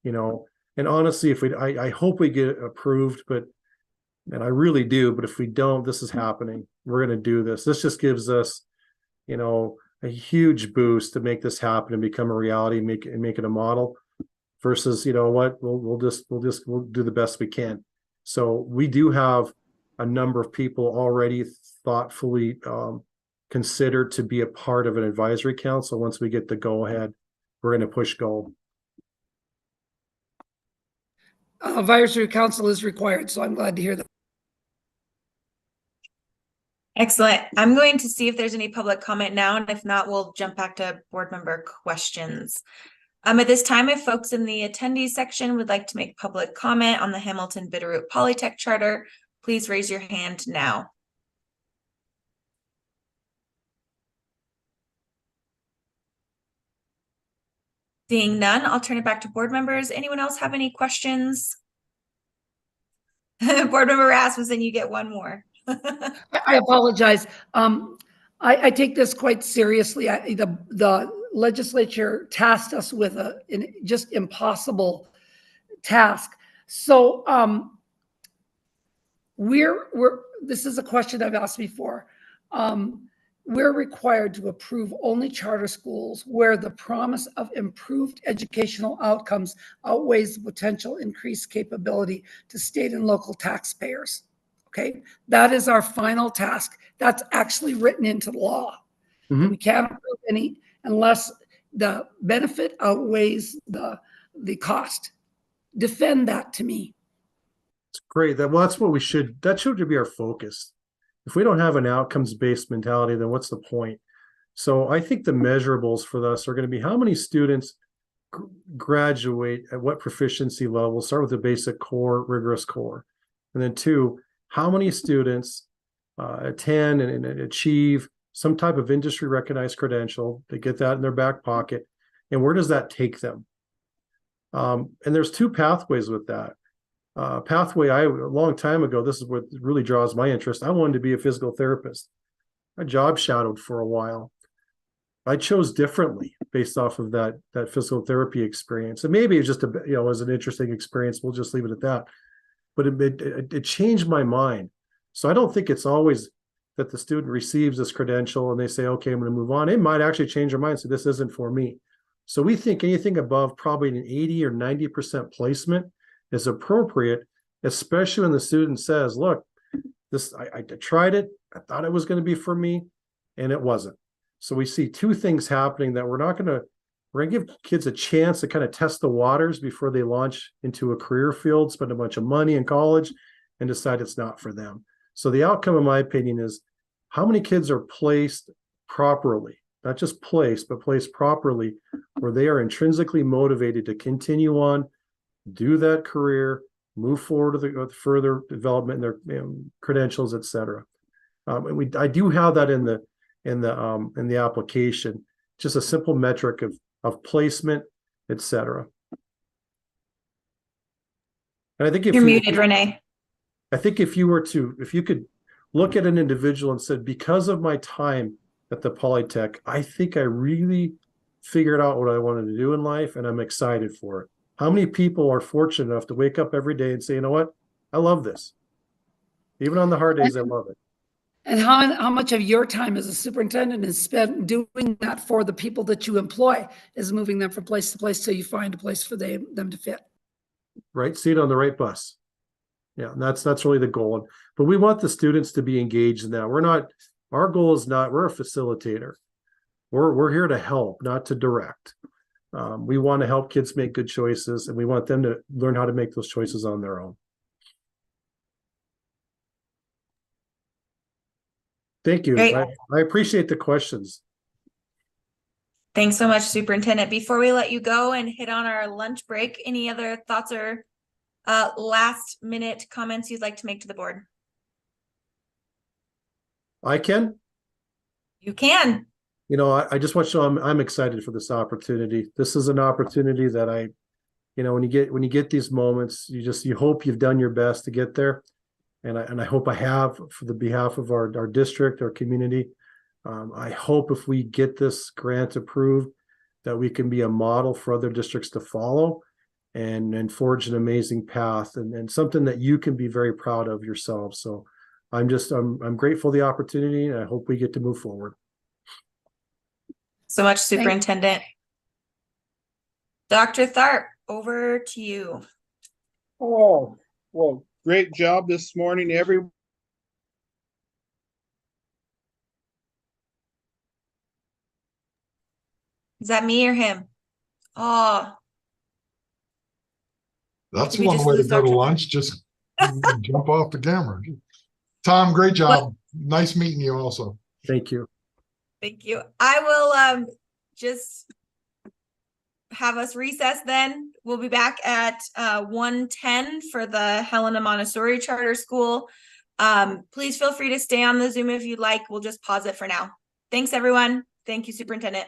you know. And honestly, if I hope we get approved, and I really do, but if we don't, this is happening. We're going to do this. This just gives us, you know, a huge boost to make this happen and become a reality, and make it a model, versus, you know what, we'll do the best we can. So we do have a number of people already thoughtfully considered to be a part of an advisory council. Once we get the go ahead, we're going to push go. Advisory council is required, so I'm glad to hear that. Excellent. I'm going to see if there's any public comment now, and if not, we'll jump back to board member questions. At this time, if folks in the attendees section would like to make public comment on the Hamilton Bitterroot Polytech Charter, please raise your hand now. Seeing none, I'll turn it back to board members. Anyone else have any questions? Board member Rasmussen, you get one more. I apologize. I take this quite seriously. The legislature tasked us with an just impossible task. So this is a question I've asked before. We're required to approve only charter schools where the promise of improved educational outcomes outweighs the potential increased capability to state and local taxpayers. Okay, that is our final task. That's actually written into the law. Mm-hmm. We can't approve any unless the benefit outweighs the cost. Defend that to me. It's great. That's what that should be our focus. If we don't have an outcomes-based mentality, then what's the point? So I think the measurables for us are going to be how many students graduate at what proficiency level. Start with the basic core, rigorous core. And then 2, how many students attend and achieve some type of industry recognized credential. They get that in their back pocket. And where does that take them? And there's 2 pathways with that. Pathway, a long time ago, this is what really draws my interest. I wanted to be a physical therapist. I job shadowed for a while. I chose differently based off of that physical therapy experience. And maybe it's just was an interesting experience. We'll just leave it at that. But it changed my mind. So I don't think it's always that the student receives this credential and they say, okay, I'm going to move on. It might actually change their mind. So this isn't for me. So we think anything above probably an 80 or 90% placement is appropriate, especially when the student says, look, I tried it. I thought it was going to be for me, and it wasn't. So we see 2 things happening that we're going to give kids a chance to kind of test the waters before they launch into a career field, spend a bunch of money in college, and decide it's not for them. So the outcome, in my opinion, is how many kids are placed properly, not just placed, but placed properly, where they are intrinsically motivated to continue on, do that career, move forward with further development in their credentials, et cetera. And I do have that in the application, just a simple metric of placement, et cetera. And I think you're muted, Renee. I think if you could look at an individual and said, because of my time at the Polytech, I think I really figured out what I wanted to do in life, and I'm excited for it. How many people are fortunate enough to wake up every day and say, you know what, I love this. Even on the hard days, I love it. And how much of your time as a superintendent is spent doing that for the people that you employ, is moving them from place to place till you find a place for them to fit. Right, seat on the right bus. Yeah, and that's really the goal. But we want the students to be engaged in that. Our goal is not, we're a facilitator. We're here to help, not to direct. We want to help kids make good choices, and we want them to learn how to make those choices on their own. Thank you. Great. I appreciate the questions. Thanks so much, Superintendent. Before we let you go and hit on our lunch break, any other thoughts or last minute comments you'd like to make to the board? I can. You can. You know, I just want to show I'm excited for this opportunity. This is an opportunity that when you get these moments, you hope you've done your best to get there. And I hope I have for the behalf of our district, our community. I hope if we get this grant approved, that we can be a model for other districts to follow and forge an amazing path and something that you can be very proud of yourselves. So I'm grateful for the opportunity, and I hope we get to move forward. So much, Superintendent. Dr. Tharp, over to you. Oh, well, great job this morning, everyone. Is that me or him? Oh, That's Did we one just way to lose go to Dr. lunch. Just jump off the camera. Tom, great job. Nice meeting you also. Thank you. thank you. I will just have us recess then. We'll be back at 1:10 for the Helena Montessori Charter School. Please feel free to stay on the Zoom if you'd like. We'll just pause it for now. Thanks, everyone. Thank you, Superintendent.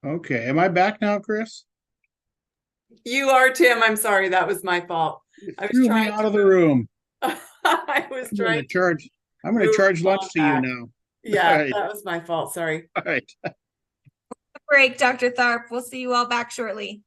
Okay, am I back now, Chris? You are, Tim. I'm sorry. That was my fault. I was Threw me trying out of the room. I was trying I'm going to move charge the lunch ball to you back. now. Yeah, All right. that was my fault. Sorry. All right. Break, Dr. Tharp. We'll see you all back shortly.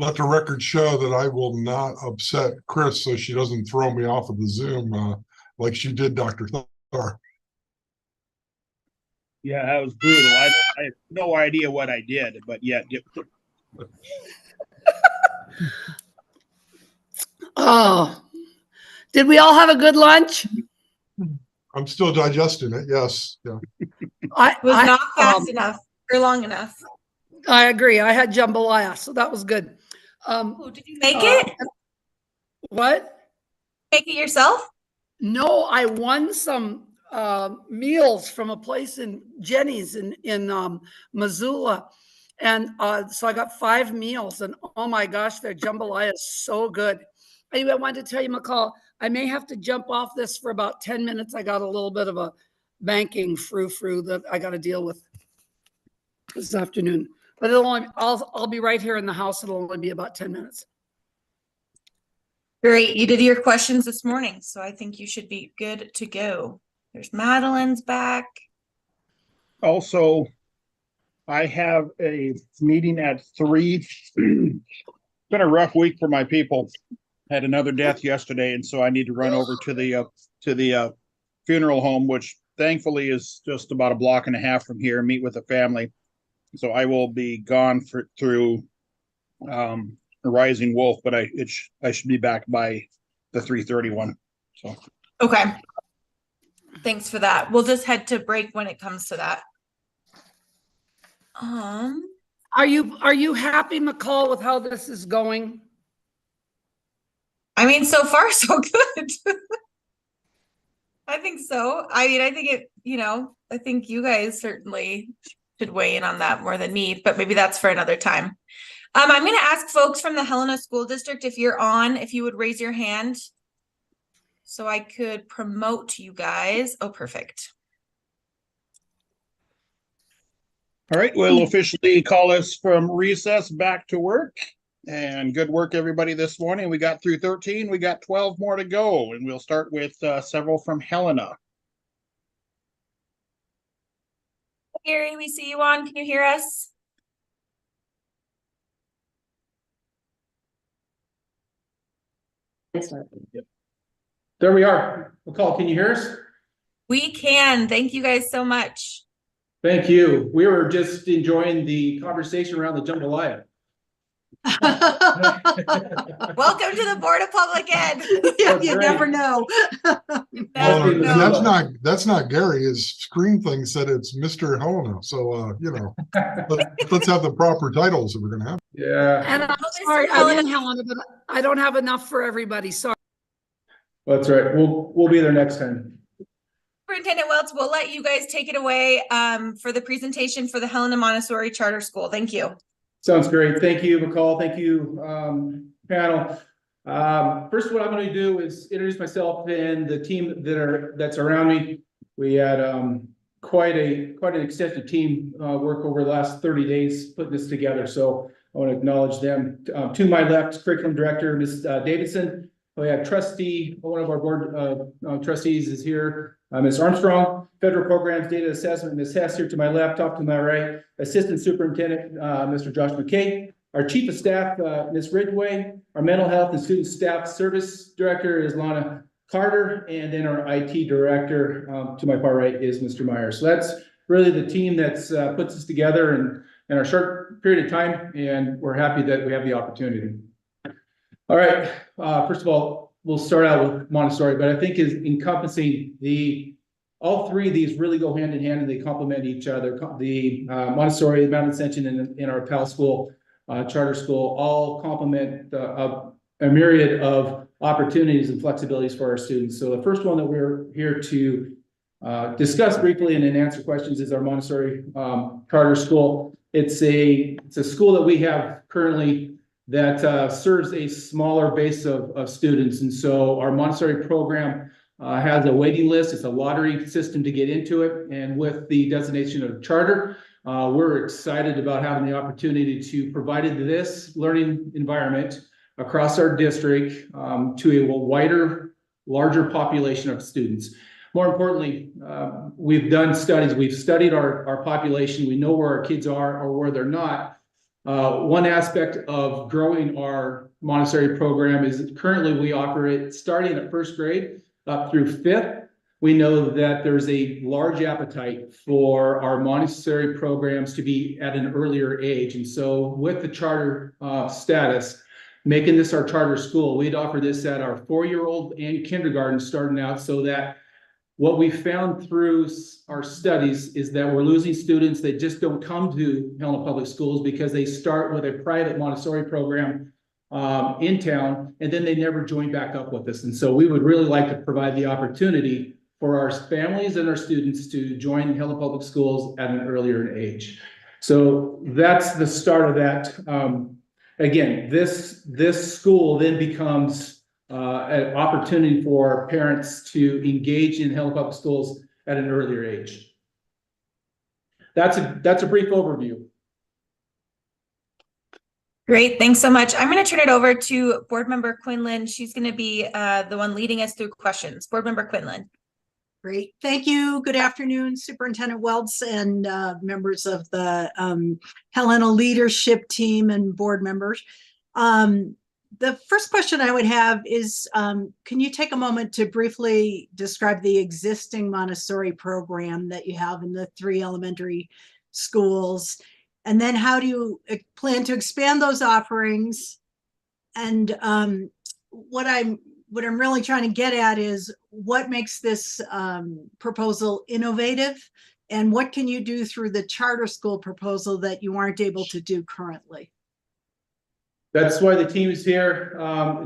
let the record show that I will not upset Chris so she doesn't throw me off of the Zoom like she did Dr. Thor. Yeah, that was brutal. I have no idea what I did, but yet. Oh, did we all have a good lunch? I'm still digesting it. Yes. Yeah. It was not fast enough or long enough. I agree. I had jambalaya, so that was good. Did you make it? What? Make it yourself? No, I won some meals from a place in Jenny's in Missoula. And so I got 5 meals, and oh my gosh, their jambalaya is so good. Anyway, I wanted to tell you, McCall, I may have to jump off this for about 10 minutes. I got a little bit of a banking frou-frou that I got to deal with this afternoon. But I'll be right here in the house. It'll only be about 10 minutes. Great. You did your questions this morning, so I think you should be good to go. There's Madeline's back. Also, I have a meeting at 3. It's been a rough week for my people. Had another death yesterday, and so I need to run over to the funeral home, which thankfully is just about a block and a half from here, and meet with the family. So I will be gone through Rising Wolf, but I should be back by the 3:31. So okay. Thanks for that. We'll just head to break when it comes to that. Are you happy, McCall, with how this is going? I mean, so far so good. I think so. I mean, I think I think you guys certainly should weigh in on that more than me, but maybe that's for another time. I'm going to ask folks from the Helena School District, if you're on, if you would raise your hand so I could promote you guys. Oh, perfect. all right, we'll officially call us from recess back to work. And good work, everybody, this morning. We got through 13. We got 12 more to go, and we'll start with several from Helena. Gary, we see you on. Can you hear us? There we are. McCall, can you hear us? We can. Thank you guys so much. Thank you. We were just enjoying the conversation around the jambalaya. Welcome to the Board of Public Ed. Yeah, you never know. And that's not Gary. His screen thing said it's Mr. Helena. So let's have the proper titles if we're gonna have. Yeah. And I'm sorry, Helena, but I don't have enough for everybody. Sorry. That's right. We'll be there next time. Superintendent Welts, we'll let you guys take it away for the presentation for the Helena Montessori Charter School. Thank you. Sounds great. Thank you, McCall. Thank you, panel. First, what I'm going to do is introduce myself and the team that's around me. We had quite an extensive team work over the last 30 days putting this together. So I want to acknowledge them. To my left, curriculum director, Ms. Davidson. We have trustee, one of our board trustees is here, Ms. Armstrong. Federal Programs Data Assessment, Ms. Hess here to my left, top to my right. Assistant Superintendent, Mr. Josh McKay. Our Chief of Staff, Ms. Ridgway. Our Mental Health and Student Staff Service Director is Lana Carter. And then our IT Director, to my far right, is Mr. Myers. So that's really the team that's puts us together in our short period of time. And we're happy that we have the opportunity. All right, first of all, we'll start out with Montessori, but I think is encompassing all 3 of these really go hand in hand and they complement each other. The Montessori, Mountain Ascension, and our PAL school, charter school, all complement a myriad of opportunities and flexibilities for our students. So the first one that we're here to discuss briefly and then answer questions is our Montessori charter school. It's a school that we have currently that serves a smaller base of students. And so our Montessori program has a waiting list. It's a lottery system to get into it. And with the designation of charter, we're excited about having the opportunity to provide this learning environment across our district to a wider, larger population of students. More importantly, we've done studies. We've studied our population. We know where our kids are or where they're not. One aspect of growing our Montessori program is that currently we offer it starting at first grade up through fifth. We know that there's a large appetite for our Montessori programs to be at an earlier age. And so with the charter status, making this our charter school, we'd offer this at our 4-year-old and kindergarten starting out, so that what we found through our studies is that we're losing students that just don't come to Helena Public Schools because they start with a private Montessori program in town, and then they never join back up with us. And so we would really like to provide the opportunity for our families and our students to join Helena Public Schools at an earlier age. So that's the start of that. Again, this school then becomes an opportunity for parents to engage in Helena Public Schools at an earlier age. That's a brief overview. Great, thanks so much. I'm going to turn it over to Board Member Quinlan. She's going to be the one leading us through questions. Board Member Quinlan. Great. Thank you. Good afternoon, Superintendent Welts and members of the Helena leadership team and board members. The first question I would have is, can you take a moment to briefly describe the existing Montessori program that you have in the 3 elementary schools? And then how do you plan to expand those offerings? And what I'm really trying to get at is what makes this proposal innovative, and what can you do through the charter school proposal that you aren't able to do currently? That's why the team is here.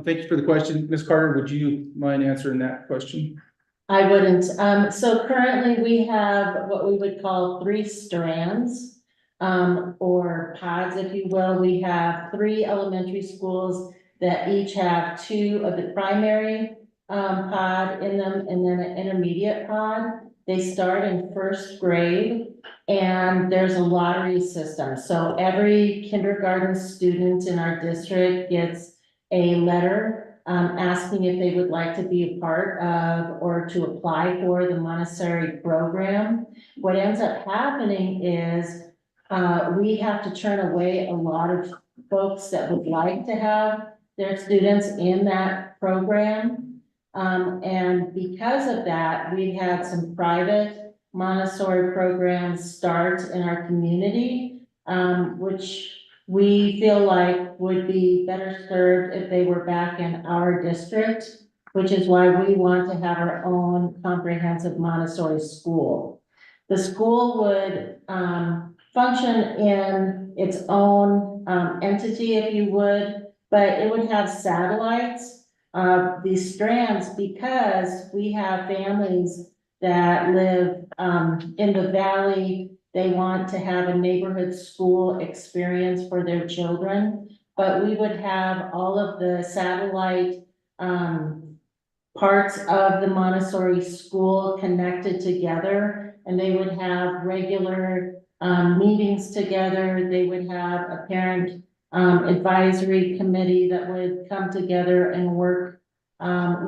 Thank you for the question. Ms. Carter, would you mind answering that question? I wouldn't. So currently we have what we would call 3 strands, or pods, if you will. We have 3 elementary schools that each have 2 of the primary pod in them, and then an intermediate pod. They start in first grade, and there's a lottery system. So every kindergarten student in our district gets a letter asking if they would like to be a part of or to apply for the Montessori program. What ends up happening is we have to turn away a lot of folks that would like to have their students in that program. And because of that, we've had some private Montessori programs start in our community, which we feel like would be better served if they were back in our district, which is why we want to have our own comprehensive Montessori school. The school would function in its own entity, if you would, but it would have satellites of these strands, because we have families that live in the valley. They want to have a neighborhood school experience for their children, but we would have all of the satellite parts of the Montessori school connected together, and they would have regular meetings together. They would have a parent advisory committee that would come together and work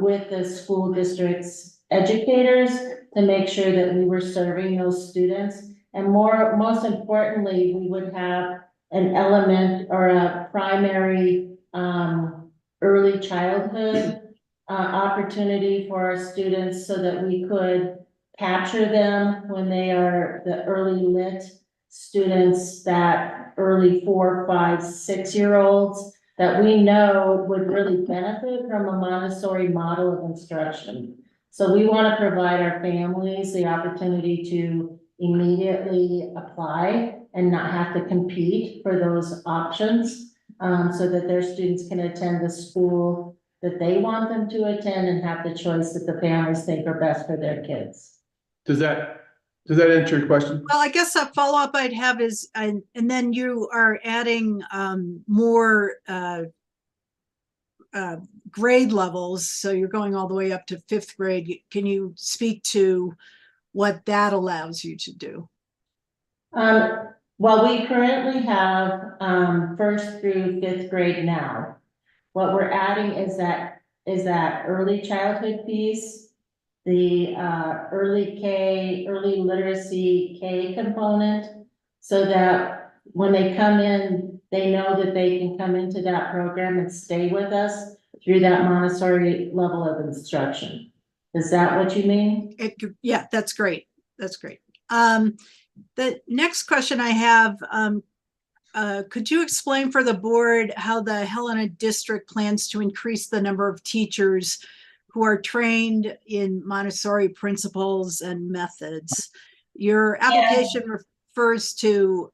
with the school district's educators to make sure that we were serving those students. And most importantly, we would have an element or a primary early childhood opportunity for our students, so that we could capture them when they are the early lit students, that early 4, 5, 6-year-olds that we know would really benefit from a Montessori model of instruction. So we want to provide our families the opportunity to immediately apply and not have to compete for those options, so that their students can attend the school that they want them to attend and have the choice that the families think are best for their kids. Does that answer your question? Well, I guess a follow-up I'd have is, and then you are adding more grade levels, so you're going all the way up to 5th grade. Can you speak to what that allows you to do? Well, we currently have 1st through 5th grade now. What we're adding is that early childhood piece, the early literacy K component, so that when they come in they know that they can come into that program and stay with us through that Montessori level of instruction. Is that what you mean? Yeah, that's great. That's great. The next question I have, could you explain for the board how the Helena District plans to increase the number of teachers who are trained in Montessori principles and methods? Your application refers to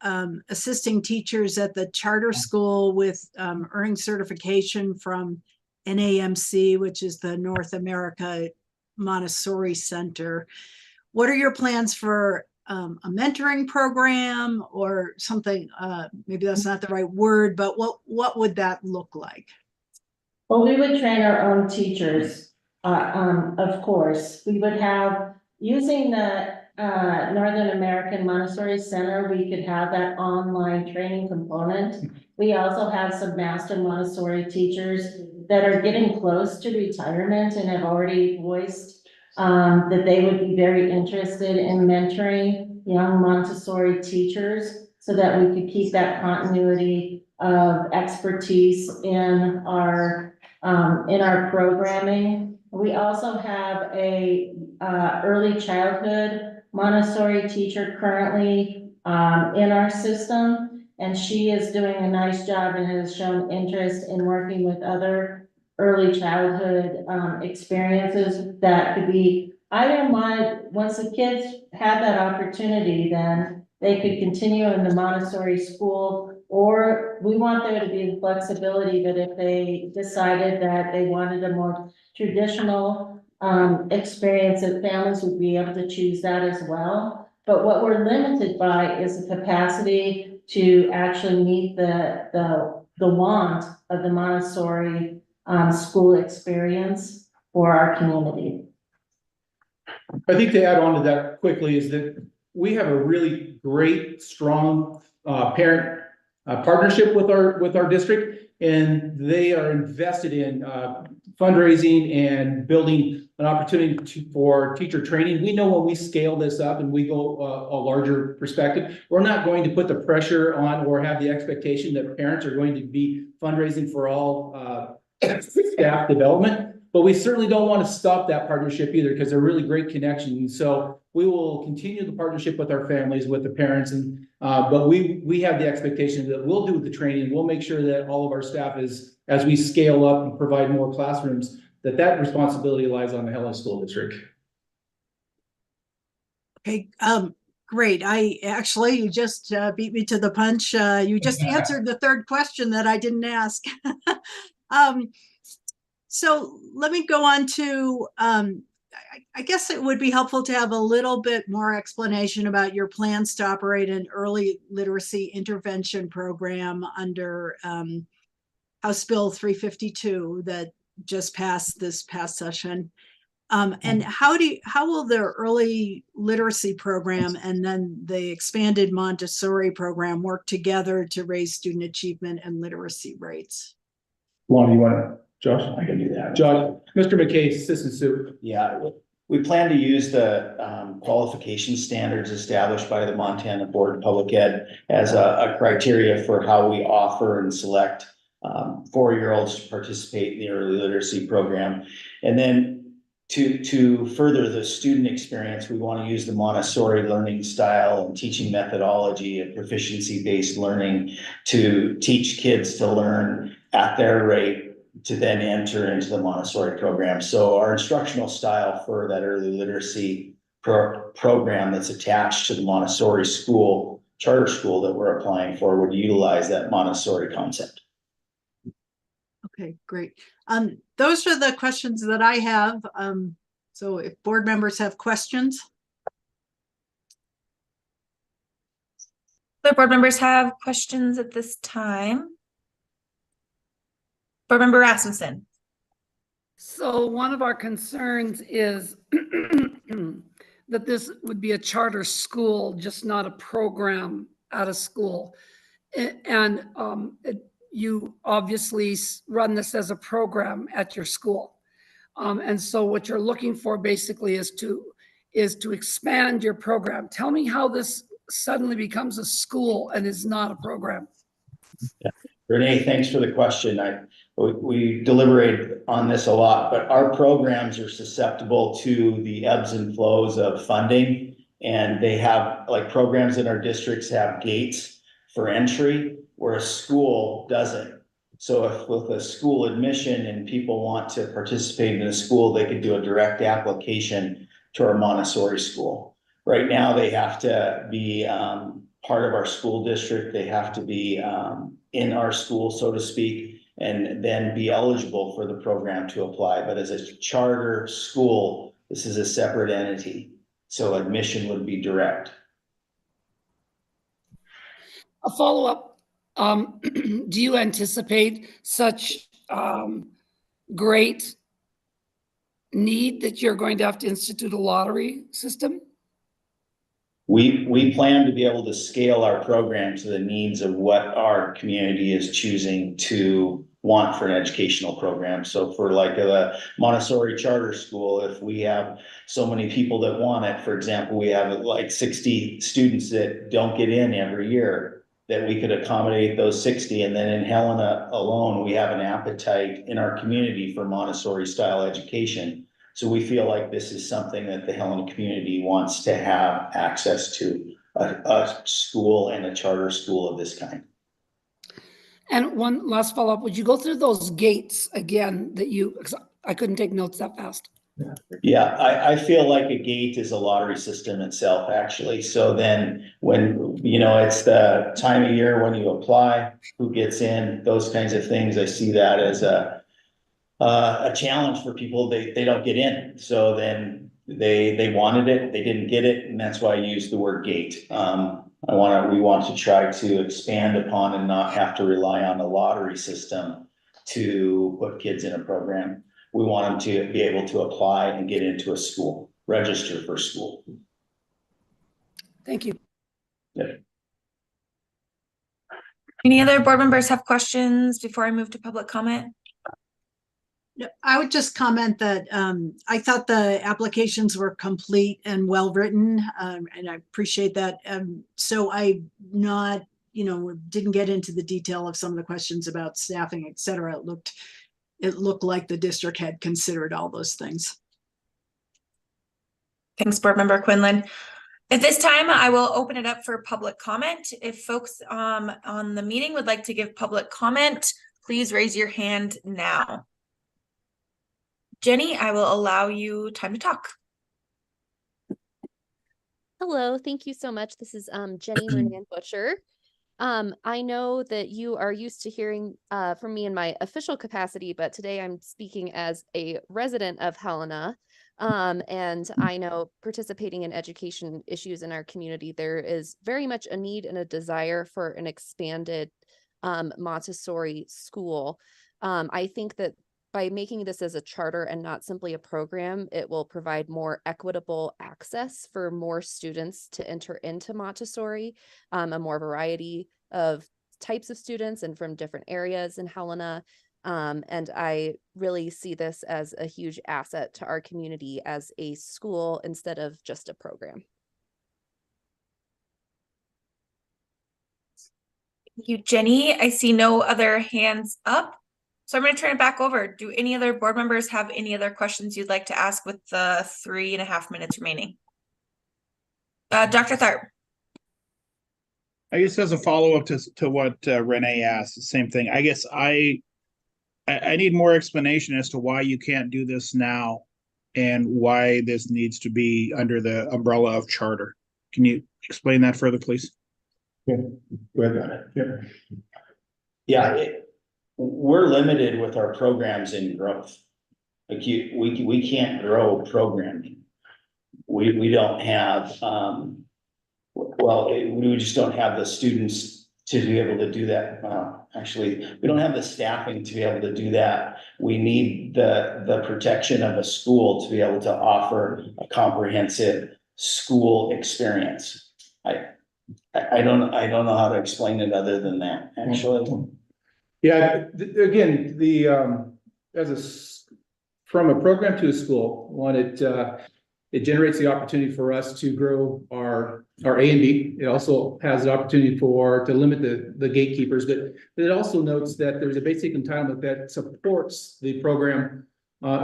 assisting teachers at the charter school with earning certification from NAMC, which is the North America Montessori Center. What are your plans for a mentoring program or something? Maybe that's not the right word, but what would that look like? Well, we would train our own teachers, of course. We would have, using the Northern American Montessori Center, we could have that online training component. We also have some master Montessori teachers that are getting close to retirement and have already voiced that they would be very interested in mentoring young Montessori teachers so that we could keep that continuity of expertise in our programming. We also have a early childhood Montessori teacher currently in our system, and she is doing a nice job and has shown interest in working with other early childhood experiences that could be either once the kids had that opportunity, then they could continue in the Montessori school, or we want there to be the flexibility that if they decided that they wanted a more traditional experience, that families would be able to choose that as well. But what we're limited by is the capacity to actually meet the want of the Montessori school experience for our community. I think to add on to that quickly is that we have a really great, strong parent partnership with our district, and they are invested in fundraising and building an opportunity for teacher training. We know when we scale this up and we go a larger perspective, we're not going to put the pressure on or have the expectation that parents are going to be fundraising for all staff development, but we certainly don't want to stop that partnership either because they're really great connections. So we will continue the partnership with our families, with the parents, and but we have the expectation that we'll do the training. We'll make sure that all of our staff is, as we scale up and provide more classrooms, that responsibility lies on the Helena School District. Okay, great. You just beat me to the punch. You just answered the third question that I didn't ask. So let me go on to, I guess it would be helpful to have a little bit more explanation about your plans to operate an early literacy intervention program under House Bill 352 that just passed this past session. And how will the early literacy program and then the expanded Montessori program work together to raise student achievement and literacy rates? Lonnie, you want to, Josh? I can do that. Josh, Mr. McKay, Assistant Soup. Yeah, we plan to use the qualification standards established by the Montana Board of Public Ed as a criteria for how we offer and select 4-year-olds to participate in the early literacy program. And then to further the student experience, we want to use the Montessori learning style and teaching methodology and proficiency-based learning to teach kids to learn at their rate to then enter into the Montessori program. So our instructional style for that early literacy program that's attached to the Montessori school, charter school that we're applying for, would utilize that Montessori concept. Okay, great. Those are the questions that I have. So if board members have questions. The board members have questions at this time. Board Member Rasmussen. So one of our concerns is that this would be a charter school, just not a program out of school. And you obviously run this as a program at your school. And so what you're looking for basically is to expand your program. Tell me how this suddenly becomes a school and is not a program. Renee, thanks for the question. We deliberated on this a lot, but our programs are susceptible to the ebbs and flows of funding. And they have, like, programs in our districts have gates for entry where a school doesn't. So if with a school admission and people want to participate in a school, they could do a direct application to our Montessori school. Right now, they have to be part of our school district. They have to be in our school, so to speak, and then be eligible for the program to apply. But as a charter school, this is a separate entity. So admission would be direct. A follow-up, do you anticipate such great need that you're going to have to institute a lottery system? We plan to be able to scale our program to the needs of what our community is choosing to want for an educational program. So for like a Montessori charter school, if we have so many people that want it, for example, we have like 60 students that don't get in every year, that we could accommodate those 60. And then in Helena alone, we have an appetite in our community for Montessori style education. So we feel like this is something that the Helena community wants to have access to, a school and a charter school of this kind. And one last follow-up, would you go through those gates again that because I couldn't take notes that fast. Yeah, I feel like a gate is a lottery system itself, actually. So then when, it's the time of year when you apply, who gets in, those kinds of things, I see that as a challenge for people. They don't get in. So then they wanted it, they didn't get it. And that's why I use the word gate. We want to try to expand upon and not have to rely on a lottery system to put kids in a program. We want them to be able to apply and get into a school, register for school. Thank you. Yeah. Any other board members have questions before I move to public comment? No, I would just comment that I thought the applications were complete and well-written, and I appreciate that. So I didn't get into the detail of some of the questions about staffing, et cetera. It looked like the district had considered all those things. Thanks, Board Member Quinlan. At this time, I will open it up for public comment. If folks on the meeting would like to give public comment, please raise your hand now. Jenny, I will allow you time to talk. Hello, thank you so much. This is Jenny Moran Butcher. I know that you are used to hearing from me in my official capacity, but today I'm speaking as a resident of Helena. And I know participating in education issues in our community, there is very much a need and a desire for an expanded Montessori school. I think that by making this as a charter and not simply a program, it will provide more equitable access for more students to enter into Montessori, a more variety of types of students and from different areas in Helena. And I really see this as a huge asset to our community as a school instead of just a program. Thank you, Jenny. I see no other hands up. So I'm going to turn it back over. Do any other board members have any other questions you'd like to ask with the 3.5 minutes remaining? Dr. Tharp. I guess as a follow-up to what Renee asked, the same thing. I guess I need more explanation as to why you can't do this now and why this needs to be under the umbrella of charter. Can you explain that further, please? Yeah, go ahead. Yeah, we're limited with our programs in growth. Like we can't grow programming. We don't have we just don't have the students to be able to do that. Actually, we don't have the staffing to be able to do that. We need the protection of a school to be able to offer a comprehensive school experience. I don't know how to explain it other than that, actually. Yeah, again, from a program to a school, It generates the opportunity for us to grow our A and B. It also has the opportunity to limit the gatekeepers, but it also notes that there's a basic entitlement that supports the program,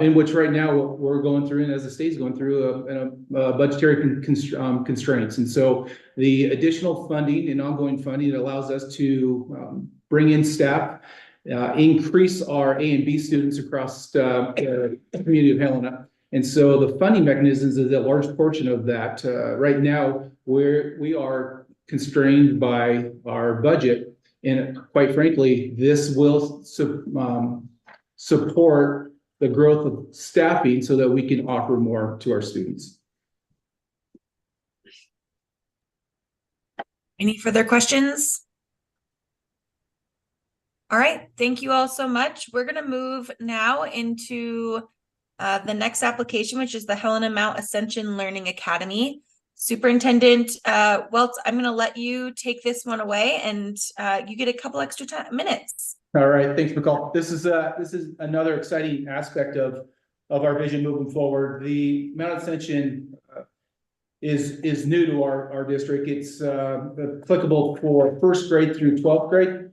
in which right now we're going through, and as the state's going through, budgetary constraints. And so the additional funding and ongoing funding allows us to bring in staff, increase our A and B students across the community of Helena. And so the funding mechanisms is a large portion of that. Right now, we are constrained by our budget, and quite frankly, this will support the growth of staffing so that we can offer more to our students. Any further questions? All right, thank you all so much. We're gonna move now into the next application, which is the Helena Mount Ascension Learning Academy. Superintendent Welts, I'm gonna let you take this one away, and you get a couple extra minutes. All right, thanks, McCall. This is another exciting aspect of our vision moving forward. The Mount Ascension is new to our district. It's applicable for 1st grade through 12th grade.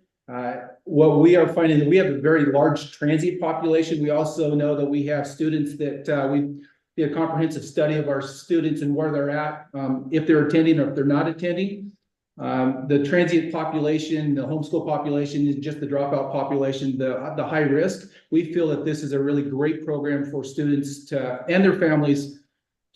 What we are finding that we have a very large transient population. We also know that we have students that we did a comprehensive study of our students and where they're at, if they're attending or if they're not attending. The transient population, the homeschool population is just the dropout population, the high risk. We feel that this is a really great program for students and their families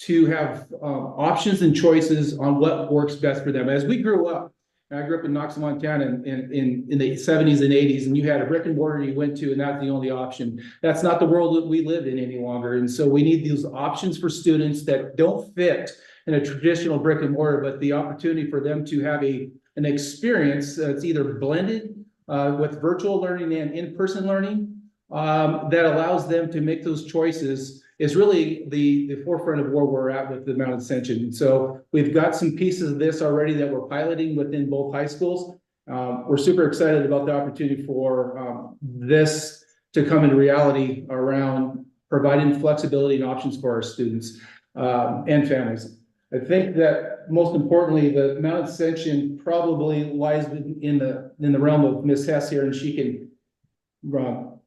to have options and choices on what works best for them. As we grew up, I grew up in Knox, Montana in the 70s and 80s, and you had a brick and mortar you went to, and that's the only option. That's not the world that we live in any longer. And so we need these options for students that don't fit in a traditional brick and mortar, but the opportunity for them to have an experience that's either blended with virtual learning and in-person learning that allows them to make those choices is really the forefront of where we're at with the Mount Ascension. So we've got some pieces of this already that we're piloting within both high schools. We're super excited about the opportunity for this to come into reality around providing flexibility and options for our students and families. I think that most importantly, the Mount Ascension probably lies in the realm of Ms. Hess here, and she can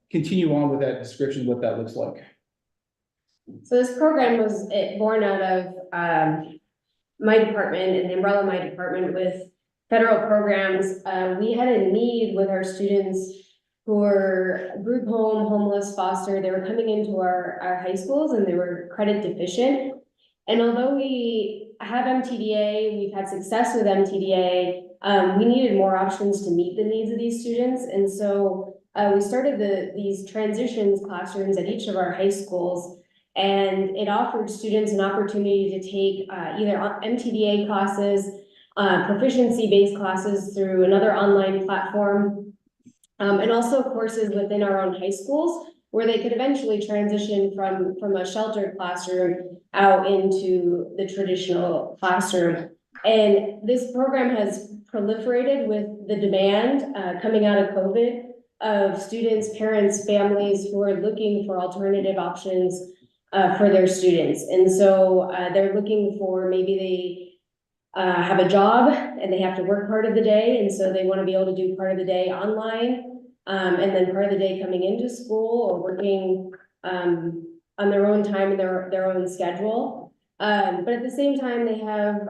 continue on with that description of what that looks like. So this program was born out of my department and the umbrella of my department with federal programs. We had a need with our students who were group home, homeless, foster. They were coming into our high schools and they were credit deficient. And although we have MTDA, we've had success with MTDA, we needed more options to meet the needs of these students. And so we started these transitions classrooms at each of our high schools. And it offered students an opportunity to take either MTDA classes, proficiency-based classes through another online platform, and also courses within our own high schools where they could eventually transition from a sheltered classroom out into the traditional classroom. And this program has proliferated with the demand coming out of COVID of students, parents, families who are looking for alternative options for their students. And so they're looking for, maybe they have a job and they have to work part of the day. And so they want to be able to do part of the day online and then part of the day coming into school or working on their own time and their own schedule. But at the same time, they have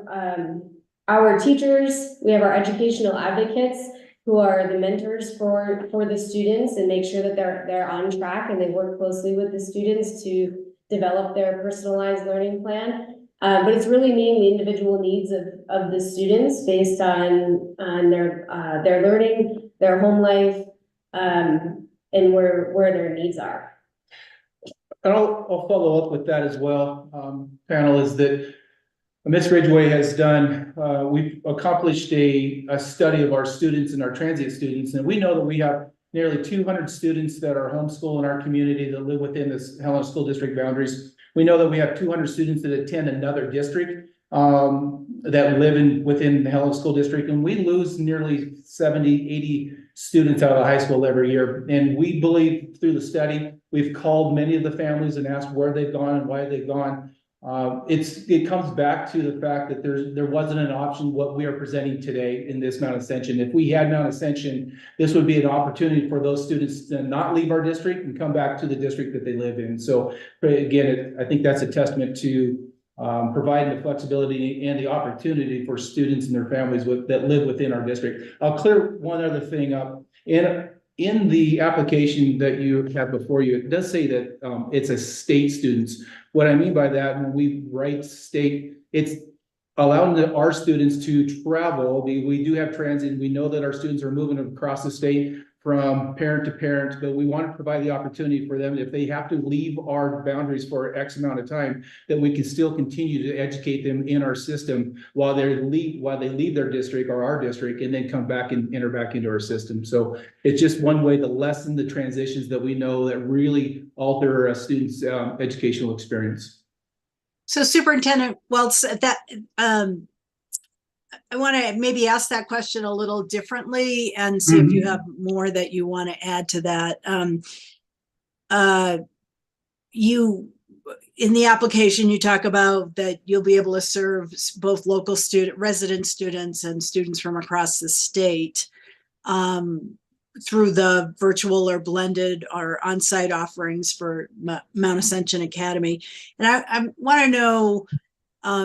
our teachers, we have our educational advocates who are the mentors for the students and make sure that they're on track and they work closely with the students to develop their personalized learning plan. But it's really meeting the individual needs of the students based on their learning, their home life, and where their needs are. And I'll follow up with that as well, panel, is that Ms. Ridgway has done, we've accomplished a study of our students and our transient students, and we know that we have nearly 200 students that are homeschooled in our community that live within this Helena School District boundaries. We know that we have 200 students that attend another district that live within the Helena School District, and we lose nearly 70, 80 students out of the high school every year. And we believe through the study, we've called many of the families and asked where they've gone and why they've gone. it comes back to the fact that there wasn't an option what we are presenting today in this Mount Ascension. If we had Mount Ascension, this would be an opportunity for those students to not leave our district and come back to the district that they live in. So again, I think that's a testament to providing the flexibility and the opportunity for students and their families that live within our district. I'll clear one other thing up. In the application that you have before you, it does say that it's a state students. What I mean by that, when we write state, it's allowing our students to travel. We do have transit. We know that our students are moving across the state from parent to parent, but we want to provide the opportunity for them, if they have to leave our boundaries for X amount of time, that we can still continue to educate them in our system while they leave their district or our district, and then come back and enter back into our system. So it's just one way to lessen the transitions that we know that really alter a student's educational experience. So Superintendent Welts, I want to maybe ask that question a little differently and see if you have more that you want to add to that. In the application, you talk about that you'll be able to serve both local resident students and students from across the state through the virtual or blended or on-site offerings for Mount Ascension Academy. And I want to know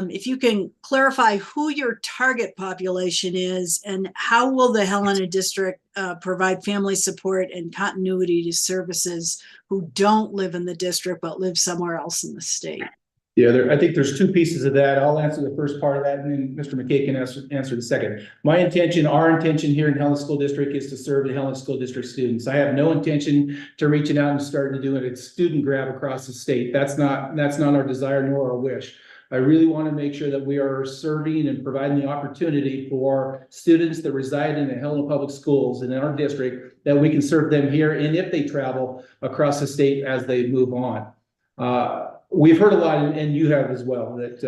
if you can clarify who your target population is and how will the Helena District provide family support and continuity to services who don't live in the district but live somewhere else in the state? Yeah, I think there's two pieces of that. I'll answer the first part of that, and then Mr. McKay can answer the second. Our intention here in Helena School District is to serve the Helena School District students. I have no intention to reaching out and starting to do a student grab across the state. That's not our desire nor our wish. I really want to make sure that we are serving and providing the opportunity for students that reside in the Helena Public Schools and in our district, that we can serve them here, and if they travel across the state as they move on. We've heard a lot, and you have as well, that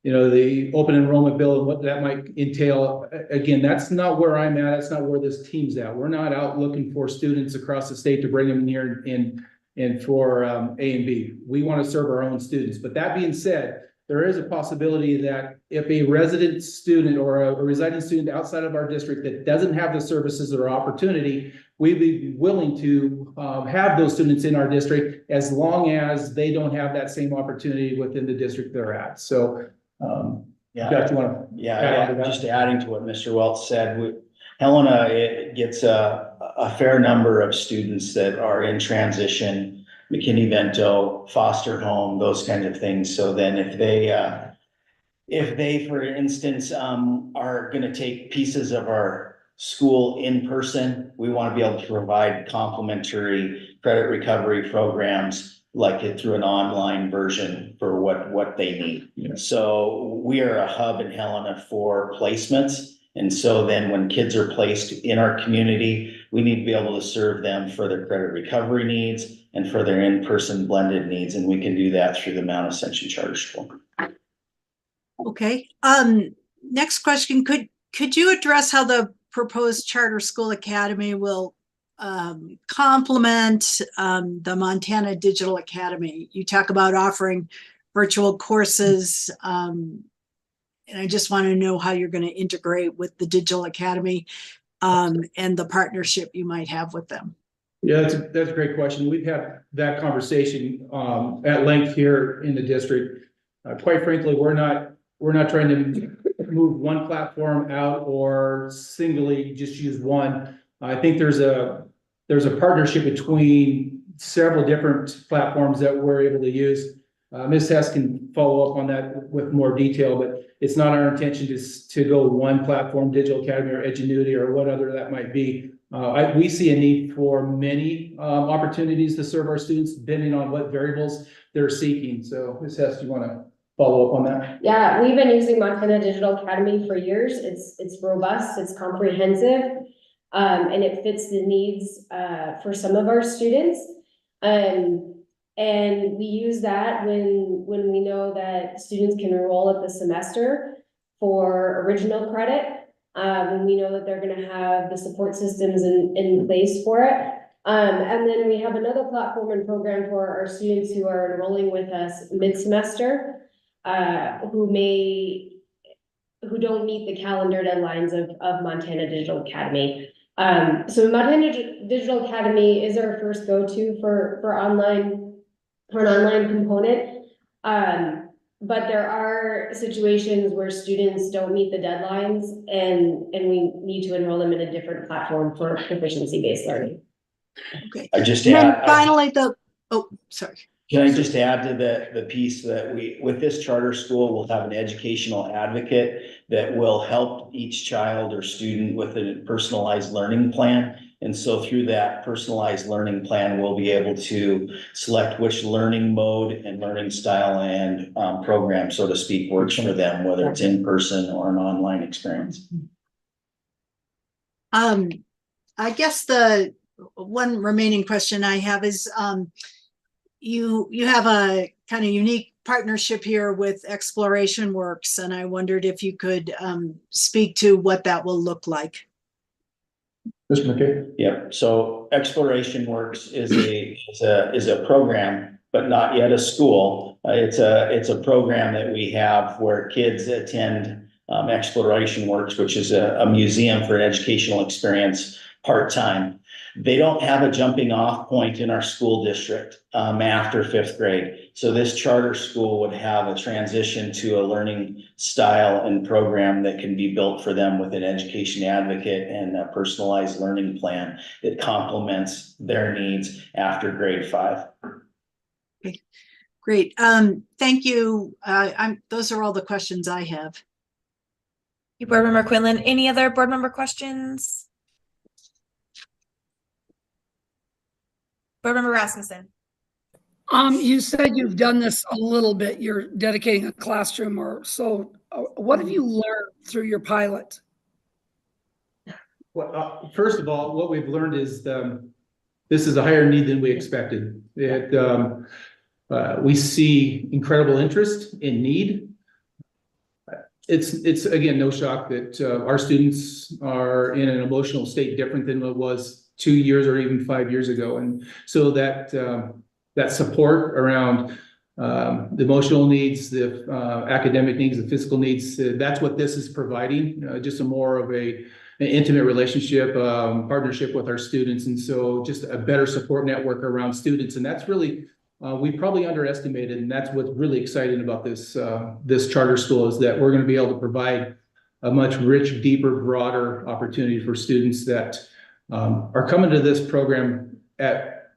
the open enrollment bill and what that might entail. Again, that's not where I'm at. That's not where this team's at. We're not out looking for students across the state to bring them here and for A and B. We want to serve our own students. But that being said, there is a possibility that if a resident student or a residing student outside of our district that doesn't have the services or opportunity, we'd be willing to have those students in our district as long as they don't have that same opportunity within the district they're at. So, Josh, you want to add on to that? Just adding to what Mr. Welch said, Helena, it gets a fair number of students that are in transition, McKinney-Vento, foster home, those kinds of things. So then if they, for instance, are going to take pieces of our school in person, we want to be able to provide complimentary credit recovery programs like it through an online version for what they need. Yeah. So we are a hub in Helena for placements. And so then when kids are placed in our community, we need to be able to serve them for their credit recovery needs and for their in-person blended needs. And we can do that through the Mount Ascension Charter School. Okay. Next question. Could you address how the proposed Charter School Academy will complement the Montana Digital Academy? You talk about offering virtual courses, and I just want to know how you're going to integrate with the Digital Academy and the partnership you might have with them. Yeah, that's a great question. We've had that conversation at length here in the district. Quite frankly, we're not trying to move one platform out or singly just use one. I think there's a partnership between several different platforms that we're able to use. Ms. Hess can follow up on that with more detail, but it's not our intention to go one platform, Digital Academy or Edgenuity or what other that might be. We see a need for many opportunities to serve our students depending on what variables they're seeking. So Ms. Hess, do you want to follow up on that? Yeah, we've been using Montana Digital Academy for years. It's robust, it's comprehensive, and it fits the needs for some of our students. And we use that when we know that students can enroll at the semester for original credit. When we know that they're going to have the support systems in place for it. And then we have another platform and program for our students who are enrolling with us mid-semester. who don't meet the calendar deadlines of Montana Digital Academy. So Montana Digital Academy is our first go-to for an online component. But there are situations where students don't meet the deadlines and we need to enroll them in a different platform for proficiency-based learning. Okay. I just And then add, finally, sorry. can I just add to the piece that with this charter school, we'll have an educational advocate that will help each child or student with a personalized learning plan. And so through that personalized learning plan, we'll be able to select which learning mode and learning style and program, so to speak, works for them, whether it's in person or an online experience. I guess the one remaining question I have is, you have a kind of unique partnership here with Exploration Works, and I wondered if you could speak to what that will look like. Mr. McKay? Yep. So Exploration Works is a program, but not yet a school. It's a program that we have where kids attend Exploration Works, which is a museum for an educational experience part-time. They don't have a jumping off point in our school district after 5th grade. So this charter school would have a transition to a learning style and program that can be built for them with an education advocate and a personalized learning plan that complements their needs after grade 5. Okay, great. Thank you. Those are all the questions I have. Board Member Quinlan, any other board member questions? Board Member Rasmussen. You said you've done this a little bit. You're dedicating a classroom or so. What have you learned through your pilot? Well, first of all, what we've learned is this is a higher need than we expected. We see incredible interest in need. It's again, no shock that our students are in an emotional state different than what it was 2 years or even 5 years ago. And so that support around the emotional needs, the academic needs, the physical needs, that's what this is providing, just a more of an intimate relationship, partnership with our students. And so just a better support network around students. And that's really, we probably underestimated, and that's what's really exciting about this charter school, is that we're going to be able to provide a much rich, deeper, broader opportunity for students that are coming to this program at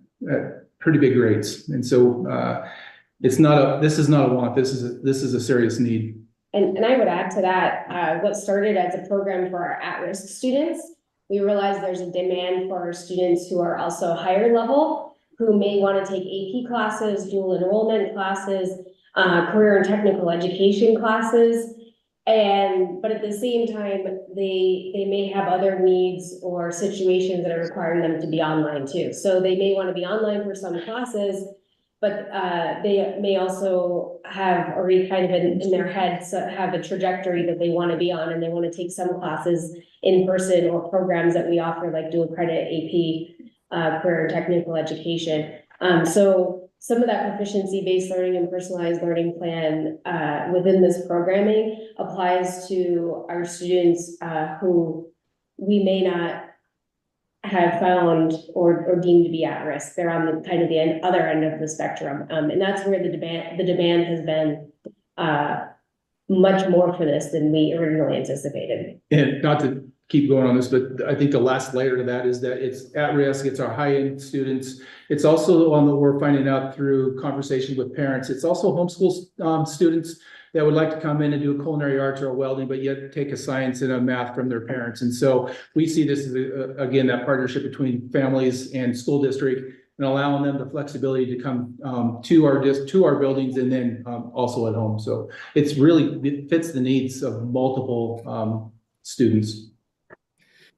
pretty big rates. And so this is not a want, this is a serious need. And I would add to that, what started as a program for our at-risk students, we realized there's a demand for our students who are also higher level, who may want to take AP classes, dual enrollment classes, career and technical education classes. But at the same time, they may have other needs or situations that are requiring them to be online too. So they may want to be online for some classes, but they may also have already kind of in their heads have a trajectory that they want to be on, and they want to take some classes in person or programs that we offer, like dual credit AP, career and technical education. So some of that proficiency-based learning and personalized learning plan within this programming applies to our students who we may not have found or deemed to be at risk. They're on the kind of the other end of the spectrum. And that's where the demand has been much more for this than we originally anticipated. And not to keep going on this, but I think the last layer to that is that it's at risk, it's our high-end students. It's also the one that we're finding out through conversations with parents. It's also homeschool students that would like to come in and do a culinary arts or a welding, but yet take a science and a math from their parents. And so we see this as, again, that partnership between families and school district, and allowing them the flexibility to come to our buildings and then also at home. So it fits the needs of multiple students.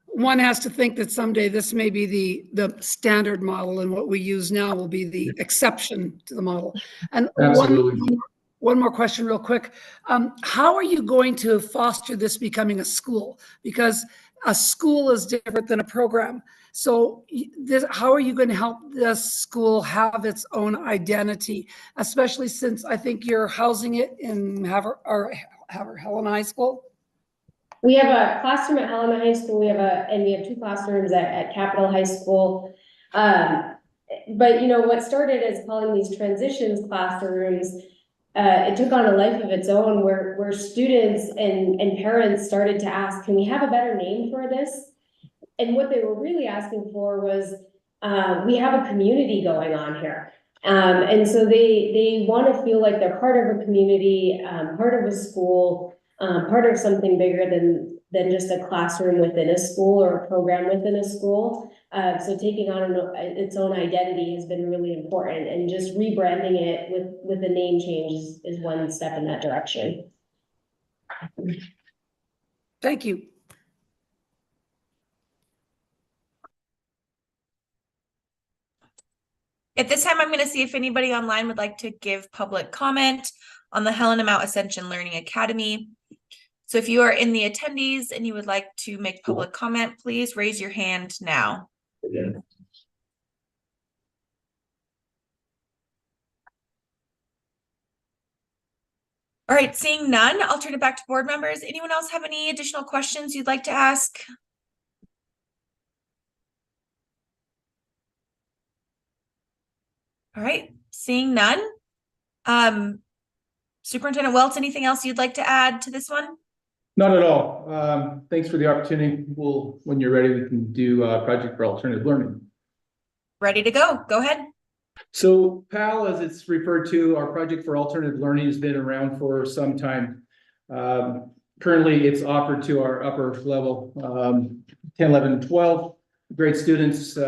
One has to think that someday this may be the standard model, and what we use now will be the exception to the model. And one more question real quick. How are you going to foster this becoming a school? Because a school is different than a program. So how are you going to help this school have its own identity, especially since I think you're housing it in Helen High School? We have a classroom at Helena High School. We have 2 classrooms at Capitol High School. But what started as calling these transitions classrooms, it took on a life of its own where students and parents started to ask, can we have a better name for this? And what they were really asking for was, we have a community going on here. And so they want to feel like they're part of a community, part of a school, part of something bigger than just a classroom within a school or a program within a school. So taking on its own identity has been really important, and just rebranding it with a name change is one step in that direction. Thank you. At this time, I'm going to see if anybody online would like to give public comment on the Helena Mount Ascension Learning Academy. So if you are in the attendees and you would like to make public comment, please raise your hand now. All right, seeing none, I'll turn it back to board members. Anyone else have any additional questions you'd like to ask? All right, seeing none. Superintendent Welts, anything else you'd like to add to this one? Not at all. Thanks for the opportunity. When you're ready, we can do a project for alternative learning. Ready to go. Go ahead. So PAL, as it's referred to, our project for alternative learning, has been around for some time. Currently, it's offered to our upper level 10, 11, 12 grade students.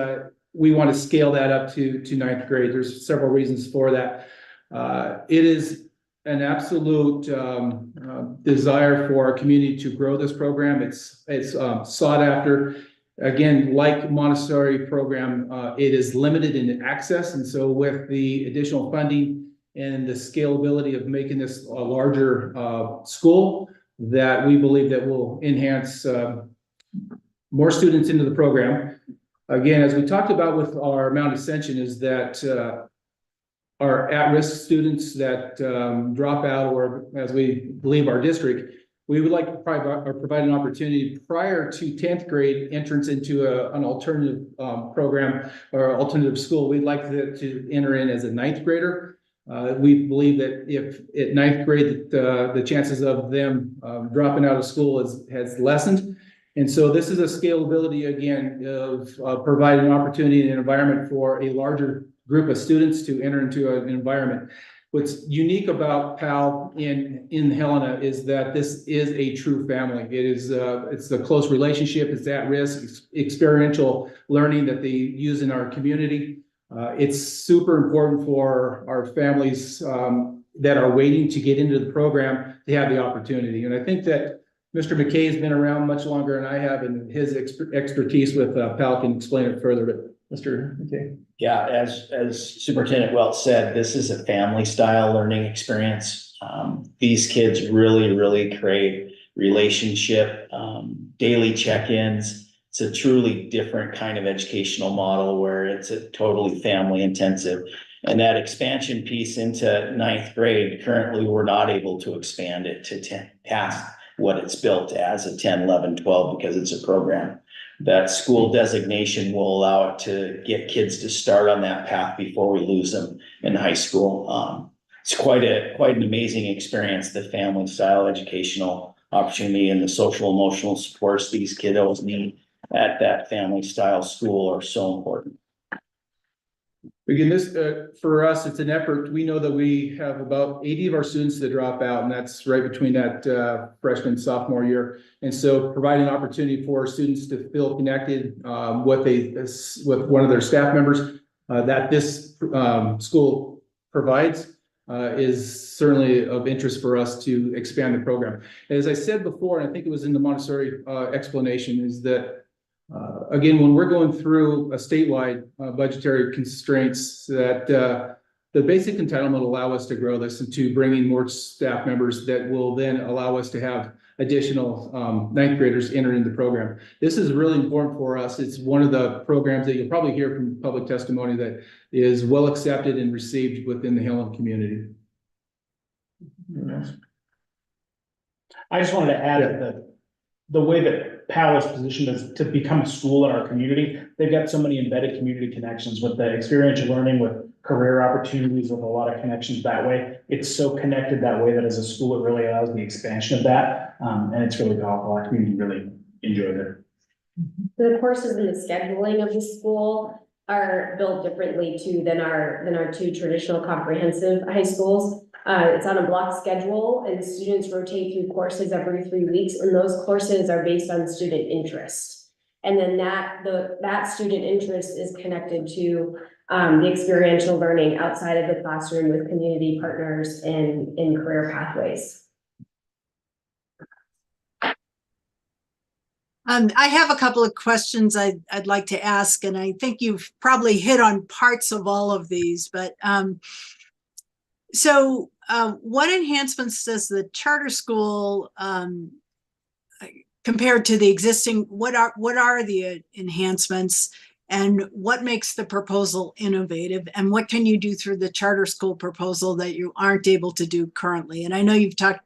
We want to scale that up to 9th grade. There's several reasons for that. It is an absolute desire for our community to grow this program. It's sought after. Again, like Montessori program, it is limited in access. And so with the additional funding and the scalability of making this a larger school, that we believe that will enhance more students into the program. Again, as we talked about with our Mount Ascension, is that our at-risk students that drop out, or as we believe our district, we would like to provide an opportunity prior to 10th grade entrance into an alternative program or alternative school. We'd like to enter in as a 9th grader. We believe that if at 9th grade, the chances of them dropping out of school has lessened. And so this is a scalability, again, of providing an opportunity and an environment for a larger group of students to enter into an environment. What's unique about PAL in Helena is that this is a true family. It is it's a close relationship. It's at risk, experiential learning that they use in our community. It's super important for our families that are waiting to get into the program to have the opportunity. And I think that Mr. McKay has been around much longer than I have, and his expertise with PAL can explain it further. But Mr. McKay. Yeah, as Superintendent Welch said, this is a family style learning experience. These kids really crave relationship, daily check-ins. It's a truly different kind of educational model where it's a totally family intensive. And that expansion piece into 9th grade, currently we're not able to expand it to 10 past what it's built as a 10, 11, 12 because it's a program. That school designation will allow it to get kids to start on that path before we lose them in high school. It's quite an amazing experience, the family style educational opportunity and the social emotional supports these kiddos need at that family style school are so important. Again, this for us, it's an effort. We know that we have about 80 of our students that drop out, and that's right between that freshman sophomore year. And so, providing an opportunity for students to feel connected with one of their staff members that this school provides is certainly of interest for us to expand the program. As I said before, and I think it was in the Montessori explanation, is that again, when we're going through a statewide budgetary constraints, that the basic entitlement will allow us to grow this and to bring in more staff members that will then allow us to have additional ninth graders entering the program. This is really important for us. It's one of the programs that you'll probably hear from public testimony that is well accepted and received within the Helen community. I just wanted to add that the way that PAL is positioned is to become a school in our community. They've got so many embedded community connections with the experiential learning, with career opportunities, with a lot of connections that way. It's so connected that way that as a school, it really allows the expansion of that. And it's really powerful. Our community really enjoyed it. The courses and the scheduling of the school are built differently too than our two traditional comprehensive high schools. It's on a block schedule and students rotate through courses every 3 weeks, and those courses are based on student interest. And then that student interest is connected to the experiential learning outside of the classroom with community partners and in career pathways. I have a couple of questions I'd like to ask, and I think you've probably hit on parts of all of these, but so what enhancements does the charter school compared to the existing, what are the enhancements, and what makes the proposal innovative, and what can you do through the charter school proposal that you aren't able to do currently? And I know you've talked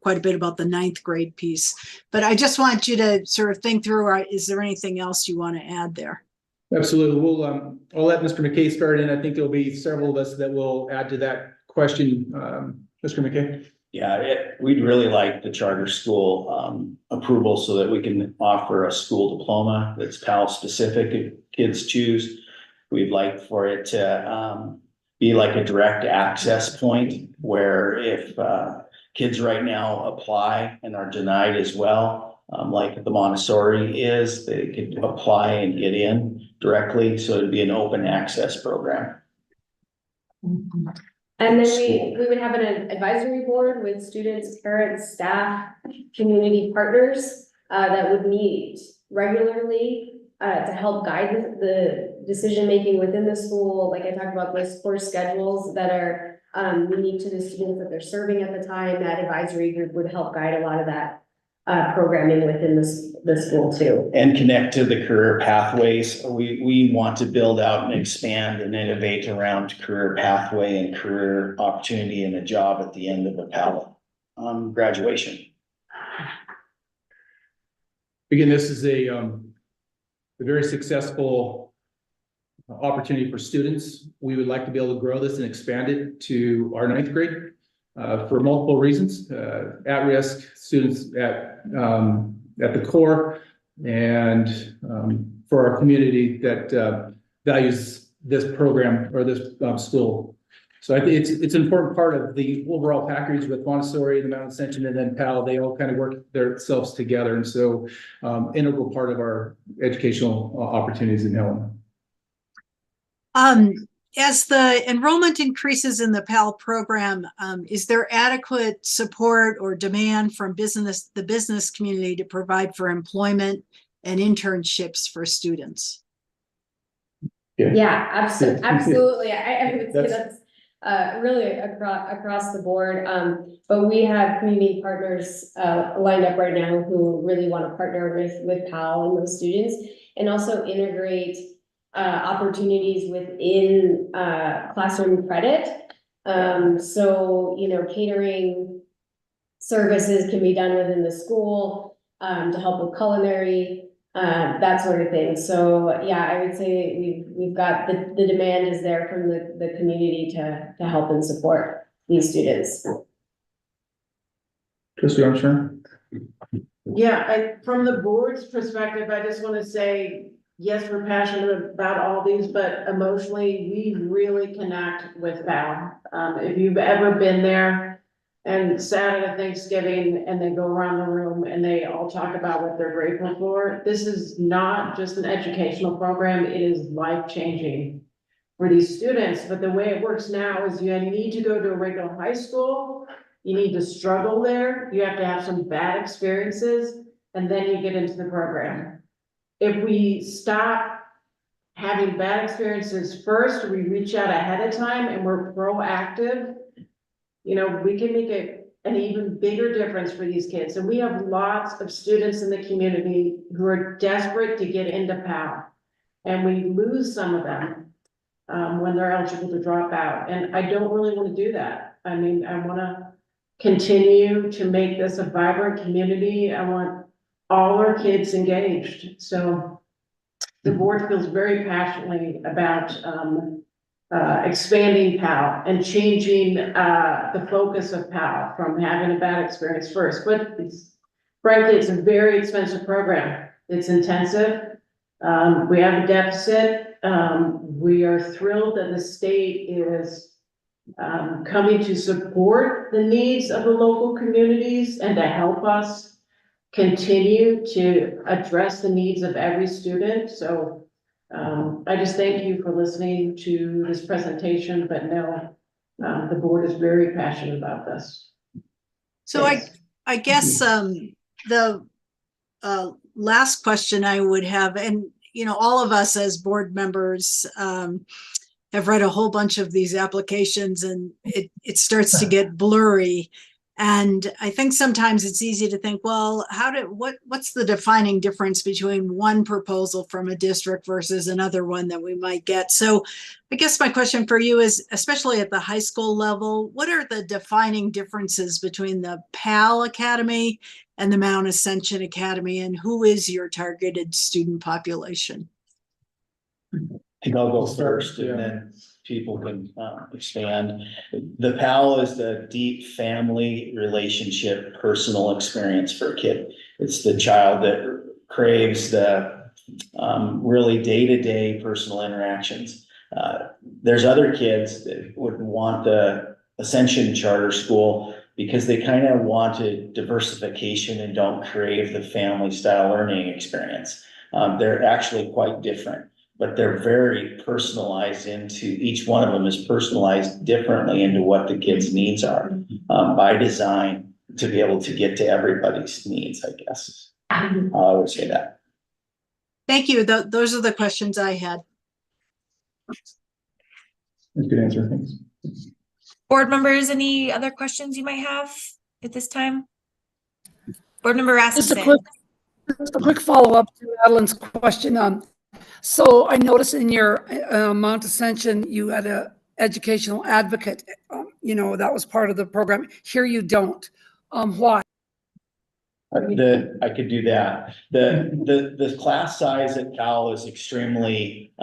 quite a bit about the ninth grade piece, but I just want you to sort of think through, is there anything else you want to add there? Absolutely. We'll I'll let Mr. McKay start, and I think there'll be several of us that will add to that question. Mr. McKay. Yeah, we'd really like the charter school approval so that we can offer a school diploma that's PAL specific if kids choose. We'd like for it to be like a direct access point where if kids right now apply and are denied as well, like the Montessori is, they could apply and get in directly. So it'd be an open access program. And then we would have an advisory board with students, parents, staff, community partners that would meet regularly to help guide the decision-making within the school. Like I talked about, those course schedules that are unique to the students that they're serving at the time. That advisory group would help guide a lot of that programming within the school too. And connect to the career pathways. We want to build out and expand and innovate around career pathway and career opportunity and a job at the end of a PAL graduation. Again, this is a very successful opportunity for students. We would like to be able to grow this and expand it to our ninth grade. For multiple reasons, at-risk students at the core, and for our community that values this program or this school. So I think it's an important part of the overall package with Montessori, the Mountain Ascension, and then PAL. They all kind of work themselves together, and so integral part of our educational opportunities in Helen. As the enrollment increases in the PAL program, is there adequate support or demand from the business community to provide for employment and internships for students? Yeah, absolutely. I would say that's really across the board. But we have community partners lined up right now who really want to partner with PAL and those students, and also integrate opportunities within classroom credit. So, catering services can be done within the school to help with culinary, that sort of thing. So yeah, I would say we've got the demand is there from the community to help and support these students. Trustee Armstrong. Yeah, from the board's perspective, I just want to say, yes, we're passionate about all these, but emotionally, we really connect with PAL. If you've ever been there and sat at a Thanksgiving and they go around the room and they all talk about what they're grateful for, this is not just an educational program, it is life-changing for these students. But the way it works now is you need to go to a regular high school, you need to struggle there, you have to have some bad experiences, and then you get into the program. If we stop having bad experiences first, we reach out ahead of time and we're proactive, we can make an even bigger difference for these kids. And we have lots of students in the community who are desperate to get into PAL. And we lose some of them when they're eligible to drop out. And I don't really want to do that. I mean, I want to continue to make this a vibrant community. I want all our kids engaged. So the board feels very passionately about expanding PAL and changing the focus of PAL from having a bad experience first. But frankly, it's a very expensive program. It's intensive. We have a deficit. We are thrilled that the state is coming to support the needs of the local communities and to help us continue to address the needs of every student. So I just thank you for listening to this presentation, but no, the board is very passionate about this. So I guess the last question I would have, and you know, all of us as board members have read a whole bunch of these applications, and it starts to get blurry. And I think sometimes it's easy to think, well, what's the defining difference between one proposal from a district versus another one that we might get? So I guess my question for you is, especially at the high school level, what are the defining differences between the PAL Academy and the Mount Ascension Academy, and who is your targeted student population? I think I'll go first and then people can expand. The PAL is the deep family relationship, personal experience for a kid. It's the child that craves the really day-to-day personal interactions. There's other kids that would want the Ascension Charter School because they kind of wanted diversification and don't crave the family style learning experience. They're actually quite different, but they're very personalized into, each one of them is personalized differently into what the kids' needs are by design to be able to get to everybody's needs, I guess. I would say that. Thank you. Those are the questions I had. That's a good answer. Thanks. Board members, any other questions you might have at this time? Board member Rasmussen. Just a quick follow-up to Madeline's question. So I noticed in your Mount Ascension, you had an educational advocate, you know, that was part of the program. Here you don't. Why? I could do that. The class size at Cal is extremely,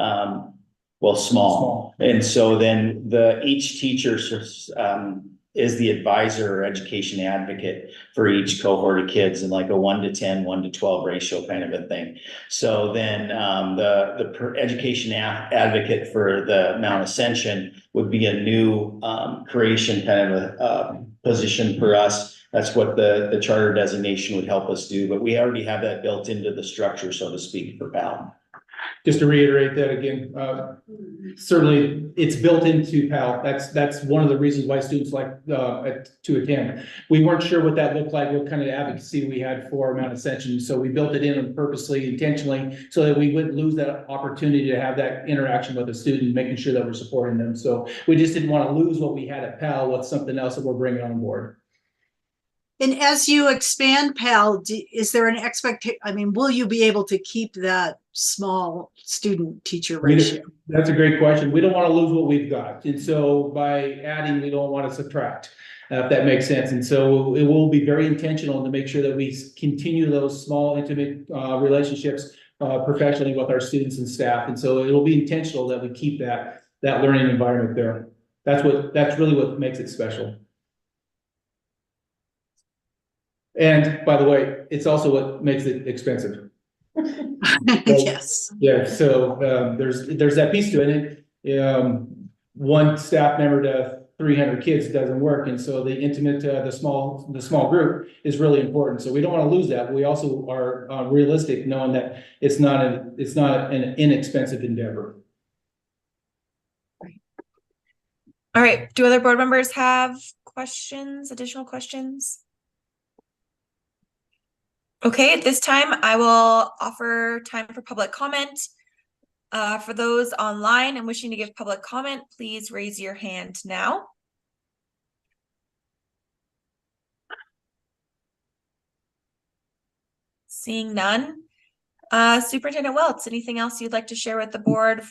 small. And so then each teacher is the advisor or education advocate for each cohort of kids in like a 1-10, 1-12 ratio kind of a thing. So then the education advocate for the Mount Ascension would be a new creation kind of a position for us. That's what the charter designation would help us do, but we already have that built into the structure, so to speak, for PAL. Just to reiterate that again, certainly it's built into PAL. That's one of the reasons why students like to attend. We weren't sure what that looked like, what kind of advocacy we had for Mount Ascension. So we built it in purposely, intentionally, so that we wouldn't lose that opportunity to have that interaction with the student, making sure that we're supporting them. So we just didn't want to lose what we had at PAL with something else that we're bringing on board. And as you expand PAL, is there an expectation? I mean, will you be able to keep that small student teacher ratio? That's a great question. We don't want to lose what we've got. And so by adding, we don't want to subtract, if that makes sense. And so it will be very intentional to make sure that we continue those small, intimate relationships professionally with our students and staff. And so it'll be intentional that we keep that learning environment there. That's really what makes it special. And by the way, it's also what makes it expensive. Yes. Yeah. So there's that piece to it. One staff member to 300 kids doesn't work, and so the intimate, the small group is really important. So we don't want to lose that. But we also are realistic, knowing that it's not an inexpensive endeavor. All right. Do other board members have questions? Additional questions? Okay, at this time, I will offer time for public comment. For those online and wishing to give public comment, please raise your hand now. Seeing none. Superintendent Welts, anything else you'd like to share with the board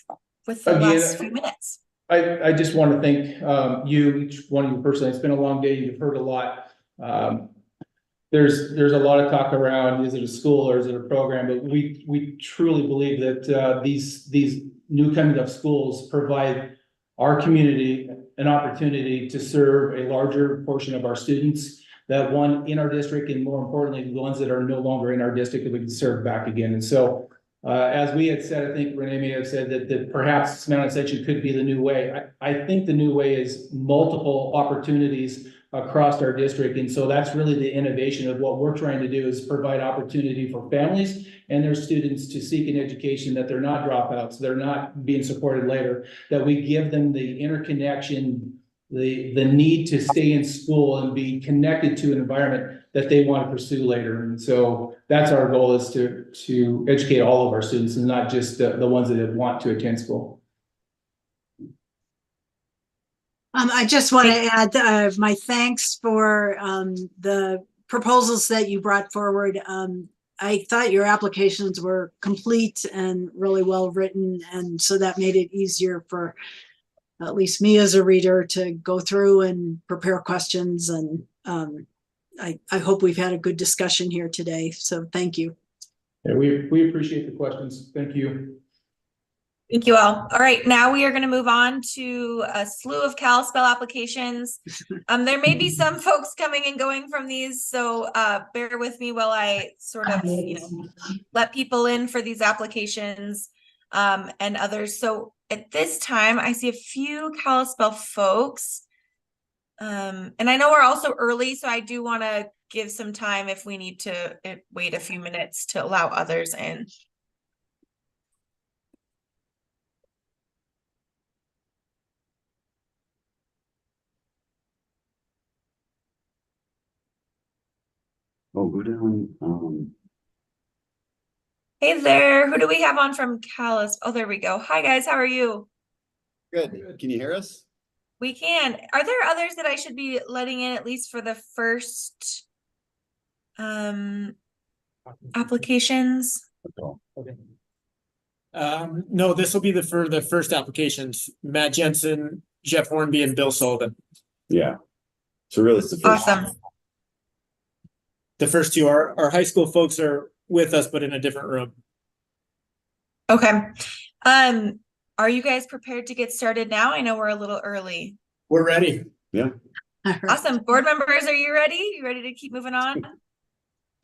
with the Again, last few minutes? I just want to thank you, each one of you personally. It's been a long day. You've heard a lot. There's a lot of talk around, is it a school or is it a program? But we truly believe that these new coming up schools provide our community an opportunity to serve a larger portion of our students, that one in our district, and more importantly, the ones that are no longer in our district that we can serve back again. And so as we had said, I think Renee may have said that perhaps Mount Ascension could be the new way. I think the new way is multiple opportunities across our district. And so that's really the innovation of what we're trying to do, is provide opportunity for families and their students to seek an education, that they're not dropouts, they're not being supported later, that we give them the interconnection, the need to stay in school and be connected to an environment that they want to pursue later. And so that's our goal, is to educate all of our students and not just the ones that want to attend school. I just want to add my thanks for the proposals that you brought forward. I thought your applications were complete and really well written, and so that made it easier for at least me as a reader to go through and prepare questions. And I hope we've had a good discussion here today. So thank you. Yeah, we appreciate the questions. Thank you. Thank you all. All right, now we are going to move on to a slew of Kalispell applications. There may be some folks coming and going from these, so bear with me while I sort of, let people in for these applications and others. So at this time, I see a few Kalispell folks. And I know we're also early, so I do want to give some time if we need to wait a few minutes to allow others in. Oh, go down. Hey there, who do we have on from Kalispell? Oh, there we go. Hi guys, how are you? Good. Can you hear us? We can. Are there others that I should be letting in, at least for the first applications? Okay. No, this will be for the first applications. Matt Jensen, Jeff Hornby, and Bill Sullivan. Yeah. So really it's the first. Awesome. The first two are high school folks are with us, but in a different room. Okay. Are you guys prepared to get started now? I know we're a little early. We're ready. Yeah. Awesome. Board members, are you ready? You ready to keep moving on?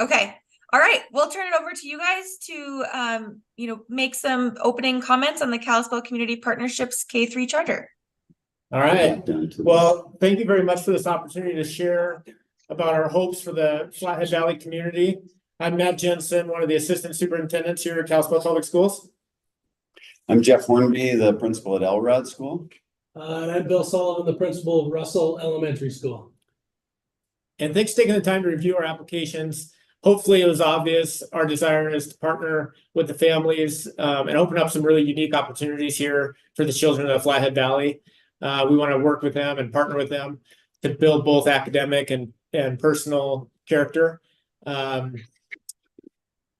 Okay. All right. We'll turn it over to you guys to, make some opening comments on the Kalispell Community Partnerships K-3 charter. All right. Well, thank you very much for this opportunity to share about our hopes for the Flathead Valley community. I'm Matt Jensen, one of the assistant superintendents here at Kalispell Public Schools. I'm Jeff Hornby, the principal at Elrod School. And I'm Bill Sullivan, the principal of Russell Elementary School. And thanks for taking the time to review our applications. Hopefully it was obvious our desire is to partner with the families and open up some really unique opportunities here for the children of the Flathead Valley. We want to work with them and partner with them to build both academic and personal character.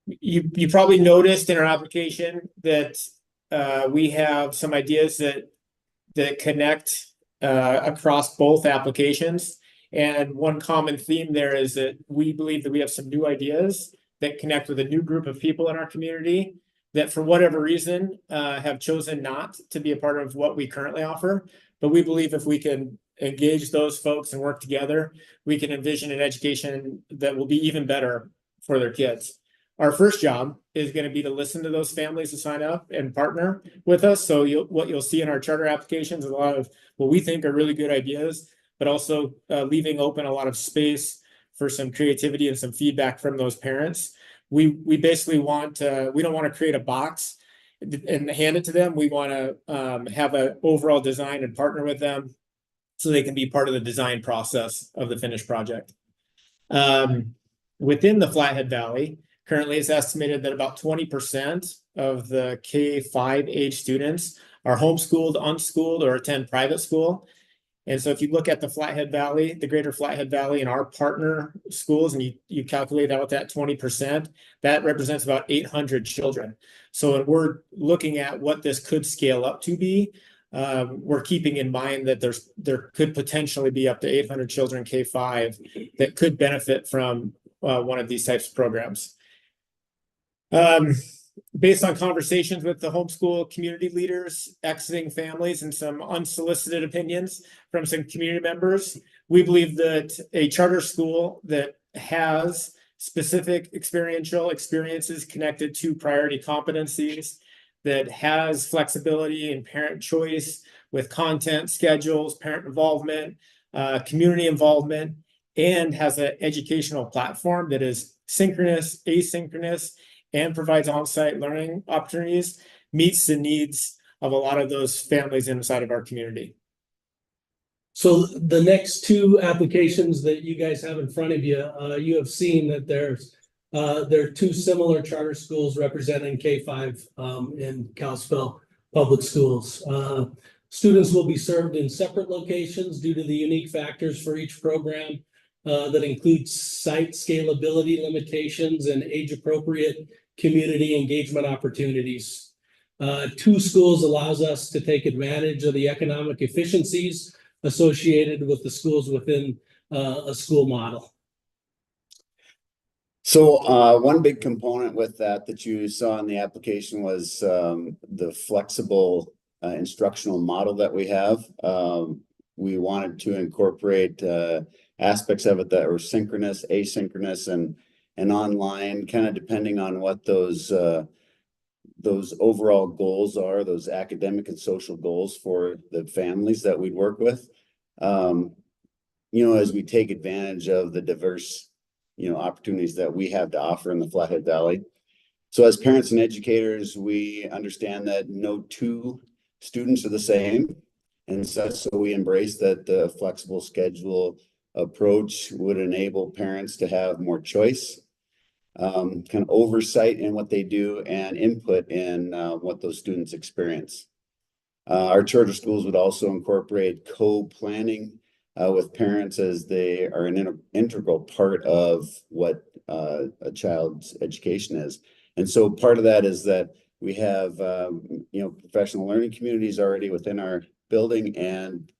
You probably noticed in our application that we have some ideas that connect across both applications. And one common theme there is that we believe that we have some new ideas that connect with a new group of people in our community that for whatever reason have chosen not to be a part of what we currently offer. But we believe if we can engage those folks and work together, we can envision an education that will be even better for their kids. Our first job is going to be to listen to those families to sign up and partner with us. So what you'll see in our charter applications is a lot of what we think are really good ideas, but also leaving open a lot of space for some creativity and some feedback from those parents. We basically we don't want to create a box and hand it to them. We want to have an overall design and partner with them so they can be part of the design process of the finished project. Within the Flathead Valley, currently it's estimated that about 20% of the K-5 age students are homeschooled, unschooled, or attend private school. And so if you look at the Flathead Valley, the greater Flathead Valley and our partner schools, and you calculate out that 20%, that represents about 800 children. So when we're looking at what this could scale up to be, we're keeping in mind that there could potentially be up to 800 children K-5 that could benefit from one of these types of programs. Based on conversations with the homeschool community leaders, exiting families, and some unsolicited opinions from some community members, we believe that a charter school that has specific experiential experiences connected to priority competencies, that has flexibility and parent choice with content, schedules, parent involvement, community involvement, and has an educational platform that is synchronous, asynchronous, and provides on-site learning opportunities, meets the needs of a lot of those families inside of our community. So the next two applications that you guys have in front of you, you have seen that there are two similar charter schools representing K-5 in Kalispell Public Schools. Students will be served in separate locations due to the unique factors for each program that includes site scalability limitations and age-appropriate community engagement opportunities. Two schools allows us to take advantage of the economic efficiencies associated with the schools within a school model. So one big component with that you saw in the application was the flexible instructional model that we have. We wanted to incorporate aspects of it that were synchronous, asynchronous, and online, kind of depending on what those overall goals are, those academic and social goals for the families that we'd work with. As we take advantage of the diverse, opportunities that we have to offer in the Flathead Valley. So as parents and educators, we understand that no two students are the same. And so we embrace that the flexible schedule approach would enable parents to have more choice, kind of oversight in what they do and input in what those students experience. Our charter schools would also incorporate co-planning with parents, as they are an integral part of what a child's education is. And so part of that is that we have, professional learning communities already within our building, and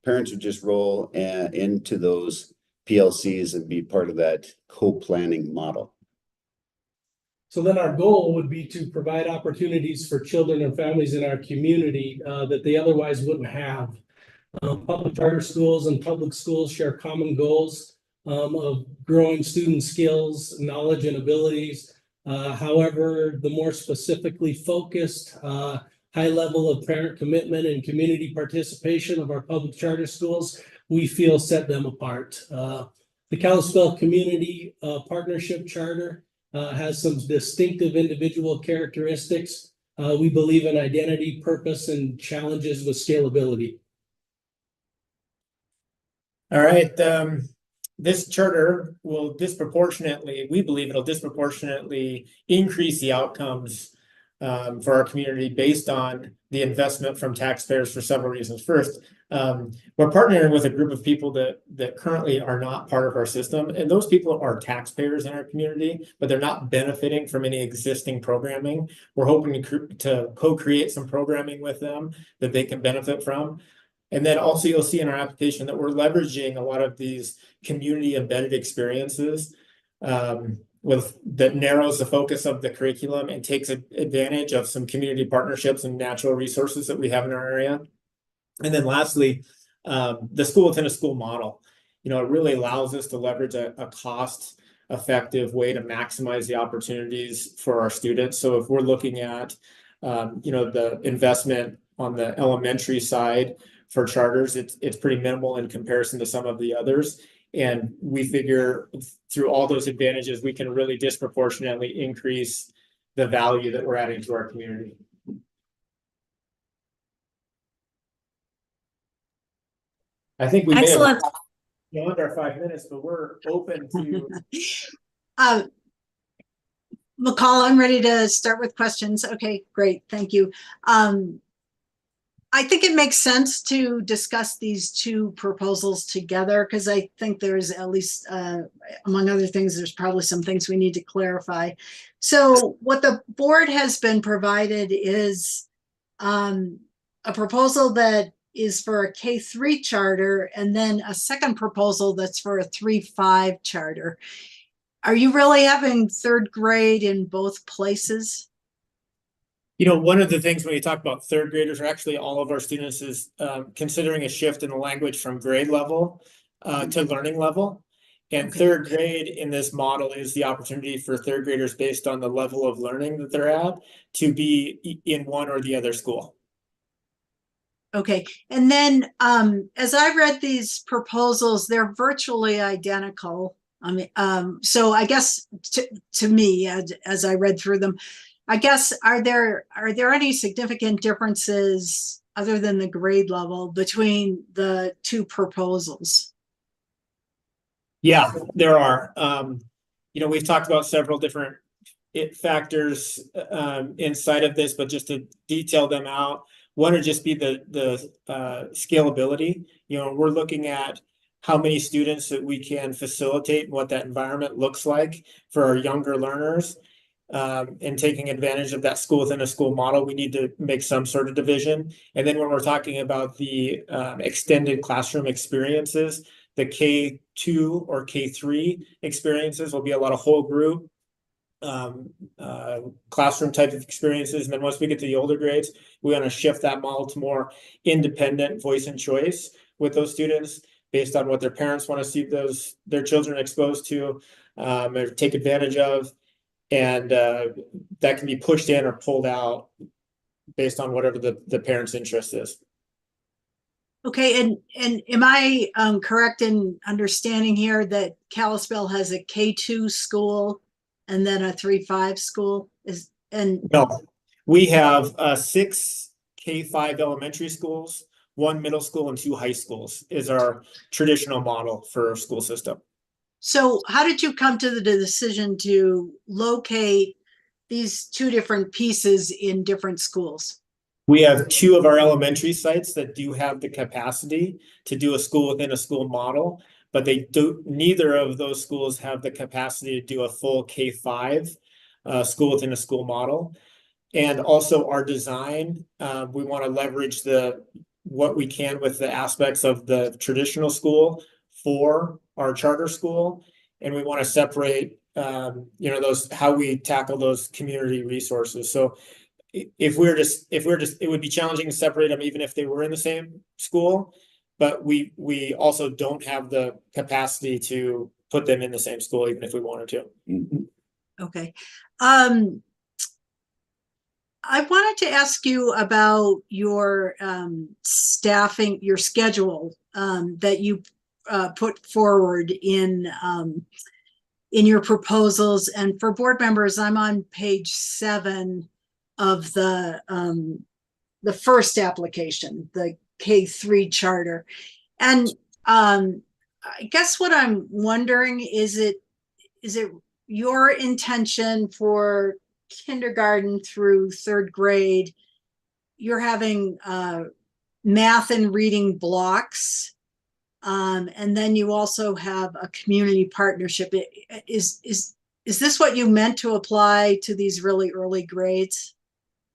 parents would just roll into those PLCs and be part of that co-planning model. So then our goal would be to provide opportunities for children and families in our community that they otherwise wouldn't have. Public charter schools and public schools share common goals of growing student skills, knowledge, and abilities. However, the more specifically focused, high level of parent commitment and community participation of our public charter schools, we feel set them apart. The Kalispell Community Partnership Charter has some distinctive individual characteristics. We believe in identity, purpose, and challenges with scalability. All right. This charter will we believe it'll disproportionately increase the outcomes for our community based on the investment from taxpayers for several reasons. First, we're partnering with a group of people that currently are not part of our system, and those people are taxpayers in our community, but they're not benefiting from any existing programming. We're hoping to co-create some programming with them that they can benefit from. And then also you'll see in our application that we're leveraging a lot of these community embedded experiences that narrows the focus of the curriculum and takes advantage of some community partnerships and natural resources that we have in our area. And then lastly, the school within a school model. It really allows us to leverage a cost-effective way to maximize the opportunities for our students. So if we're looking at, the investment on the elementary side for charters, it's pretty minimal in comparison to some of the others. And we figure through all those advantages, we can really disproportionately increase the value that we're adding to our community. I think we may have beyond our 5 minutes, but we're open to. McCall, I'm ready to start with questions. Okay, great. Thank you. I think it makes sense to discuss these two proposals together because I think there's at least, among other things, there's probably some things we need to clarify. So what the board has been provided is a proposal that is for a K-3 charter and then a second proposal that's for a 3-5 charter. Are you really having third grade in both places? You know, one of the things when you talk about third graders, or actually all of our students, is considering a shift in the language from grade level to learning level. And third grade in this model is the opportunity for third graders based on the level of learning that they're at to be in one or the other school. Okay, and then as I read these proposals, they're virtually identical. I mean, so I guess to me, as I read through them, I guess are there any significant differences other than the grade level between the two proposals? Yeah, there are. You know, we've talked about several different factors inside of this, but just to detail them out, one would just be the scalability. You know, we're looking at how many students that we can facilitate and what that environment looks like for our younger learners. And taking advantage of that school within a school model, we need to make some sort of division. And then when we're talking about the extended classroom experiences, the K2 or K3 experiences will be a lot of whole group classroom type of experiences. And then once we get to the older grades, we want to shift that model to more independent voice and choice with those students based on what their parents want to see their children exposed to or take advantage of. And that can be pushed in or pulled out based on whatever the parent's interest is. Okay, and am I correct in understanding here that Kalispell has a K2 school and then a 3-5 school? No, we have 6 K-5 elementary schools, 1 middle school, and 2 high schools is our traditional model for our school system. So how did you come to the decision to locate these two different pieces in different schools? We have 2 of our elementary sites that do have the capacity to do a school within a school model, but neither of those schools have the capacity to do a full K-5 school within a school model. And also our design, we want to leverage what we can with the aspects of the traditional school for our charter school, and we want to separate you know, how we tackle those community resources. So if we're just it would be challenging to separate them even if they were in the same school, but we also don't have the capacity to put them in the same school even if we wanted to. Okay. I wanted to ask you about your staffing, your schedule that you put forward in your proposals. And for board members, I'm on page 7 of the first application, the K-3 charter. And I guess what I'm wondering is it your intention for kindergarten through 3rd grade, you're having math and reading blocks? And then you also have a community partnership. Is this what you meant to apply to these really early grades?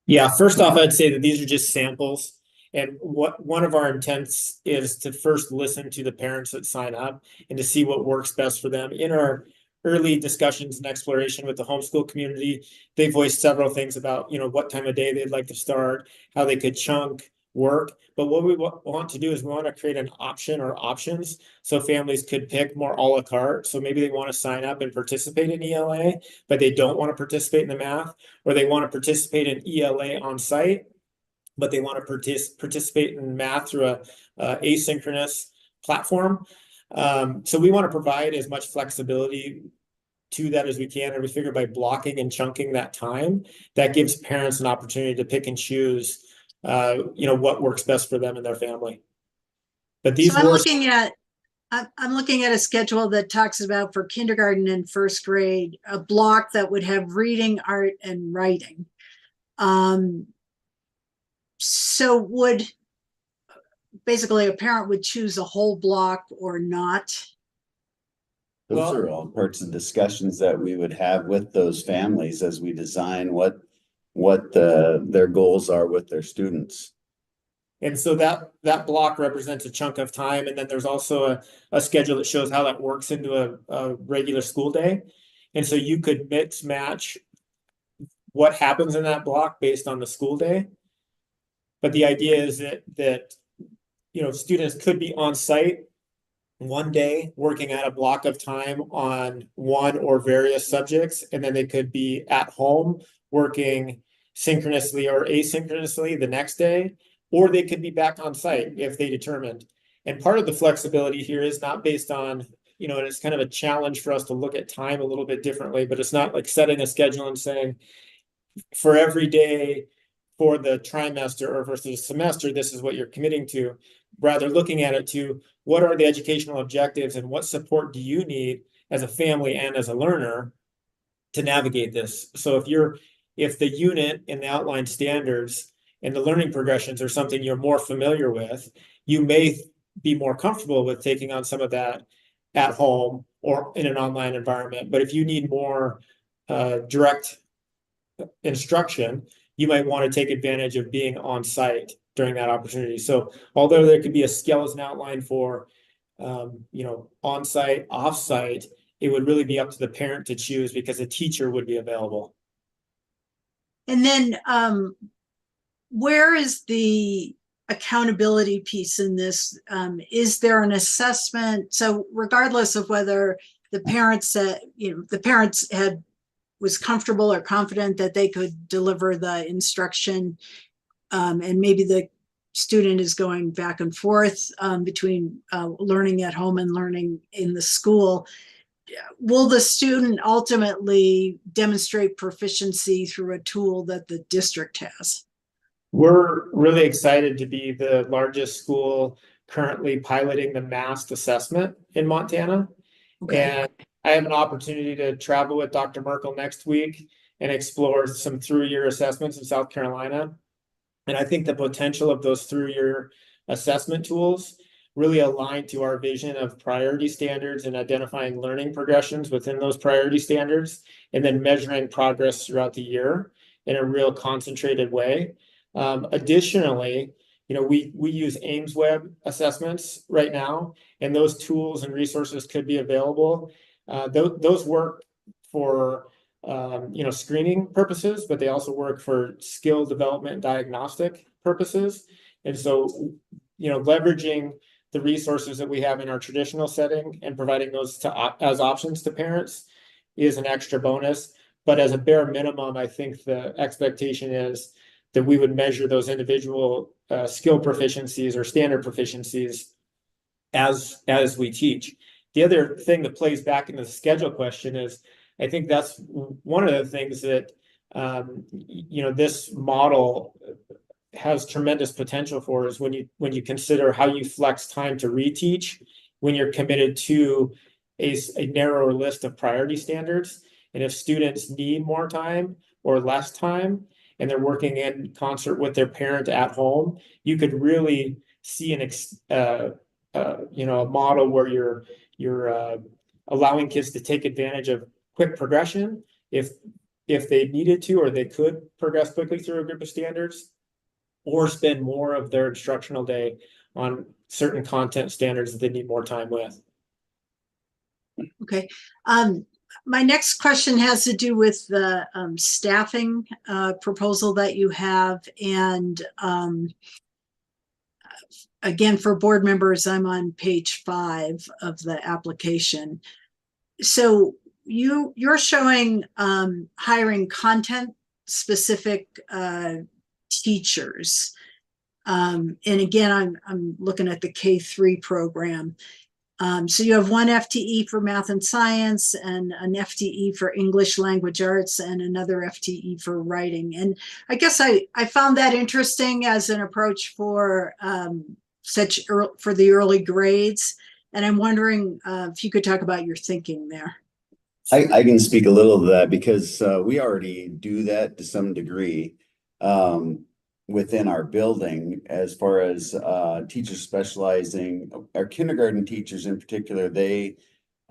Yeah, first off, I'd say that these are just samples. And one of our intents is to first listen to the parents that sign up and to see what works best for them. In our early discussions and exploration with the homeschool community, they voiced several things about, you know, what time of day they'd like to start, how they could chunk work. But what we want to do is we want to create an option or options so families could pick more a la carte. So maybe they want to sign up and participate in ELA, but they don't want to participate in the math, or they want to participate in ELA on site, but they want to participate in math through a asynchronous platform. So we want to provide as much flexibility to that as we can, and we figure by blocking and chunking that time, that gives parents an opportunity to pick and choose you know, what works best for them and their family. But these so I'm looking at a schedule that talks about for kindergarten and 1st grade, a block that would have reading, art, and writing. So would basically a parent would choose a whole block or not. Those are all parts of discussions that we would have with those families as we design what their goals are with their students. And so that block represents a chunk of time. And then there's also a schedule that shows how that works into a regular school day. And so you could mix match what happens in that block based on the school day. But the idea is that students could be on site one day working at a block of time on one or various subjects, and then they could be at home working synchronously or asynchronously the next day, or they could be back on site if they determined. And part of the flexibility here is not based on, and it's kind of a challenge for us to look at time a little bit differently, but it's not like setting a schedule and saying for every day for the trimester or for the semester, this is what you're committing to. Rather looking at it to what are the educational objectives and what support do you need as a family and as a learner to navigate this. So if the unit and the outline standards and the learning progressions are something you're more familiar with, you may be more comfortable with taking on some of that at home or in an online environment. But if you need more direct instruction, you might want to take advantage of being on site during that opportunity. So although there could be a skeleton outline for, on-site, off-site, it would really be up to the parent to choose because a teacher would be available. And then where is the accountability piece in this? Is there an assessment? So regardless of whether the parents was comfortable or confident that they could deliver the instruction, and maybe the student is going back and forth between learning at home and learning in the school, will the student ultimately demonstrate proficiency through a tool that the district has? We're really excited to be the largest school currently piloting the MAST assessment in Montana. Okay. And I have an opportunity to travel with Dr. Merkel next week and explore some through-year assessments in South Carolina. And I think the potential of those through-year assessment tools really align to our vision of priority standards and identifying learning progressions within those priority standards, and then measuring progress throughout the year in a real concentrated way. Additionally, we use AIMSweb assessments right now, and those tools and resources could be available. Those work for screening purposes, but they also work for skill development and diagnostic purposes. And so, leveraging the resources that we have in our traditional setting and providing those as options to parents is an extra bonus. But as a bare minimum, I think the expectation is that we would measure those individual skill proficiencies or standard proficiencies as we teach. The other thing that plays back into the schedule question is, I think that's one of the things that, this model has tremendous potential for is when you consider how you flex time to reteach, when you're committed to a narrower list of priority standards. And if students need more time or less time, and they're working in concert with their parent at home, you could really see a model where you're allowing kids to take advantage of quick progression if they needed to, or they could progress quickly through a group of standards, or spend more of their instructional day on certain content standards that they need more time with. Okay. My next question has to do with the staffing proposal that you have. And again, for board members, I'm on page 5 of the application. So you're showing hiring content specific teachers. And again, I'm looking at the K-3 program. So you have one FTE for math and science, and an FTE for English language arts, and another FTE for writing. And I guess I found that interesting as an approach for for the early grades. And I'm wondering if you could talk about your thinking there. I can speak a little to that because we already do that to some degree. within our building as far as teachers specializing. Our kindergarten teachers in particular, they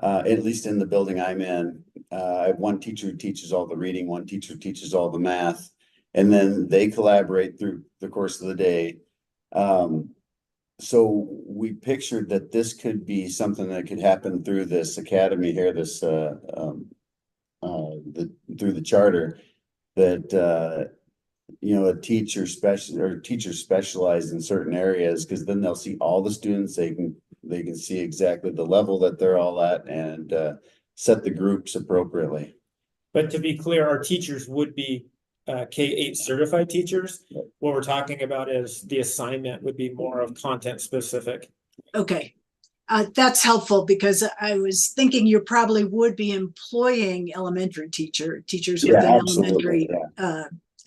at least in the building I'm in, I have one teacher who teaches all the reading, one teacher who teaches all the math, and then they collaborate through the course of the day. So we pictured that this could be something that could happen through this academy here, this through the charter, that you know, teachers specialize in certain areas, because then they'll see all the students. They can see exactly the level that they're all at, and set the groups appropriately. But to be clear, our teachers would be K-8 certified teachers. What we're talking about is the assignment would be more of content specific. Okay. That's helpful, because I was thinking you probably would be employing elementary teachers with an elementary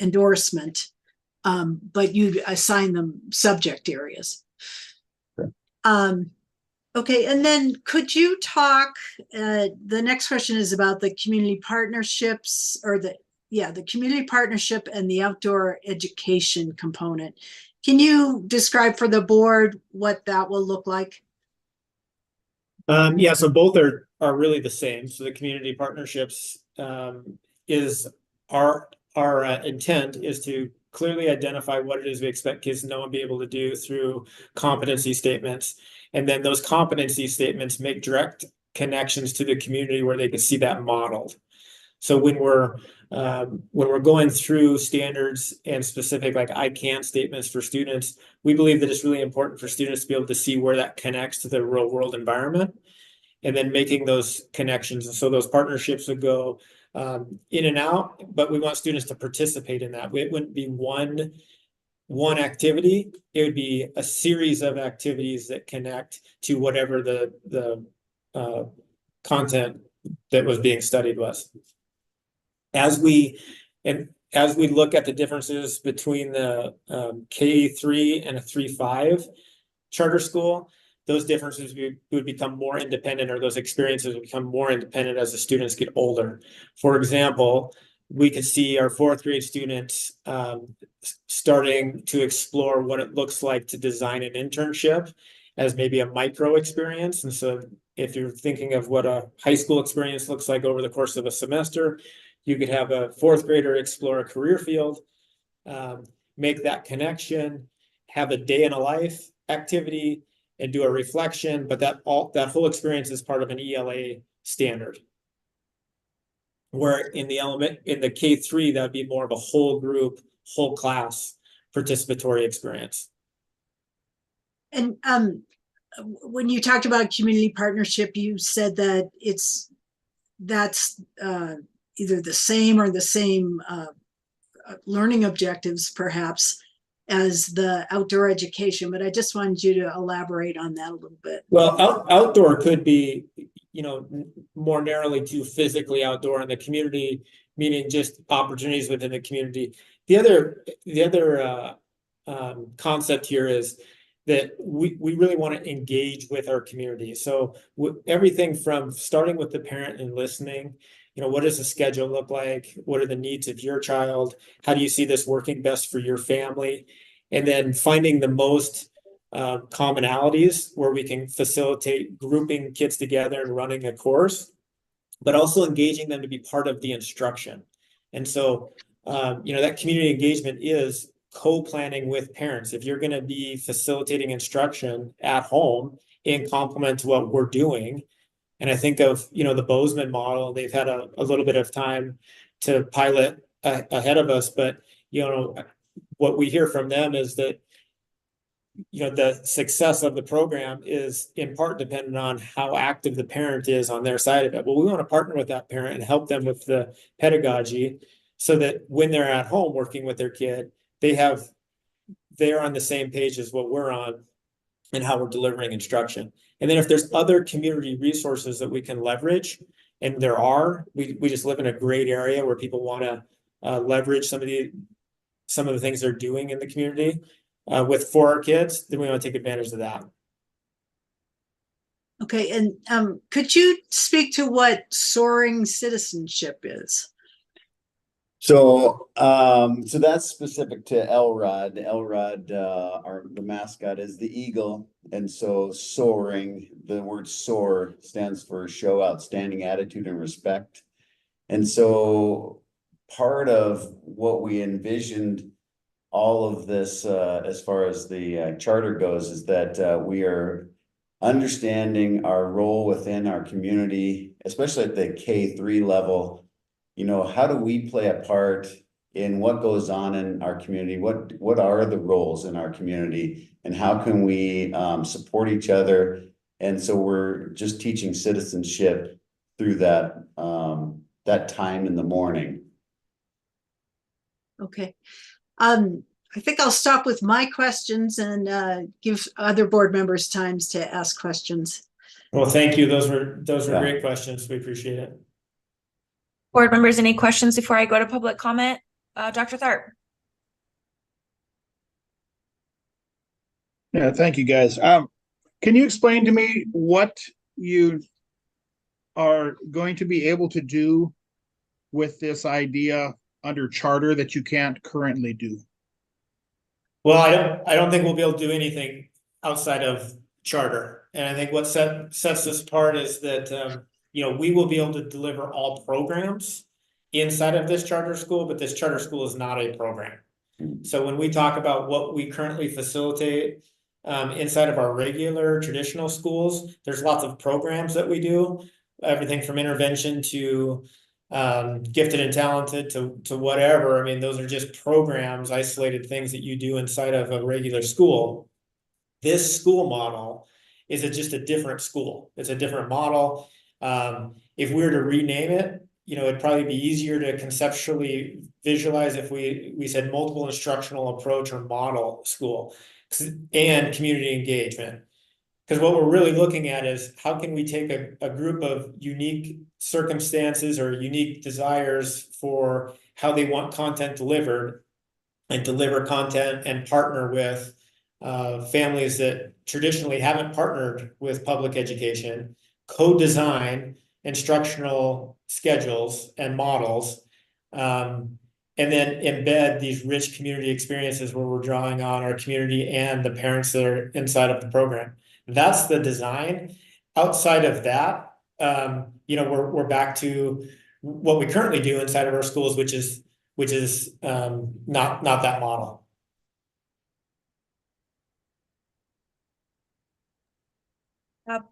endorsement, but you'd assign them subject areas. Sure. Okay, and then could you talk, the next question is about the community partnerships, or the community partnership and the outdoor education component. Can you describe for the board what that will look like? Yeah, so both are really the same. So the community partnerships is our intent is to clearly identify what it is we expect kids to know and be able to do through competency statements. And then those competency statements make direct connections to the community where they can see that modeled. So when we're going through standards and specific like I can statements for students, we believe that it's really important for students to be able to see where that connects to the real world environment, and then making those connections. And so those partnerships would go in and out, but we want students to participate in that. It wouldn't be one activity. It would be a series of activities that connect to whatever the content that was being studied was. As we look at the differences between the K-3 and a 3-5 charter school, those differences would become more independent, or those experiences would become more independent as the students get older. For example, we could see our 4th grade students starting to explore what it looks like to design an internship as maybe a micro experience. And so if you're thinking of what a high school experience looks like over the course of a semester, you could have a 4th grader explore a career field, make that connection, have a day in a life activity, and do a reflection. But that whole experience is part of an ELA standard. Where in the K-3, that'd be more of a whole group, whole class participatory experience. And when you talked about community partnership, you said that that's either the same or the same learning objectives, perhaps, as the outdoor education, but I just wanted you to elaborate on that a little bit. Well, outdoor could be, you know, more narrowly to physically outdoor in the community, meaning just opportunities within the community. The other concept here is that we really want to engage with our community. So everything from starting with the parent and listening, you know, what does the schedule look like? What are the needs of your child? How do you see this working best for your family? And then finding the most commonalities where we can facilitate grouping kids together and running a course, but also engaging them to be part of the instruction. And so, you know, that community engagement is co-planning with parents. If you're going to be facilitating instruction at home in complement to what we're doing, and I think of, you know, the Bozeman model, they've had a little bit of time to pilot ahead of us, but, you know, what we hear from them is that, you know, the success of the program is in part dependent on how active the parent is on their side of it. Well, we want to partner with that parent and help them with the pedagogy so that when they're at home working with their kid, they're on the same page as what we're on and how we're delivering instruction. And then if there's other community resources that we can leverage, and there are, we just live in a great area where people want to leverage some of the things they're doing in the community for our kids, then we want to take advantage of that. Okay, and could you speak to what soaring citizenship is? So, so that's specific to Elrod. Elrod, the mascot is the eagle. And so soaring, the word soar stands for show outstanding attitude and respect. And so part of what we envisioned all of this, as far as the charter goes, is that we are understanding our role within our community, especially at the K3 level. You know, how do we play a part in what goes on in our community? What are the roles in our community, and how can we support each other? And so we're just teaching citizenship through that that time in the morning. Okay. I think I'll stop with my questions and give other board members times to ask questions. Well, thank you. Those were Yeah. great questions. We appreciate it. Board members, any questions before I go to public comment? Dr. Tharp? Yeah, thank you, guys. Can you explain to me what you are going to be able to do with this idea under charter that you can't currently do? Well, I don't think we'll be able to do anything outside of charter. And I think what sets us apart is that, you know, we will be able to deliver all programs inside of this charter school, but this charter school is not a program. So when we talk about what we currently facilitate inside of our regular traditional schools, there's lots of programs that we do, everything from intervention to gifted and talented to whatever. I mean, those are just programs, isolated things that you do inside of a regular school. This school model is just a different school. It's a different model. If we were to rename it, you know, it'd probably be easier to conceptually visualize if we said multiple instructional approach or model school and community engagement. Because what we're really looking at is how can we take a group of unique circumstances or unique desires for how they want content delivered and deliver content and partner with families that traditionally haven't partnered with public education, co-design instructional schedules and models, and then embed these rich community experiences where we're drawing on our community and the parents that are inside of the program. That's the design. Outside of that, you know, we're back to what we currently do inside of our schools, which is not that model.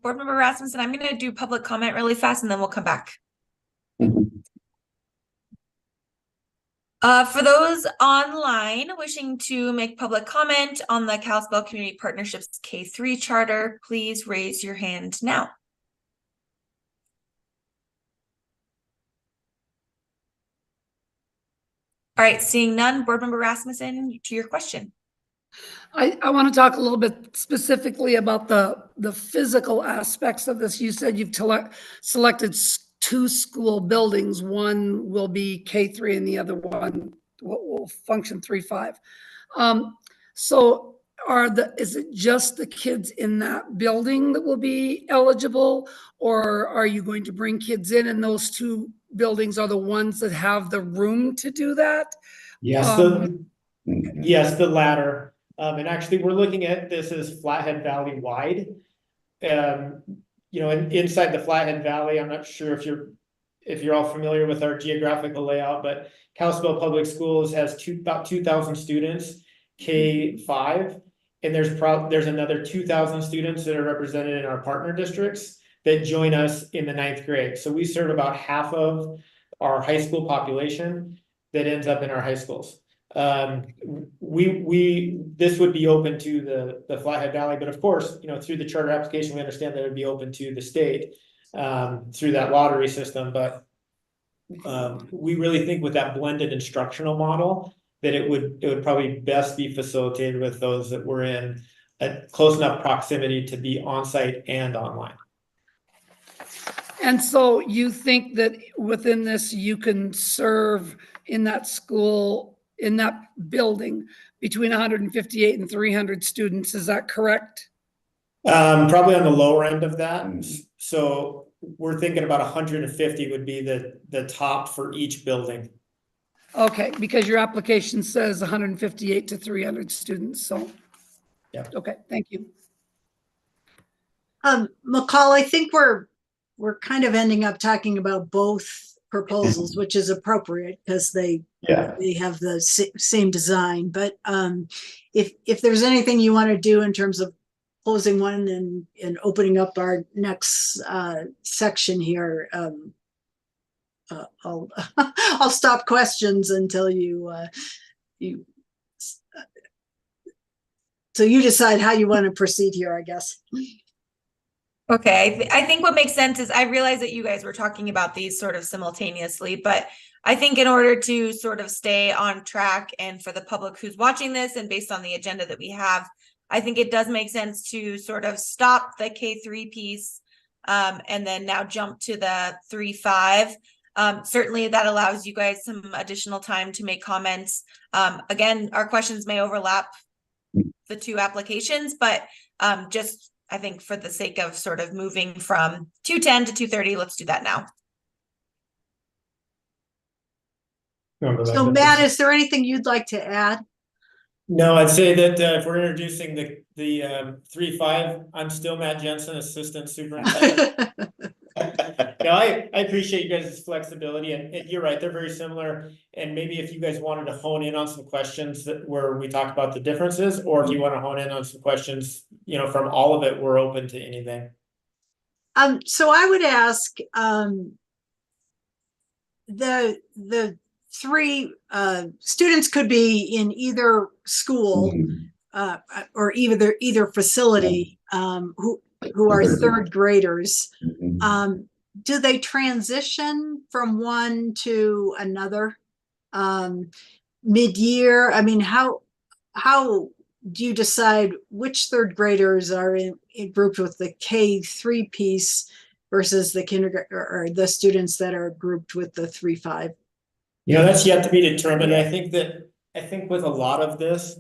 Board Member Rasmussen, I'm going to do public comment really fast and then we'll come back. For those online wishing to make public comment on the Kalispell Community Partnerships K3 Charter, please raise your hand now. All right, seeing none, Board Member Rasmussen, to your question. I want to talk a little bit specifically about the physical aspects of this. You said you've selected 2 school buildings. One will be K3 and the other one will function 3-5. So is it just the kids in that building that will be eligible, or are you going to bring kids in and those 2 buildings are the ones that have the room to do that? Yes, the latter. And actually, we're looking at this as Flathead Valley wide. You know, inside the Flathead Valley, I'm not sure if you're all familiar with our geographical layout, but Kalispell Public Schools has about 2,000 students, K5, and there's another 2,000 students that are represented in our partner districts that join us in the 9th grade. So we serve about half of our high school population that ends up in our high schools. This would be open to the Flathead Valley, but of course, you know, through the charter application, we understand that it would be open to the state through that lottery system. But we really think with that blended instructional model that it would probably best be facilitated with those that were in a close enough proximity to be on site and online. And so you think that within this, you can serve in that school, in that building, between 158 and 300 students. Is that correct? Probably on the lower end of that. So we're thinking about 150 would be the top for each building. Okay, because your application says 158 to 300 students, so. Yeah. Okay, thank you. McCall, I think we're kind of ending up talking about both proposals, which is appropriate because they have the same design. But if there's anything you want to do in terms of closing one and opening up our next section here, I'll I'll stop questions until so you decide how you want to proceed here, I guess. Okay, I think what makes sense is I realize that you guys were talking about these sort of simultaneously, but I think in order to sort of stay on track and for the public who's watching this and based on the agenda that we have, I think it does make sense to sort of stop the K3 piece and then now jump to the 3-5. Certainly that allows you guys some additional time to make comments. Again, our questions may overlap the two applications, but just I think for the sake of sort of moving from 2:10 to 2:30, let's do that now. So Matt, is there anything you'd like to add? No, I'd say that if we're introducing the 3-5, I'm still Matt Jensen, Assistant Superintendent. No, I appreciate you guys' flexibility, and you're right, they're very similar. And maybe if you guys wanted to hone in on some questions where we talk about the differences, or if you want to hone in on some questions, from all of it, we're open to anything. So I would ask the three students could be in either school or either facility who are third graders. Do they transition from one to another mid-year? I mean, how do you decide which third graders are grouped with the K3 piece versus the kindergarten or the students that are grouped with the 3-5? That's yet to be determined. I think with a lot of this,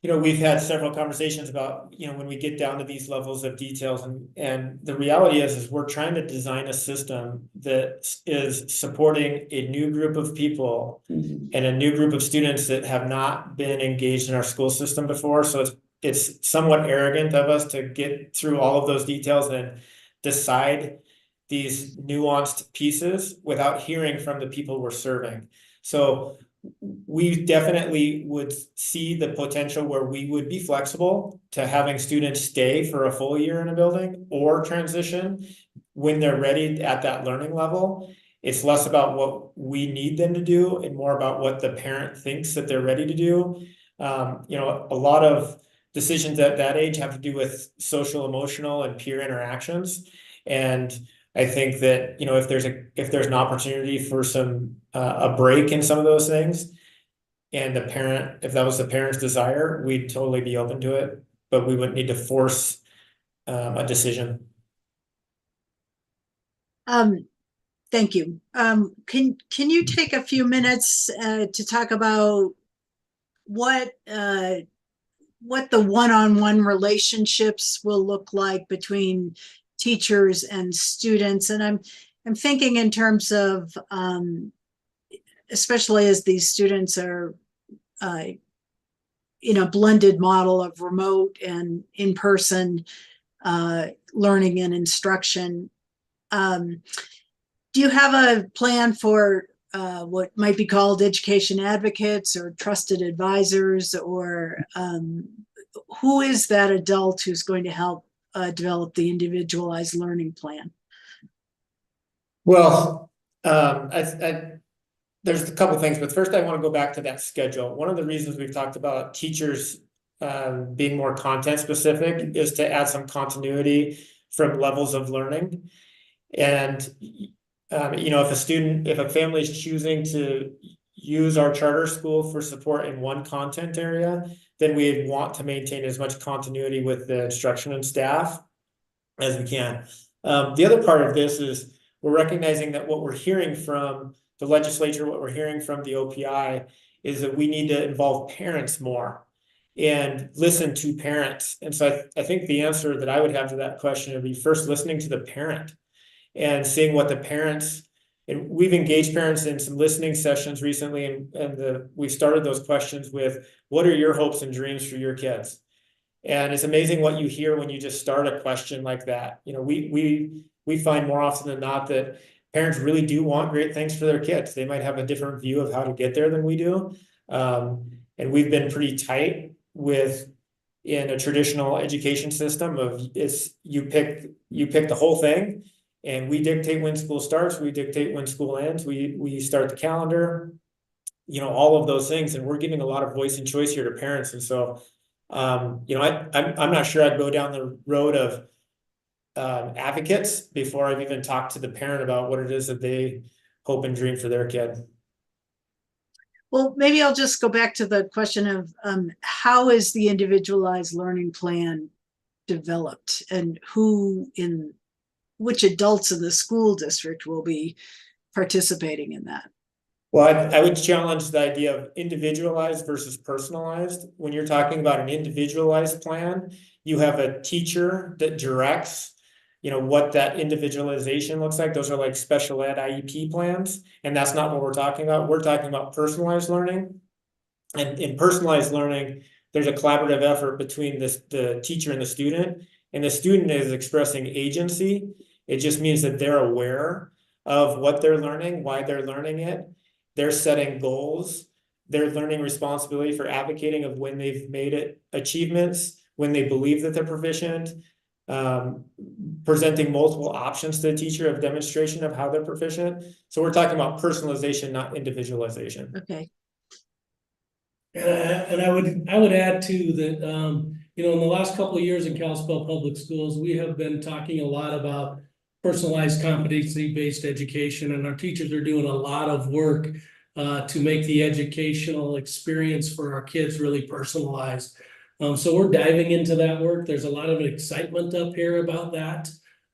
we've had several conversations about, when we get down to these levels of details, and the reality is we're trying to design a system that is supporting a new group of people and a new group of students that have not been engaged in our school system before. So it's somewhat arrogant of us to get through all of those details and decide these nuanced pieces without hearing from the people we're serving. So we definitely would see the potential where we would be flexible to having students stay for a full year in a building or transition when they're ready at that learning level. It's less about what we need them to do and more about what the parent thinks that they're ready to do. A lot of decisions at that age have to do with social, emotional, and peer interactions. And I think that, if there's an opportunity for some, a break in some of those things, and if that was the parent's desire, we'd totally be open to it, but we wouldn't need to force a decision. Thank you. Can you take a few minutes to talk about what the one-on-one relationships will look like between teachers and students? And I'm thinking in terms of especially as these students are in a blended model of remote and in-person learning and instruction. Do you have a plan for what might be called education advocates or trusted advisors, or who is that adult who's going to help develop the individualized learning plan? Well, there's a couple of things, but first I want to go back to that schedule. One of the reasons we've talked about teachers being more content specific is to add some continuity from levels of learning. And, if a family is choosing to use our charter school for support in one content area, then we want to maintain as much continuity with the instruction and staff as we can. The other part of this is we're recognizing that what we're hearing from the legislature, what we're hearing from the OPI, is that we need to involve parents more and listen to parents. And so I think the answer that I would have to that question would be first listening to the parent and seeing what the parents And we've engaged parents in some listening sessions recently, and we've started those questions with, what are your hopes and dreams for your kids? And it's amazing what you hear when you just start a question like that. You know, we find more often than not that parents really do want great things for their kids. They might have a different view of how to get there than we do. And we've been pretty tight in a traditional education system of you pick the whole thing, and we dictate when school starts, we dictate when school ends, we start the calendar, you know, all of those things. And we're giving a lot of voice and choice here to parents. And so, you know, I'm not sure I'd go down the road of advocates before I've even talked to the parent about what it is that they hope and dream for their kid. Well, maybe I'll just go back to the question of how is the individualized learning plan developed, and which adults in the school district will be participating in that? Well, I would challenge the idea of individualized versus personalized. When you're talking about an individualized plan, you have a teacher that directs, you know, what that individualization looks like. Those are like special ed IEP plans. And that's not what we're talking about. We're talking about personalized learning. And in personalized learning, there's a collaborative effort between the teacher and the student. And the student is expressing agency. It just means that they're aware of what they're learning, why they're learning it. They're setting goals. They're learning responsibility for advocating of when they've made it achievements, when they believe that they're proficient, presenting multiple options to the teacher of demonstration of how they're proficient. So we're talking about personalization, not individualization. Okay. And I would add too that, you know, in the last couple of years in Kalispell Public Schools, we have been talking a lot about personalized competency-based education, and our teachers are doing a lot of work to make the educational experience for our kids really personalized. So we're diving into that work. There's a lot of excitement up here about that.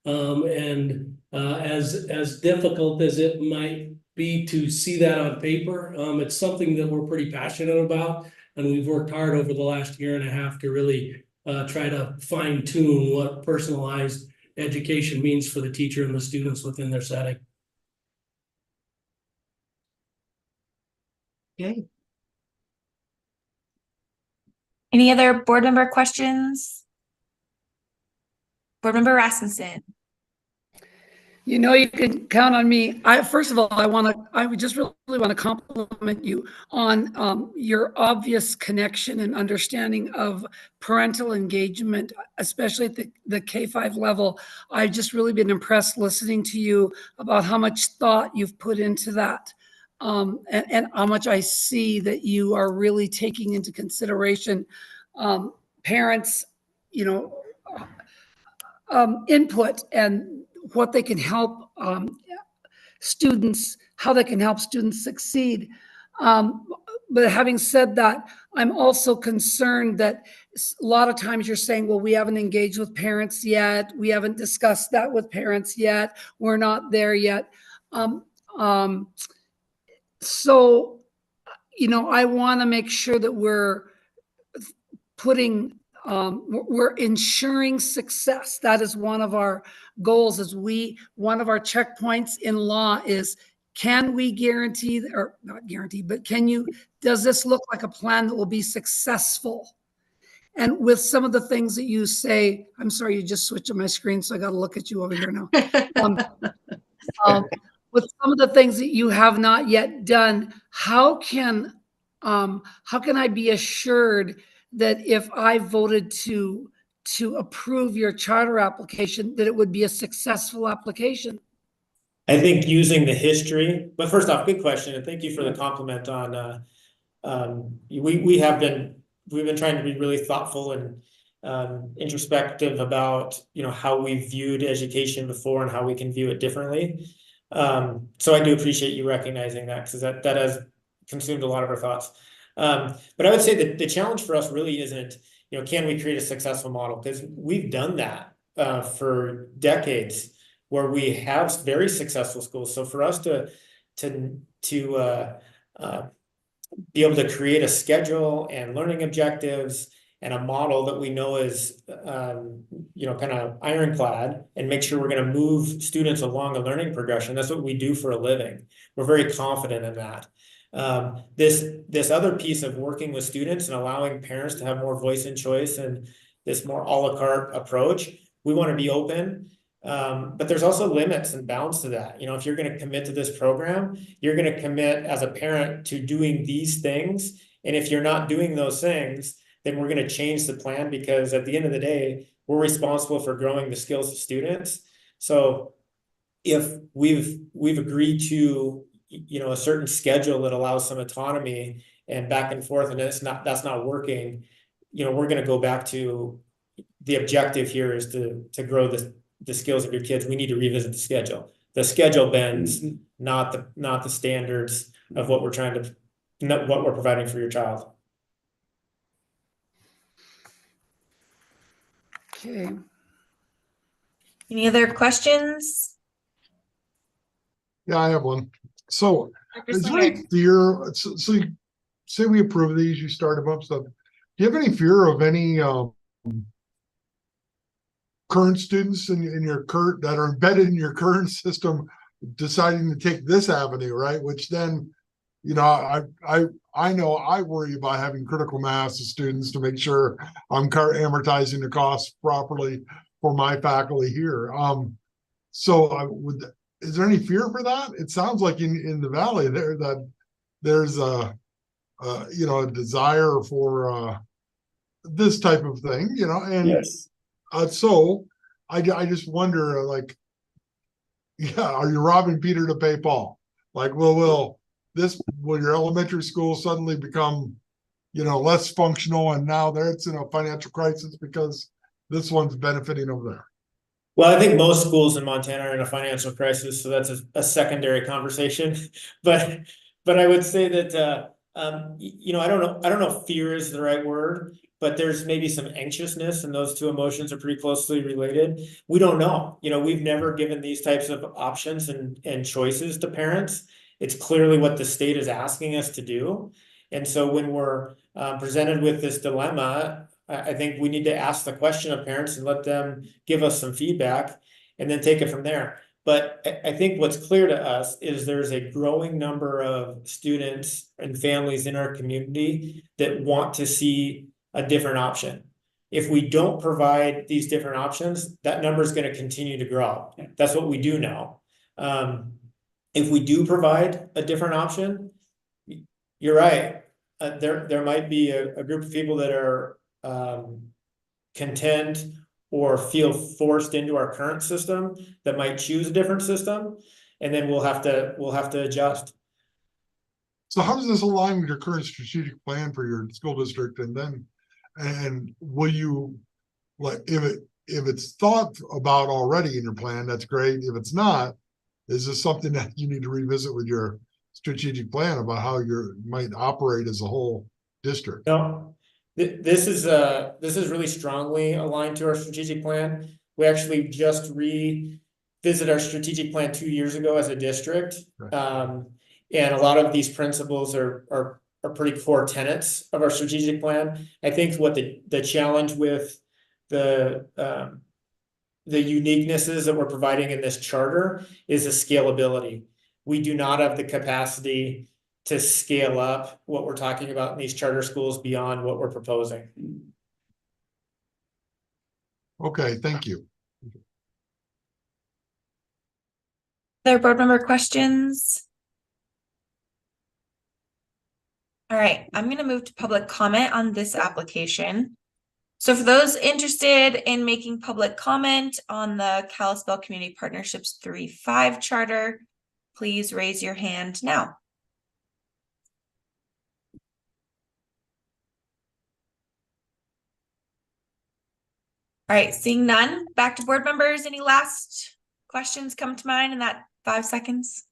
And as difficult as it might be to see that on paper, it's something that we're pretty passionate about. And we've worked hard over the last year and a half to really try to fine tune what personalized education means for the teacher and the students within their setting. Okay. Any other board member questions? Board member Rasmussen. You know, you can count on me. First of all, I would just really want to compliment you on your obvious connection and understanding of parental engagement, especially at the K-5 level. I've just really been impressed listening to you about how much thought you've put into that. And how much I see that you are really taking into consideration parents, you know, input and what they can help students, how they can help students succeed. But having said that, I'm also concerned that a lot of times you're saying, well, we haven't engaged with parents yet. We haven't discussed that with parents yet. We're not there yet. So, you know, I want to make sure that we're we're ensuring success. That is one of our goals. One of our checkpoints in law is, can we guarantee, or not guarantee, but does this look like a plan that will be successful? And with some of the things that you say, I'm sorry, you just switched on my screen, so I got to look at you over here now. With some of the things that you have not yet done, how can I be assured that if I voted to approve your charter application, that it would be a successful application? I think using the history, but first off, good question, and thank you for the compliment on, we've been trying to be really thoughtful and introspective about, you know, how we viewed education before and how we can view it differently. So I do appreciate you recognizing that, because that has consumed a lot of our thoughts. But I would say that the challenge for us really isn't, you know, can we create a successful model? Because we've done that for decades, where we have very successful schools. So for us to be able to create a schedule and learning objectives and a model that we know is, you know, kind of ironclad, and make sure we're going to move students along a learning progression. That's what we do for a living. We're very confident in that. This other piece of working with students and allowing parents to have more voice and choice, and this more a la carte approach, we want to be open. But there's also limits and bounds to that. You know, if you're going to commit to this program, you're going to commit as a parent to doing these things. And if you're not doing those things, then we're going to change the plan, because at the end of the day, we're responsible for growing the skills of students. So if we've agreed to, you know, a certain schedule that allows some autonomy and back and forth, and that's not working, you know, we're going to go back to the objective here is to grow the skills of your kids. We need to revisit the schedule. The schedule bends, not the standards of what we're what we're providing for your child. Okay. Any other questions? Yeah, I have one. So Dr. is there Slinger. any fear, so you say we approve these, you start them up stuff. Do you have any fear of any current students in your current that are embedded in your current system deciding to take this avenue, right? Which then, you know, I know I worry about having critical mass of students to make sure I'm amortizing the costs properly for my faculty here. So is there any fear for that? It sounds like in the Valley there that there's you know, a desire for this type of thing, you know, and Yes. So I just wonder, like, yeah, are you robbing Peter to pay Paul? Like, will your elementary school suddenly become, you know, less functional, and now it's in a financial crisis because this one's benefiting over there? Well, I think most schools in Montana are in a financial crisis, so that's a secondary conversation. But I would say that you know, I don't know if fear is the right word, but there's maybe some anxiousness, and those two emotions are pretty closely related. We don't know. You know, we've never given these types of options and choices to parents. It's clearly what the state is asking us to do. And so when we're presented with this dilemma, I think we need to ask the question of parents and let them give us some feedback and then take it from there. But I think what's clear to us is there's a growing number of students and families in our community that want to see a different option. If we don't provide these different options, that number is going to continue to grow. That's what we do know. If we do provide a different option, you're right. There might be a group of people that are content or feel forced into our current system that might choose a different system, and then we'll have to adjust. So how does this align with your current strategic plan for your school district? And will you, like, if it's thought about already in your plan, that's great. If it's not, is this something that you need to revisit with your strategic plan about how you might operate as a whole district? No, this is really strongly aligned to our strategic plan. We actually just revisited our strategic plan 2 years ago as a district. And a lot of these principles are pretty core tenets of our strategic plan. I think what the challenge with the uniquenesses that we're providing in this charter is the scalability. We do not have the capacity to scale up what we're talking about in these charter schools beyond what we're proposing. Okay, thank you. Other board member questions? All right, I'm going to move to public comment on this application. So for those interested in making public comment on the Kalispell Community Partnerships 3-5 charter, please raise your hand now. All right, seeing none, back to board members. Any last questions come to mind in that 5 seconds?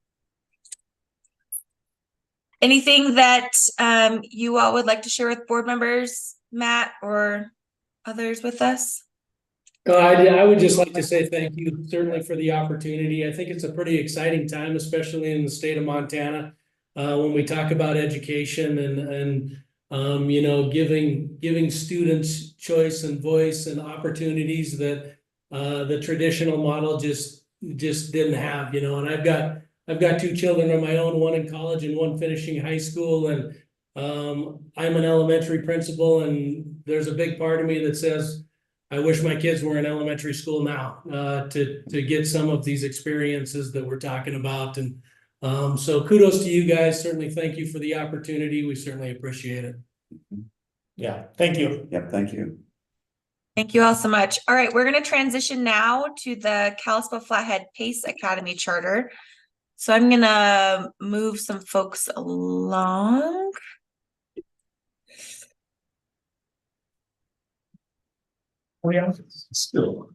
Anything that you all would like to share with board members, Matt, or others with us? I would just like to say thank you certainly for the opportunity. I think it's a pretty exciting time, especially in the state of Montana, when we talk about education and giving students choice and voice and opportunities that the traditional model just didn't have, and I've got two children of my own, one in college and one finishing high school, and I'm an elementary principal, and there's a big part of me that says I wish my kids were in elementary school now to get some of these experiences that we're talking about. And so kudos to you guys. Certainly thank you for the opportunity. We certainly appreciate it. Yeah, thank you. Yep, thank you. Thank you all so much. All right, we're going to transition now to the Kalispell Flathead PACE Academy Charter. So I'm going to move some folks along. Still.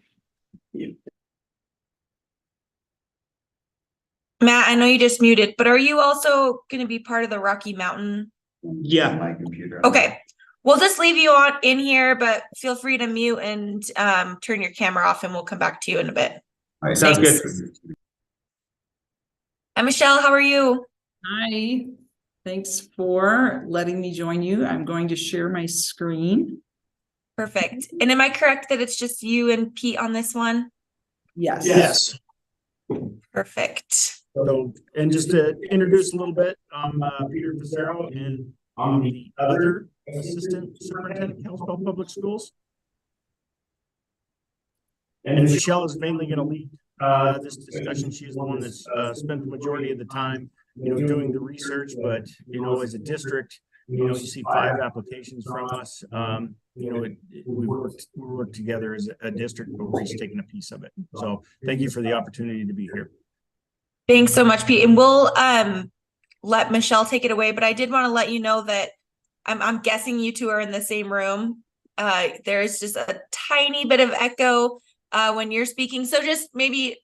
Matt, I know you just muted, but are you also going to be part of the Rocky Mountain? Yeah. My computer. Okay, we'll just leave you on in here, but feel free to mute and turn your camera off, and we'll come back to you in a bit. All right, sounds Thanks. good. Hi, Michelle, how are you? Hi, thanks for letting me join you. I'm going to share my screen. Perfect. And am I correct that it's just you and Pete on this one? Yes. Yes. Perfect. So, and just to introduce a little bit, I'm Peter Pizarro, and I'm the other assistant superintendent, Kalispell Public Schools. And Michelle is mainly going to lead this discussion. She's the one that's spent the majority of the time, doing the research. But as a district, you see 5 applications from us. We work together as a district, but we're each taking a piece of it. So thank you for the opportunity to be here. Thanks so much, Pete. And we'll let Michelle take it away, but I did want to let you know that I'm guessing you two are in the same room. There's just a tiny bit of echo when you're speaking. So just maybe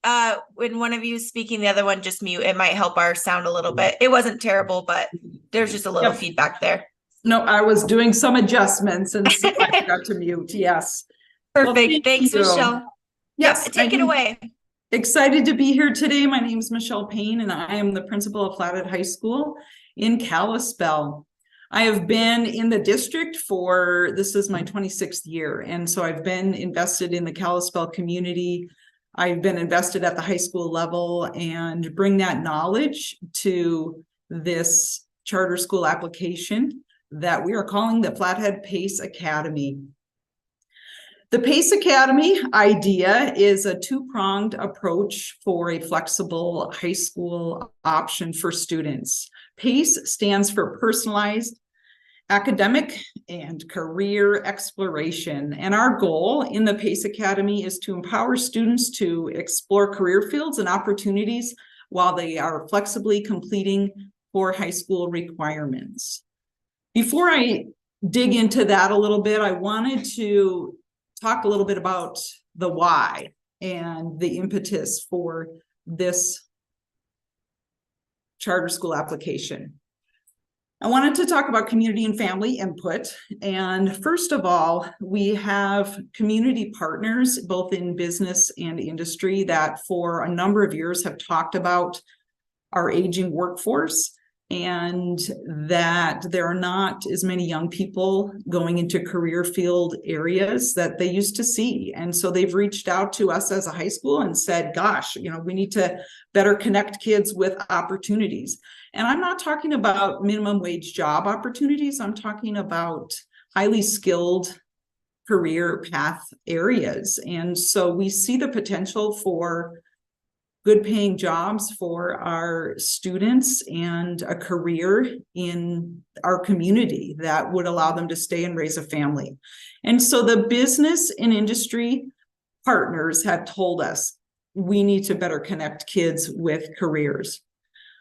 when one of you is speaking, the other one just mute. It might help our sound a little bit. It wasn't terrible, but there's just a little feedback there. No, I was doing some adjustments and so I forgot to mute. Yes. Perfect. Well, Thanks, Michelle. Yes. Yep, take it away. Excited to be here today. My name is Michelle Payne and I am the principal of Flathead High School in Kalispell. I have been in the district this is my 26th year. And so I've been invested in the Kalispell community. I've been invested at the high school level and bring that knowledge to this charter school application that we are calling the Flathead PACE Academy. The PACE Academy idea is a 2-pronged approach for a flexible high school option for students. PACE stands for Personalized Academic and Career Exploration. And our goal in the PACE Academy is to empower students to explore career fields and opportunities while they are flexibly completing 4 high school requirements. Before I dig into that a little bit, I wanted to talk a little bit about the why and the impetus for this charter school application. I wanted to talk about community and family input. And first of all, we have community partners, both in business and industry, that for a number of years have talked about our aging workforce and that there are not as many young people going into career field areas that they used to see. And so they've reached out to us as a high school and said, gosh, we need to better connect kids with opportunities. And I'm not talking about minimum wage job opportunities. I'm talking about highly skilled career path areas. And so we see the potential for good paying jobs for our students and a career in our community that would allow them to stay and raise a family. And so the business and industry partners have told us we need to better connect kids with careers.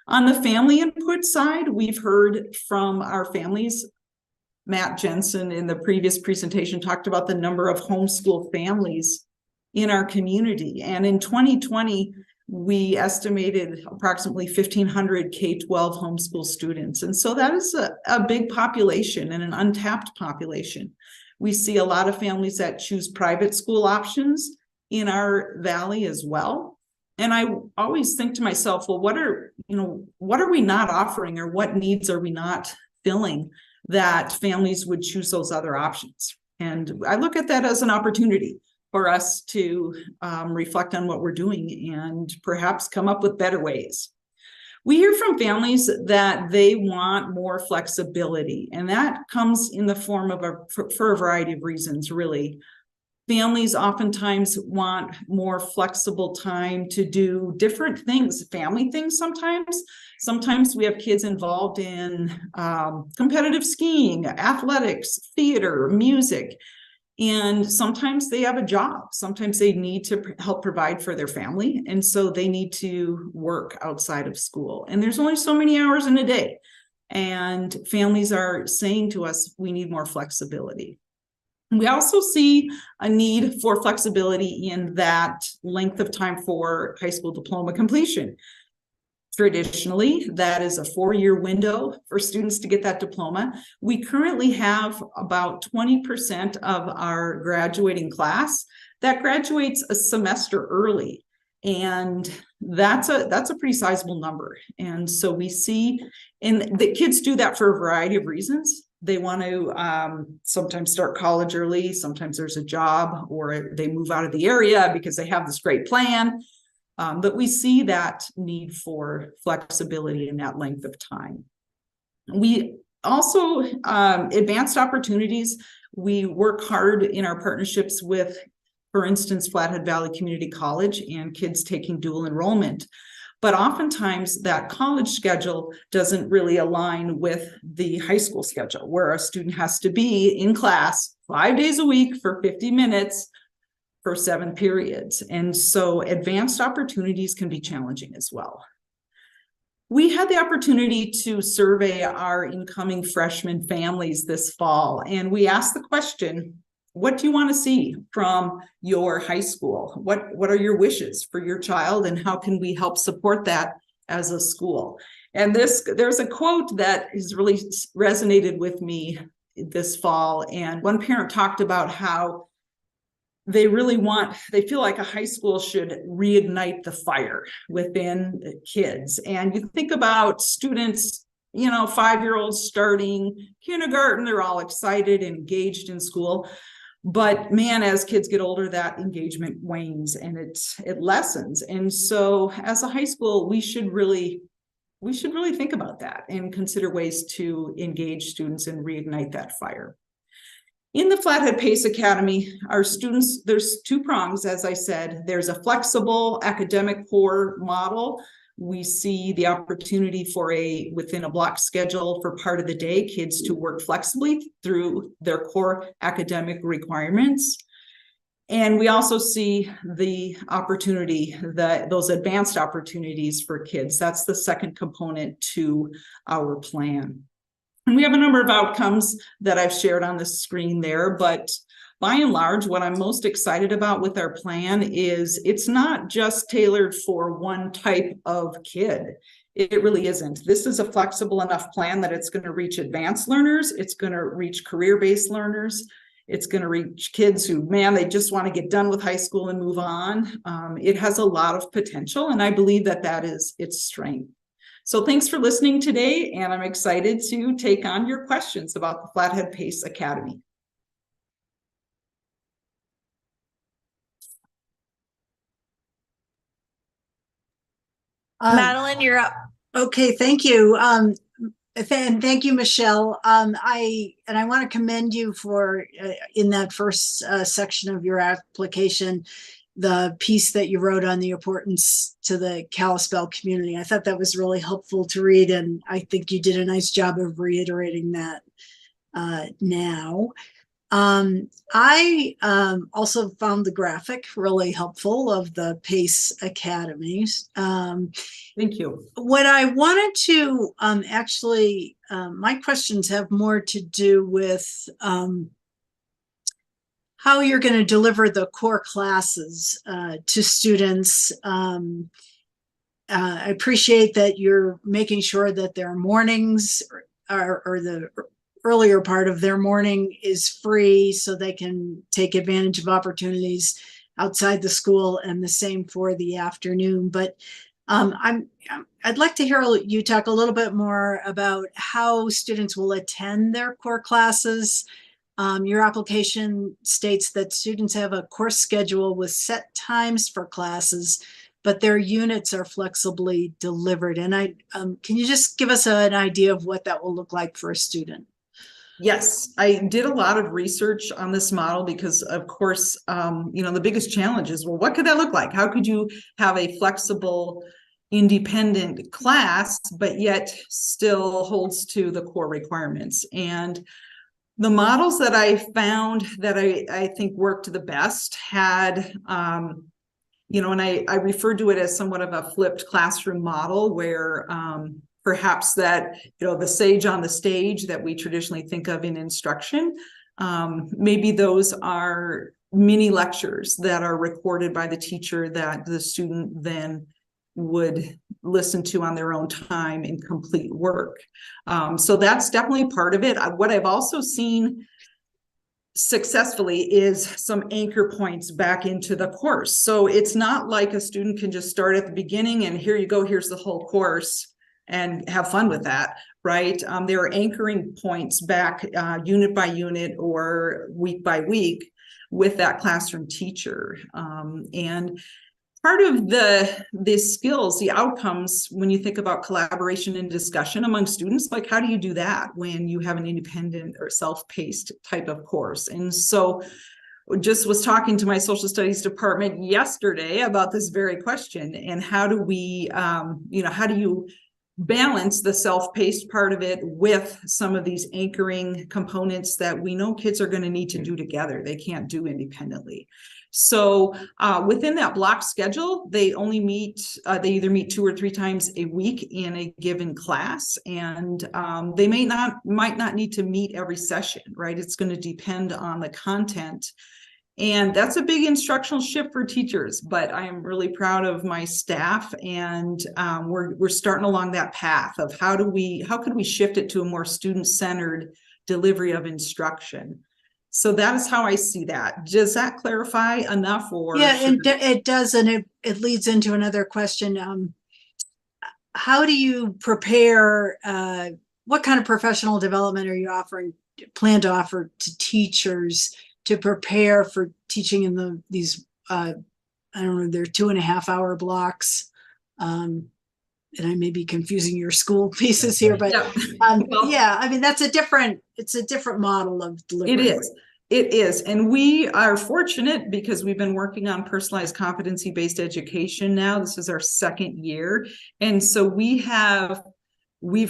On the family input side, we've heard from our families. Matt Jensen in the previous presentation talked about the number of homeschool families in our community. And in 2020, we estimated approximately 1,500 K-12 homeschool students. And so that is a big population and an untapped population. We see a lot of families that choose private school options in our valley as well. And I always think to myself, well, what are we not offering, or what needs are we not filling that families would choose those other options. And I look at that as an opportunity for us to reflect on what we're doing and perhaps come up with better ways. We hear from families that they want more flexibility, and that comes in the form of for a variety of reasons, really. Families oftentimes want more flexible time to do different things, family things sometimes. Sometimes we have kids involved in competitive skiing, athletics, theater, music. And sometimes they have a job. Sometimes they need to help provide for their family. And so they need to work outside of school. And there's only so many hours in a day. And families are saying to us, we need more flexibility. We also see a need for flexibility in that length of time for high school diploma completion. Traditionally, that is a 4-year window for students to get that diploma. We currently have about 20% of our graduating class that graduates a semester early. And that's a pretty sizable number. And so we see, and the kids do that for a variety of reasons. They want to sometimes start college early, sometimes there's a job, or they move out of the area because they have this great plan. But we see that need for flexibility in that length of time. We also, advanced opportunities, we work hard in our partnerships with, for instance, Flathead Valley Community College and kids taking dual enrollment. But oftentimes that college schedule doesn't really align with the high school schedule, where a student has to be in class 5 days a week for 50 minutes for 7 periods. And so advanced opportunities can be challenging as well. We had the opportunity to survey our incoming freshman families this fall, and we asked the question, what do you want to see from your high school? What are your wishes for your child, and how can we help support that as a school? And there's a quote that has really resonated with me this fall. And one parent talked about how they feel like a high school should reignite the fire within kids. And you think about students, 5-year-olds starting kindergarten, they're all excited and engaged in school. But man, as kids get older, that engagement wanes and it lessens. And so as a high school, we should really think about that and consider ways to engage students and reignite that fire. In the Flathead PACE Academy, our students, there's 2 prongs, as I said. There's a flexible academic core model. We see the opportunity for within a block schedule for part of the day, kids to work flexibly through their core academic requirements. And we also see the opportunity, those advanced opportunities for kids. That's the second component to our plan. And we have a number of outcomes that I've shared on the screen there, but by and large, what I'm most excited about with our plan is it's not just tailored for one type of kid. It really isn't. This is a flexible enough plan that it's going to reach advanced learners. It's going to reach career-based learners. It's going to reach kids who, man, they just want to get done with high school and move on. It has a lot of potential, and I believe that is its strength. So thanks for listening today, and I'm excited to take on your questions about the Flathead PACE Academy. Madeline, you're up. Okay, thank you. And thank you, Michelle. I want to commend you for in that first section of your application, the piece that you wrote on the importance to the Kalispell community. I thought that was really helpful to read, and I think you did a nice job of reiterating that now. I also found the graphic really helpful of the PACE Academies. Thank you. What I wanted to actually, my questions have more to do with how you're going to deliver the core classes to students. I appreciate that you're making sure that their mornings or the earlier part of their morning is free so they can take advantage of opportunities outside the school, and the same for the afternoon. But I'd like to hear you talk a little bit more about how students will attend their core classes. Your application states that students have a course schedule with set times for classes, but their units are flexibly delivered. And can you just give us an idea of what that will look like for a student? Yes, I did a lot of research on this model because, of course, the biggest challenge is, well, what could that look like? How could you have a flexible, independent class, but yet still holds to the core requirements? And the models that I found that I think worked the best had, and I referred to it as somewhat of a flipped classroom model where perhaps that, the sage on the stage that we traditionally think of in instruction, maybe those are mini lectures that are recorded by the teacher that the student then would listen to on their own time and complete work. So that's definitely part of it. What I've also seen successfully is some anchor points back into the course. So it's not like a student can just start at the beginning and here you go, here's the whole course and have fun with that, right? There are anchoring points back unit by unit or week by week with that classroom teacher. And part of the skills, the outcomes, when you think about collaboration and discussion among students, like how do you do that when you have an independent or self-paced type of course? And so just was talking to my social studies department yesterday about this very question and how do we, how do you balance the self-paced part of it with some of these anchoring components that we know kids are going to need to do together. They can't do independently. So within that block schedule, they only meet, they either meet 2 or 3 times a week in a given class, and they might not need to meet every session, right? It's going to depend on the content. And that's a big instructional shift for teachers, but I am really proud of my staff, and we're starting along that path of how could we shift it to a more student-centered delivery of instruction. So that is how I see that. Does that clarify enough? Or yeah, it does, and it leads into another question. How do you prepare? What kind of professional development are you plan to offer to teachers to prepare for teaching in these? I don't know. They're 2.5 hour blocks. And I may be confusing your school pieces here, but yeah, I mean, it's a different model of delivery. It is. And we are fortunate because we've been working on personalized competency-based education now. This is our 2nd year. And so we've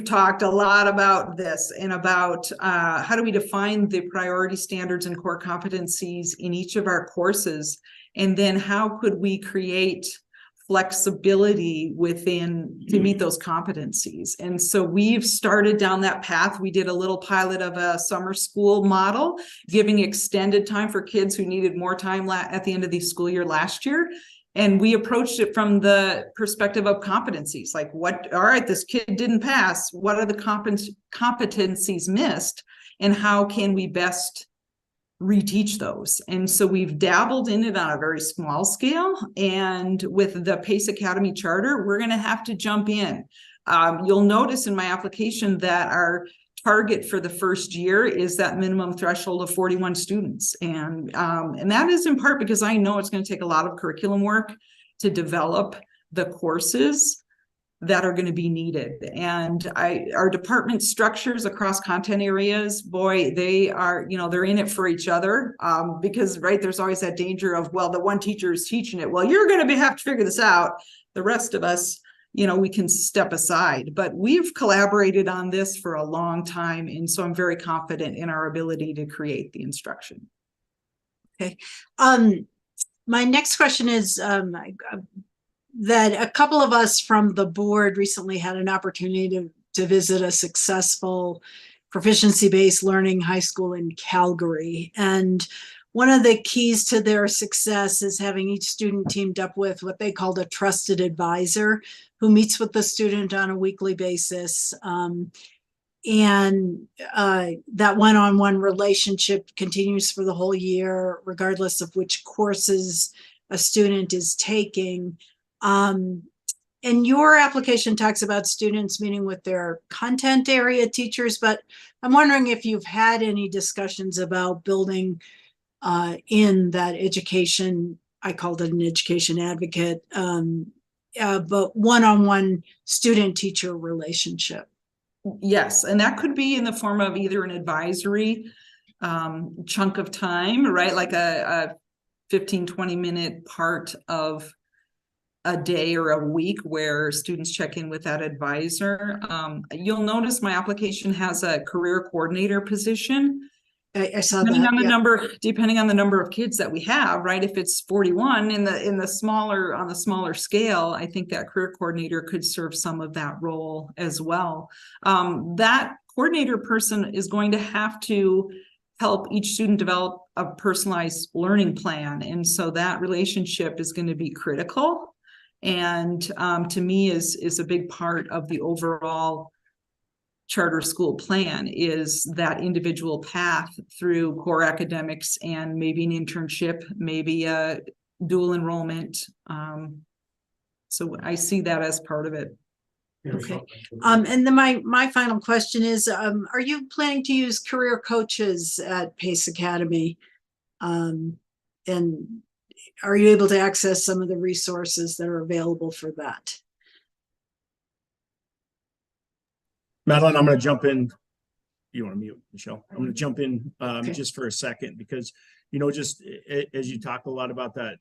talked a lot about this and about how do we define the priority standards and core competencies in each of our courses? And then how could we create flexibility within to meet those competencies? And so we've started down that path. We did a little pilot of a summer school model, giving extended time for kids who needed more time at the end of the school year last year. And we approached it from the perspective of competencies, like all right, this kid didn't pass. What are the competencies missed? And how can we best reteach those? And so we've dabbled in it on a very small scale. And with the PACE Academy charter, we're going to have to jump in. You'll notice in my application that our target for the first year is that minimum threshold of 41 students. And that is in part because I know it's going to take a lot of curriculum work to develop the courses that are going to be needed. And our department structures across content areas, boy, they are, they're in it for each other, because, right, there's always that danger of, well, the one teacher is teaching it. Well, you're going to have to figure this out. The rest of us, we can step aside, but we've collaborated on this for a long time. And so I'm very confident in our ability to create the instruction. Okay. My next question is, that a couple of us from the board recently had an opportunity to visit a successful proficiency-based learning high school in Calgary. And one of the keys to their success is having each student teamed up with what they called a trusted advisor who meets with the student on a weekly basis. And that one-on-one relationship continues for the whole year, regardless of which courses a student is taking. and your application talks about students meeting with their content area teachers, but I'm wondering if you've had any discussions about building in that education, I called it an education advocate, but one-on-one student-teacher relationship. Yes, and that could be in the form of either an advisory chunk of time, right? Like a 15-20 minute part of a day or a week where students check in with that advisor. You'll notice my application has a career coordinator position. I saw Depending that, on the yeah. depending on the number of kids that we have, right? If it's 41 on the smaller scale, I think that career coordinator could serve some of that role as well. That coordinator person is going to have to help each student develop a personalized learning plan. And so that relationship is going to be critical. And to me is a big part of the overall charter school plan, is that individual path through core academics and maybe an internship, maybe a dual enrollment. So I see that as part of it. Okay. And then my final question is, are you planning to use career coaches at Pace Academy? And are you able to access some of the resources that are available for that? Madeline, I'm going to jump in. You want to mute, Michelle? I'm going to jump in just for a second, because, you know, just as you talk a lot about that,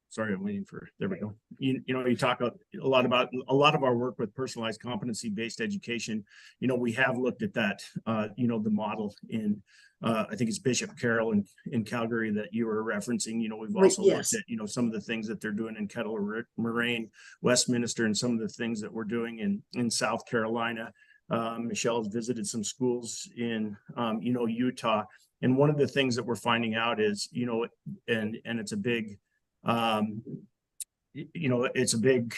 sorry, I'm waiting for, there we go. You know, you talk a lot about a lot of our work with personalized competency-based education. You know, we have looked at that, you know, the model in, I think it's Bishop Carroll in Calgary that you were referencing. You know, we've also looked at, you know, some of the things that they're doing in Kettle Moraine, Westminster, and some of the things that we're doing in South Carolina. Michelle has visited some schools in, you know, Utah. And one of the things that we're finding out is, you know, and it's a big, you know, it's a big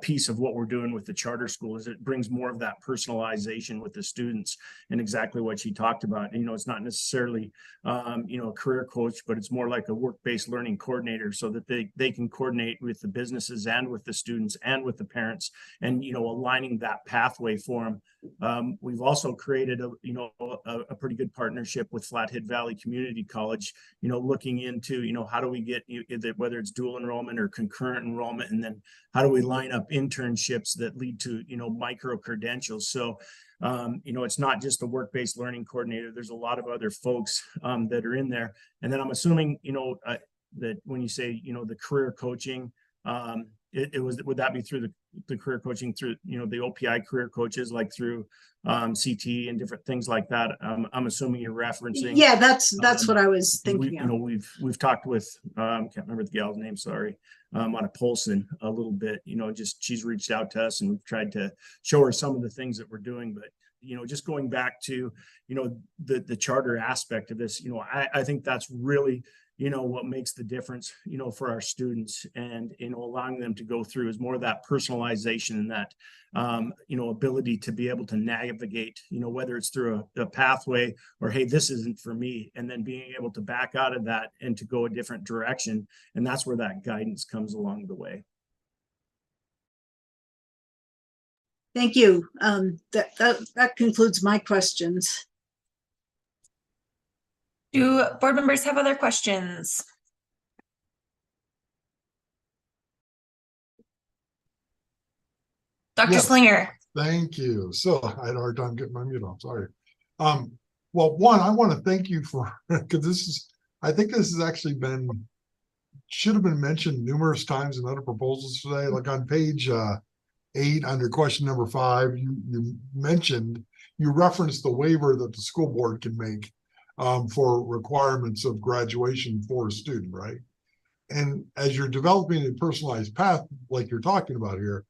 piece of what we're doing with the charter school, is it brings more of that personalization with the students, and exactly what she talked about. You know, it's not necessarily, you know, a career coach, but it's more like a work-based learning coordinator, so that they can coordinate with the businesses and with the students and with the parents, and, you know, aligning that pathway for them. We've also created a pretty good partnership with Flathead Valley Community College, you know, looking into, you know, how do we get, whether it's dual enrollment or concurrent enrollment, and then how do we line up internships that lead to, you know, micro credentials. So you know, it's not just a work-based learning coordinator. There's a lot of other folks that are in there. And then I'm assuming, you know, that when you say, you know, the career coaching, would that be through the career coaching through, you know, the OPI career coaches, like through CT and different things like that? I'm assuming you're referencing. Yeah, that's what I was thinking. You know, we've talked with, can't remember the gal's name, sorry, on a Polson a little bit, you know, just she's reached out to us and we've tried to show her some of the things that we're doing. But, you know, just going back to, you know, the charter aspect of this, you know, I think that's really, you know, what makes the difference, you know, for our students, and, you know, allowing them to go through is more of that personalization and that, you know, ability to be able to navigate, you know, whether it's through a pathway or, hey, this isn't for me, and then being able to back out of that and to go a different direction. And that's where that guidance comes along the way. Thank you. That concludes my questions. Do board members have other questions? Dr. Yes. Slinger. Thank you. So I had a hard time getting my mute off. Sorry. Well, one, I want to thank you for, because I think this has actually should have been mentioned numerous times in other proposals today. Like on page 8 under question number 5, you referenced the waiver that the school board can make for requirements of graduation for a student, right? And as you're developing a personalized path, like you're talking about here,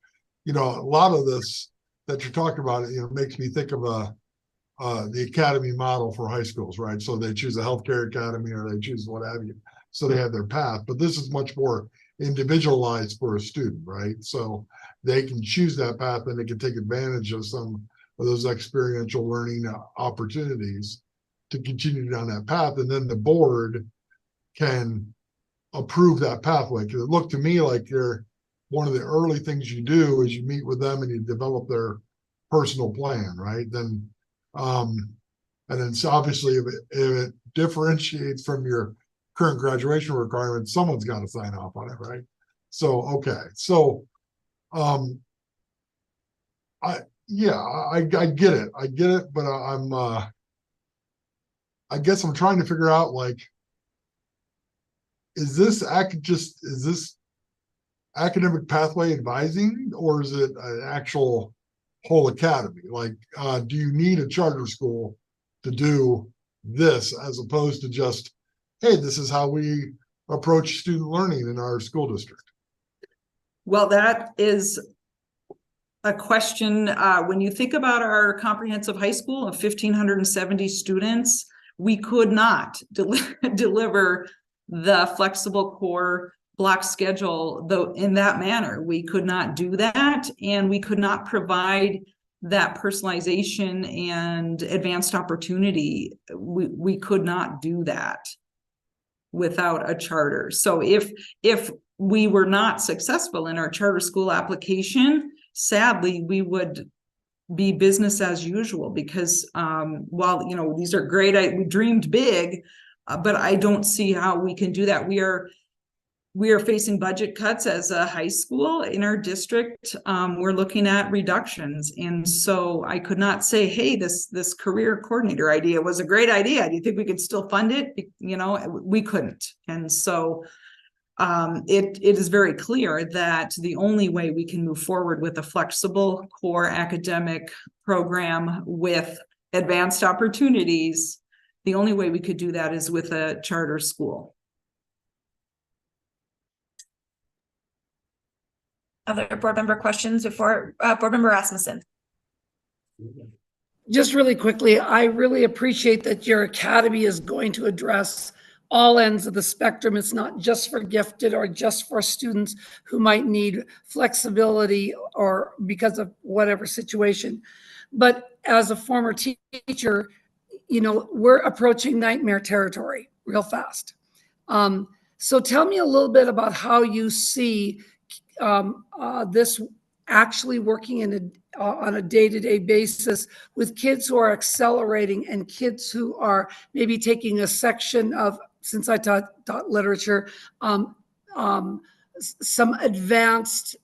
you know, a lot of this that you're talking about, you know, makes me think of the academy model for high schools, right? So they choose a healthcare academy or they choose what have you. So they have their path, but this is much more individualized for a student, right? So they can choose that path and they can take advantage of some of those experiential learning opportunities to continue down that path. And then the board can approve that pathway. Cause it looked to me like one of the early things you do is you meet with them and you develop their personal plan, right? Then, and then so obviously if it differentiates from your current graduation requirements, someone's got to sign off on it, right? So, okay. So, I get it. I get it, but I guess I'm trying to figure out, like, is this academic pathway advising, or is it an actual whole academy? Like, do you need a charter school to do this, as opposed to just, hey, this is how we approach student learning in our school district? Well, that is a question. When you think about our comprehensive high school of 1,570 students, we could not deliver the flexible core block schedule though in that manner. We could not do that, and we could not provide that personalization and advanced opportunity. We could not do that without a charter. So if we were not successful in our charter school application, sadly, we would be business as usual, because while, you know, these are great, we dreamed big, but I don't see how we can do that. We are facing budget cuts as a high school in our district. We're looking at reductions. And so I could not say, hey, this career coordinator idea was a great idea. Do you think we could still fund it? You know, we couldn't. And so it is very clear that the only way we can move forward with a flexible core academic program with advanced opportunities, the only way we could do that is with a charter school. Other board member questions before board member Rasmussen? Just really quickly, I really appreciate that your academy is going to address all ends of the spectrum. It's not just for gifted or just for students who might need flexibility or because of whatever situation. But as a former teacher, you know, we're approaching nightmare territory real fast. So tell me a little bit about how you see this actually working on a day-to-day basis with kids who are accelerating and kids who are maybe taking a section of, since I taught literature, some advanced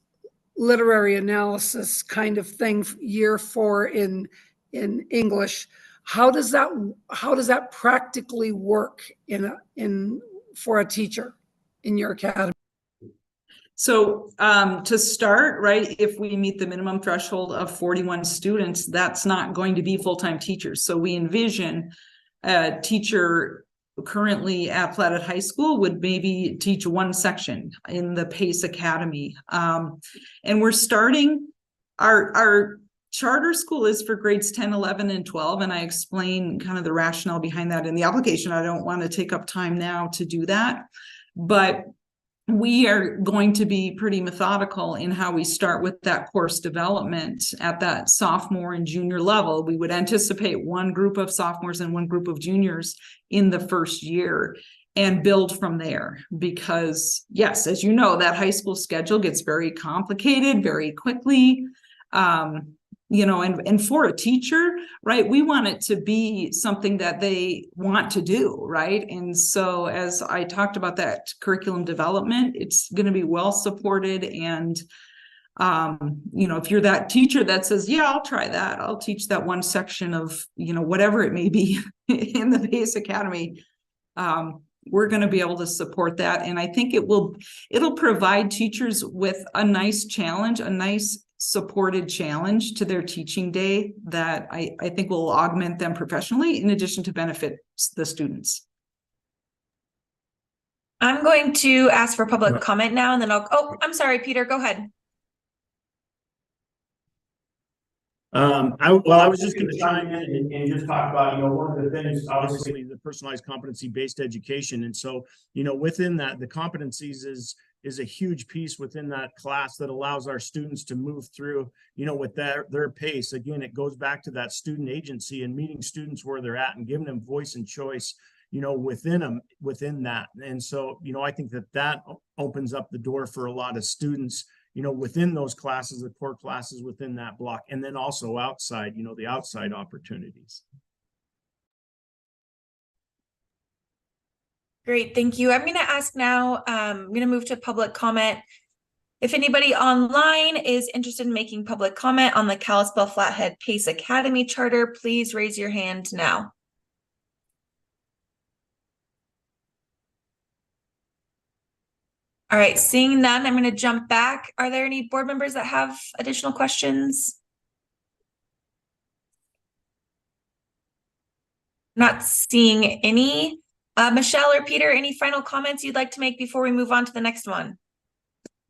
literary analysis kind of thing, year 4 in English. How does that practically work for a teacher in your academy? So to start, right, if we meet the minimum threshold of 41 students, that's not going to be full-time teachers. So we envision a teacher currently at Flathead High School would maybe teach one section in the PACE Academy. And we're starting, our charter school is for grades 10, 11, and 12. And I explain kind of the rationale behind that in the application. I don't want to take up time now to do that, but we are going to be pretty methodical in how we start with that course development at that sophomore and junior level. We would anticipate one group of sophomores and one group of juniors in the first year and build from there. Because yes, as you know, that high school schedule gets very complicated very quickly. You know, and for a teacher, right, we want it to be something that they want to do, right? And so as I talked about that curriculum development, it's going to be well supported. And, you know, if you're that teacher that says, yeah, I'll try that, I'll teach that one section of, you know, whatever it may be in the PACE Academy, we're going to be able to support that. And I think it'll provide teachers with a nice challenge, a nice supported challenge to their teaching day that I think will augment them professionally in addition to benefit the students. I'm going to ask for public comment now, and then I'm sorry, Peter, go ahead. I was just going to chime in and just talk about, you know, one of the things, obviously, the personalized competency-based education. And so, you know, within that, the competencies is a huge piece within that class that allows our students to move through, you know, with their pace. Again, it goes back to that student agency and meeting students where they're at and giving them voice and choice. within that. And so, I think that opens up the door for a lot of students, within those classes, the core classes within that block, and then also outside, the outside opportunities. Great, thank you. I'm going to ask now, I'm going to move to public comment. If anybody online is interested in making public comment on the Kalispell Flathead PACE Academy Charter, please raise your hand now. All right, seeing none, I'm going to jump back. Are there any board members that have additional questions? Not seeing any. Michelle or Peter, any final comments you'd like to make before we move on to the next one?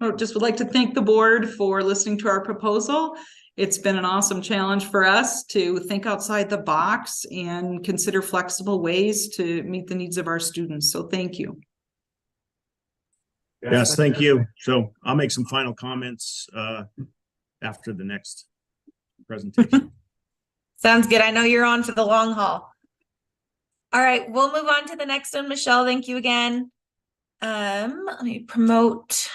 I just would like to thank the board for listening to our proposal. It's been an awesome challenge for us to think outside the box and consider flexible ways to meet the needs of our students. So thank you. Yes, thank you. So I'll make some final comments after the next presentation. Sounds good. I know you're on for the long haul. All right, we'll move on to the next one. Michelle, thank you again. Let me promote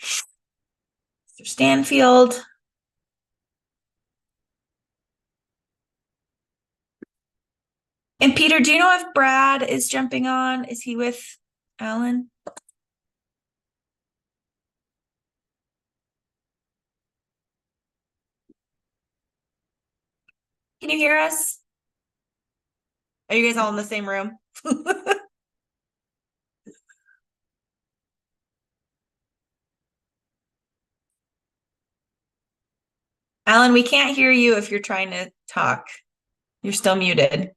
Mr. Stanfield. And Peter, do you know if Brad is jumping on? Is he with Alan? Can you hear us? Are you guys all in the same room? Alan, we can't hear you if you're trying to talk. You're still muted.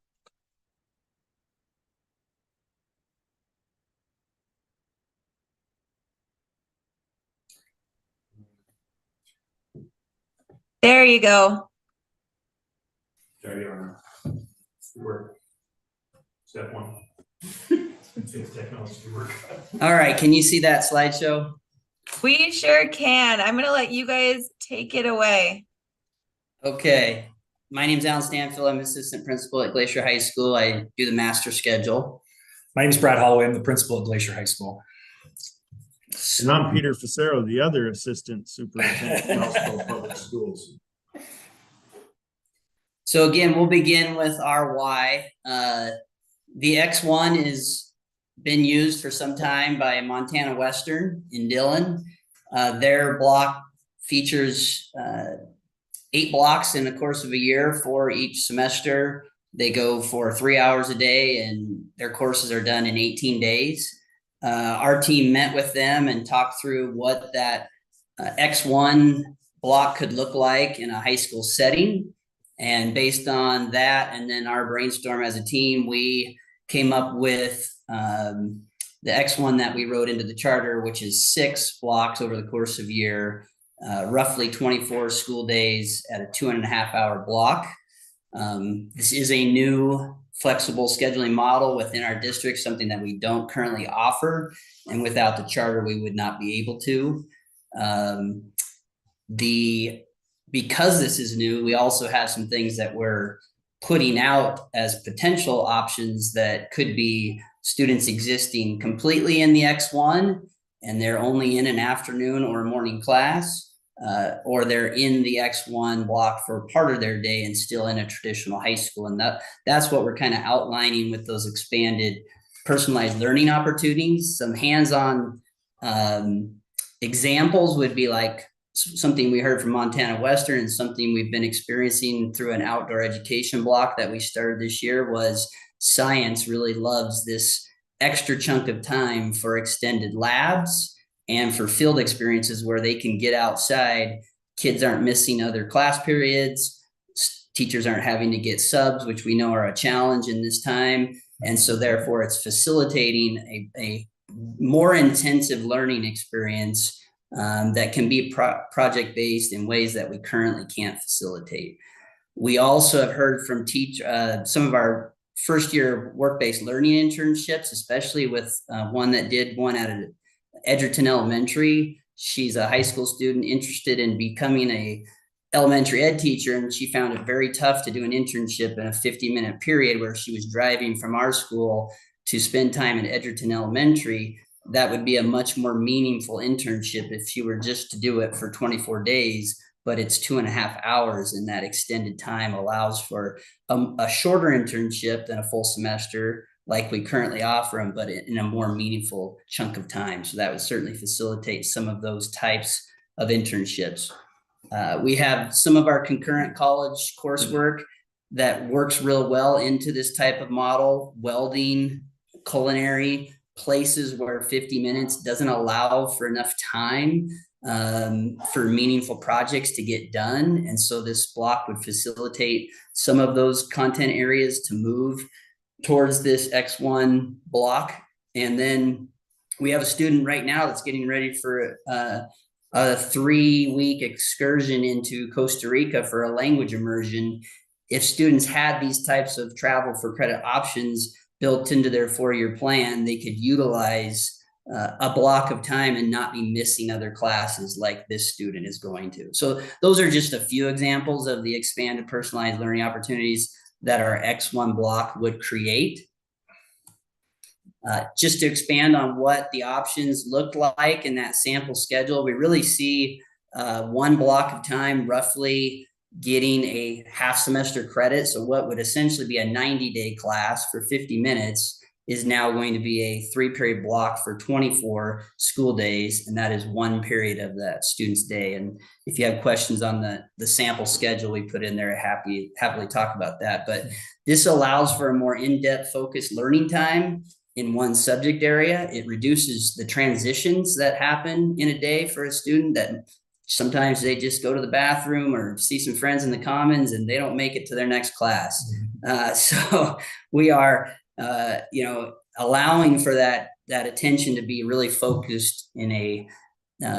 There you go. There you are. Work. Step one. Technology work. All right, can you see that slideshow? We sure can. I'm gonna let you guys take it away. Okay, my name's Alan Stanfield. I'm assistant principal at Glacier High School. I do the master schedule. My name is Brad Holloway. I'm the principal at Glacier High School. And I'm Peter Facero, the other assistant superintendent at Kalispell Public Schools. So again, we'll begin with our why. The X1 has been used for some time by Montana Western in Dillon. Their block features 8 blocks in the course of a year for each semester. They go for 3 hours a day and their courses are done in 18 days. Our team met with them and talked through what that X1 block could look like in a high school setting. And based on that, and then our brainstorm as a team, we came up with the X1 that we wrote into the charter, which is 6 blocks over the course of a year, roughly 24 school days at a 2.5 hour block. This is a new flexible scheduling model within our district, something that we don't currently offer. And without the charter, we would not be able to. Because this is new, we also have some things that we're putting out as potential options that could be students existing completely in the X1 and they're only in an afternoon or a morning class, or they're in the X1 block for part of their day and still in a traditional high school. And that's what we're kind of outlining with those expanded personalized learning opportunities. Some hands-on examples would be like something we heard from Montana Western and something we've been experiencing through an outdoor education block that we started this year was science really loves this extra chunk of time for extended labs and for field experiences where they can get outside. Kids aren't missing other class periods. Teachers aren't having to get subs, which we know are a challenge in this time. And so therefore it's facilitating a more intensive learning experience that can be project-based in ways that we currently can't facilitate. We also have heard from some of our first-year work-based learning internships, especially with one that did one at Edgerton Elementary. She's a high school student interested in becoming a elementary ed teacher, and she found it very tough to do an internship in a 50-minute period where she was driving from our school to spend time in Edgerton Elementary. That would be a much more meaningful internship if she were just to do it for 24 days, but it's 2.5 hours, and that extended time allows for a shorter internship than a full semester like we currently offer them, but in a more meaningful chunk of time. So that would certainly facilitate some of those types of internships. We have some of our concurrent college coursework that works real well into this type of model: welding, culinary, places where 50 minutes doesn't allow for enough time for meaningful projects to get done. And so this block would facilitate some of those content areas to move towards this X1 block. And then we have a student right now that's getting ready for a 3-week excursion into Costa Rica for a language immersion. If students had these types of travel for credit options built into their 4-year plan, they could utilize a block of time and not be missing other classes like this student is going to. So those are just a few examples of the expanded personalized learning opportunities that our X1 block would create. Just to expand on what the options look like in that sample schedule, we really see 1 block of time roughly getting a half semester credit. So what would essentially be a 90-day class for 50 minutes is now going to be a 3-period block for 24 school days. And that is 1 period of that student's day. And if you have questions on the sample schedule we put in there, happily talk about that. But this allows for a more in-depth focused learning time in one subject area. It reduces the transitions that happen in a day for a student, that sometimes they just go to the bathroom or see some friends in the commons and they don't make it to their next class. So we are, allowing for that attention to be really focused in a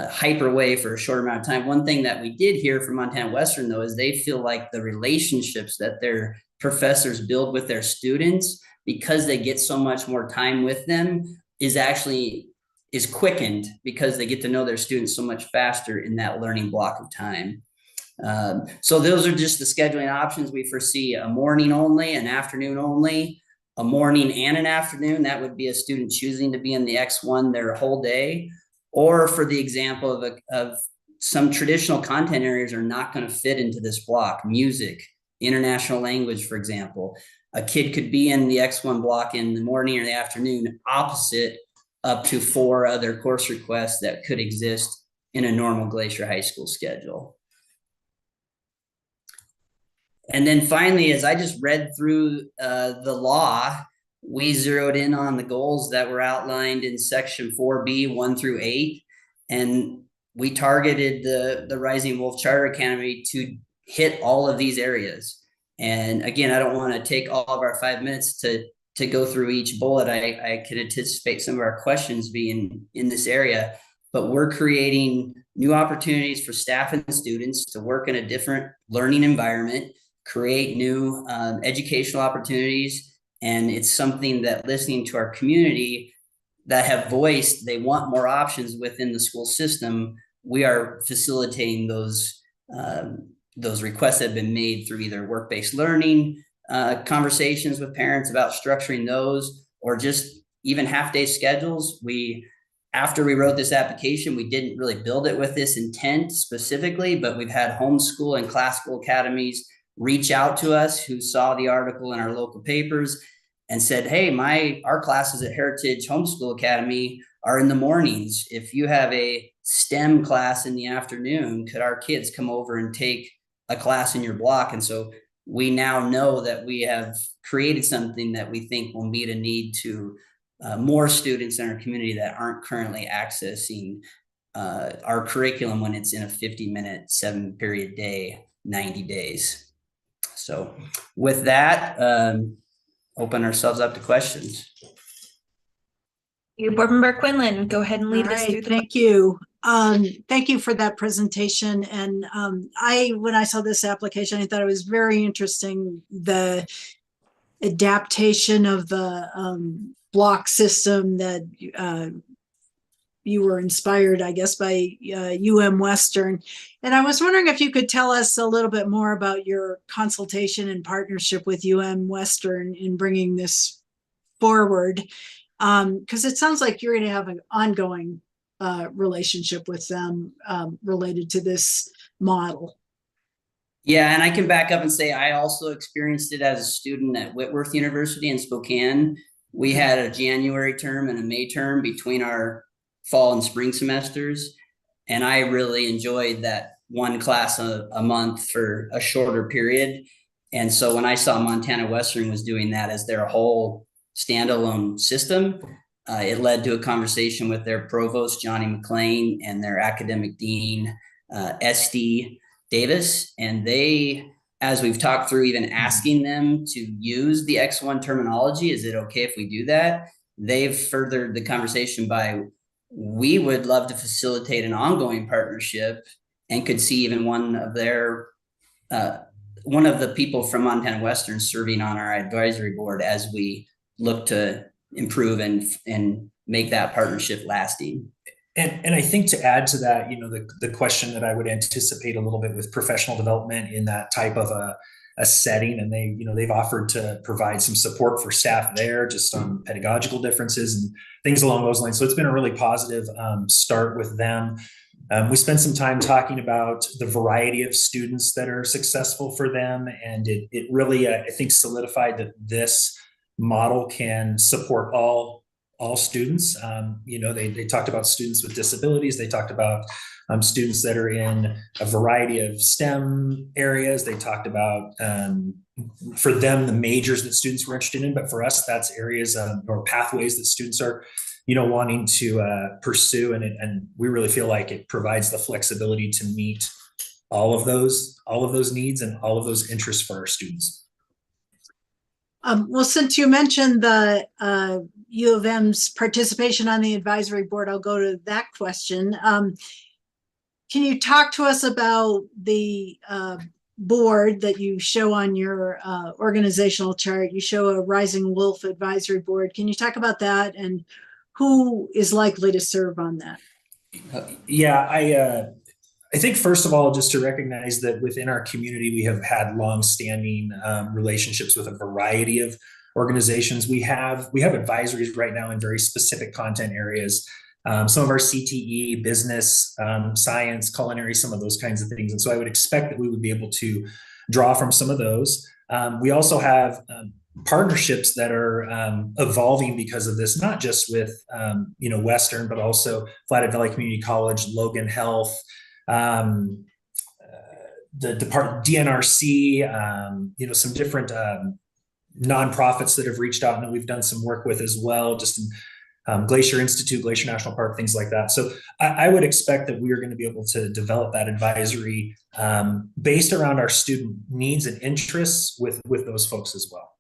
hyper way for a short amount of time. One thing that we did hear from Montana Western, though, is they feel like the relationships that their professors build with their students, because they get so much more time with them, is quickened because they get to know their students so much faster in that learning block of time. So those are just the scheduling options. We foresee a morning only, an afternoon only, a morning and an afternoon. That would be a student choosing to be in the X1 their whole day. Or for the example of some traditional content areas are not going to fit into this block: music, international language, for example. A kid could be in the X1 block in the morning or the afternoon, opposite up to 4 other course requests that could exist in a normal Glacier High School schedule. And then finally, as I just read through the law, we zeroed in on the goals that were outlined in section 4B, 1 through 8. And we targeted the Rising Wolf Charter Academy to hit all of these areas. And again, I don't want to take all of our 5 minutes to go through each bullet. I can anticipate some of our questions being in this area, but we're creating new opportunities for staff and students to work in a different learning environment, create new educational opportunities. And it's something that, listening to our community that have voiced they want more options within the school system, we are facilitating those requests that have been made through either work-based learning, conversations with parents about structuring those, or just even half-day schedules. After we wrote this application, we didn't really build it with this intent specifically, but we've had homeschool and classical academies reach out to us who saw the article in our local papers and said, hey, our classes at Heritage Homeschool Academy are in the mornings. If you have a STEM class in the afternoon, could our kids come over and take a class in your block? And so we now know that we have created something that we think will meet a need to more students in our community that aren't currently accessing our curriculum when it's in a 50-minute, 7-period day, 90 days. So with that, open ourselves up to questions. Board Member Quinlan, go ahead and lead us through the. Thank you. Thank you for that presentation. And when I saw this application, I thought it was very interesting, the adaptation of the block system that you were inspired, I guess, by UM Western. And I was wondering if you could tell us a little bit more about your consultation and partnership with UM Western in bringing this forward. Because it sounds like you're going to have an ongoing relationship with them related to this model. Yeah, and I can back up and say I also experienced it as a student at Whitworth University in Spokane. We had a January term and a May term between our fall and spring semesters. And I really enjoyed that one class a month for a shorter period. And so when I saw Montana Western was doing that as their whole standalone system, it led to a conversation with their provost, Johnny McLean, and their academic dean, SD Davis. And they, as we've talked through, even asking them to use the X1 terminology, is it okay if we do that? They've furthered the conversation by, we would love to facilitate an ongoing partnership and could see even one of the people from Montana Western serving on our advisory board as we look to improve and make that partnership lasting. And I think to add to that, the question that I would anticipate a little bit with professional development in that type of a setting, and they've offered to provide some support for staff there just on pedagogical differences and things along those lines. So it's been a really positive start with them. We spent some time talking about the variety of students that are successful for them. And it really, I think, solidified that this model can support all students. They talked about students with disabilities. They talked about students that are in a variety of STEM areas. They talked about, for them, the majors that students were interested in, but for us, that's areas or pathways that students are, wanting to pursue. And we really feel like it provides the flexibility to meet all of those needs and all of those interests for our students. Well, since you mentioned the U of M's participation on the advisory board, I'll go to that question. Can you talk to us about the board that you show on your organizational chart? You show a Rising Wolf Advisory Board. Can you talk about that and who is likely to serve on that? I think, first of all, just to recognize that within our community, we have had longstanding relationships with a variety of organizations. We have advisories right now in very specific content areas. Some of our CTE, business, science, culinary, some of those kinds of things. And so I would expect that we would be able to draw from some of those. We also have partnerships that are evolving because of this, not just with Western, but also Flathead Valley Community College, Logan Health, the DNRC, some different nonprofits that have reached out and that we've done some work with as well, just in Glacier Institute, Glacier National Park, things like that. So I would expect that we are going to be able to develop that advisory based around our student needs and interests with those folks as well.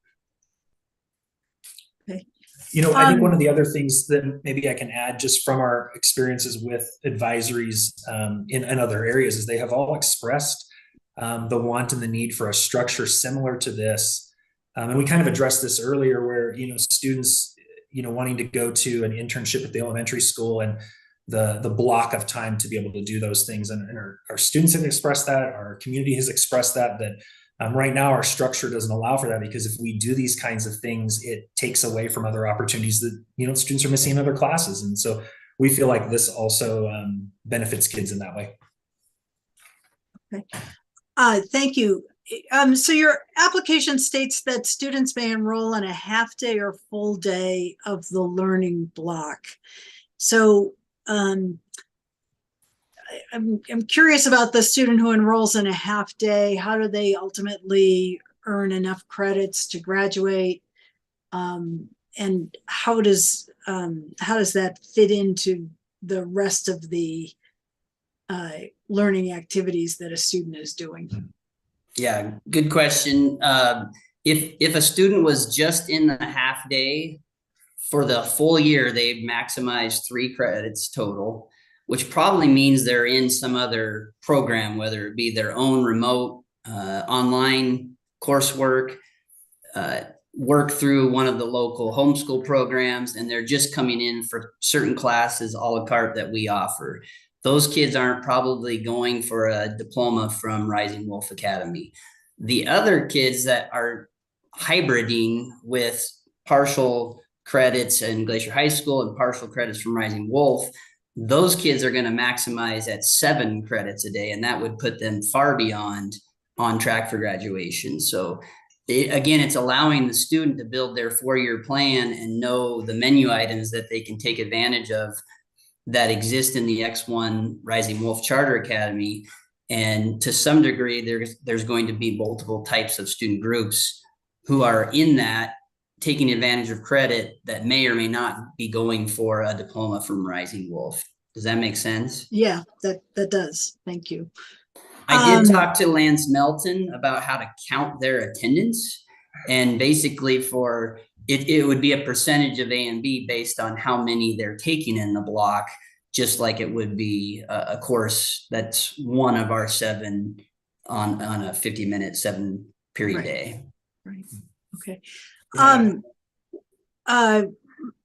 Okay. I think one of the other things that maybe I can add just from our experiences with advisories in other areas is they have all expressed the want and the need for a structure similar to this. And we kind of addressed this earlier where, students, wanting to go to an internship at the elementary school and the block of time to be able to do those things. And our students have expressed that, our community has expressed that right now our structure doesn't allow for that, because if we do these kinds of things, it takes away from other opportunities that, students are missing in other classes. And so we feel like this also benefits kids in that way. Okay. Thank you. So your application states that students may enroll in a half day or full day of the learning block. So I'm curious about the student who enrolls in a half day. How do they ultimately earn enough credits to graduate? And how does that fit into the rest of the learning activities that a student is doing? Yeah, good question. If a student was just in the half day for the full year, they've maximized 3 credits total, which probably means they're in some other program, whether it be their own remote online coursework. work through one of the local homeschool programs, and they're just coming in for certain classes a la carte that we offer. Those kids aren't probably going for a diploma from Rising Wolf Academy. The other kids that are hybriding with partial credits in Glacier High School and partial credits from Rising Wolf, those kids are going to maximize at 7 credits a day, and that would put them far beyond on track for graduation. So again, it's allowing the student to build their 4-year plan and know the menu items that they can take advantage of that exist in the X1 Rising Wolf Charter Academy. And to some degree, there's going to be multiple types of student groups who are in that, taking advantage of credit that may or may not be going for a diploma from Rising Wolf. Does that make sense? Yeah, that does. Thank you. I did talk to Lance Melton about how to count their attendance, and basically it would be a percentage of A and B based on how many they're taking in the block, just like it would be a course that's one of our 7 on a 50-minute 7-period day. Right. Okay.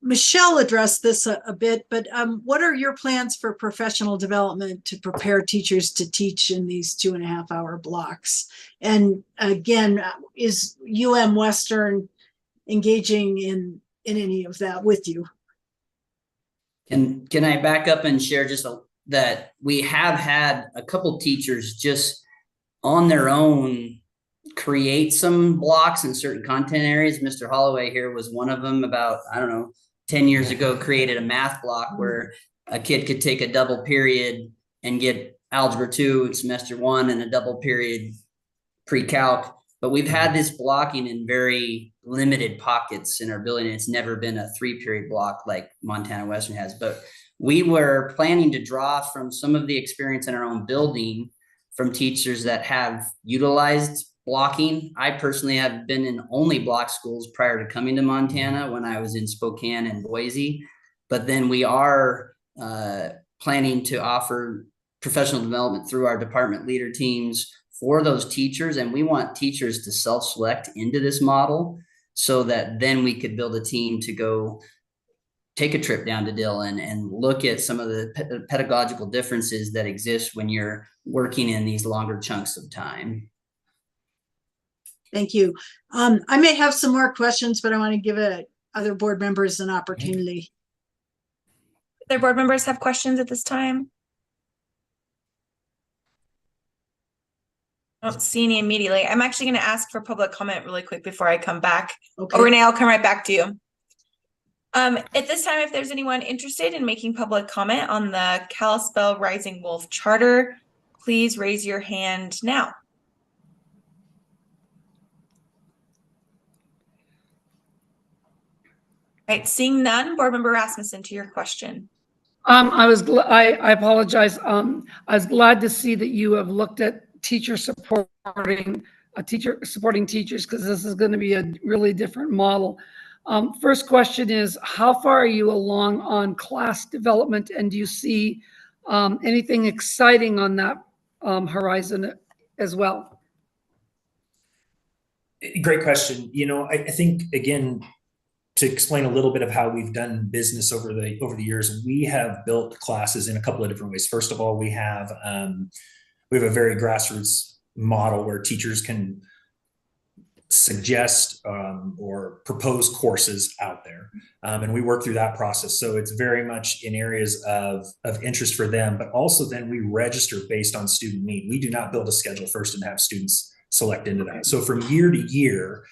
Michelle addressed this a bit, but what are your plans for professional development to prepare teachers to teach in these 2.5-hour blocks? And again, is UM Western engaging in any of that with you? Can I back up and share just that we have had a couple teachers just on their own create some blocks in certain content areas. Mr. Holloway here was one of them. About, I don't know, 10 years ago, created a math block where a kid could take a double period and get Algebra 2 in semester 1 and a double period pre-calc. But we've had this blocking in very limited pockets in our building. It's never been a 3-period block like Montana Western has. But we were planning to draw from some of the experience in our own building from teachers that have utilized blocking. I personally have been in only block schools prior to coming to Montana when I was in Spokane and Boise. But then we are planning to offer professional development through our department leader teams for those teachers. And we want teachers to self-select into this model so that then we could build a team to go take a trip down to Dillon and look at some of the pedagogical differences that exist when you're working in these longer chunks of time. Thank you. I may have some more questions, but I want to give other board members an opportunity. Other board members have questions at this time? I don't see any immediately. I'm actually going to ask for public comment really quick before I come back. Okay. Or Renee, I'll come right back to you. At this time, if there's anyone interested in making public comment on the Kalispell Rising Wolf Charter, please raise your hand now. Right, seeing none, Board Member Rasmussen, to your question. I apologize. I was glad to see that you have looked at supporting teachers, because this is going to be a really different model. First question is, how far are you along on class development, and do you see anything exciting on that horizon as well? Great question. I think, again, to explain a little bit of how we've done business over the years, we have built classes in a couple of different ways. First of all, we have a very grassroots model where teachers can suggest or propose courses out there, and we work through that process. So it's very much in areas of interest for them, but also then we register based on student need. We do not build a schedule first and have students select into that. So from year to year,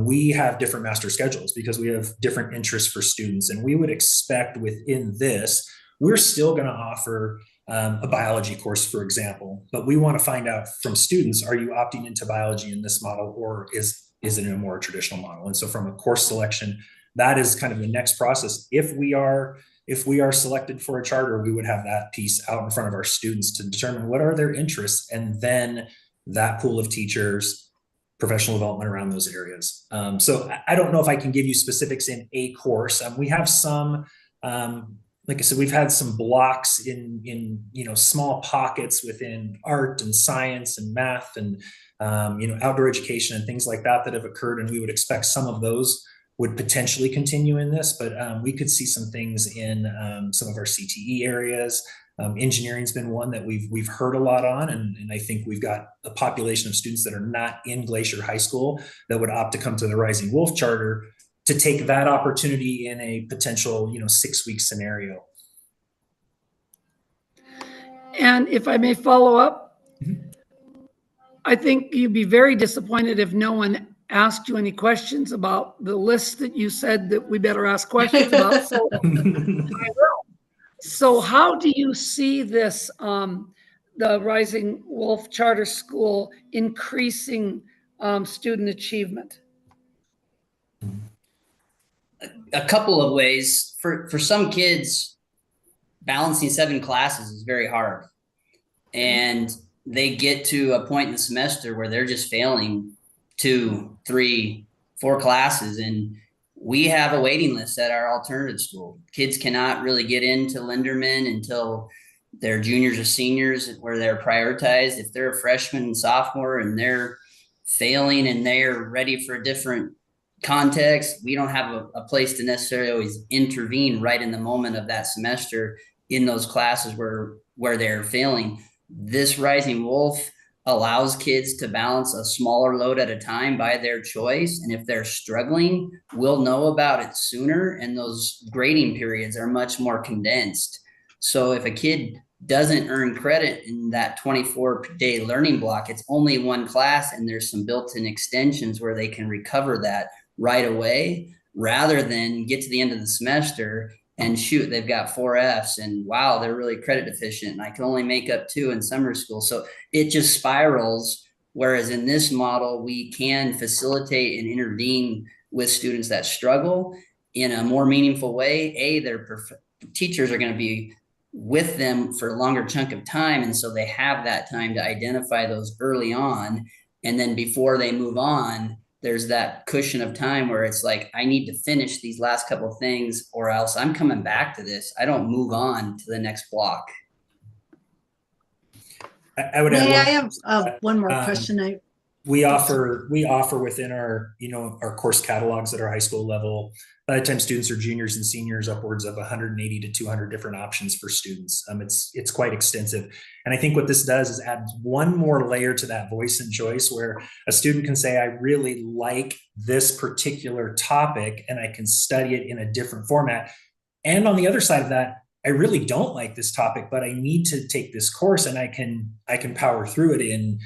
we have different master schedules because we have different interests for students. And we would expect within this, we're still going to offer a biology course, for example, but we want to find out from students, are you opting into biology in this model, or is it in a more traditional model? And so from a course selection, that is kind of the next process. If we are selected for a charter, we would have that piece out in front of our students to determine what are their interests, and then that pool of teachers, professional development around those areas. So I don't know if I can give you specifics in a course. We have some, like I said, we've had some blocks in small pockets within art and science and math and outdoor education and things like that have occurred. And we would expect some of those would potentially continue in this, but we could see some things in some of our CTE areas. Engineering's been one that we've heard a lot on, and I think we've got a population of students that are not in Glacier High School that would opt to come to the Rising Wolf Charter to take that opportunity in a potential 6-week scenario. And if I may follow up, I think you'd be very disappointed if no one asked you any questions about the list that you said that we better ask questions about. So, I will. So how do you see this, the Rising Wolf Charter School increasing student achievement? A couple of ways. For some kids, balancing 7 classes is very hard. And they get to a point in the semester where they're just failing 2, 3, 4 classes. And we have a waiting list at our alternative school. Kids cannot really get into Linderman until they're juniors or seniors, where they're prioritized. If they're a freshman and sophomore and they're failing and they're ready for a different context, we don't have a place to necessarily always intervene right in the moment of that semester in those classes where they're failing. This Rising Wolf allows kids to balance a smaller load at a time by their choice. And if they're struggling, we'll know about it sooner. And those grading periods are much more condensed. So if a kid doesn't earn credit in that 24-day learning block, it's only 1 class, and there's some built-in extensions where they can recover that right away, rather than get to the end of the semester and shoot, they've got 4 Fs and wow, they're really credit deficient and I can only make up 2 in summer school. So it just spirals. Whereas in this model, we can facilitate and intervene with students that struggle in a more meaningful way. Their teachers are going to be with them for a longer chunk of time. And so they have that time to identify those early on. And then before they move on, there's that cushion of time where it's like, I need to finish these last couple of things or else I'm coming back to this. I don't move on to the next block. I would add I have one more question. We offer within our, our course catalogs at our high school level, by the time students are juniors and seniors, upwards of 180 to 200 different options for students. It's quite extensive. And I think what this does is add one more layer to that voice and choice, where a student can say, I really like this particular topic and I can study it in a different format. And on the other side of that, I really don't like this topic, but I need to take this course and I can power through it in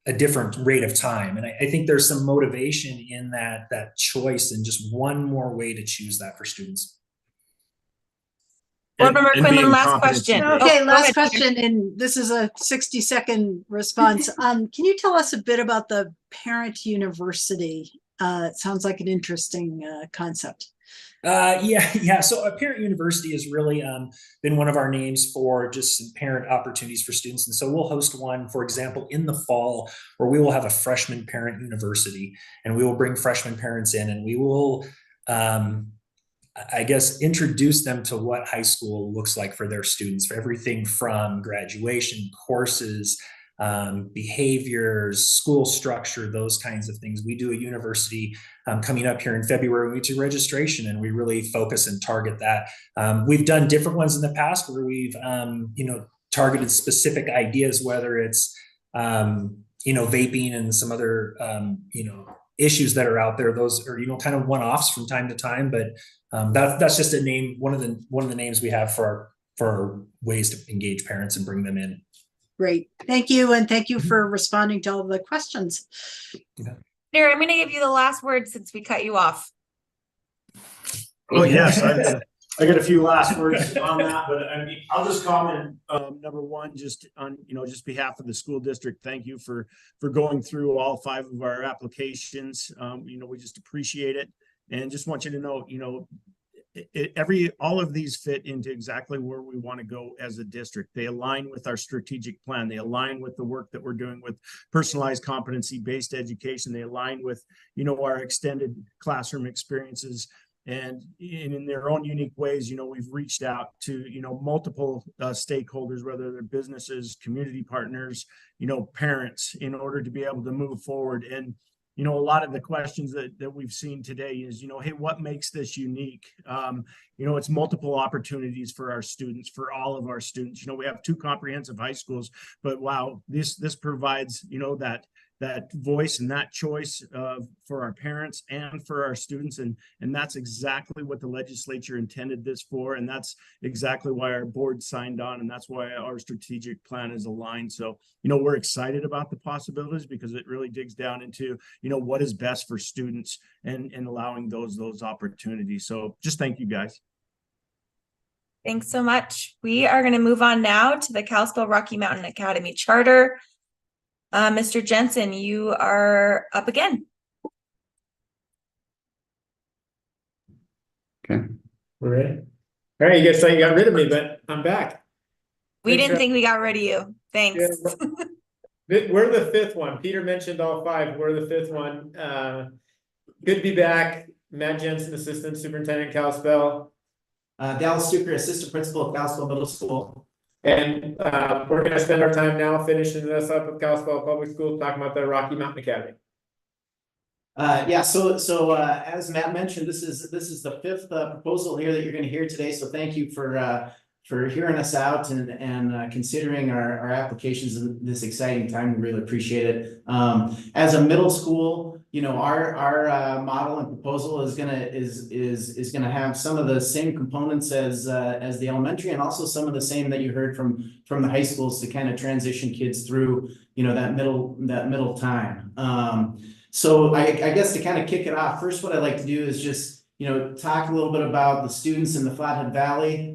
a different rate of time. And I think there's some motivation in that choice, and just one more way to choose that for students. Board Member Quinlan, last question. Okay, last question, and this is a 60-second response. Can you tell us a bit about the Parent University? It sounds like an interesting concept. Yeah. So a Parent University has really been one of our names for just some parent opportunities for students. And so we'll host one, for example, in the fall, where we will have a freshman parent university, and we will bring freshman parents in, and we will, introduce them to what high school looks like for their students, for everything from graduation, courses, behaviors, school structure, those kinds of things. We do a university coming up here in February. We do registration, and we really focus and target that. We've done different ones in the past where we've targeted specific ideas, whether it's vaping and some other issues that are out there. Those are kind of one-offs from time to time, but that's just a name, one of the names we have for our ways to engage parents and bring them in. Great. Thank you. And thank you for responding to all the questions. Peter, I'm going to give you the last word since we cut you off. Oh, yes. I got a few last words on that, but I'll just comment. Number one, just on, just behalf of the school district, thank you for going through all 5 of our applications. We just appreciate it. And just want you to know, all of these fit into exactly where we want to go as a district. They align with our strategic plan. They align with the work that we're doing with personalized competency-based education. They align with, our extended classroom experiences. And in their own unique ways, we've reached out to, multiple stakeholders, whether they're businesses, community partners, parents, in order to be able to move forward. And, a lot of the questions that we've seen today is, hey, what makes this unique? It's multiple opportunities for our students, for all of our students. We have 2 comprehensive high schools, but wow, this provides, that voice and that choice for our parents and for our students. And that's exactly what the legislature intended this for. And that's exactly why our board signed on. And that's why our strategic plan is aligned. So, we're excited about the possibilities because it really digs down into, what is best for students and allowing those opportunities. So just thank you guys. Thanks so much. We are going to move on now to the Kalispell Rocky Mountain Academy Charter. Mr. Jensen, you are up again. Okay. We're ready. All right, you guys thought you got rid of me, but I'm back. We didn't think we got rid of you. Thanks. Yeah, we're the 5th one. Peter mentioned all 5. We're the 5th one. Good to be back. Matt Jensen, Assistant Superintendent, Kalispell. Dallas Stuker, Assistant Principal at Kalispell Middle School. And we're going to spend our time now finishing this up with Kalispell Public Schools, talking about the Rocky Mountain Academy. Yeah, so as Matt mentioned, this is the 5th proposal here that you're going to hear today. So thank you for hearing us out and considering our applications in this exciting time. We really appreciate it. As a middle school, our model and proposal is gonna have some of the same components as the elementary, and also some of the same that you heard from the high schools to kind of transition kids through that middle time. So I guess to kind of kick it off, first what I'd like to do is just talk a little bit about the students in the Flathead Valley,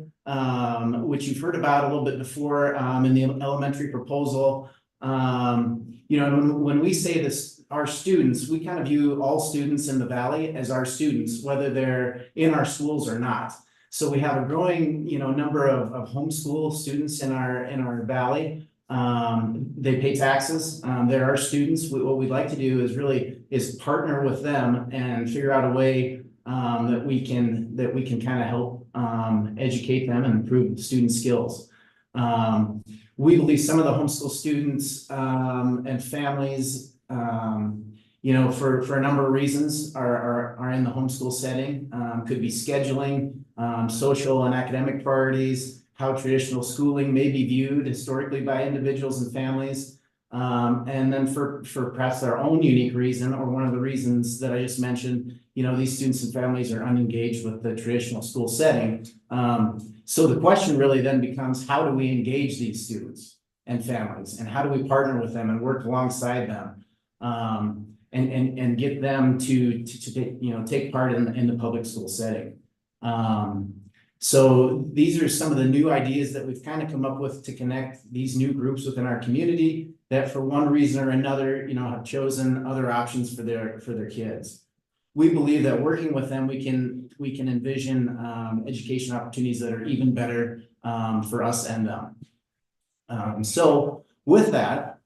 which you've heard about a little bit before in the elementary proposal. When we say this, our students, we kind of view all students in the valley as our students, whether they're in our schools or not. So we have a growing, number of homeschool students in our valley. They pay taxes. They're our students. What we'd like to do is partner with them and figure out a way that we can kind of help educate them and improve student skills. We believe some of the homeschool students and families, for a number of reasons are in the homeschool setting. Could be scheduling, social and academic priorities, how traditional schooling may be viewed historically by individuals and families. And then for perhaps their own unique reason, or one of the reasons that I just mentioned, these students and families are unengaged with the traditional school setting. So the question really then becomes, how do we engage these students and families, and how do we partner with them and work alongside them, and get them to take part in the public school setting. So these are some of the new ideas that we've kind of come up with to connect these new groups within our community that for one reason or another, have chosen other options for their kids. We believe that working with them, we can envision education opportunities that are even better for us and them. So with that,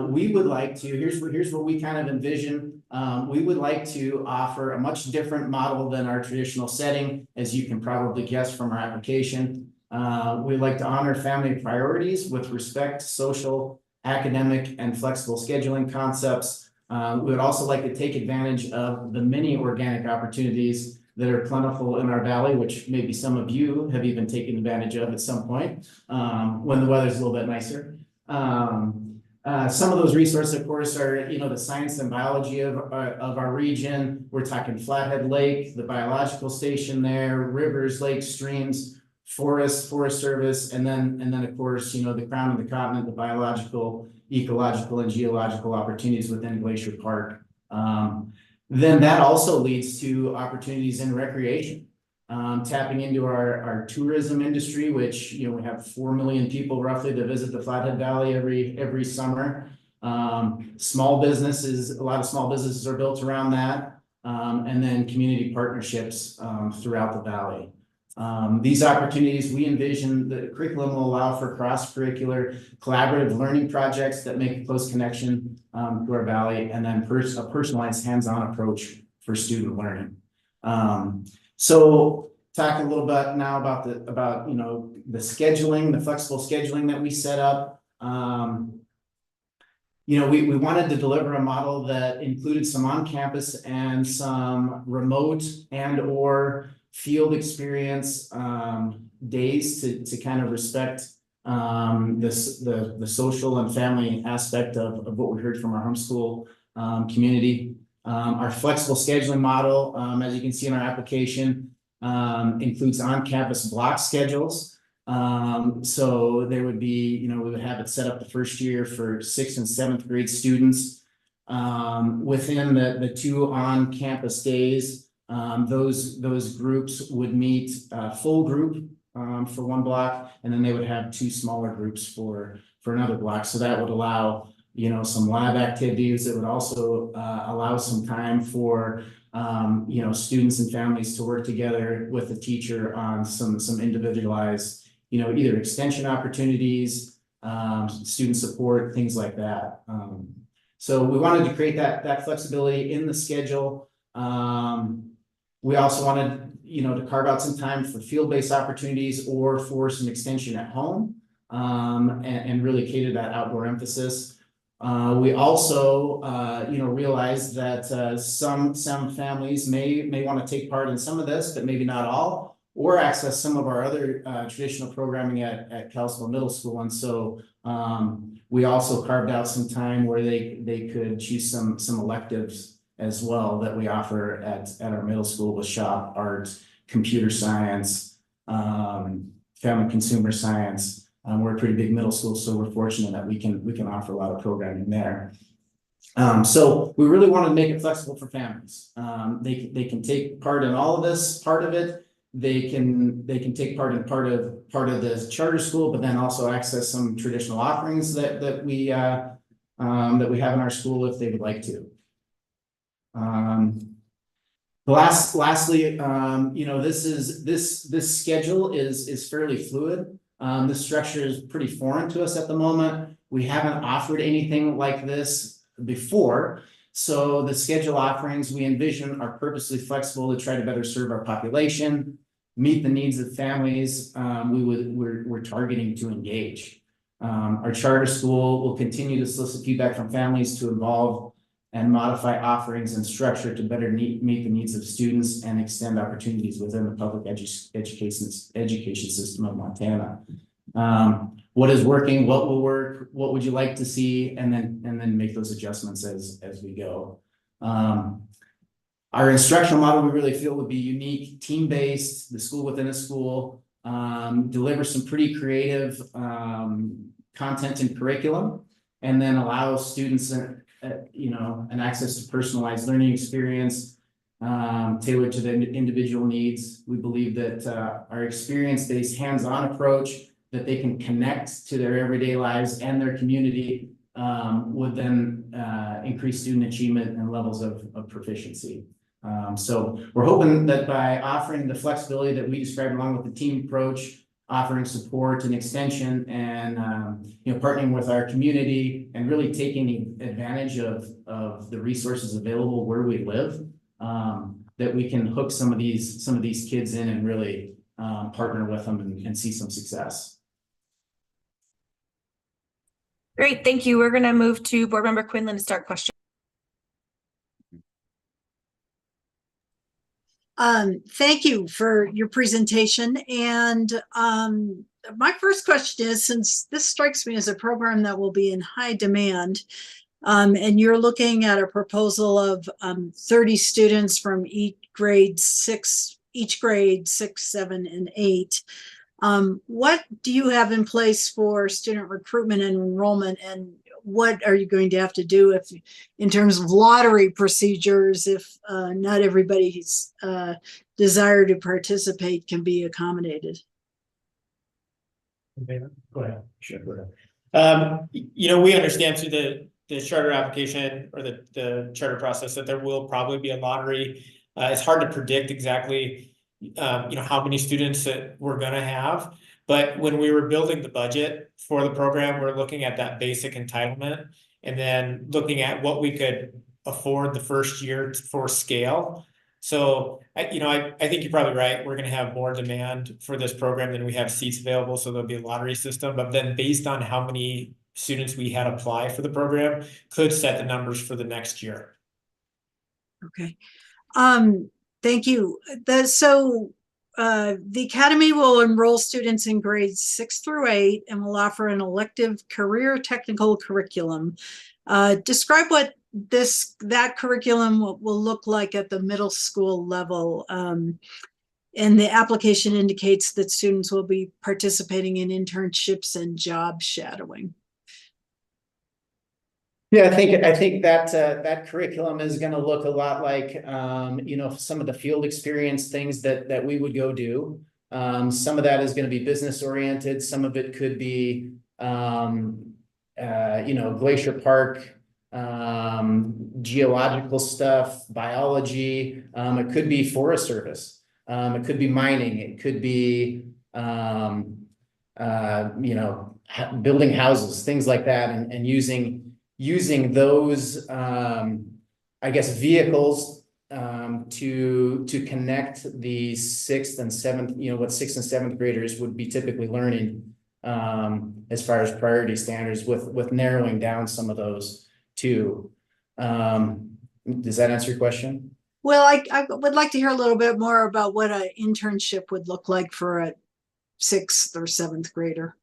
we would like to, here's what we kind of envision. We would like to offer a much different model than our traditional setting, as you can probably guess from our application. We'd like to honor family priorities with respect to social, academic, and flexible scheduling concepts. We would also like to take advantage of the many organic opportunities that are plentiful in our valley, which maybe some of you have even taken advantage of at some point when the weather's a little bit nicer. Some of those resources, of course, are the science and biology of our region. We're talking Flathead Lake, the biological station there, rivers, lakes, streams, forests, Forest Service, and then of course the crown of the continent, the biological, ecological, and geological opportunities within Glacier Park. Then that also leads to opportunities in recreation. Tapping into our tourism industry, which we have 4 million people roughly that visit the Flathead Valley every summer. Small businesses, a lot of small businesses are built around that, and then community partnerships throughout the valley. These opportunities, we envision the curriculum will allow for cross-curricular collaborative learning projects that make a close connection to our valley, and then a personalized hands-on approach for student learning. So talk a little bit now about the scheduling, the flexible scheduling that we set up. We wanted to deliver a model that included some on-campus and some remote and or field experience days to kind of respect the social and family aspect of what we heard from our homeschool community. Our flexible scheduling model, as you can see in our application, includes on-campus block schedules. So there would be, we would have it set up the first year for 6th and 7th grade students. Within the 2 on-campus days, those groups would meet full group for 1 block, and then they would have 2 smaller groups for another block. So that would allow, some lab activities. It would also allow some time for students and families to work together with the teacher on some individualized, either extension opportunities, student support, things like that. So we wanted to create that flexibility in the schedule. We also wanted, to carve out some time for field-based opportunities or for some extension at home, and really cater that outdoor emphasis. We also, realized that some families may want to take part in some of this, but maybe not all, or access some of our other traditional programming at Kalispell Middle School. And so we also carved out some time where they could choose some electives as well that we offer at our middle school with shop, art, computer science, family consumer science. We're a pretty big middle school, so we're fortunate that we can offer a lot of programming there. So we really want to make it flexible for families. They can take part in all of this part of it. They can take part in part of the charter school, but then also access some traditional offerings that we have in our school if they would like to. Lastly, this schedule is fairly fluid. This structure is pretty foreign to us at the moment. We haven't offered anything like this before. So the schedule offerings we envision are purposely flexible to try to better serve our population, meet the needs of families we're targeting to engage. Our charter school will continue to solicit feedback from families to evolve and modify offerings and structure to better meet the needs of students and extend opportunities within the public education system of Montana. What is working, what will work, what would you like to see, and then make those adjustments as we go. Our instructional model we really feel would be unique, team-based, the school within a school, deliver some pretty creative content and curriculum, and then allow students an access to personalized learning experience tailored to the individual needs. We believe that our experience-based hands-on approach that they can connect to their everyday lives and their community would then increase student achievement and levels of proficiency. So we're hoping that by offering the flexibility that we described along with the team approach, offering support and extension and partnering with our community and really taking advantage of the resources available where we live, that we can hook some of these kids in and really partner with them and see some success. Great, thank you. We're going to move to Board Member Quinlan to start questions. Thank you for your presentation. And my first question is, since this strikes me as a program that will be in high demand, and you're looking at a proposal of 30 students from each grade 6, 7, and 8. What do you have in place for student recruitment and enrollment, and what are you going to have to do in terms of lottery procedures if not everybody's desire to participate can be accommodated? Go ahead. Sure, go ahead. We understand through the charter application or the charter process that there will probably be a lottery. It's hard to predict exactly how many students that we're going to have. But when we were building the budget for the program, we're looking at that basic entitlement and then looking at what we could afford the first year for scale. So I think you're probably right. We're going to have more demand for this program than we have seats available. So there'll be a lottery system, but then based on how many students we had apply for the program could set the numbers for the next year. Okay. Thank you. The Academy will enroll students in grades 6 through 8 and will offer an elective career technical curriculum. Describe what that curriculum will look like at the middle school level. And the application indicates that students will be participating in internships and job shadowing. Yeah, I think that curriculum is going to look a lot like some of the field experience things that we would go do. Some of that is going to be business oriented. Some of it could be Glacier Park, geological stuff, biology. It could be Forest Service. It could be mining. It could be building houses, things like that, and using those, vehicles to connect the 6th and 7th, what 6th and 7th graders would be typically learning as far as priority standards with narrowing down some of those too. Does that answer your question? Well, I would like to hear a little bit more about what an internship would look like for a 6th or 7th grader.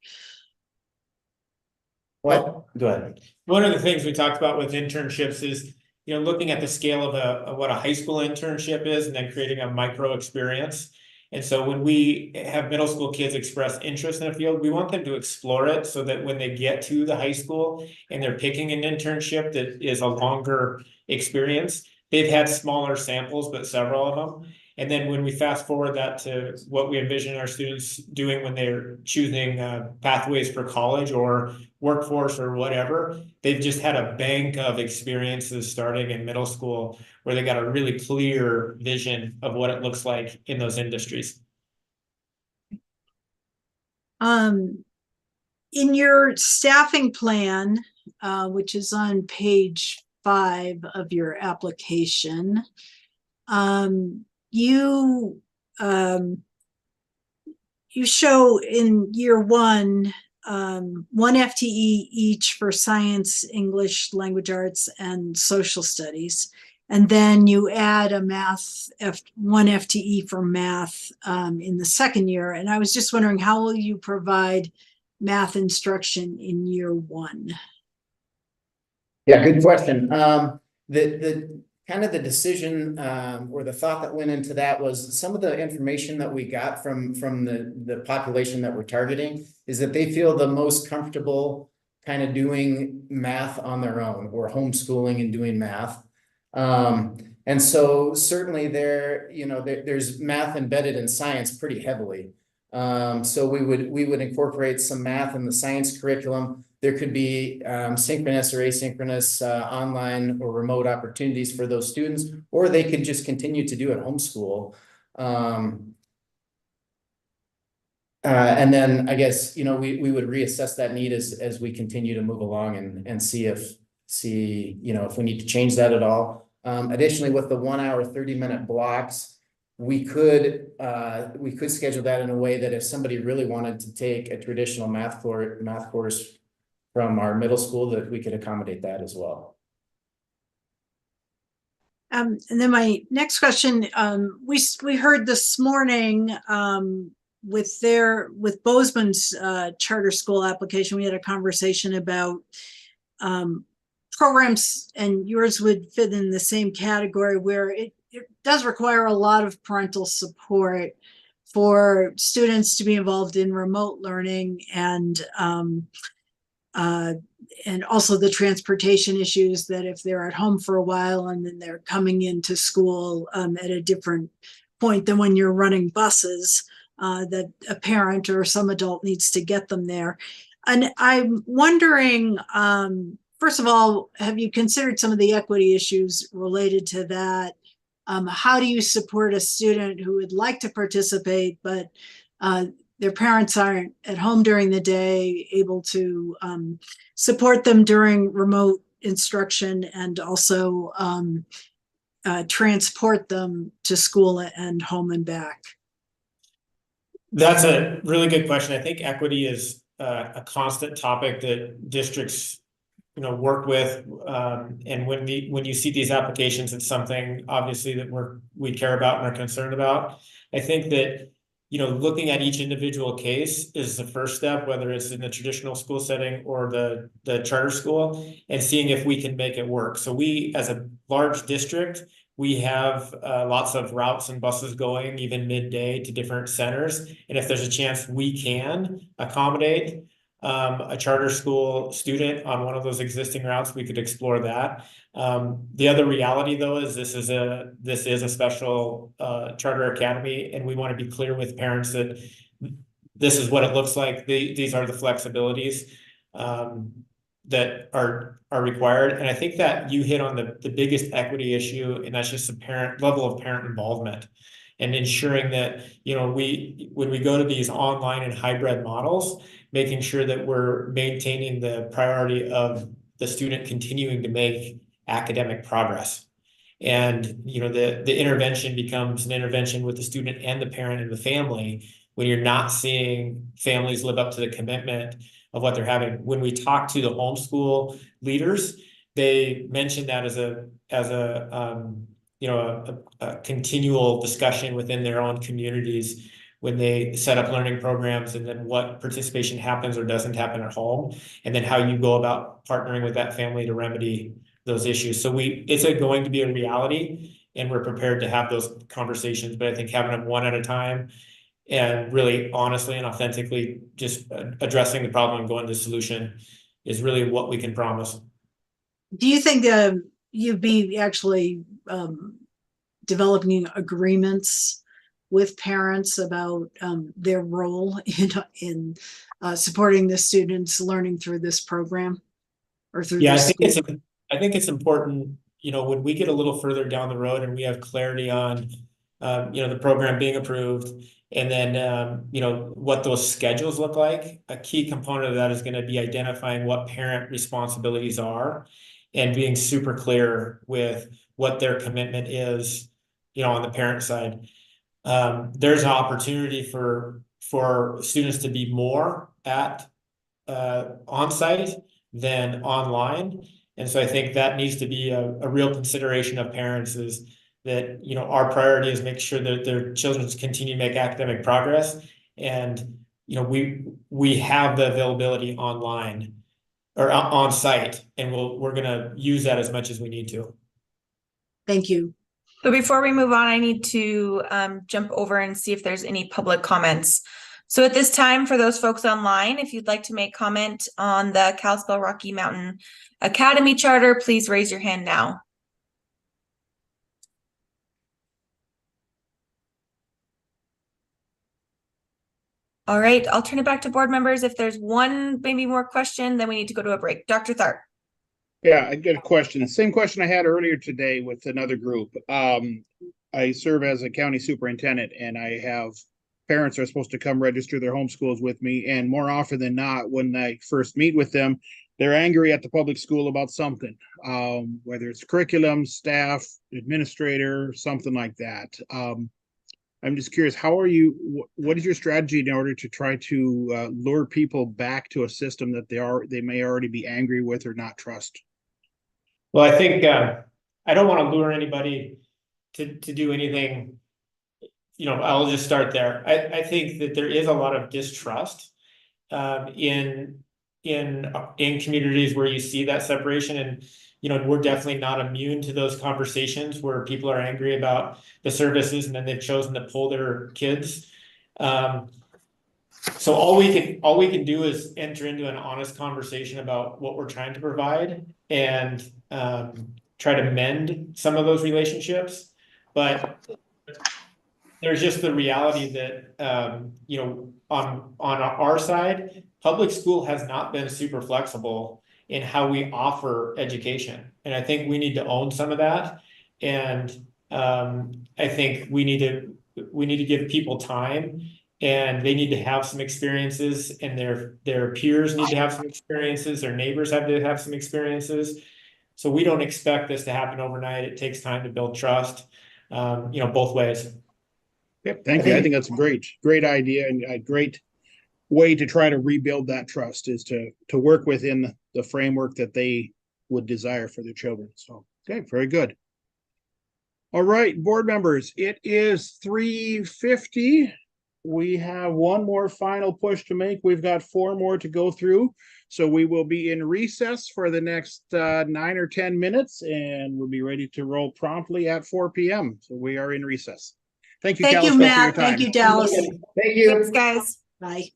What? Go ahead. One of the things we talked about with internships is, looking at the scale of what a high school internship is and then creating a micro experience. And so when we have middle school kids express interest in a field, we want them to explore it so that when they get to the high school and they're picking an internship that is a longer experience, they've had smaller samples, but several of them. And then when we fast forward that to what we envision our students doing when they're choosing pathways for college or workforce or whatever, they've just had a bank of experiences starting in middle school where they got a really clear vision of what it looks like in those industries. In your staffing plan, which is on page 5 of your application, you show in year 1, 1 FTE each for science, English, language arts, and social studies. And then you add a 1 FTE for math in the second year. And I was just wondering, how will you provide math instruction in year 1? Yeah, good question. The kind of the decision or the thought that went into that was some of the information that we got from the population that we're targeting is that they feel the most comfortable kind of doing math on their own or homeschooling and doing math. And so certainly there's math embedded in science pretty heavily. So we would incorporate some math in the science curriculum. There could be synchronous or asynchronous online or remote opportunities for those students, or they could just continue to do it homeschool. And then I guess, we would reassess that need as we continue to move along and see if we need to change that at all. Additionally, with the 1 hour, 30-minute blocks, we could schedule that in a way that if somebody really wanted to take a traditional math course from our middle school, that we could accommodate that as well. And then my next question, we heard this morning with Bozeman's charter school application, we had a conversation about programs, and yours would fit in the same category, where it does require a lot of parental support for students to be involved in remote learning and also the transportation issues, that if they're at home for a while and then they're coming into school at a different point than when you're running buses, that a parent or some adult needs to get them there. And I'm wondering, first of all, have you considered some of the equity issues related to that? How do you support a student who would like to participate, but their parents aren't at home during the day, able to support them during remote instruction, and also transport them to school and home and back? That's a really good question. I think equity is a constant topic that districts, work with. And when you see these applications, it's something obviously that we care about and are concerned about. I think that, looking at each individual case is the first step, whether it's in the traditional school setting or the charter school, and seeing if we can make it work. So we, as a large district, we have lots of routes and buses going even midday to different centers. And if there's a chance we can accommodate a charter school student on one of those existing routes, we could explore that. The other reality though is this is a special charter academy, and we want to be clear with parents that this is what it looks like. These are the flexibilities that are required. And I think that you hit on the biggest equity issue, and that's just the level of parent involvement, and ensuring that, when we go to these online and hybrid models, making sure that we're maintaining the priority of the student continuing to make academic progress. And, the intervention becomes an intervention with the student and the parent and the family when you're not seeing families live up to the commitment of what they're having. When we talk to the homeschool leaders, they mention that as a continual discussion within their own communities when they set up learning programs, and then what participation happens or doesn't happen at home, and then how you go about partnering with that family to remedy those issues. So it's going to be a reality, and we're prepared to have those conversations, but I think having them one at a time and really honestly and authentically just addressing the problem and going to the solution is really what we can promise. Do you think you'd be actually developing agreements with parents about their role in supporting the students learning through this program or through? Yeah, I think it's important, when we get a little further down the road and we have clarity on, the program being approved, and then, what those schedules look like. A key component of that is going to be identifying what parent responsibilities are and being super clear with what their commitment is, on the parent side. There's an opportunity for students to be more at on-site than online. And so I think that needs to be a real consideration of parents, is that, our priority is make sure that their children continue to make academic progress. And, we have the availability online or on site, and we're going to use that as much as we need to. Thank you. So before we move on, I need to jump over and see if there's any public comments. So at this time, for those folks online, if you'd like to make comment on the Kalispell Rocky Mountain Academy Charter, please raise your hand now. All right, I'll turn it back to board members. If there's one, maybe more question, then we need to go to a break. Dr. Tharp. Yeah, I get a question. The same question I had earlier today with another group. I serve as a county superintendent, and I have parents are supposed to come register their homeschools with me. And more often than not, when I first meet with them, they're angry at the public school about something, whether it's curriculum, staff, administrator, something like that. I'm just curious, what is your strategy in order to try to lure people back to a system that they may already be angry with or not trust? Well, I think I don't want to lure anybody to do anything. I'll just start there. I think that there is a lot of distrust in communities where you see that separation, and we're definitely not immune to those conversations where people are angry about the services and then they've chosen to pull their kids. So all we can do is enter into an honest conversation about what we're trying to provide and try to mend some of those relationships. But there's just the reality that on our side, public school has not been super flexible in how we offer education. And I think we need to own some of that. And I think we need to give people time, and they need to have some experiences, and their peers need to have some experiences, their neighbors have to have some experiences. So we don't expect this to happen overnight. It takes time to build trust, both ways. Yep, thank you. I think that's a great idea and a great way to try to rebuild that trust is to work within the framework that they would desire for their children. So, okay, very good. All right, board members, it is 3:50. We have one more final push to make. We've got 4 more to go through. So we will be in recess for the next 9 or 10 minutes, and we'll be ready to roll promptly at 4 p.m. So we are in recess. Thank you, Thank you, Kalispell, for your Matt. time. Thank you, Dallas. Thank you. Thanks, guys. Bye.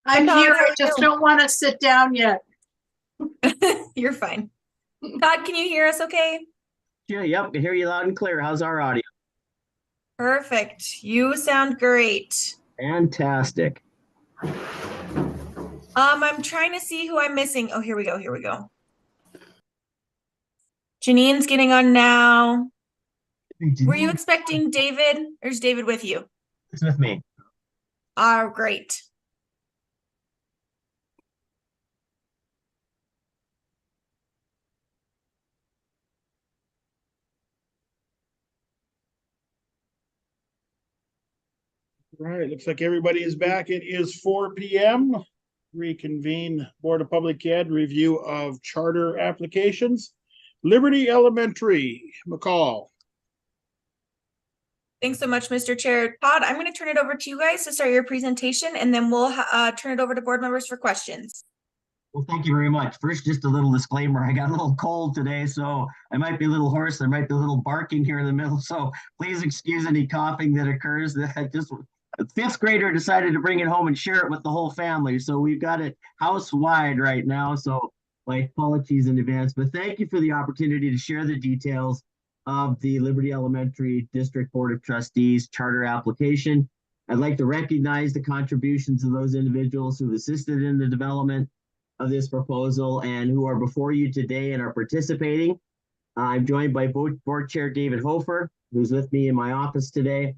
I'm Todd, here. how I are just you? don't want to sit down yet. You're fine. Todd, can you hear us okay? Yeah, yep, can hear you loud and clear. How's our audio? Perfect. You sound great. Fantastic. I'm trying to see who I'm missing. Oh, here we go. Here we go. Janine's getting on now. Were you expecting David, or is David with you? It's with me. Oh, great. All right, looks like everybody is back. It is 4 p.m. Reconvene Board of Public Ed review of charter applications. Liberty Elementary, McCall. Thanks so much, Mr. Chair. Todd, I'm going to turn it over to you guys to start your presentation, and then we'll turn it over to board members for questions. Well, thank you very much. First, just a little disclaimer. I got a little cold today, so I might be a little hoarse. There might be a little barking here in the middle. So please excuse any coughing that occurs. That just a fifth grader decided to bring it home and share it with the whole family. So we've got it house wide right now. So my apologies in advance, but thank you for the opportunity to share the details of the Liberty Elementary District Board of Trustees charter application. I'd like to recognize the contributions of those individuals who've assisted in the development of this proposal and who are before you today and are participating. I'm joined by Board Chair David Hofer, who's with me in my office today,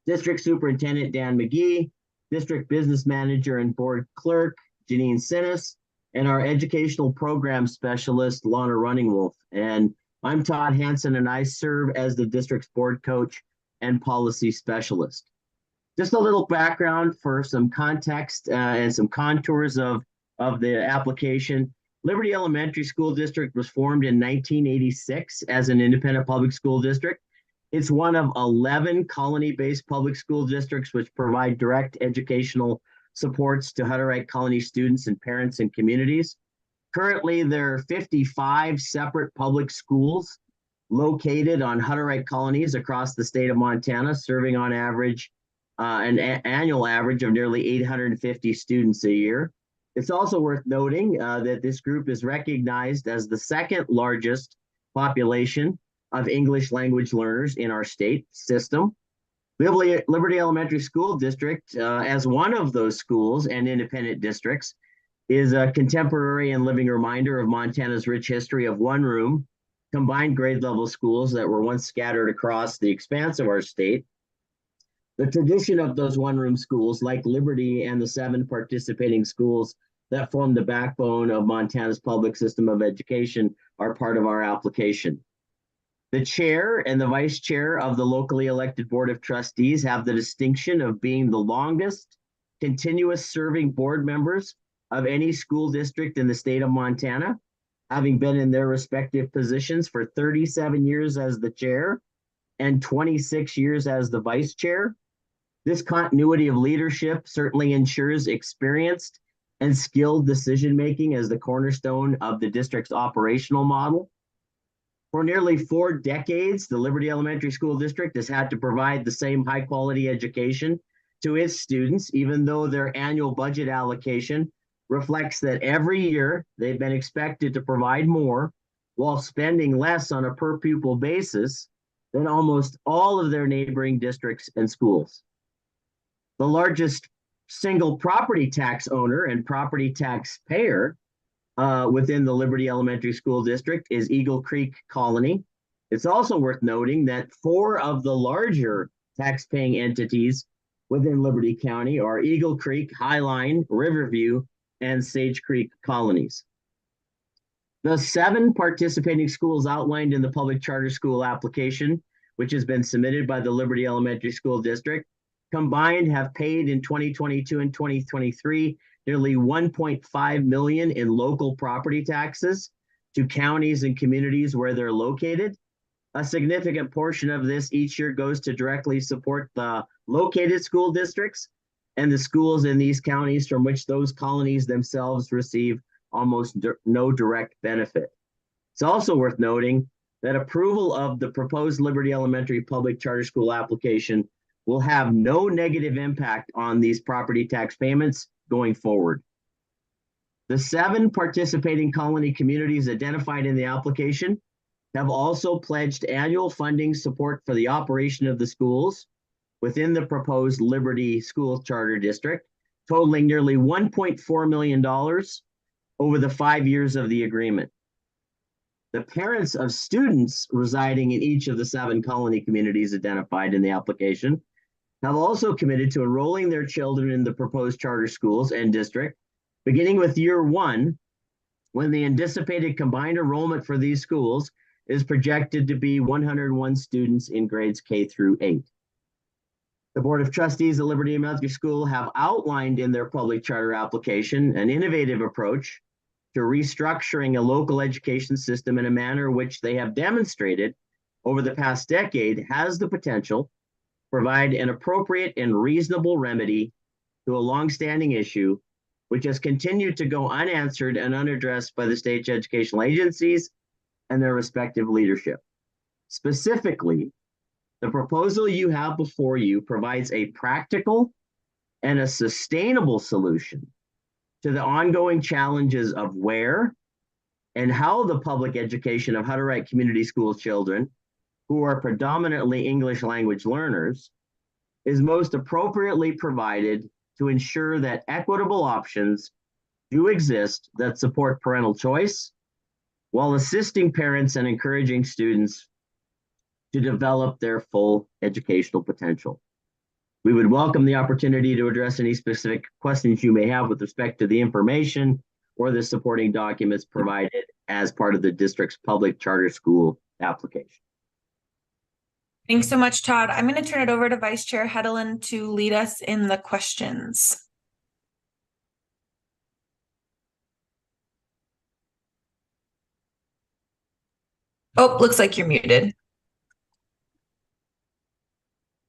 District Superintendent Dan McGee, District Business Manager and Board Clerk Janine Sinis, and our Educational Program Specialist Lana Runningwolf. And I'm Todd Hansen, and I serve as the district's board coach and policy specialist. Just a little background for some context and some contours of the application. Liberty Elementary School District was formed in 1986 as an independent public school district. It's one of 11 colony-based public school districts which provide direct educational supports to Hutterite Colony students and parents and communities. Currently, there are 55 separate public schools located on Hutterite colonies across the state of Montana, serving on average an annual average of nearly 850 students a year. It's also worth noting that this group is recognized as the second largest population of English language learners in our state system. Liberty Elementary School District, as one of those schools and independent districts, is a contemporary and living reminder of Montana's rich history of one-room, combined grade level schools that were once scattered across the expanse of our state. The tradition of those one-room schools, like Liberty and the 7 participating schools that form the backbone of Montana's public system of education, are part of our application. The chair and the vice chair of the locally elected Board of Trustees have the distinction of being the longest continuous serving board members of any school district in the state of Montana, having been in their respective positions for 37 years as the chair and 26 years as the vice chair. This continuity of leadership certainly ensures experienced and skilled decision-making as the cornerstone of the district's operational model. For nearly 4 decades, the Liberty Elementary School District has had to provide the same high-quality education to its students, even though their annual budget allocation reflects that every year they've been expected to provide more while spending less on a per-pupil basis than almost all of their neighboring districts and schools. The largest single property tax owner and property tax payer within the Liberty Elementary School District is Eagle Creek Colony. It's also worth noting that 4 of the larger tax-paying entities within Liberty County are Eagle Creek, Highline, Riverview, and Sage Creek colonies. The 7 participating schools outlined in the public charter school application, which has been submitted by the Liberty Elementary School District, combined have paid in 2022 and 2023 nearly $1.5 million in local property taxes to counties and communities where they're located. A significant portion of this each year goes to directly support the located school districts and the schools in these counties from which those colonies themselves receive almost no direct benefit. It's also worth noting that approval of the proposed Liberty Elementary Public Charter School application will have no negative impact on these property tax payments going forward. The 7 participating colony communities identified in the application have also pledged annual funding support for the operation of the schools within the proposed Liberty School Charter District, totaling nearly $1.4 million over the 5 years of the agreement. The parents of students residing in each of the 7 colony communities identified in the application have also committed to enrolling their children in the proposed charter schools and district, beginning with year 1, when the anticipated combined enrollment for these schools is projected to be 101 students in grades K through 8. The Board of Trustees at Liberty Elementary School have outlined in their public charter application an innovative approach to restructuring a local education system in a manner which they have demonstrated over the past decade has the potential to provide an appropriate and reasonable remedy to a longstanding issue which has continued to go unanswered and unaddressed by the state educational agencies and their respective leadership. Specifically, the proposal you have before you provides a practical and a sustainable solution to the ongoing challenges of where and how the public education of Hutterite Community School children, who are predominantly English language learners, is most appropriately provided to ensure that equitable options do exist that support parental choice while assisting parents and encouraging students to develop their full educational potential. We would welcome the opportunity to address any specific questions you may have with respect to the information or the supporting documents provided as part of the district's public charter school application. Thanks so much, Todd. I'm going to turn it over to Vice Chair Hedelin to lead us in the questions. Oh, looks like you're muted.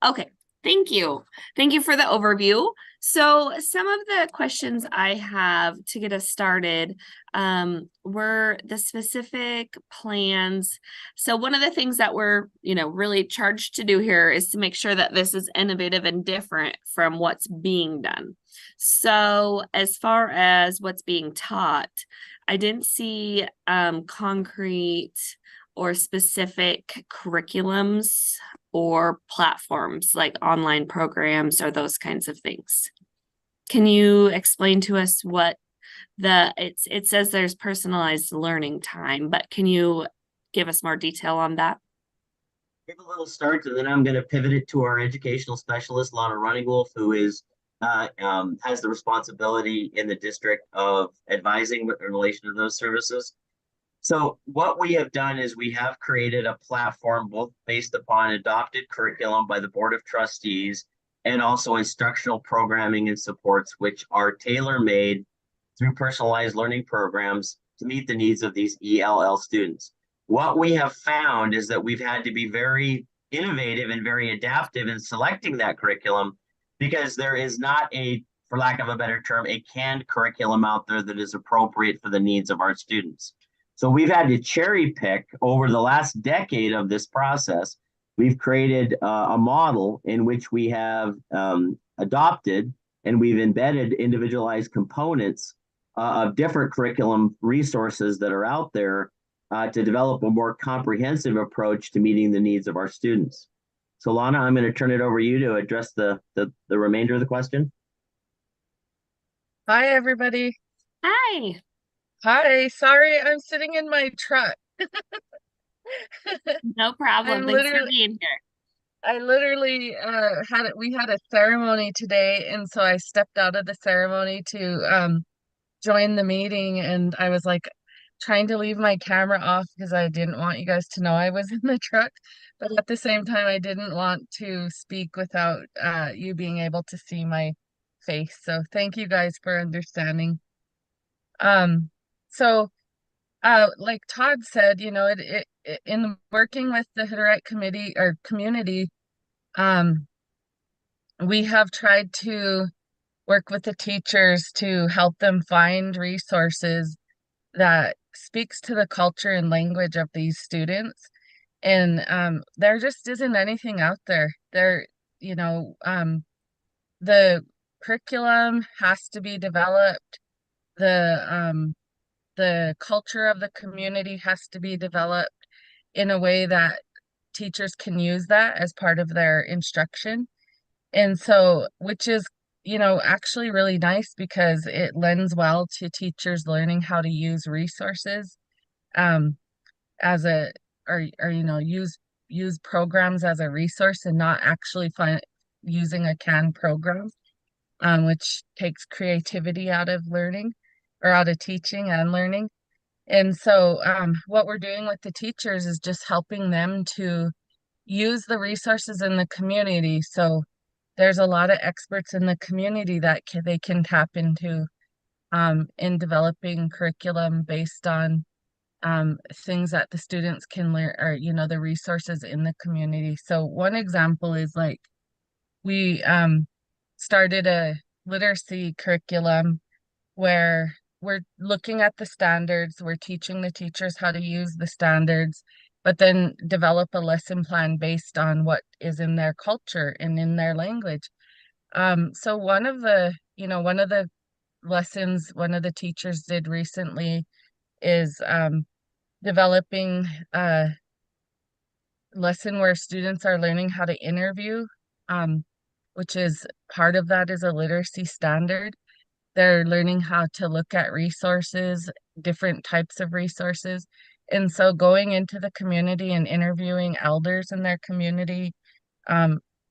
Okay, thank you. Thank you for the overview. So some of the questions I have to get us started were the specific plans. So one of the things that we're, really charged to do here is to make sure that this is innovative and different from what's being done. So as far as what's being taught, I didn't see concrete or specific curriculums or platforms like online programs or those kinds of things. Can you explain to us what it says there's personalized learning time, but can you give us more detail on that? Give a little start, and then I'm going to pivot it to our educational specialist, Lana Runningwolf, who is has the responsibility in the district of advising in relation to those services. So what we have done is we have created a platform both based upon adopted curriculum by the Board of Trustees and also instructional programming and supports, which are tailor-made through personalized learning programs to meet the needs of these ELL students. What we have found is that we've had to be very innovative and very adaptive in selecting that curriculum because there is not for lack of a better term, a canned curriculum out there that is appropriate for the needs of our students. So we've had to cherry pick over the last decade of this process. We've created a model in which we have adopted and we've embedded individualized components of different curriculum resources that are out there to develop a more comprehensive approach to meeting the needs of our students. So Lana, I'm going to turn it over to you to address the remainder of the question. Hi, everybody. Hi. Hi, sorry, I'm sitting in my truck. No problem. Thanks for being here. I literally we had a ceremony today, and so I stepped out of the ceremony to join the meeting, and I was like trying to leave my camera off because I didn't want you guys to know I was in the truck, but at the same time I didn't want to speak without you being able to see my face. So thank you guys for understanding. So like Todd said, in working with the Hutterite committee or community, we have tried to work with the teachers to help them find resources that speaks to the culture and language of these students. And there just isn't anything out there. The curriculum has to be developed. The culture of the community has to be developed in a way that teachers can use that as part of their instruction. And so, which is, actually really nice because it lends well to teachers learning how to use resources as a or use programs as a resource and not actually using a canned program, which takes creativity out of learning or out of teaching and learning. And so what we're doing with the teachers is just helping them to use the resources in the community. So there's a lot of experts in the community that they can tap into in developing curriculum based on things that the students can learn, or the resources in the community. So one example is like we started a literacy curriculum where we're looking at the standards, we're teaching the teachers how to use the standards, but then develop a lesson plan based on what is in their culture and in their language. So one of the lessons one of the teachers did recently is developing a lesson where students are learning how to interview, which is part of that is a literacy standard. They're learning how to look at resources, different types of resources. And so going into the community and interviewing elders in their community,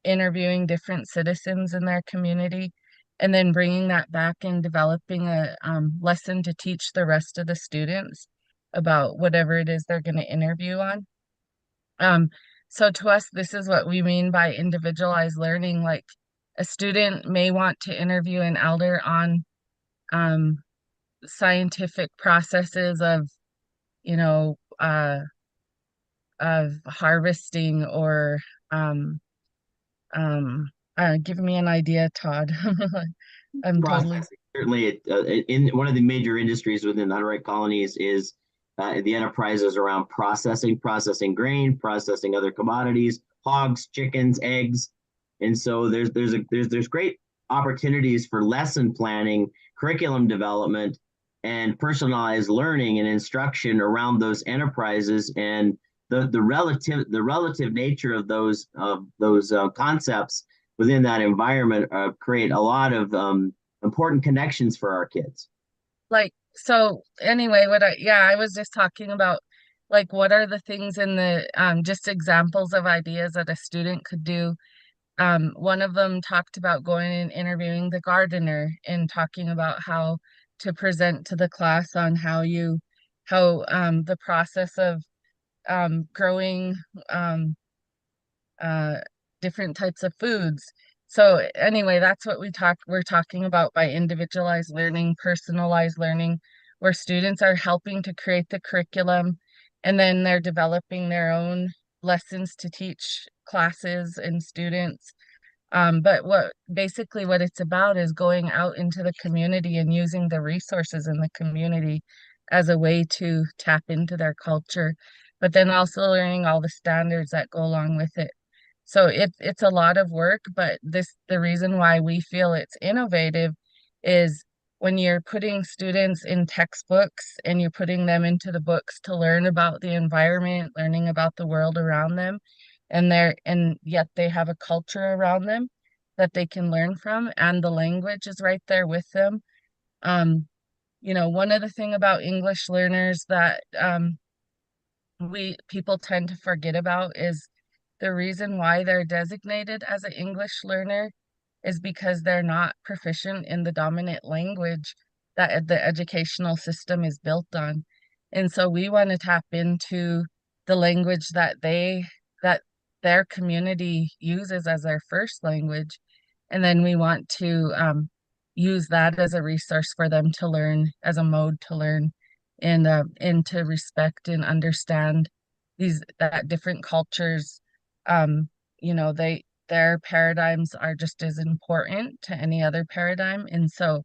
interviewing different citizens in their community, and then bringing that back and developing a lesson to teach the rest of the students about whatever it is they're going to interview on. So to us, this is what we mean by individualized learning. Like a student may want to interview an elder on scientific processes of harvesting or give me an idea, Todd. I'm totally certainly in one of the major industries within the Hutterite colonies is the enterprises around processing grain, processing other commodities, hogs, chickens, eggs. And so there's great opportunities for lesson planning, curriculum development, and personalized learning and instruction around those enterprises. And the relative nature of those concepts within that environment create a lot of important connections for our kids. So anyway, I was just talking about like what are the things in the just examples of ideas that a student could do. One of them talked about going and interviewing the gardener and talking about how to present to the class on how the process of growing different types of foods. So anyway, that's what we're talking about by individualized learning, personalized learning, where students are helping to create the curriculum and then they're developing their own lessons to teach classes and students. But what it's about is going out into the community and using the resources in the community as a way to tap into their culture, but then also learning all the standards that go along with it. So it's a lot of work, but the reason why we feel it's innovative is when you're putting students in textbooks and you're putting them into the books to learn about the environment, learning about the world around them, and yet they have a culture around them that they can learn from, and the language is right there with them. One of the thing about English learners that people tend to forget about is the reason why they're designated as an English learner is because they're not proficient in the dominant language that the educational system is built on. And so we want to tap into the language that their community uses as their first language. And then we want to use that as a resource for them to learn, as a mode to learn, and to respect and understand that different cultures, their paradigms are just as important to any other paradigm. And so,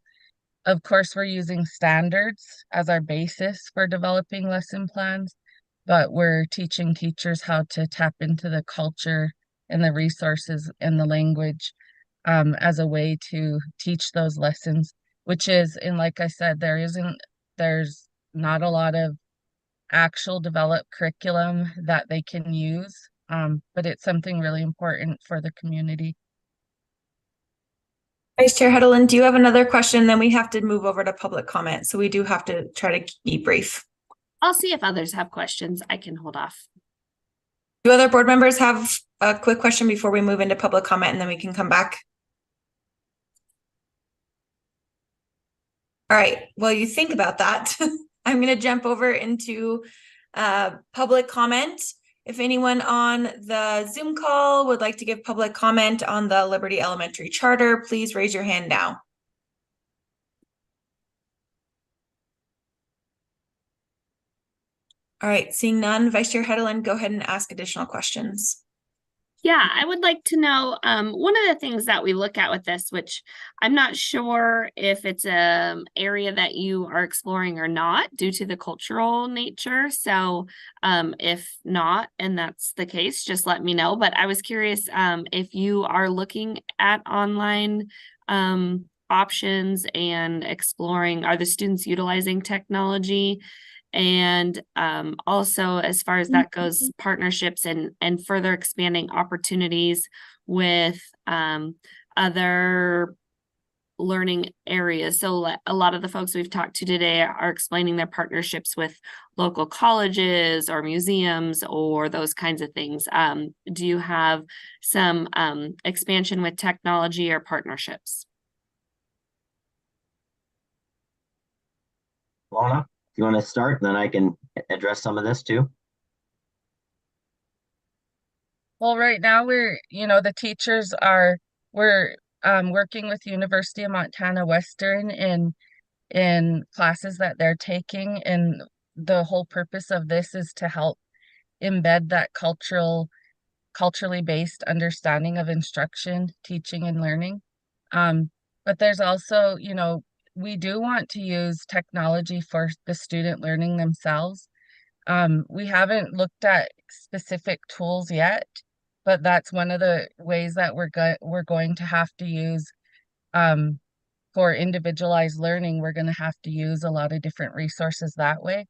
of course, we're using standards as our basis for developing lesson plans, but we're teaching teachers how to tap into the culture and the resources and the language as a way to teach those lessons, which is, and like I said, there's not a lot of actual developed curriculum that they can use, but it's something really important for the community. Vice Chair Hedeland, do you have another question? Then we have to move over to public comment. So we do have to try to keep brief. I'll see if others have questions. I can hold off. Do other board members have a quick question before we move into public comment and then we can come back? All right, well, you think about that. I'm going to jump over into public comment. If anyone on the Zoom call would like to give public comment on the Liberty Elementary Charter, please raise your hand now. All right, seeing none, Vice Chair Hedeland, go ahead and ask additional questions. Yeah, I would like to know, one of the things that we look at with this, which I'm not sure if it's an area that you are exploring or not due to the cultural nature. So if not, and that's the case, just let me know. But I was curious if you are looking at online options and exploring, are the students utilizing technology? And also, as far as that goes, partnerships and further expanding opportunities with other learning areas. So a lot of the folks we've talked to today are explaining their partnerships with local colleges or museums or those kinds of things. Do you have some expansion with technology or partnerships? Lana? You want to start, then I can address some of this too. Well, right now we're working with University of Montana Western in classes that they're taking, and the whole purpose of this is to help embed that culturally based understanding of instruction, teaching, and learning. But there's also, we do want to use technology for the student learning themselves. We haven't looked at specific tools yet, but that's one of the ways that we're going to have to use for individualized learning. We're going to have to use a lot of different resources that way.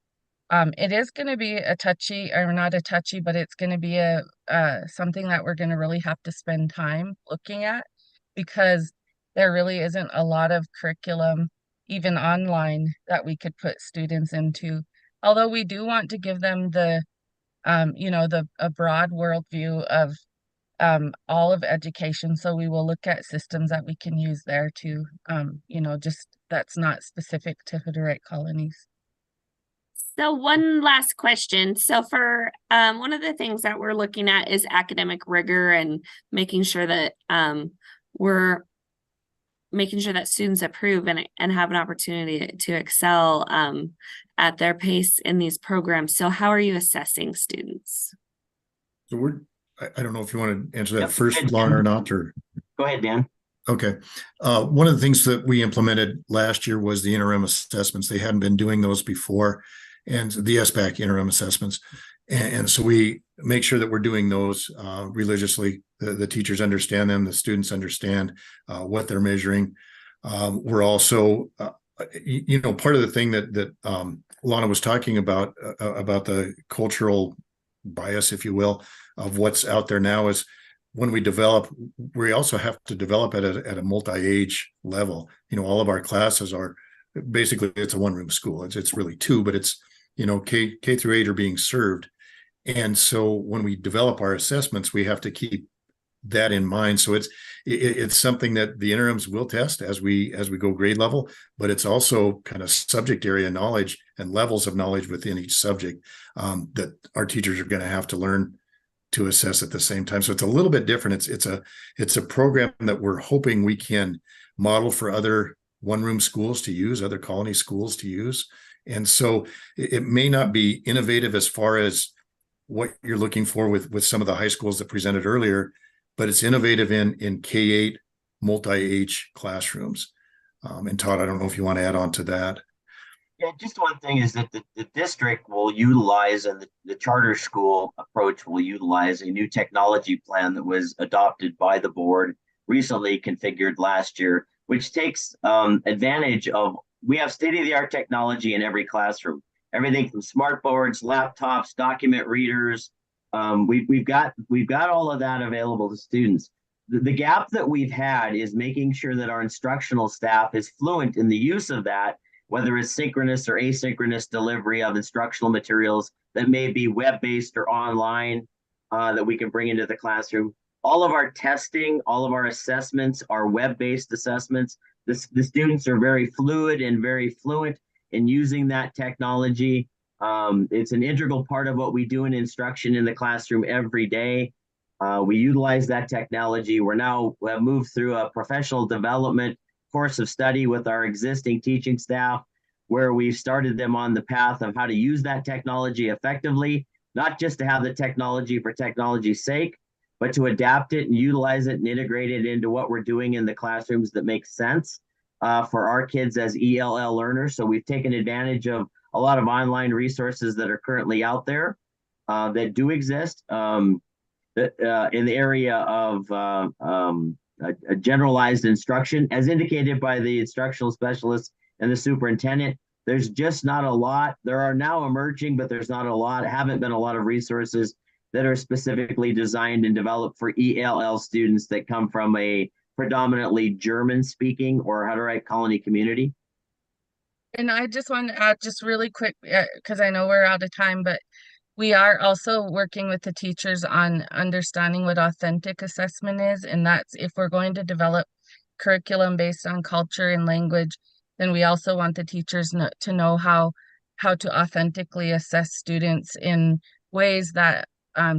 It is going to be a touchy, or not a touchy, but it's going to be something that we're going to really have to spend time looking at, because there really isn't a lot of curriculum, even online, that we could put students into. Although we do want to give them a broad worldview of all of education. So we will look at systems that we can use there too, just that's not specific to Hutterite colonies. So one last question. So for one of the things that we're looking at is academic rigor and making sure that we're making sure that students approve and have an opportunity to excel at their pace in these programs. So how are you assessing students? So I don't know if you want to answer that first, Lana, or not, or. Go ahead, Dan. Okay. One of the things that we implemented last year was the interim assessments. They hadn't been doing those before, and the SBAC interim assessments. And so we make sure that we're doing those religiously. The teachers understand them, the students understand what they're measuring. We're also, part of the thing that Lana was talking about the cultural bias, if you will, of what's out there now, is when we develop, we also have to develop at a multi-age level. All of our classes are basically, it's a one-room school. It's really two, but it's, K through 8 are being served. And so when we develop our assessments, we have to keep that in mind. So it's something that the interims will test as we go grade level, but it's also kind of subject area knowledge and levels of knowledge within each subject that our teachers are going to have to learn to assess at the same time. So it's a little bit different. It's a program that we're hoping we can model for other one-room schools to use, other colony schools to use. And so it may not be innovative as far as what you're looking for with some of the high schools that presented earlier, but it's innovative in K-8 multi-age classrooms. And Todd, I don't know if you want to add on to that. Yeah, just one thing is that the district will utilize, and the charter school approach will utilize a new technology plan that was adopted by the board recently configured last year, which takes advantage of, we have state-of-the-art technology in every classroom, everything from smart boards, laptops, document readers. We've got all of that available to students. The gap that we've had is making sure that our instructional staff is fluent in the use of that, whether it's synchronous or asynchronous delivery of instructional materials that may be web-based or online, that we can bring into the classroom. All of our testing, all of our assessments are web-based assessments. The students are very fluid and very fluent in using that technology. It's an integral part of what we do in instruction in the classroom every day. We utilize that technology. We have moved through a professional development course of study with our existing teaching staff, where we've started them on the path of how to use that technology effectively, not just to have the technology for technology's sake, but to adapt it and utilize it and integrate it into what we're doing in the classrooms that makes sense for our kids as ELL learners. So we've taken advantage of a lot of online resources that are currently out there that do exist in the area of a generalized instruction, as indicated by the instructional specialist and the superintendent. There's just not a lot. There are now emerging, but there's not a lot, haven't been a lot of resources that are specifically designed and developed for ELL students that come from a predominantly German speaking or Hutterite colony community. And I just want to add just really quick, because I know we're out of time, but we are also working with the teachers on understanding what authentic assessment is. And that's if we're going to develop curriculum based on culture and language, then we also want the teachers to know how to authentically assess students in ways that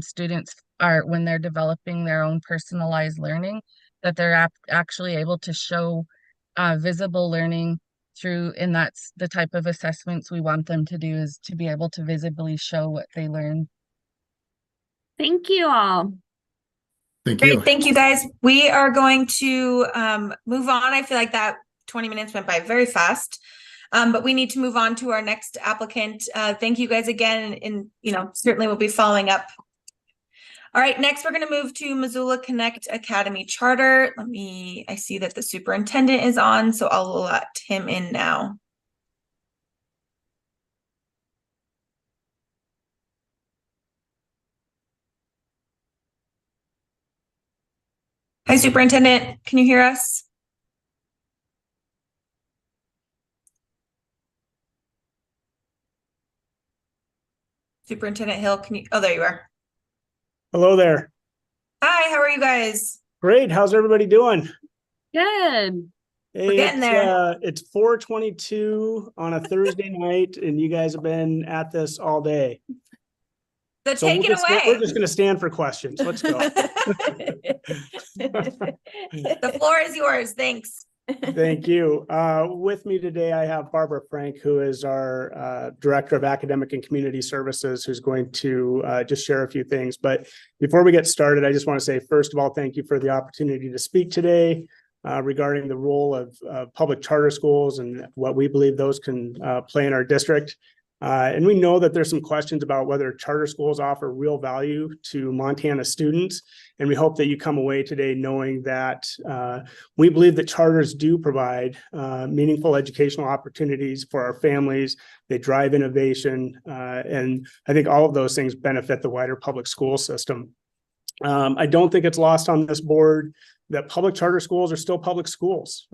students are, when they're developing their own personalized learning, that they're actually able to show visible learning through, and that's the type of assessments we want them to do, is to be able to visibly show what they learn. Thank you all. Thank you. Great, thank you guys. We are going to move on. I feel like that 20 minutes went by very fast, but we need to move on to our next applicant. Thank you guys again, and certainly we'll be following up. All right, next we're going to move to Missoula Connect Academy Charter. I see that the superintendent is on, so I'll let him in now. Hi, Superintendent, can you hear us? Superintendent Hill, oh, there you are. Hello there. Hi, how are you guys? Great. How's everybody doing? Good. Hey, We're getting there. It's 4:22 on a Thursday night, and you guys have been at this all day. So take it away. We're just going to stand for questions. Let's go. The floor is yours. Thanks. Thank you. With me today, I have Barbara Frank, who is our Director of Academic and Community Services, who's going to just share a few things. But before we get started, I just want to say, first of all, thank you for the opportunity to speak today regarding the role of public charter schools and what we believe those can play in our district. And we know that there's some questions about whether charter schools offer real value to Montana students. And we hope that you come away today knowing that we believe that charters do provide meaningful educational opportunities for our families. They drive innovation. And I think all of those things benefit the wider public school system. I don't think it's lost on this board that public charter schools are still public schools.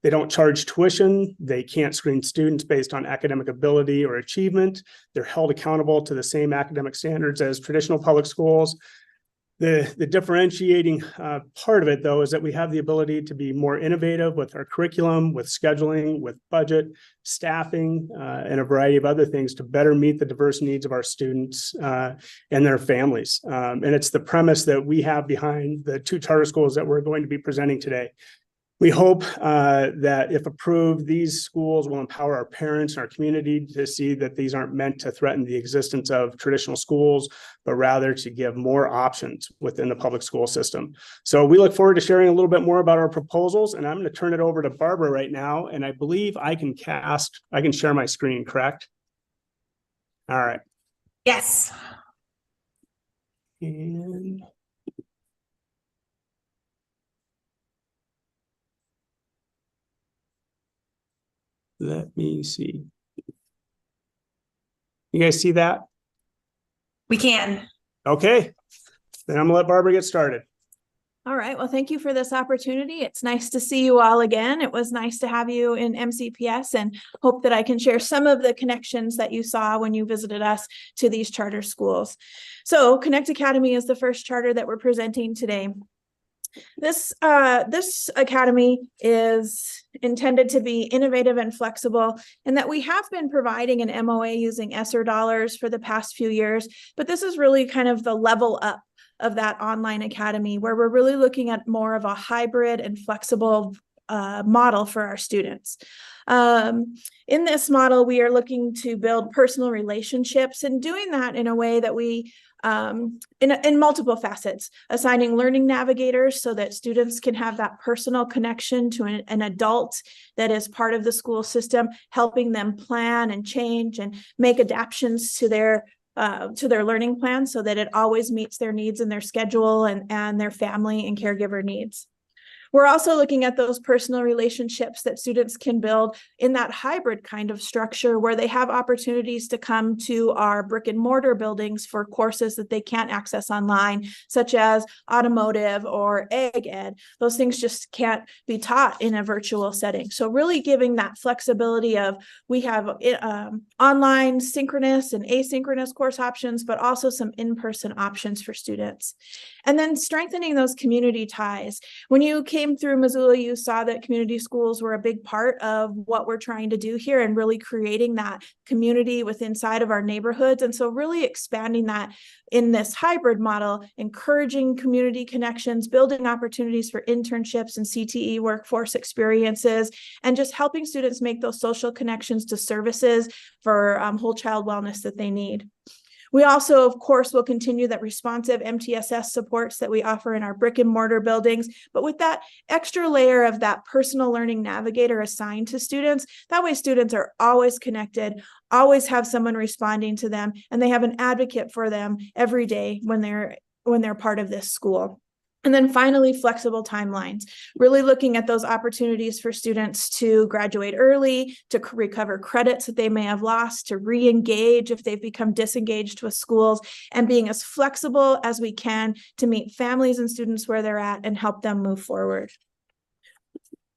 They don't charge tuition. They can't screen students based on academic ability or achievement. They're held accountable to the same academic standards as traditional public schools. The differentiating part of it, though, is that we have the ability to be more innovative with our curriculum, with scheduling, with budget, staffing, and a variety of other things to better meet the diverse needs of our students and their families. And it's the premise that we have behind the two charter schools that we're going to be presenting today. We hope that if approved, these schools will empower our parents and our community to see that these aren't meant to threaten the existence of traditional schools, but rather to give more options within the public school system. So we look forward to sharing a little bit more about our proposals, and I'm going to turn it over to Barbara right now. And I believe I can share my screen, correct? All right. Yes. And Let me see. You guys see that? We can. Okay, then I'm gonna let Barbara get started. All right. Well, thank you for this opportunity. It's nice to see you all again. It was nice to have you in MCPS, and hope that I can share some of the connections that you saw when you visited us to these charter schools. So Connect Academy is the first charter that we're presenting today. This academy is intended to be innovative and flexible, and that we have been providing an MOA using ESSER dollars for the past few years, but this is really kind of the level up of that online academy, where we're really looking at more of a hybrid and flexible model for our students. In this model, we are looking to build personal relationships, and doing that in a way that we in multiple facets, assigning learning navigators so that students can have that personal connection to an adult that is part of the school system, helping them plan and change and make adaptations to their learning plan so that it always meets their needs and their schedule and their family and caregiver needs. We're also looking at those personal relationships that students can build in that hybrid kind of structure, where they have opportunities to come to our brick and mortar buildings for courses that they can't access online, such as automotive or ag ed. Those things just can't be taught in a virtual setting. So really giving that flexibility of, we have online synchronous and asynchronous course options, but also some in-person options for students. And then strengthening those community ties. When you came through Missoula, you saw that community schools were a big part of what we're trying to do here, and really creating that community inside of our neighborhoods. And so really expanding that in this hybrid model, encouraging community connections, building opportunities for internships and CTE workforce experiences, and just helping students make those social connections to services for whole child wellness that they need. We also, of course, will continue that responsive MTSS supports that we offer in our brick and mortar buildings, but with that extra layer of that personal learning navigator assigned to students. That way students are always connected, always have someone responding to them, and they have an advocate for them every day when they're part of this school. And then finally, flexible timelines, really looking at those opportunities for students to graduate early, to recover credits that they may have lost, to re-engage if they've become disengaged with schools, and being as flexible as we can to meet families and students where they're at and help them move forward.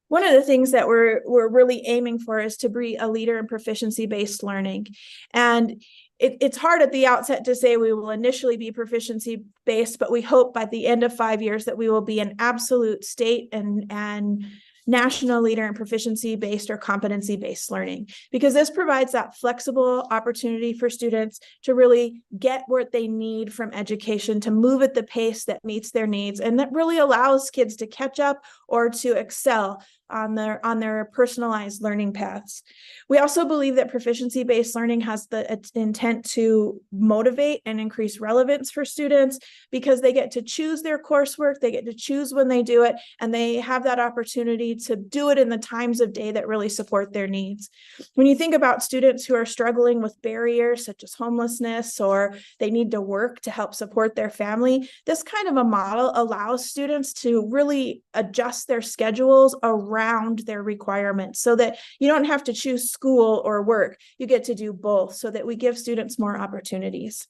One of the things that we're really aiming for is to be a leader in proficiency-based learning. And it's hard at the outset to say we will initially be proficiency-based, but we hope by the end of 5 years that we will be an absolute state and national leader in proficiency-based or competency-based learning, because this provides that flexible opportunity for students to really get what they need from education, to move at the pace that meets their needs, and that really allows kids to catch up or to excel on their personalized learning paths. We also believe that proficiency-based learning has the intent to motivate and increase relevance for students, because they get to choose their coursework, they get to choose when they do it, and they have that opportunity to do it in the times of day that really support their needs. When you think about students who are struggling with barriers such as homelessness, or they need to work to help support their family, this kind of a model allows students to really adjust their schedules around their requirements, so that you don't have to choose school or work. You get to do both, so that we give students more opportunities.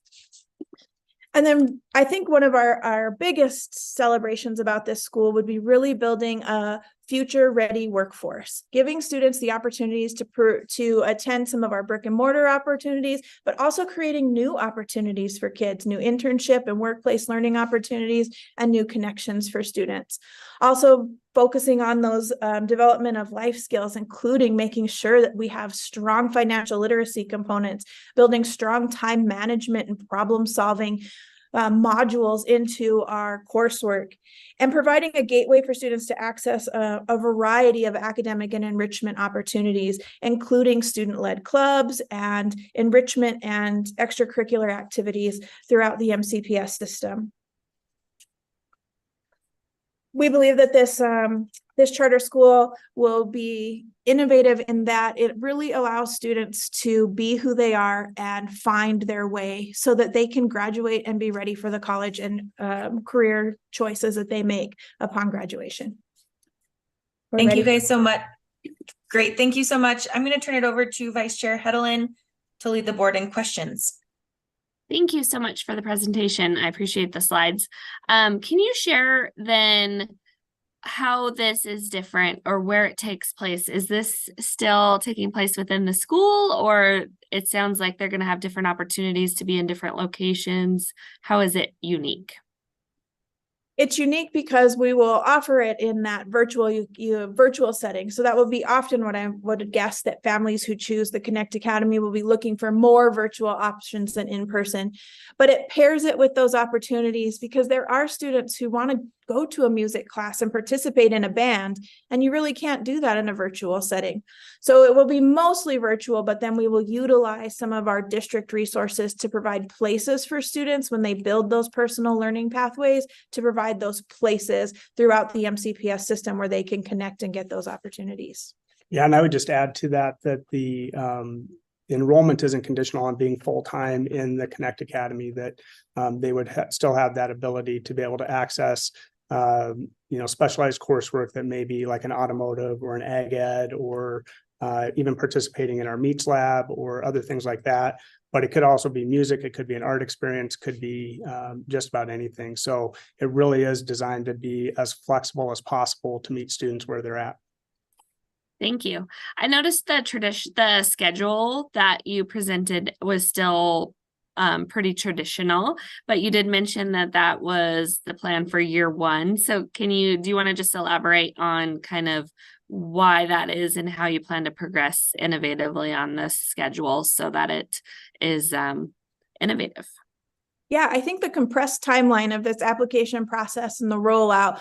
And then I think one of our biggest celebrations about this school would be really building a future-ready workforce, giving students the opportunities to attend some of our brick and mortar opportunities, but also creating new opportunities for kids, new internship and workplace learning opportunities, and new connections for students. Also focusing on those development of life skills, including making sure that we have strong financial literacy components, building strong time management and problem solving modules into our coursework, and providing a gateway for students to access a variety of academic and enrichment opportunities, including student-led clubs and enrichment and extracurricular activities throughout the MCPS system. We believe that this charter school will be innovative in that it really allows students to be who they are and find their way, so that they can graduate and be ready for the college and career choices that they make upon graduation. Thank you guys so much. Great, thank you so much. I'm going to turn it over to Vice Chair Hedelin to lead the board in questions. Thank you so much for the presentation. I appreciate the slides. Can you share then how this is different or where it takes place? Is this still taking place within the school, or it sounds like they're going to have different opportunities to be in different locations? How is it unique? It's unique because we will offer it in that virtual setting. So that will be often what I would guess, that families who choose the Connect Academy will be looking for more virtual options than in person. But it pairs it with those opportunities because there are students who want to go to a music class and participate in a band, and you really can't do that in a virtual setting. So it will be mostly virtual, but then we will utilize some of our district resources to provide places for students when they build those personal learning pathways, to provide those places throughout the MCPS system where they can connect and get those opportunities. Yeah, and I would just add to that the enrollment isn't conditional on being full-time in the Connect Academy, that they would still have that ability to be able to access specialized coursework that may be like an automotive or an ag ed, or even participating in our meets lab or other things like that. But it could also be music, it could be an art experience, could be just about anything. So it really is designed to be as flexible as possible to meet students where they're at. Thank you. I noticed the schedule that you presented was still pretty traditional, but you did mention that that was the plan for year one. So do you want to just elaborate on kind of why that is and how you plan to progress innovatively on this schedule so that it is innovative? Yeah, I think the compressed timeline of this application process and the rollout,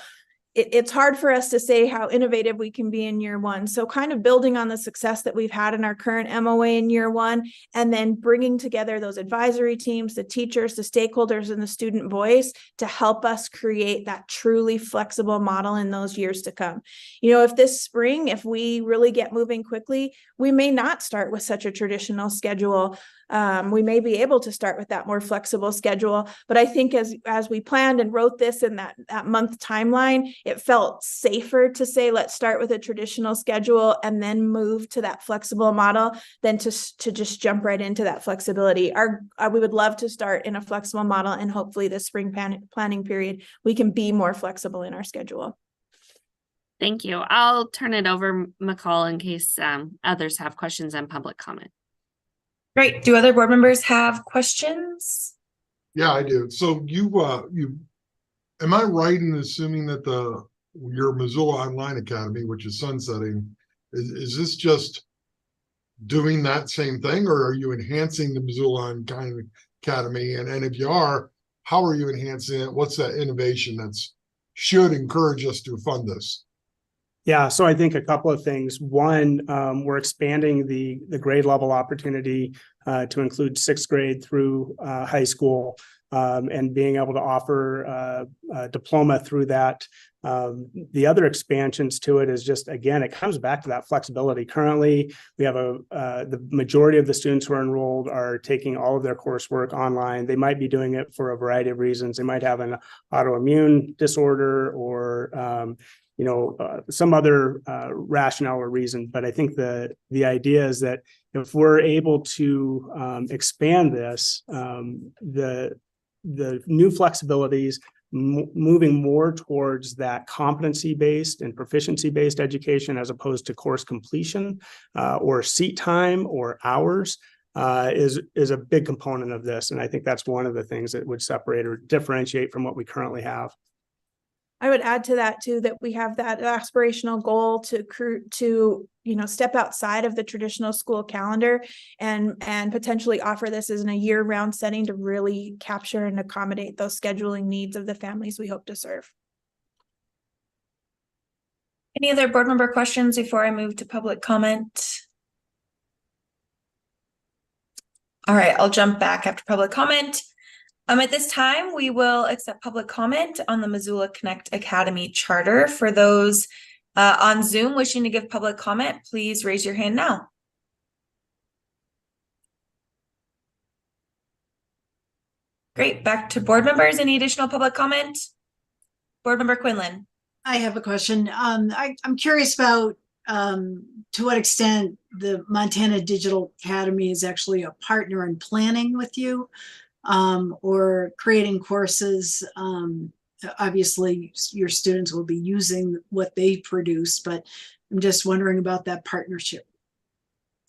it's hard for us to say how innovative we can be in year one. So kind of building on the success that we've had in our current MOA in year one, and then bringing together those advisory teams, the teachers, the stakeholders, and the student voice to help us create that truly flexible model in those years to come. If this spring, if we really get moving quickly, we may not start with such a traditional schedule. We may be able to start with that more flexible schedule, but I think as we planned and wrote this in that month timeline, it felt safer to say, let's start with a traditional schedule and then move to that flexible model than to just jump right into that flexibility. We would love to start in a flexible model, and hopefully this spring planning period, we can be more flexible in our schedule. Thank you. I'll turn it over, McCall, in case others have questions and public comment. Great. Do other board members have questions? Yeah, I do. So am I right in assuming that your Missoula Online Academy, which is sunsetting, is this just doing that same thing, or are you enhancing the Missoula Online Academy? And if you are, how are you enhancing it? What's that innovation should encourage us to fund this? Yeah, so I think a couple of things. One, we're expanding the grade level opportunity to include sixth grade through high school, and being able to offer a diploma through that. The other expansions to it is just, again, it comes back to that flexibility. Currently, we have the majority of the students who are enrolled are taking all of their coursework online. They might be doing it for a variety of reasons. They might have an autoimmune disorder or some other rationale or reason. But I think the idea is that if we're able to expand this, the new flexibilities, moving more towards that competency-based and proficiency-based education as opposed to course completion or seat time or hours is a big component of this. And I think that's one of the things that would separate or differentiate from what we currently have. I would add to that too, that we have that aspirational goal to step outside of the traditional school calendar and potentially offer this as in a year-round setting to really capture and accommodate those scheduling needs of the families we hope to serve. Any other board member questions before I move to public comment? All right, I'll jump back after public comment. At this time, we will accept public comment on the Missoula Connect Academy charter. For those on Zoom wishing to give public comment, please raise your hand now. Great, back to board members. Any additional public comment? Board member Quinlan. I have a question. I'm curious about to what extent the Montana Digital Academy is actually a partner in planning with you, or creating courses. Obviously, your students will be using what they produce, but I'm just wondering about that partnership.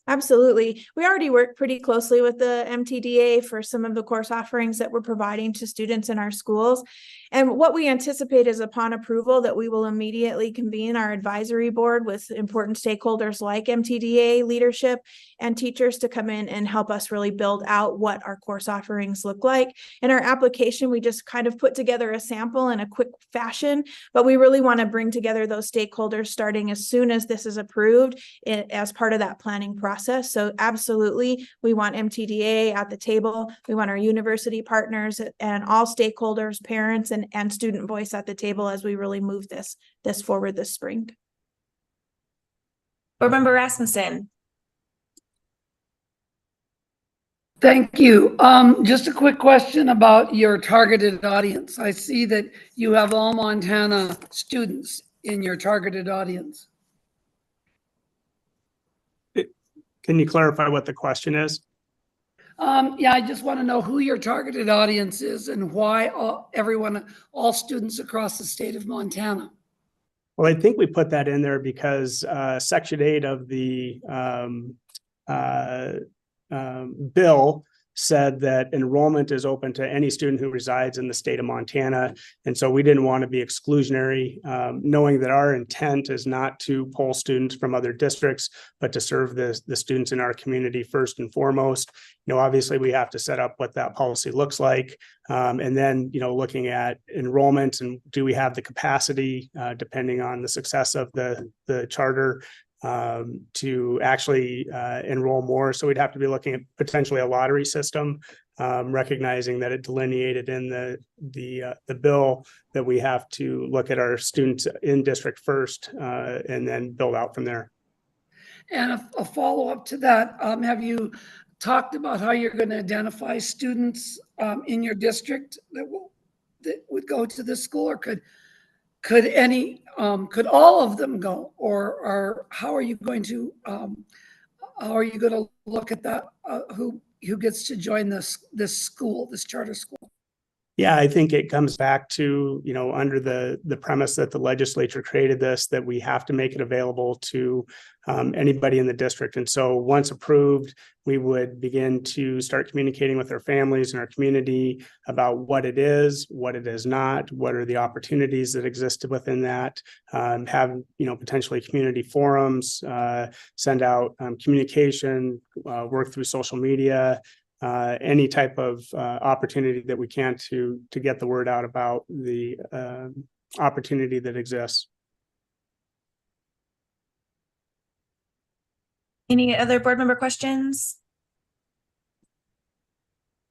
Absolutely. We already work pretty closely with the MTDA for some of the course offerings that we're providing to students in our schools. And what we anticipate is upon approval that we will immediately convene our advisory board with important stakeholders like MTDA leadership and teachers to come in and help us really build out what our course offerings look like. In our application, we just kind of put together a sample in a quick fashion, but we really want to bring together those stakeholders starting as soon as this is approved as part of that planning process. So absolutely, we want MTDA at the table. We want our university partners and all stakeholders, parents, and student voice at the table as we really move this forward this spring. Board Member Rasmussen. Thank you. Just a quick question about your targeted audience. I see that you have all Montana students in your targeted audience. Can you clarify what the question is? Yeah, I just want to know who your targeted audience is and why all students across the state of Montana. Well, I think we put that in there because Section 8 of the bill said that enrollment is open to any student who resides in the state of Montana. And so we didn't want to be exclusionary, knowing that our intent is not to pull students from other districts, but to serve the students in our community first and foremost. You know, obviously we have to set up what that policy looks like. And then, you know, looking at enrollment and do we have the capacity, depending on the success of the charter, to actually enroll more. So we'd have to be looking at potentially a lottery system, recognizing that it delineated in the bill that we have to look at our students in district first, and then build out from there. And a follow-up to that, have you talked about how you're going to identify students in your district that would go to this school, or could all of them go, or how are you going to look at that? Who gets to join this school, this charter school? Yeah, I think it comes back to, you know, under the premise that the legislature created this, that we have to make it available to anybody in the district. And so once approved, we would begin to start communicating with our families and our community about what it is not, what are the opportunities that exist within that, have, you know, potentially community forums, send out communication, work through social media, any type of opportunity that we can to get the word out about the opportunity that exists. Any other board member questions?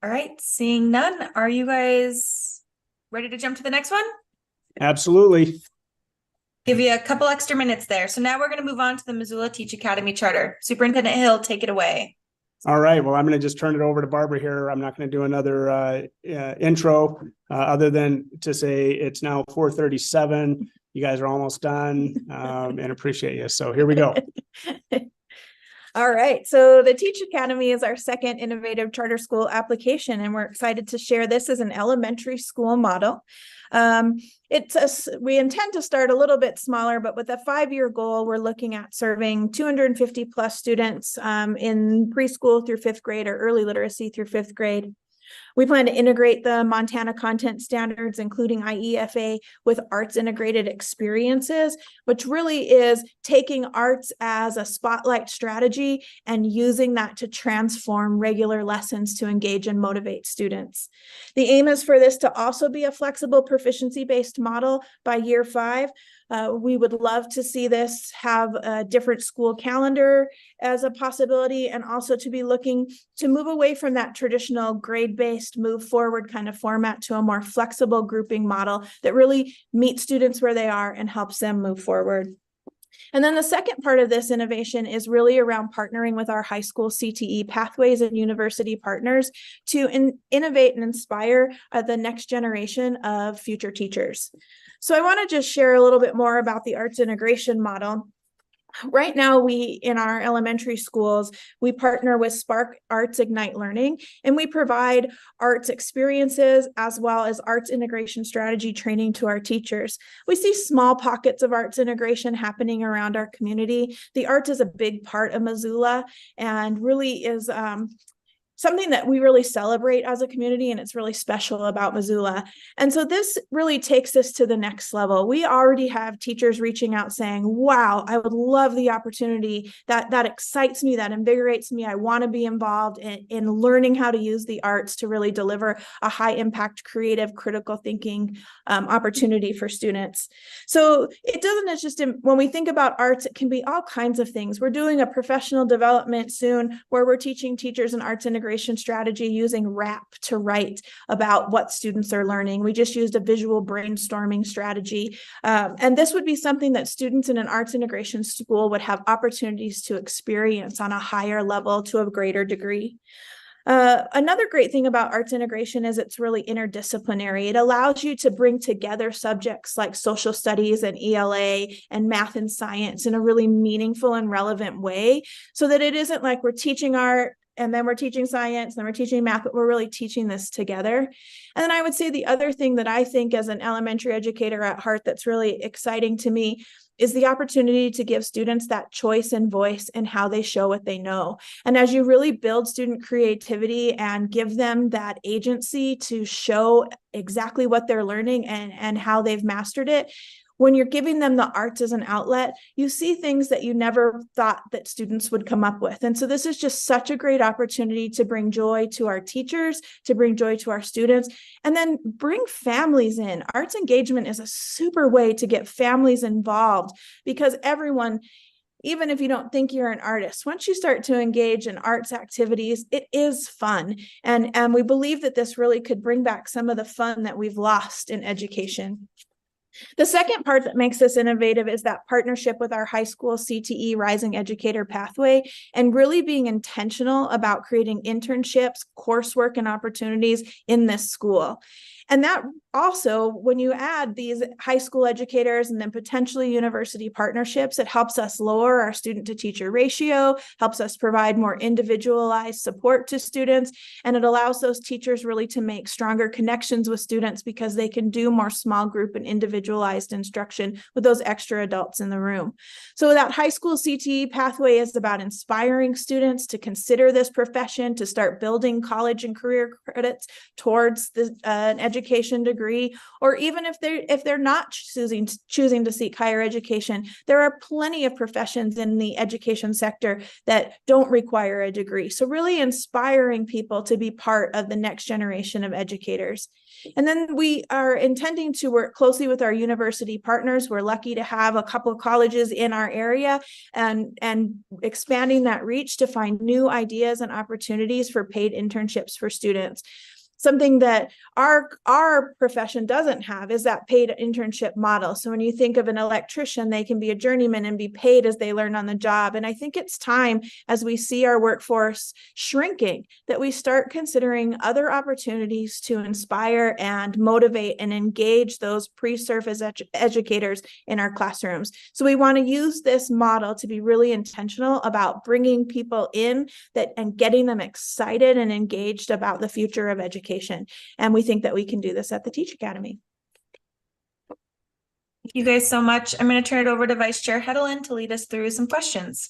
All right, seeing none, are you guys ready to jump to the next one? Absolutely. Give you a couple extra minutes there. So now we're going to move on to the Missoula Teach Academy Charter. Superintendent Hill, take it away. All right, well, I'm going to just turn it over to Barbara here. I'm not going to do another intro other than to say it's now 4:37. You guys are almost done, and appreciate you. So here we go. All right, so the Teach Academy is our second innovative charter school application, and we're excited to share this as an elementary school model. We intend to start a little bit smaller, but with a 5-year goal, we're looking at serving 250 plus students in preschool through 5th grade or early literacy through 5th grade. We plan to integrate the Montana content standards, including IEFA, with arts integrated experiences, which really is taking arts as a spotlight strategy and using that to transform regular lessons to engage and motivate students. The aim is for this to also be a flexible proficiency-based model by year 5. We would love to see this have a different school calendar as a possibility, and also to be looking to move away from that traditional grade-based move forward kind of format to a more flexible grouping model that really meets students where they are and helps them move forward. And then the second part of this innovation is really around partnering with our high school CTE pathways and university partners to innovate and inspire the next generation of future teachers. So I want to just share a little bit more about the arts integration model. Right now, we, in our elementary schools, we partner with Spark Arts Ignite Learning, and we provide arts experiences as well as arts integration strategy training to our teachers. We see small pockets of arts integration happening around our community. The arts is a big part of Missoula and really is something that we really celebrate as a community, and it's really special about Missoula. And so this really takes us to the next level. We already have teachers reaching out saying, wow, I would love the opportunity. That excites me, that invigorates me. I want to be involved in learning how to use the arts to really deliver a high impact, creative, critical thinking opportunity for students. So it doesn't, it's just, when we think about arts, it can be all kinds of things. We're doing a professional development soon where we're teaching teachers an arts integration strategy using RAP to write about what students are learning. We just used a visual brainstorming strategy. And this would be something that students in an arts integration school would have opportunities to experience on a higher level to a greater degree. Another great thing about arts integration is it's really interdisciplinary. It allows you to bring together subjects like social studies and ELA and math and science in a really meaningful and relevant way, so that it isn't like we're teaching art and then we're teaching science, and then we're teaching math, but we're really teaching this together. And then I would say the other thing that I think as an elementary educator at heart that's really exciting to me is the opportunity to give students that choice and voice in how they show what they know. And as you really build student creativity and give them that agency to show exactly what they're learning and how they've mastered it, when you're giving them the arts as an outlet, you see things that you never thought that students would come up with. And so this is just such a great opportunity to bring joy to our teachers, to bring joy to our students, and then bring families in. Arts engagement is a super way to get families involved, because everyone, even if you don't think you're an artist, once you start to engage in arts activities, it is fun. And we believe that this really could bring back some of the fun that we've lost in education. The second part that makes this innovative is that partnership with our high school CTE Rising Educator Pathway, and really being intentional about creating internships, coursework, and opportunities in this school. And that also, when you add these high school educators and then potentially university partnerships, it helps us lower our student to teacher ratio, helps us provide more individualized support to students, and it allows those teachers really to make stronger connections with students because they can do more small group and individualized instruction with those extra adults in the room. So that high school CTE pathway is about inspiring students to consider this profession, to start building college and career credits towards an education degree, or even if they're not choosing to seek higher education, there are plenty of professions in the education sector that don't require a degree. So really inspiring people to be part of the next generation of educators. And then we are intending to work closely with our university partners. We're lucky to have a couple of colleges in our area, and expanding that reach to find new ideas and opportunities for paid internships for students. Something that our profession doesn't have is that paid internship model. So when you think of an electrician, they can be a journeyman and be paid as they learn on the job. And I think it's time, as we see our workforce shrinking, that we start considering other opportunities to inspire and motivate and engage those pre-service educators in our classrooms. So we want to use this model to be really intentional about bringing people in and getting them excited and engaged about the future of education. And we think that we can do this at the Teach Academy. Thank you guys so much. I'm going to turn it over to Vice Chair Hedelin to lead us through some questions.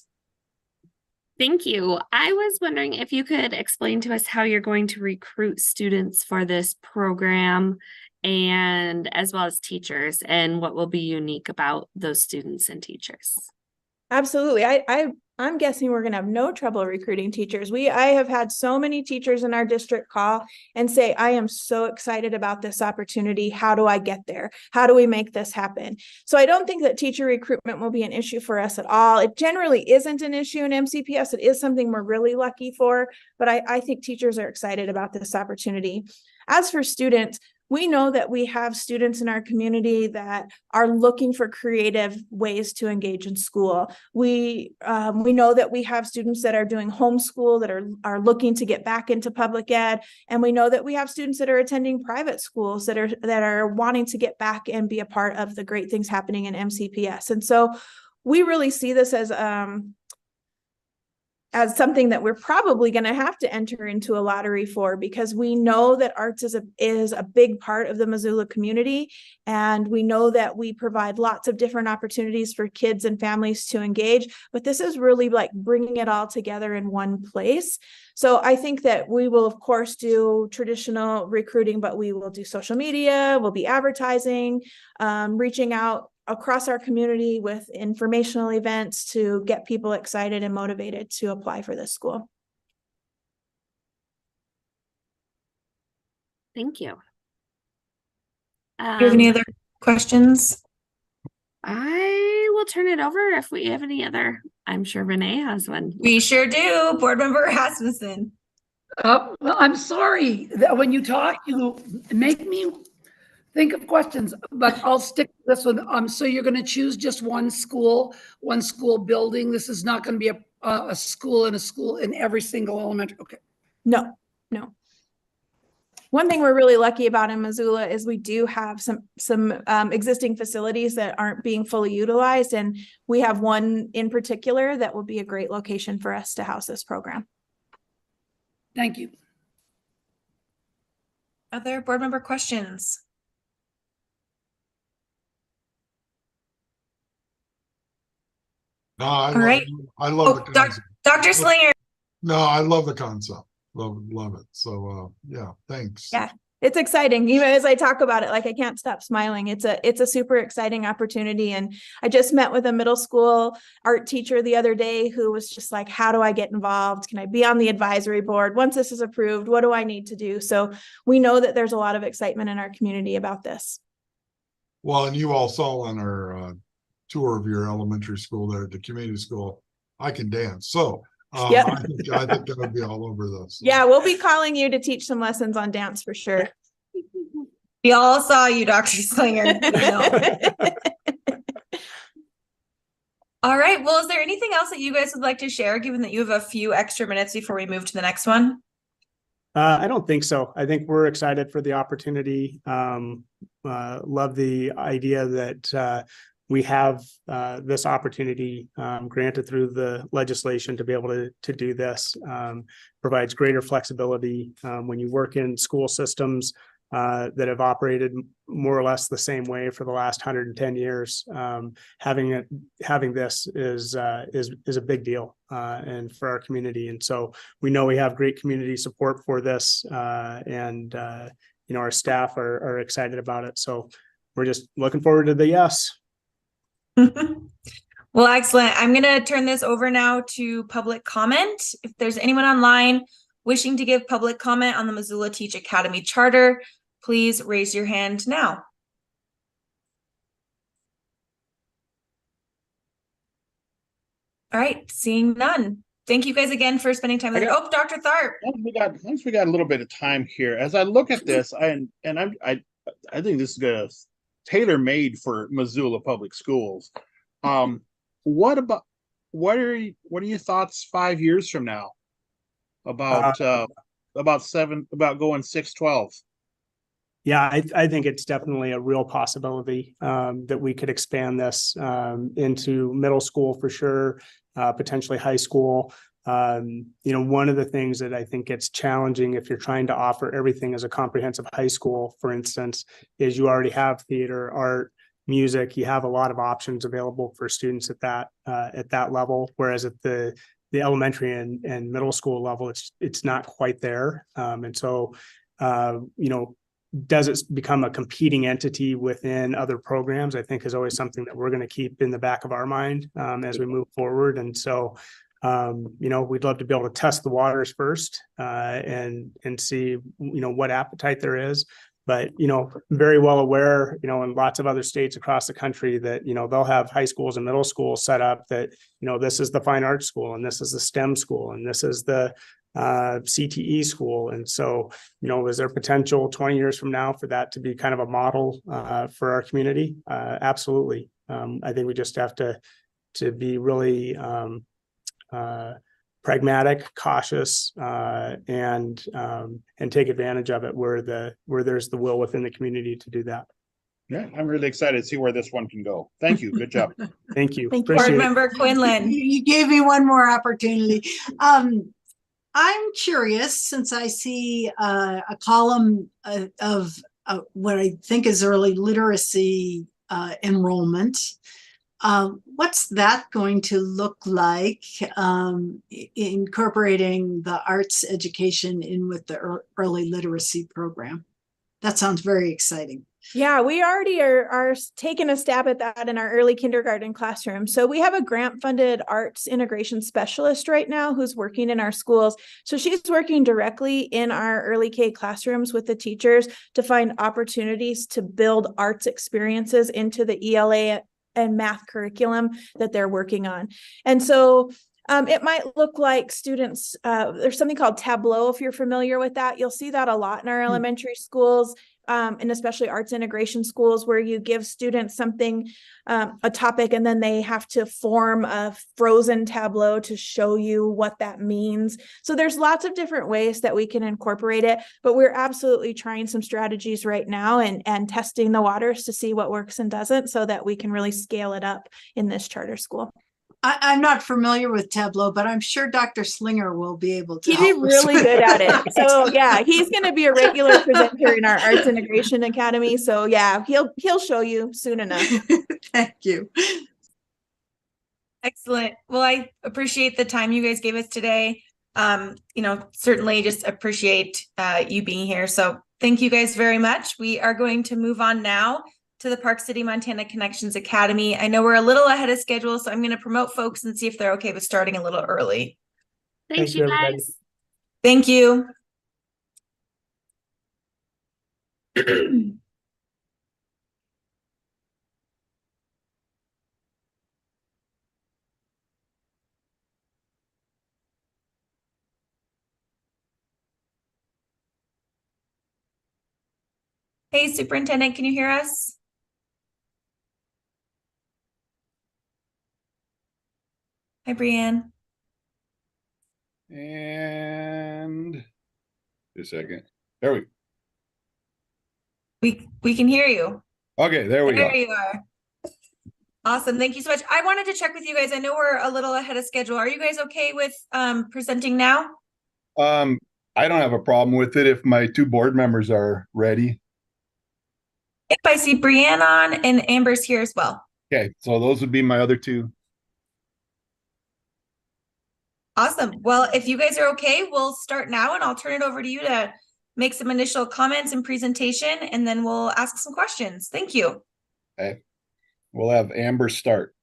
Thank you. I was wondering if you could explain to us how you're going to recruit students for this program, and as well as teachers, and what will be unique about those students and teachers. Absolutely. I'm guessing we're going to have no trouble recruiting teachers. I have had so many teachers in our district call and say, I am so excited about this opportunity. How do I get there? How do we make this happen? So I don't think that teacher recruitment will be an issue for us at all. It generally isn't an issue in MCPS. It is something we're really lucky for, but I think teachers are excited about this opportunity. As for students, we know that we have students in our community that are looking for creative ways to engage in school. We know that we have students that are doing homeschool that are looking to get back into public ed, and we know that we have students that are attending private schools that are wanting to get back and be a part of the great things happening in MCPS. And so we really see this as something that we're probably going to have to enter into a lottery for, because we know that arts is a big part of the Missoula community. And we know that we provide lots of different opportunities for kids and families to engage, but this is really like bringing it all together in one place. So I think that we will, of course, do traditional recruiting, but we will do social media, we'll be advertising, reaching out across our community with informational events to get people excited and motivated to apply for this school. Thank you. Do you have any other questions? I will turn it over if we have any other. I'm sure Renee has one. We sure do. Board Member Rasmussen. Well, I'm sorry that when you talk, you make me think of questions, but I'll stick to this one. So you're going to choose just one school building. This is not going to be a school in every single elementary. Okay. No. One thing we're really lucky about in Missoula is we do have some existing facilities that aren't being fully utilized. And we have one in particular that will be a great location for us to house this program. Thank you. Other board member questions? No, All right. I love the concept. Dr. Slinger. No, I love the concept. Love it. So yeah, thanks. Yeah, it's exciting. Even as I talk about it, like I can't stop smiling. It's a super exciting opportunity. And I just met with a middle school art teacher the other day who was just like, how do I get involved? Can I be on the advisory board? Once this is approved, what do I need to do? So we know that there's a lot of excitement in our community about this. Well, and you all saw on our tour of your elementary school there at the community school, I can dance. So Yep. I think that would be all over this. Yeah, we'll be calling you to teach some lessons on dance for sure. We all saw you, Dr. Slinger. All right. Well, is there anything else that you guys would like to share, given that you have a few extra minutes before we move to the next one? I don't think so. I think we're excited for the opportunity. Love the idea that we have this opportunity granted through the legislation to be able to do this. Provides greater flexibility when you work in school systems that have operated more or less the same way for the last 110 years. Having this is a big deal and for our community. And so we know we have great community support for this, and our staff are excited about it. So we're just looking forward to the yes. Well, excellent. I'm going to turn this over now to public comment. If there's anyone online wishing to give public comment on the Missoula Teach Academy Charter, please raise your hand now. All right, seeing none. Thank you guys again for spending time with us. Oh, Dr. Tharp. Once we got a little bit of time here, as I look at this, I think this is tailor-made for Missoula Public Schools. What are your thoughts 5 years from now about going 6-12? Yeah, I think it's definitely a real possibility that we could expand this into middle school for sure, potentially high school. One of the things that I think gets challenging if you're trying to offer everything as a comprehensive high school, for instance, is you already have theater, art, music. You have a lot of options available for students at that level, whereas at the elementary and middle school level, it's not quite there. And so, does it become a competing entity within other programs? I think is always something that we're going to keep in the back of our mind as we move forward. And so, we'd love to be able to test the waters first and see, what appetite there is. But, very well aware, in lots of other states across the country that, they'll have high schools and middle schools set up that, this is the fine arts school and this is the STEM school and this is the CTE school. And so, is there potential 20 years from now for that to be kind of a model for our community? Absolutely. I think we just have to be really pragmatic, cautious, and take advantage of it where there's the will within the community to do that. Yeah, I'm really excited to see where this one can go. Thank you. Good job. Thank you. Thank you. Board Appreciate it. Member Quinlan. You gave me one more opportunity. I'm curious, since I see a column of what I think is early literacy enrollment. What's that going to look like, incorporating the arts education in with the early literacy program? That sounds very exciting. Yeah, we already are taking a stab at that in our early kindergarten classroom. So we have a grant-funded arts integration specialist right now who's working in our schools. So she's working directly in our early K classrooms with the teachers to find opportunities to build arts experiences into the ELA and math curriculum that they're working on. And so it might look like students, there's something called Tableau, if you're familiar with that. You'll see that a lot in our elementary schools, and especially arts integration schools, where you give students something, a topic, and then they have to form a frozen tableau to show you what that means. So there's lots of different ways that we can incorporate it, but we're absolutely trying some strategies right now and testing the waters to see what works and doesn't, so that we can really scale it up in this charter school. I'm not familiar with Tableau, but I'm sure Dr. Slinger will be able to. He'd be really good at it. So yeah, he's going to be a regular presenter in our Arts Integration Academy. So yeah, he'll show you soon enough. Thank you. Excellent. Well, I appreciate the time you guys gave us today. Certainly just appreciate you being here. So thank you guys very much. We are going to move on now to the Park City, Montana Connections Academy. I know we're a little ahead of schedule, so I'm going to promote folks and see if they're okay with starting a little early. Thanks, you guys. Thank you. Hey, Superintendent, can you hear us? Hi, Brianne. And just a second. There we can hear you. Okay, there we go. There you are. Awesome. Thank you so much. I wanted to check with you guys. I know we're a little ahead of schedule. Are you guys okay with presenting now? I don't have a problem with it if my two board members are ready. If I see Brianne on and Amber's here as well. Okay, so those would be my other two. Awesome. Well, if you guys are okay, we'll start now, and I'll turn it over to you to make some initial comments and presentation, and then we'll ask some questions. Thank you. Okay, we'll have Amber start.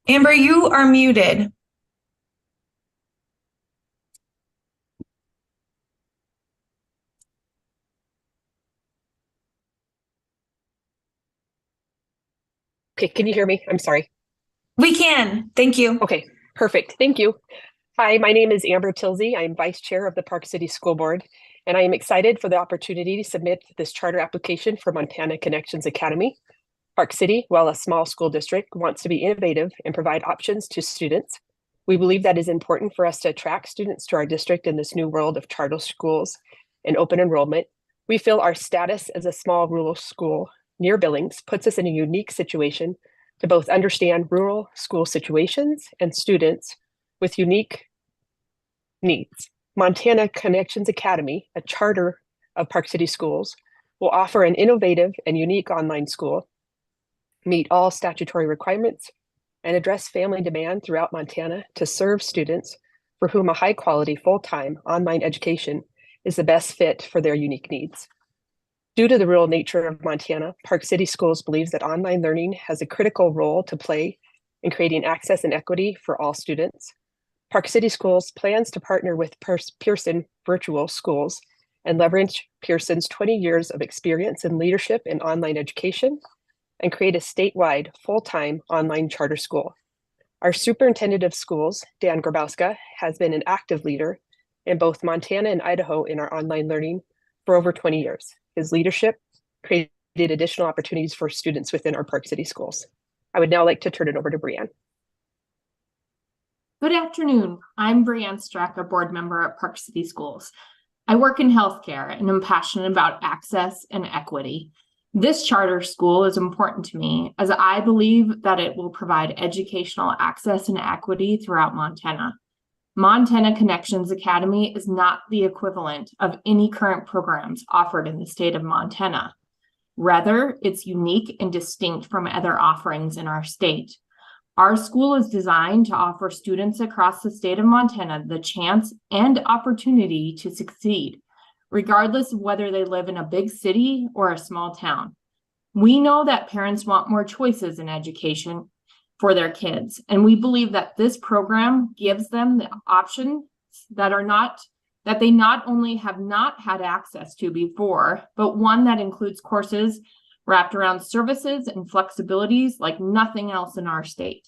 Amber, you are muted. Okay, can you hear me? I'm sorry. We can. Thank you. Okay, perfect. Thank you. Hi, my name is Amber Tilsey. I am Vice Chair of the Park City School Board, and I am excited for the opportunity to submit this charter application for Montana Connections Academy. Park City, while a small school district, wants to be innovative and provide options to students. We believe that is important for us to attract students to our district in this new world of charter schools and open enrollment. We feel our status as a small rural school near Billings puts us in a unique situation to both understand rural school situations and students with unique needs. Montana Connections Academy, a charter of Park City Schools, will offer an innovative and unique online school, meet all statutory requirements, and address family demand throughout Montana to serve students for whom a high-quality, full-time online education is the best fit for their unique needs. Due to the rural nature of Montana, Park City Schools believes that online learning has a critical role to play in creating access and equity for all students. Park City Schools plans to partner with Pearson Virtual Schools and leverage Pearson's 20 years of experience in leadership in online education and create a statewide full-time online charter school. Our superintendent of schools, Dan Grabowska, has been an active leader in both Montana and Idaho in our online learning for over 20 years. His leadership created additional opportunities for students within our Park City schools. I would now like to turn it over to Brianne. Good afternoon. I'm Brianne Straka, board member at Park City Schools. I work in healthcare and am passionate about access and equity. This charter school is important to me as I believe that it will provide educational access and equity throughout Montana. Montana Connections Academy is not the equivalent of any current programs offered in the state of Montana. Rather, it's unique and distinct from other offerings in our state. Our school is designed to offer students across the state of Montana the chance and opportunity to succeed, regardless of whether they live in a big city or a small town. We know that parents want more choices in education for their kids, and we believe that this program gives them the options that they not only have not had access to before, but one that includes courses wrapped around services and flexibilities like nothing else in our state.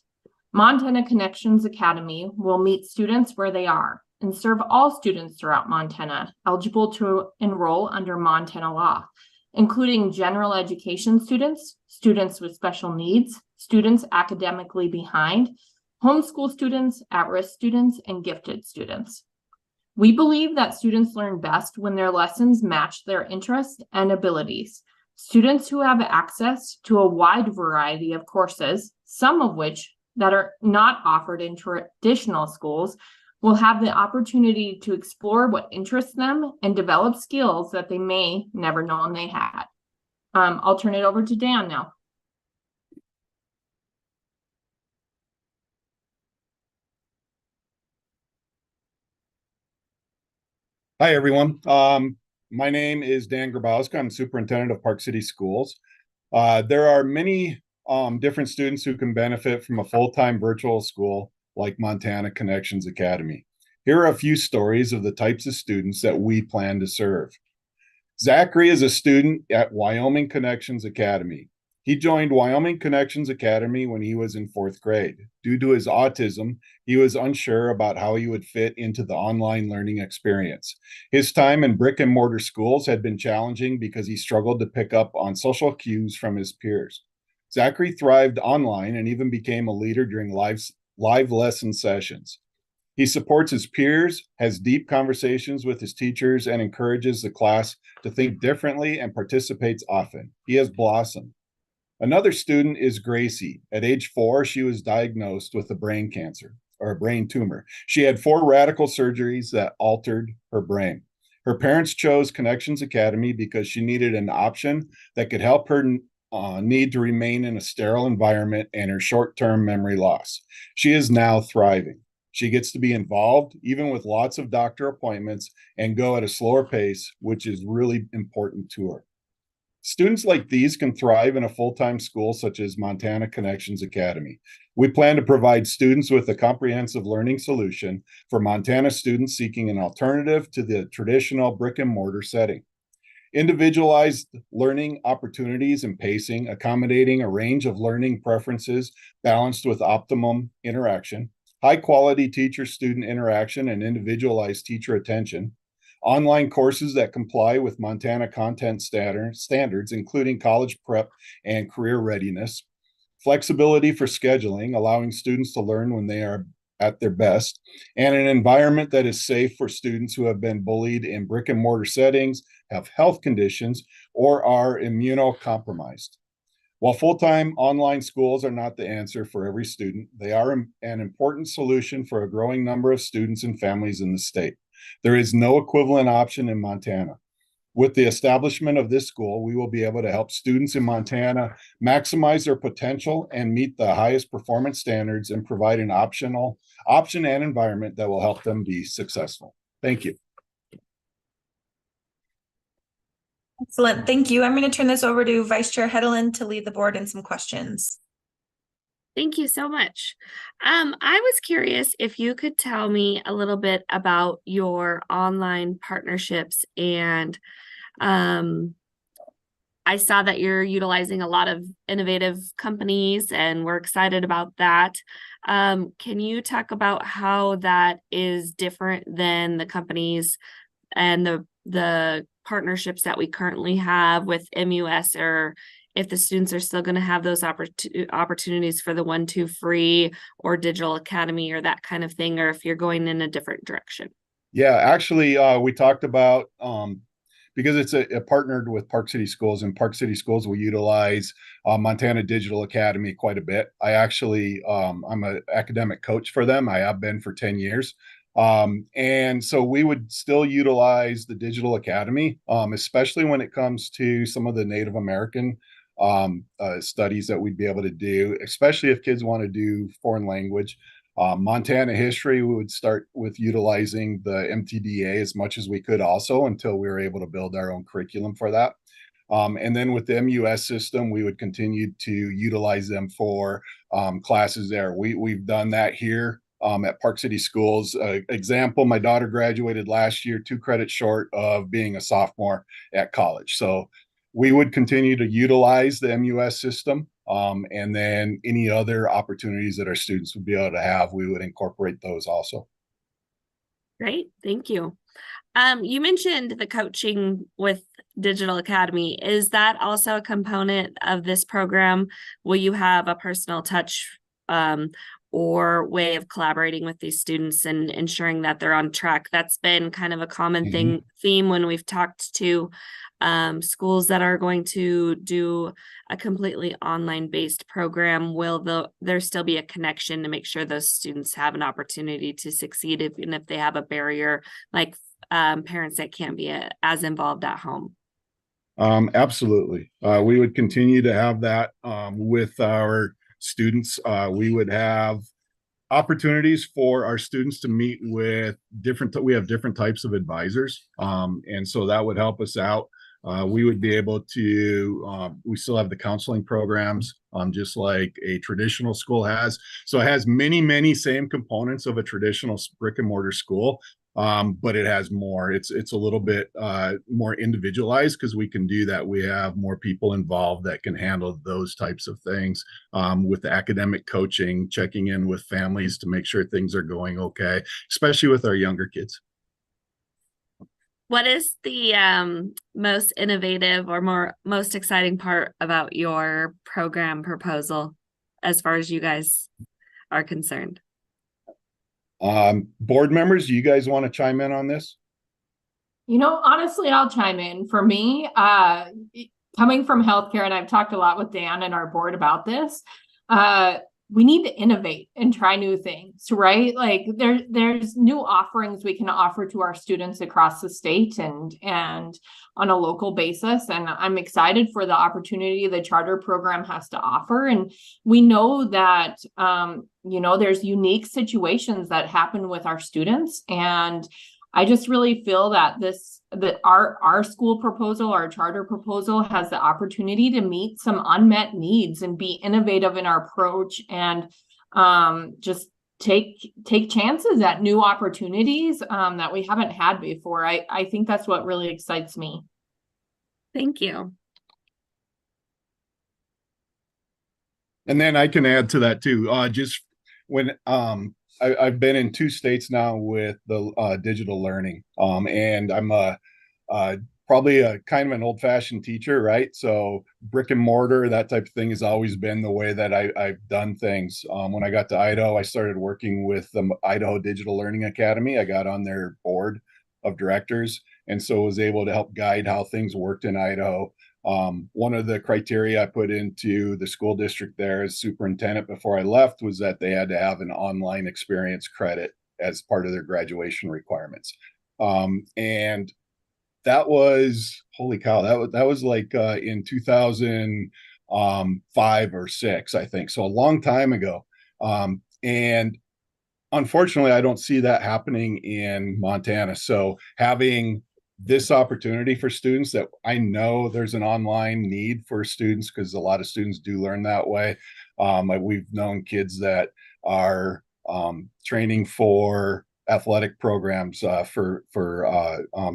Montana Connections Academy will meet students where they are and serve all students throughout Montana eligible to enroll under Montana law, including general education students, students with special needs, students academically behind, homeschool students, at-risk students, and gifted students. We believe that students learn best when their lessons match their interests and abilities. Students who have access to a wide variety of courses, some of which that are not offered in traditional schools, will have the opportunity to explore what interests them and develop skills that they may never known they had. I'll turn it over to Dan now. Hi, everyone. My name is Dan Grabowska. I'm superintendent of Park City Schools. There are many different students who can benefit from a full-time virtual school like Montana Connections Academy. Here are a few stories of the types of students that we plan to serve. Zachary is a student at Wyoming Connections Academy. He joined Wyoming Connections Academy when he was in 4th grade. Due to his autism, he was unsure about how he would fit into the online learning experience. His time in brick and mortar schools had been challenging because he struggled to pick up on social cues from his peers. Zachary thrived online and even became a leader during live lesson sessions. He supports his peers, has deep conversations with his teachers, and encourages the class to think differently and participates often. He has blossomed. Another student is Gracie. At age 4, she was diagnosed with a brain cancer or a brain tumor. She had 4 radical surgeries that altered her brain. Her parents chose Connections Academy because she needed an option that could help her need to remain in a sterile environment and her short-term memory loss. She is now thriving. She gets to be involved, even with lots of doctor appointments, and go at a slower pace, which is really important to her. Students like these can thrive in a full-time school such as Montana Connections Academy. We plan to provide students with a comprehensive learning solution for Montana students seeking an alternative to the traditional brick and mortar setting. Individualized learning opportunities and pacing, accommodating a range of learning preferences balanced with optimum interaction, high-quality teacher-student interaction and individualized teacher attention, online courses that comply with Montana content standards, including college prep and career readiness, flexibility for scheduling, allowing students to learn when they are at their best, and an environment that is safe for students who have been bullied in brick and mortar settings, have health conditions, or are immunocompromised. While full-time online schools are not the answer for every student, they are an important solution for a growing number of students and families in the state. There is no equivalent option in Montana. With the establishment of this school, we will be able to help students in Montana maximize their potential and meet the highest performance standards and provide an option and environment that will help them be successful. Thank you. Excellent. Thank you. I'm going to turn this over to Vice Chair Hedeland to lead the board in some questions. Thank you so much. I was curious if you could tell me a little bit about your online partnerships, and I saw that you're utilizing a lot of innovative companies and we're excited about that. Can you talk about how that is different than the companies and the partnerships that we currently have with MUS, or if the students are still going to have those opportunities for the 1-2 free or digital academy or that kind of thing, or if you're going in a different direction? Yeah, actually, we talked about because it's a partnered with Park City Schools, and Park City Schools will utilize Montana Digital Academy quite a bit. I actually, I'm an academic coach for them. I have been for 10 years. And so we would still utilize the Digital Academy, especially when it comes to some of the Native American studies that we'd be able to do, especially if kids want to do foreign language. Montana history, we would start with utilizing the MTDA as much as we could also until we were able to build our own curriculum for that. And then with the MUS system, we would continue to utilize them for classes there. We've done that here at Park City Schools. Example, my daughter graduated last year, 2 credits short of being a sophomore at college. So we would continue to utilize the MUS system. And then any other opportunities that our students would be able to have, we would incorporate those also. Great, thank you. You mentioned the coaching with Digital Academy. Is that also a component of this program? Will you have a personal touch or way of collaborating with these students and ensuring that they're on track? That's been kind of a common theme when we've talked to schools that are going to do a completely online based program. Will there still be a connection to make sure those students have an opportunity to succeed, even if they have a barrier, like parents that can't be as involved at home? Absolutely. We would continue to have that with our students. We would have opportunities for our students to meet with we have different types of advisors. And so that would help us out. We would be able to, we still have the counseling programs, just like a traditional school has. So it has many same components of a traditional brick and mortar school, but it has more. It's a little bit more individualized because we can do that. We have more people involved that can handle those types of things with the academic coaching, checking in with families to make sure things are going okay, especially with our younger kids. What is the most innovative or most exciting part about your program proposal as far as you guys are concerned? Board members, do you guys want to chime in on this? You know, honestly, I'll chime in. For me, coming from healthcare, and I've talked a lot with Dan and our board about this, we need to innovate and try new things, right? Like there's new offerings we can offer to our students across the state and on a local basis. And I'm excited for the opportunity the charter program has to offer. And we know that, there's unique situations that happen with our students. And I just really feel that our school proposal, our charter proposal, has the opportunity to meet some unmet needs and be innovative in our approach and just take chances at new opportunities that we haven't had before. I think that's what really excites me. Thank you. And then I can add to that too. Just when I've been in 2 states now with the digital learning, and I'm probably a kind of an old-fashioned teacher, right? So brick and mortar, that type of thing has always been the way that I've done things. When I got to Idaho, I started working with the Idaho Digital Learning Academy. I got on their board of directors, and so was able to help guide how things worked in Idaho. One of the criteria I put into the school district there as superintendent before I left was that they had to have an online experience credit as part of their graduation requirements. And that was, holy cow, that was like in 2005 or 6, I think. So a long time ago. And unfortunately, I don't see that happening in Montana. So having this opportunity for students, that I know there's an online need for students because a lot of students do learn that way. We've known kids that are training for athletic programs for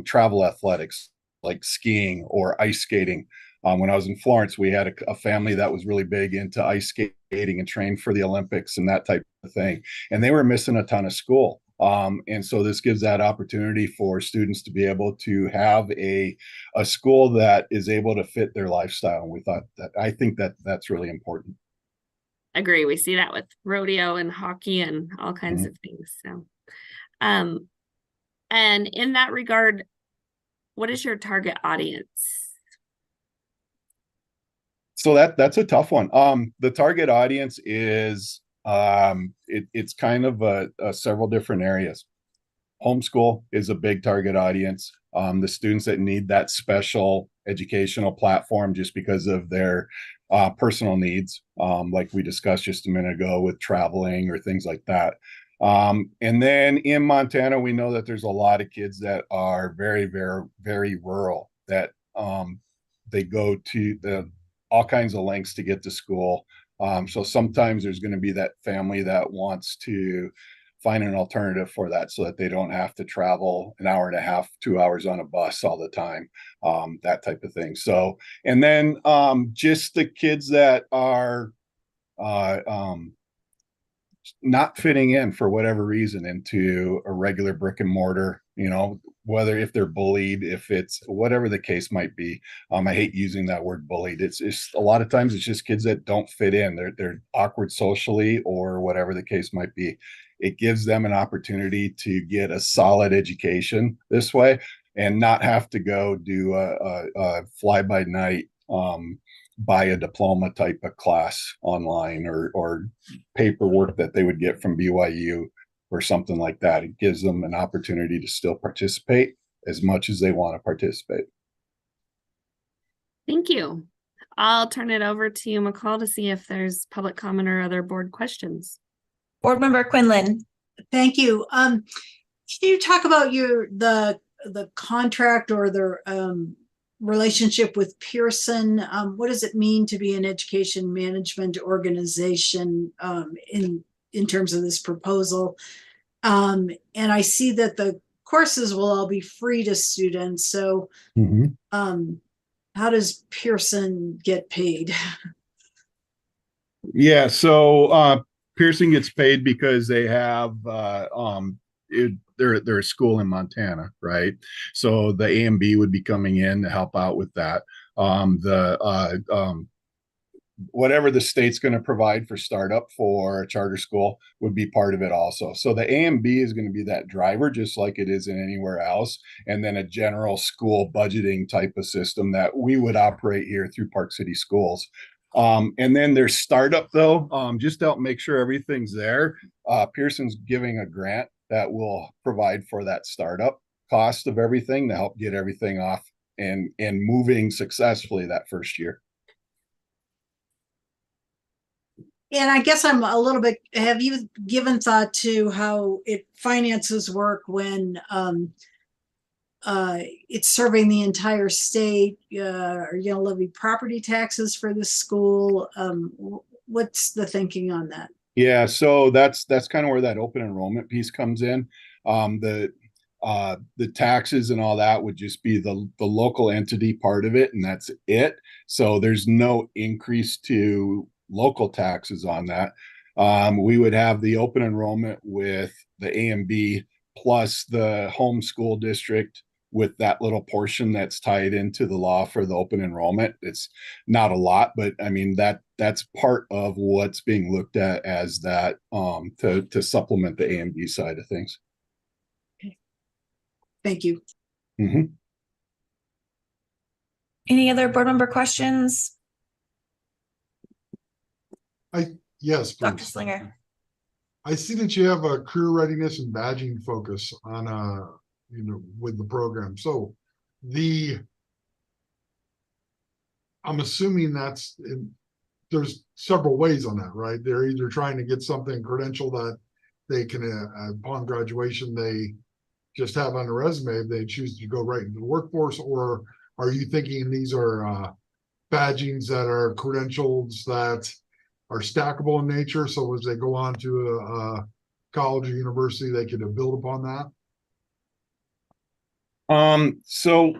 travel athletics like skiing or ice skating. When I was in Florence, we had a family that was really big into ice skating and trained for the Olympics and that type of thing. And they were missing a ton of school. And so this gives that opportunity for students to be able to have a school that is able to fit their lifestyle. And I think that's really important. Agree. We see that with rodeo and hockey and all kinds of things. So, And in that regard, what is your target audience? So that's a tough one. The target audience is it's kind of a several different areas. Homeschool is a big target audience. The students that need that special educational platform just because of their personal needs, like we discussed just a minute ago with traveling or things like that. And then in Montana, we know that there's a lot of kids that are very, very, very rural, that they go to all kinds of lengths to get to school. So sometimes there's going to be that family that wants to find an alternative for that so that they don't have to travel an hour and a half, 2 hours on a bus all the time, that type of thing. So, and then just the kids that are not fitting in for whatever reason into a regular brick and mortar, whether if they're bullied, if it's whatever the case might be. I hate using that word bullied. It's a lot of times it's just kids that don't fit in. They're awkward socially or whatever the case might be. It gives them an opportunity to get a solid education this way and not have to go do a fly by night, buy a diploma type of class online or paperwork that they would get from BYU or something like that. It gives them an opportunity to still participate as much as they want to participate. Thank you. I'll turn it over to you, McCall, to see if there's public comment or other board questions. Board Member Quinlan. Thank you. Can you talk about the contract or the relationship with Pearson? What does it mean to be an education management organization in terms of this proposal? And I see that the courses will all be free to students. So how does Pearson get paid? Yeah, so Pearson gets paid because they have they're a school in Montana, right? So the AMB would be coming in to help out with that. Whatever the state's going to provide for startup for a charter school would be part of it also. So the AMB is going to be that driver, just like it is in anywhere else. And then a general school budgeting type of system that we would operate here through Park City Schools. And then their startup though, just to help make sure everything's there. Pearson's giving a grant that will provide for that startup cost of everything to help get everything off and moving successfully that first year. And I guess I'm a little bit, have you given thought to how finances work when it's serving the entire state? Are you going to levy property taxes for this school? What's the thinking on that? Yeah, so that's kind of where that open enrollment piece comes in. The taxes and all that would just be the local entity part of it, and that's it. So there's no increase to local taxes on that. We would have the open enrollment with the AMB plus the home school district with that little portion that's tied into the law for the open enrollment. It's not a lot, but I mean, that's part of what's being looked at as that to supplement the AMB side of things. Thank you. Any other board member questions? Yes, please. Dr. Slinger. I see that you have a career readiness and badging focus on with the program. So I'm assuming there's several ways on that, right? They're either trying to get something credential that they can, upon graduation, they just have on a resume if they choose to go right into the workforce, or are you thinking these are badgings that are credentials that are stackable in nature, so as they go on to a college or university, they can build upon that? So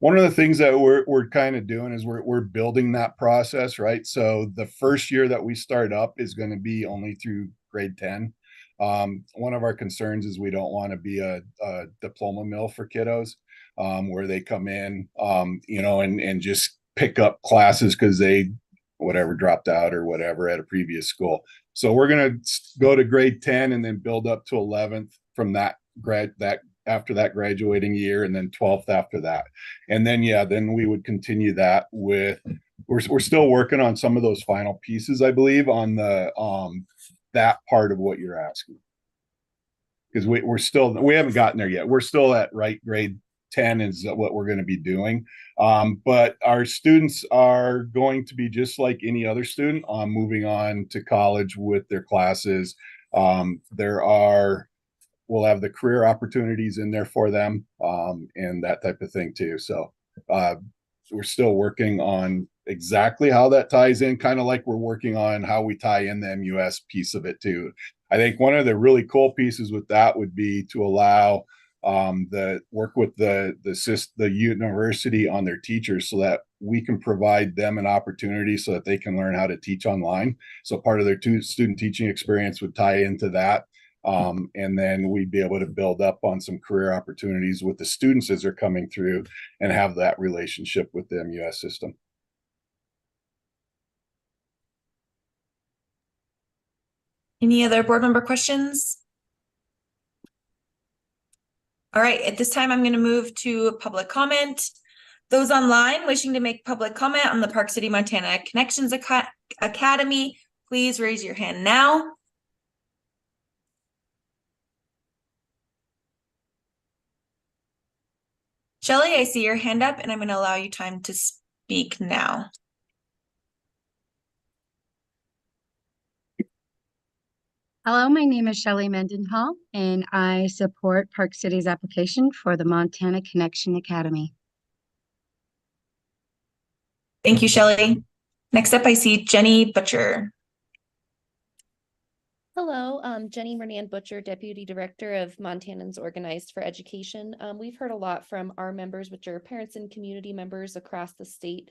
one of the things that we're kind of doing is we're building that process, right? So the first year that we start up is going to be only through grade 10. One of our concerns is we don't want to be a diploma mill for kiddos, where they come in, and just pick up classes because they dropped out or whatever at a previous school. So we're going to go to grade 10 and then build up to 11th from that after that graduating year, and then 12th after that. And then, yeah, then we would continue that with, we're still working on some of those final pieces, I believe, on the that part of what you're asking. Because we haven't gotten there yet. We're still at grade 10 is what we're going to be doing. But our students are going to be just like any other student moving on to college with their classes. We'll have the career opportunities in there for them and that type of thing too. So we're still working on exactly how that ties in, kind of like we're working on how we tie in the MUS piece of it too. I think one of the really cool pieces with that would be to allow the work with the university on their teachers so that we can provide them an opportunity so that they can learn how to teach online. So part of their student teaching experience would tie into that. And then we'd be able to build up on some career opportunities with the students as they're coming through and have that relationship with the MUS system. Any other board member questions? All right, at this time, I'm going to move to public comment. Those online wishing to make public comment on the Park City, Montana Connections Academy, please raise your hand now. Shelley, I see your hand up and I'm going to allow you time to speak now. Hello, my name is Shelley Mendenhall, and I support Park City's application for the Montana Connection Academy. Thank you, Shelley. Next up, I see Jenny Butcher. Hello, Jenny Mernan Butcher, Deputy Director of Montanans Organized for Education. We've heard a lot from our members, which are parents and community members across the state,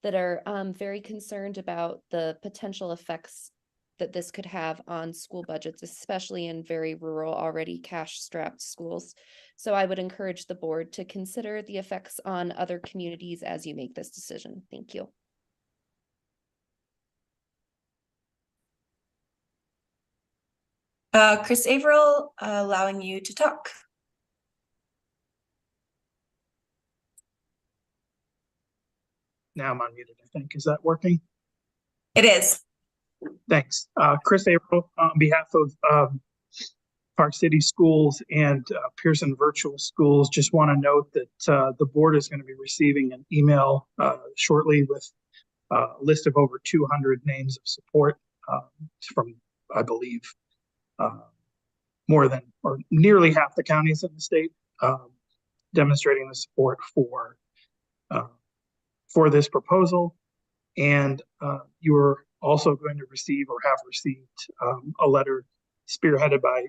that are very concerned about the potential effects that this could have on school budgets, especially in very rural, already cash-strapped schools. So I would encourage the board to consider the effects on other communities as you make this decision. Thank you. Chris Averill, allowing you to talk. Now I'm unmuted, I think. Is that working? It is. Thanks. Chris Averill, on behalf of Park City Schools and Pearson Virtual Schools, just want to note that the board is going to be receiving an email shortly with a list of over 200 names of support from, I believe, more than or nearly half the counties in the state, demonstrating the support for this proposal. And you're also going to receive or have received a letter spearheaded by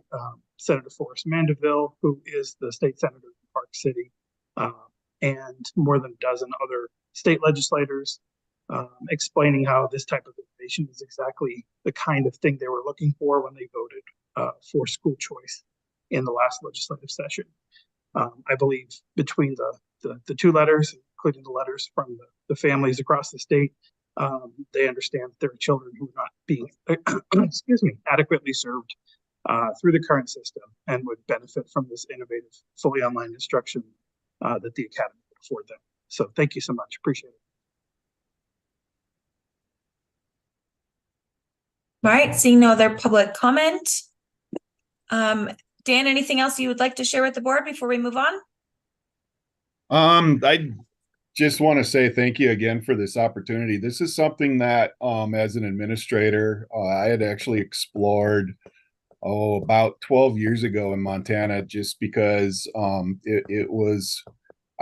Senator Forrest Mandeville, who is the state senator in Park City, and more than a dozen other state legislators, explaining how this type of innovation is exactly the kind of thing they were looking for when they voted for school choice in the last legislative session. I believe between the two letters, including the letters from the families across the state, they understand that there are children who are not being adequately served through the current system and would benefit from this innovative, fully online instruction that the Academy would afford them. So thank you so much. Appreciate it. All right, seeing no other public comment. Dan, anything else you would like to share with the board before we move on? I just want to say thank you again for this opportunity. This is something that, as an administrator, I had actually explored about 12 years ago in Montana, just because I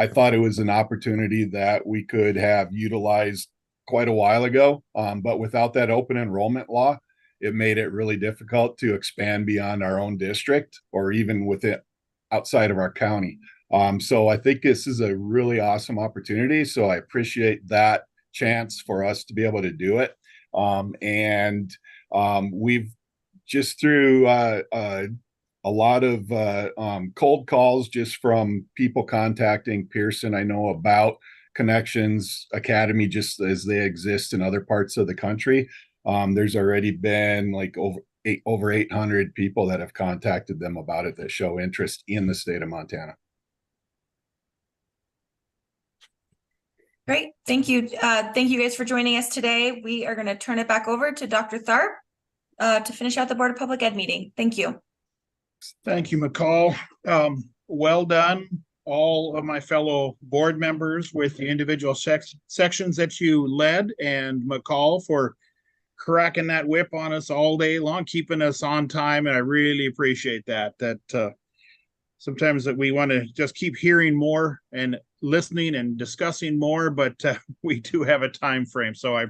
thought it was an opportunity that we could have utilized quite a while ago. But without that open enrollment law, it made it really difficult to expand beyond our own district or even within outside of our county. So I think this is a really awesome opportunity. So I appreciate that chance for us to be able to do it. We've just through a lot of cold calls just from people contacting Pearson. I know about Connections Academy just as they exist in other parts of the country. There's already been like over 800 people that have contacted them about it that show interest in the state of Montana. Great. Thank you. Thank you guys for joining us today. We are going to turn it back over to Dr. Tharp to finish out the Board of Public Ed meeting. Thank you. Thank you, McCall. Well done, all of my fellow board members with the individual sections that you led, and McCall for cracking that whip on us all day long, keeping us on time. And I really appreciate that. Sometimes that we want to just keep hearing more and listening and discussing more, but we do have a time frame. So I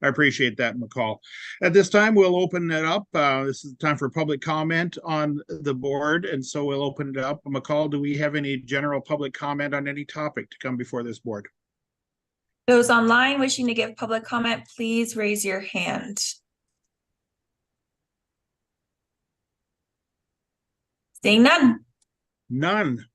appreciate that, McCall. At this time, we'll open it up. This is the time for public comment on the board. And so we'll open it up. McCall, do we have any general public comment on any topic to come before this board? Those online wishing to give public comment, please raise your hand. Seeing none. None.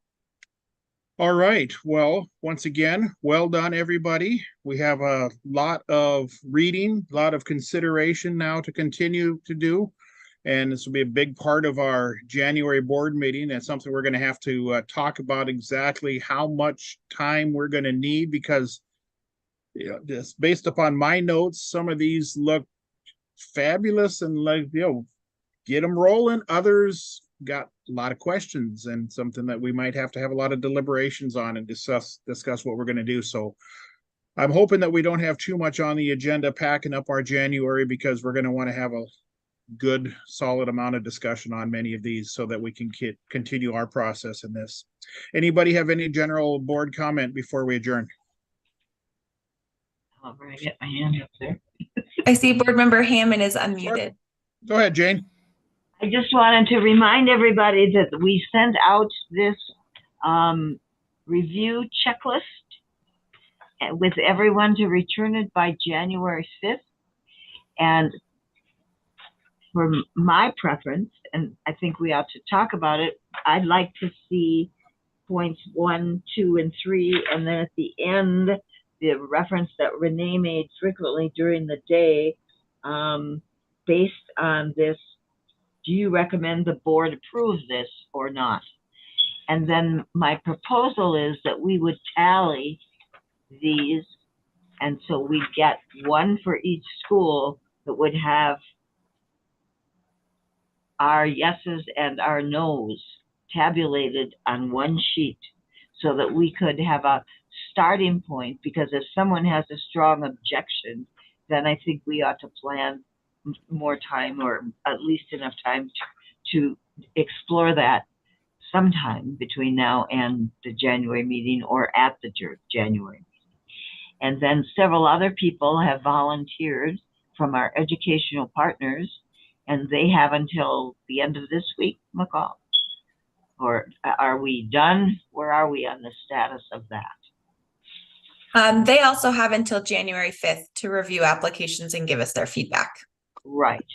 All right. Well, once again, well done, everybody. We have a lot of reading, a lot of consideration now to continue to do. And this will be a big part of our January board meeting. That's something we're going to have to talk about exactly how much time we're going to need, because just based upon my notes, some of these look fabulous and get them rolling. Others got a lot of questions and something that we might have to have a lot of deliberations on and discuss what we're going to do. So I'm hoping that we don't have too much on the agenda packing up our January, because we're going to want to have a good solid amount of discussion on many of these so that we can continue our process in this. Anybody have any general board comment before we adjourn? I'll get my hand up there. I see Board Member Hammond is unmuted. Go ahead, Jane. I just wanted to remind everybody that we sent out this review checklist with everyone to return it by January 5th. And for my preference, and I think we ought to talk about it, I'd like to see points 1, 2, and 3, and then at the end, the reference that Renee made frequently during the day, based on this, do you recommend the board approve this or not? And then my proposal is that we would tally these, and so we get one for each school that would have our yeses and our nos tabulated on one sheet, so that we could have a starting point. Because if someone has a strong objection, then I think we ought to plan more time, or at least enough time to explore that sometime between now and the January meeting, or at the January meeting. And then several other people have volunteered from our educational partners, and they have until the end of this week, McCall. Or are we done? Where are we on the status of that? They also have until January 5th to review applications and give us their feedback. Right.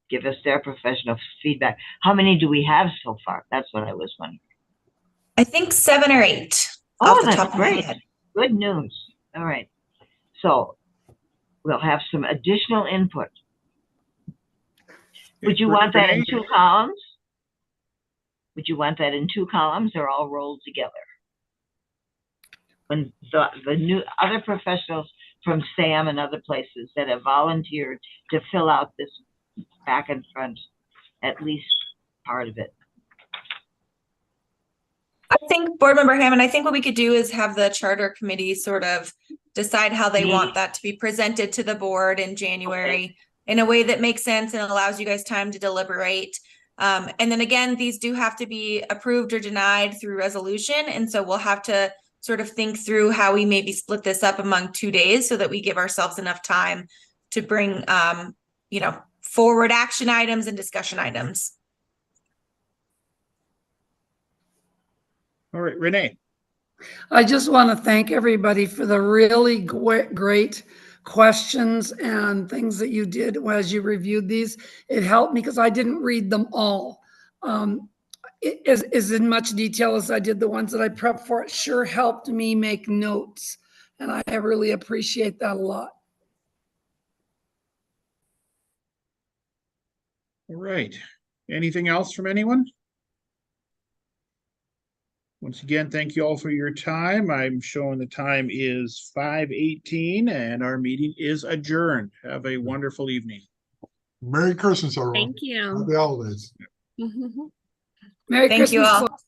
Give us their professional feedback. How many do we have so far? That's what I was wondering. I think 7 or 8. Oh, that's great. Good news. All right. So we'll have some additional input. Would you want that in 2 columns? Would you want that in 2 columns or all rolled together? When the new other professionals from SAM and other places that have volunteered to fill out this back and front, at least part of it. I think, Board Member Hammond, I think what we could do is have the charter committee sort of decide how they want that to be presented to the board in January in a way that makes sense and allows you guys time to deliberate. And then again, these do have to be approved or denied through resolution. And so we'll have to sort of think through how we maybe split this up among 2 days so that we give ourselves enough time to bring, forward action items and discussion items. All right, Renee. I just want to thank everybody for the really great questions and things that you did as you reviewed these. It helped me because I didn't read them all. As in much detail as I did the ones that I prepped for. It sure helped me make notes, and I really appreciate that a lot. All right. Anything else from anyone? Once again, thank you all for your time. I'm showing the time is 5:18 and our meeting is adjourned. Have a wonderful evening. Merry Christmas, everyone. Thank you. Happy holidays. Merry Thank you Christmas. all. folks.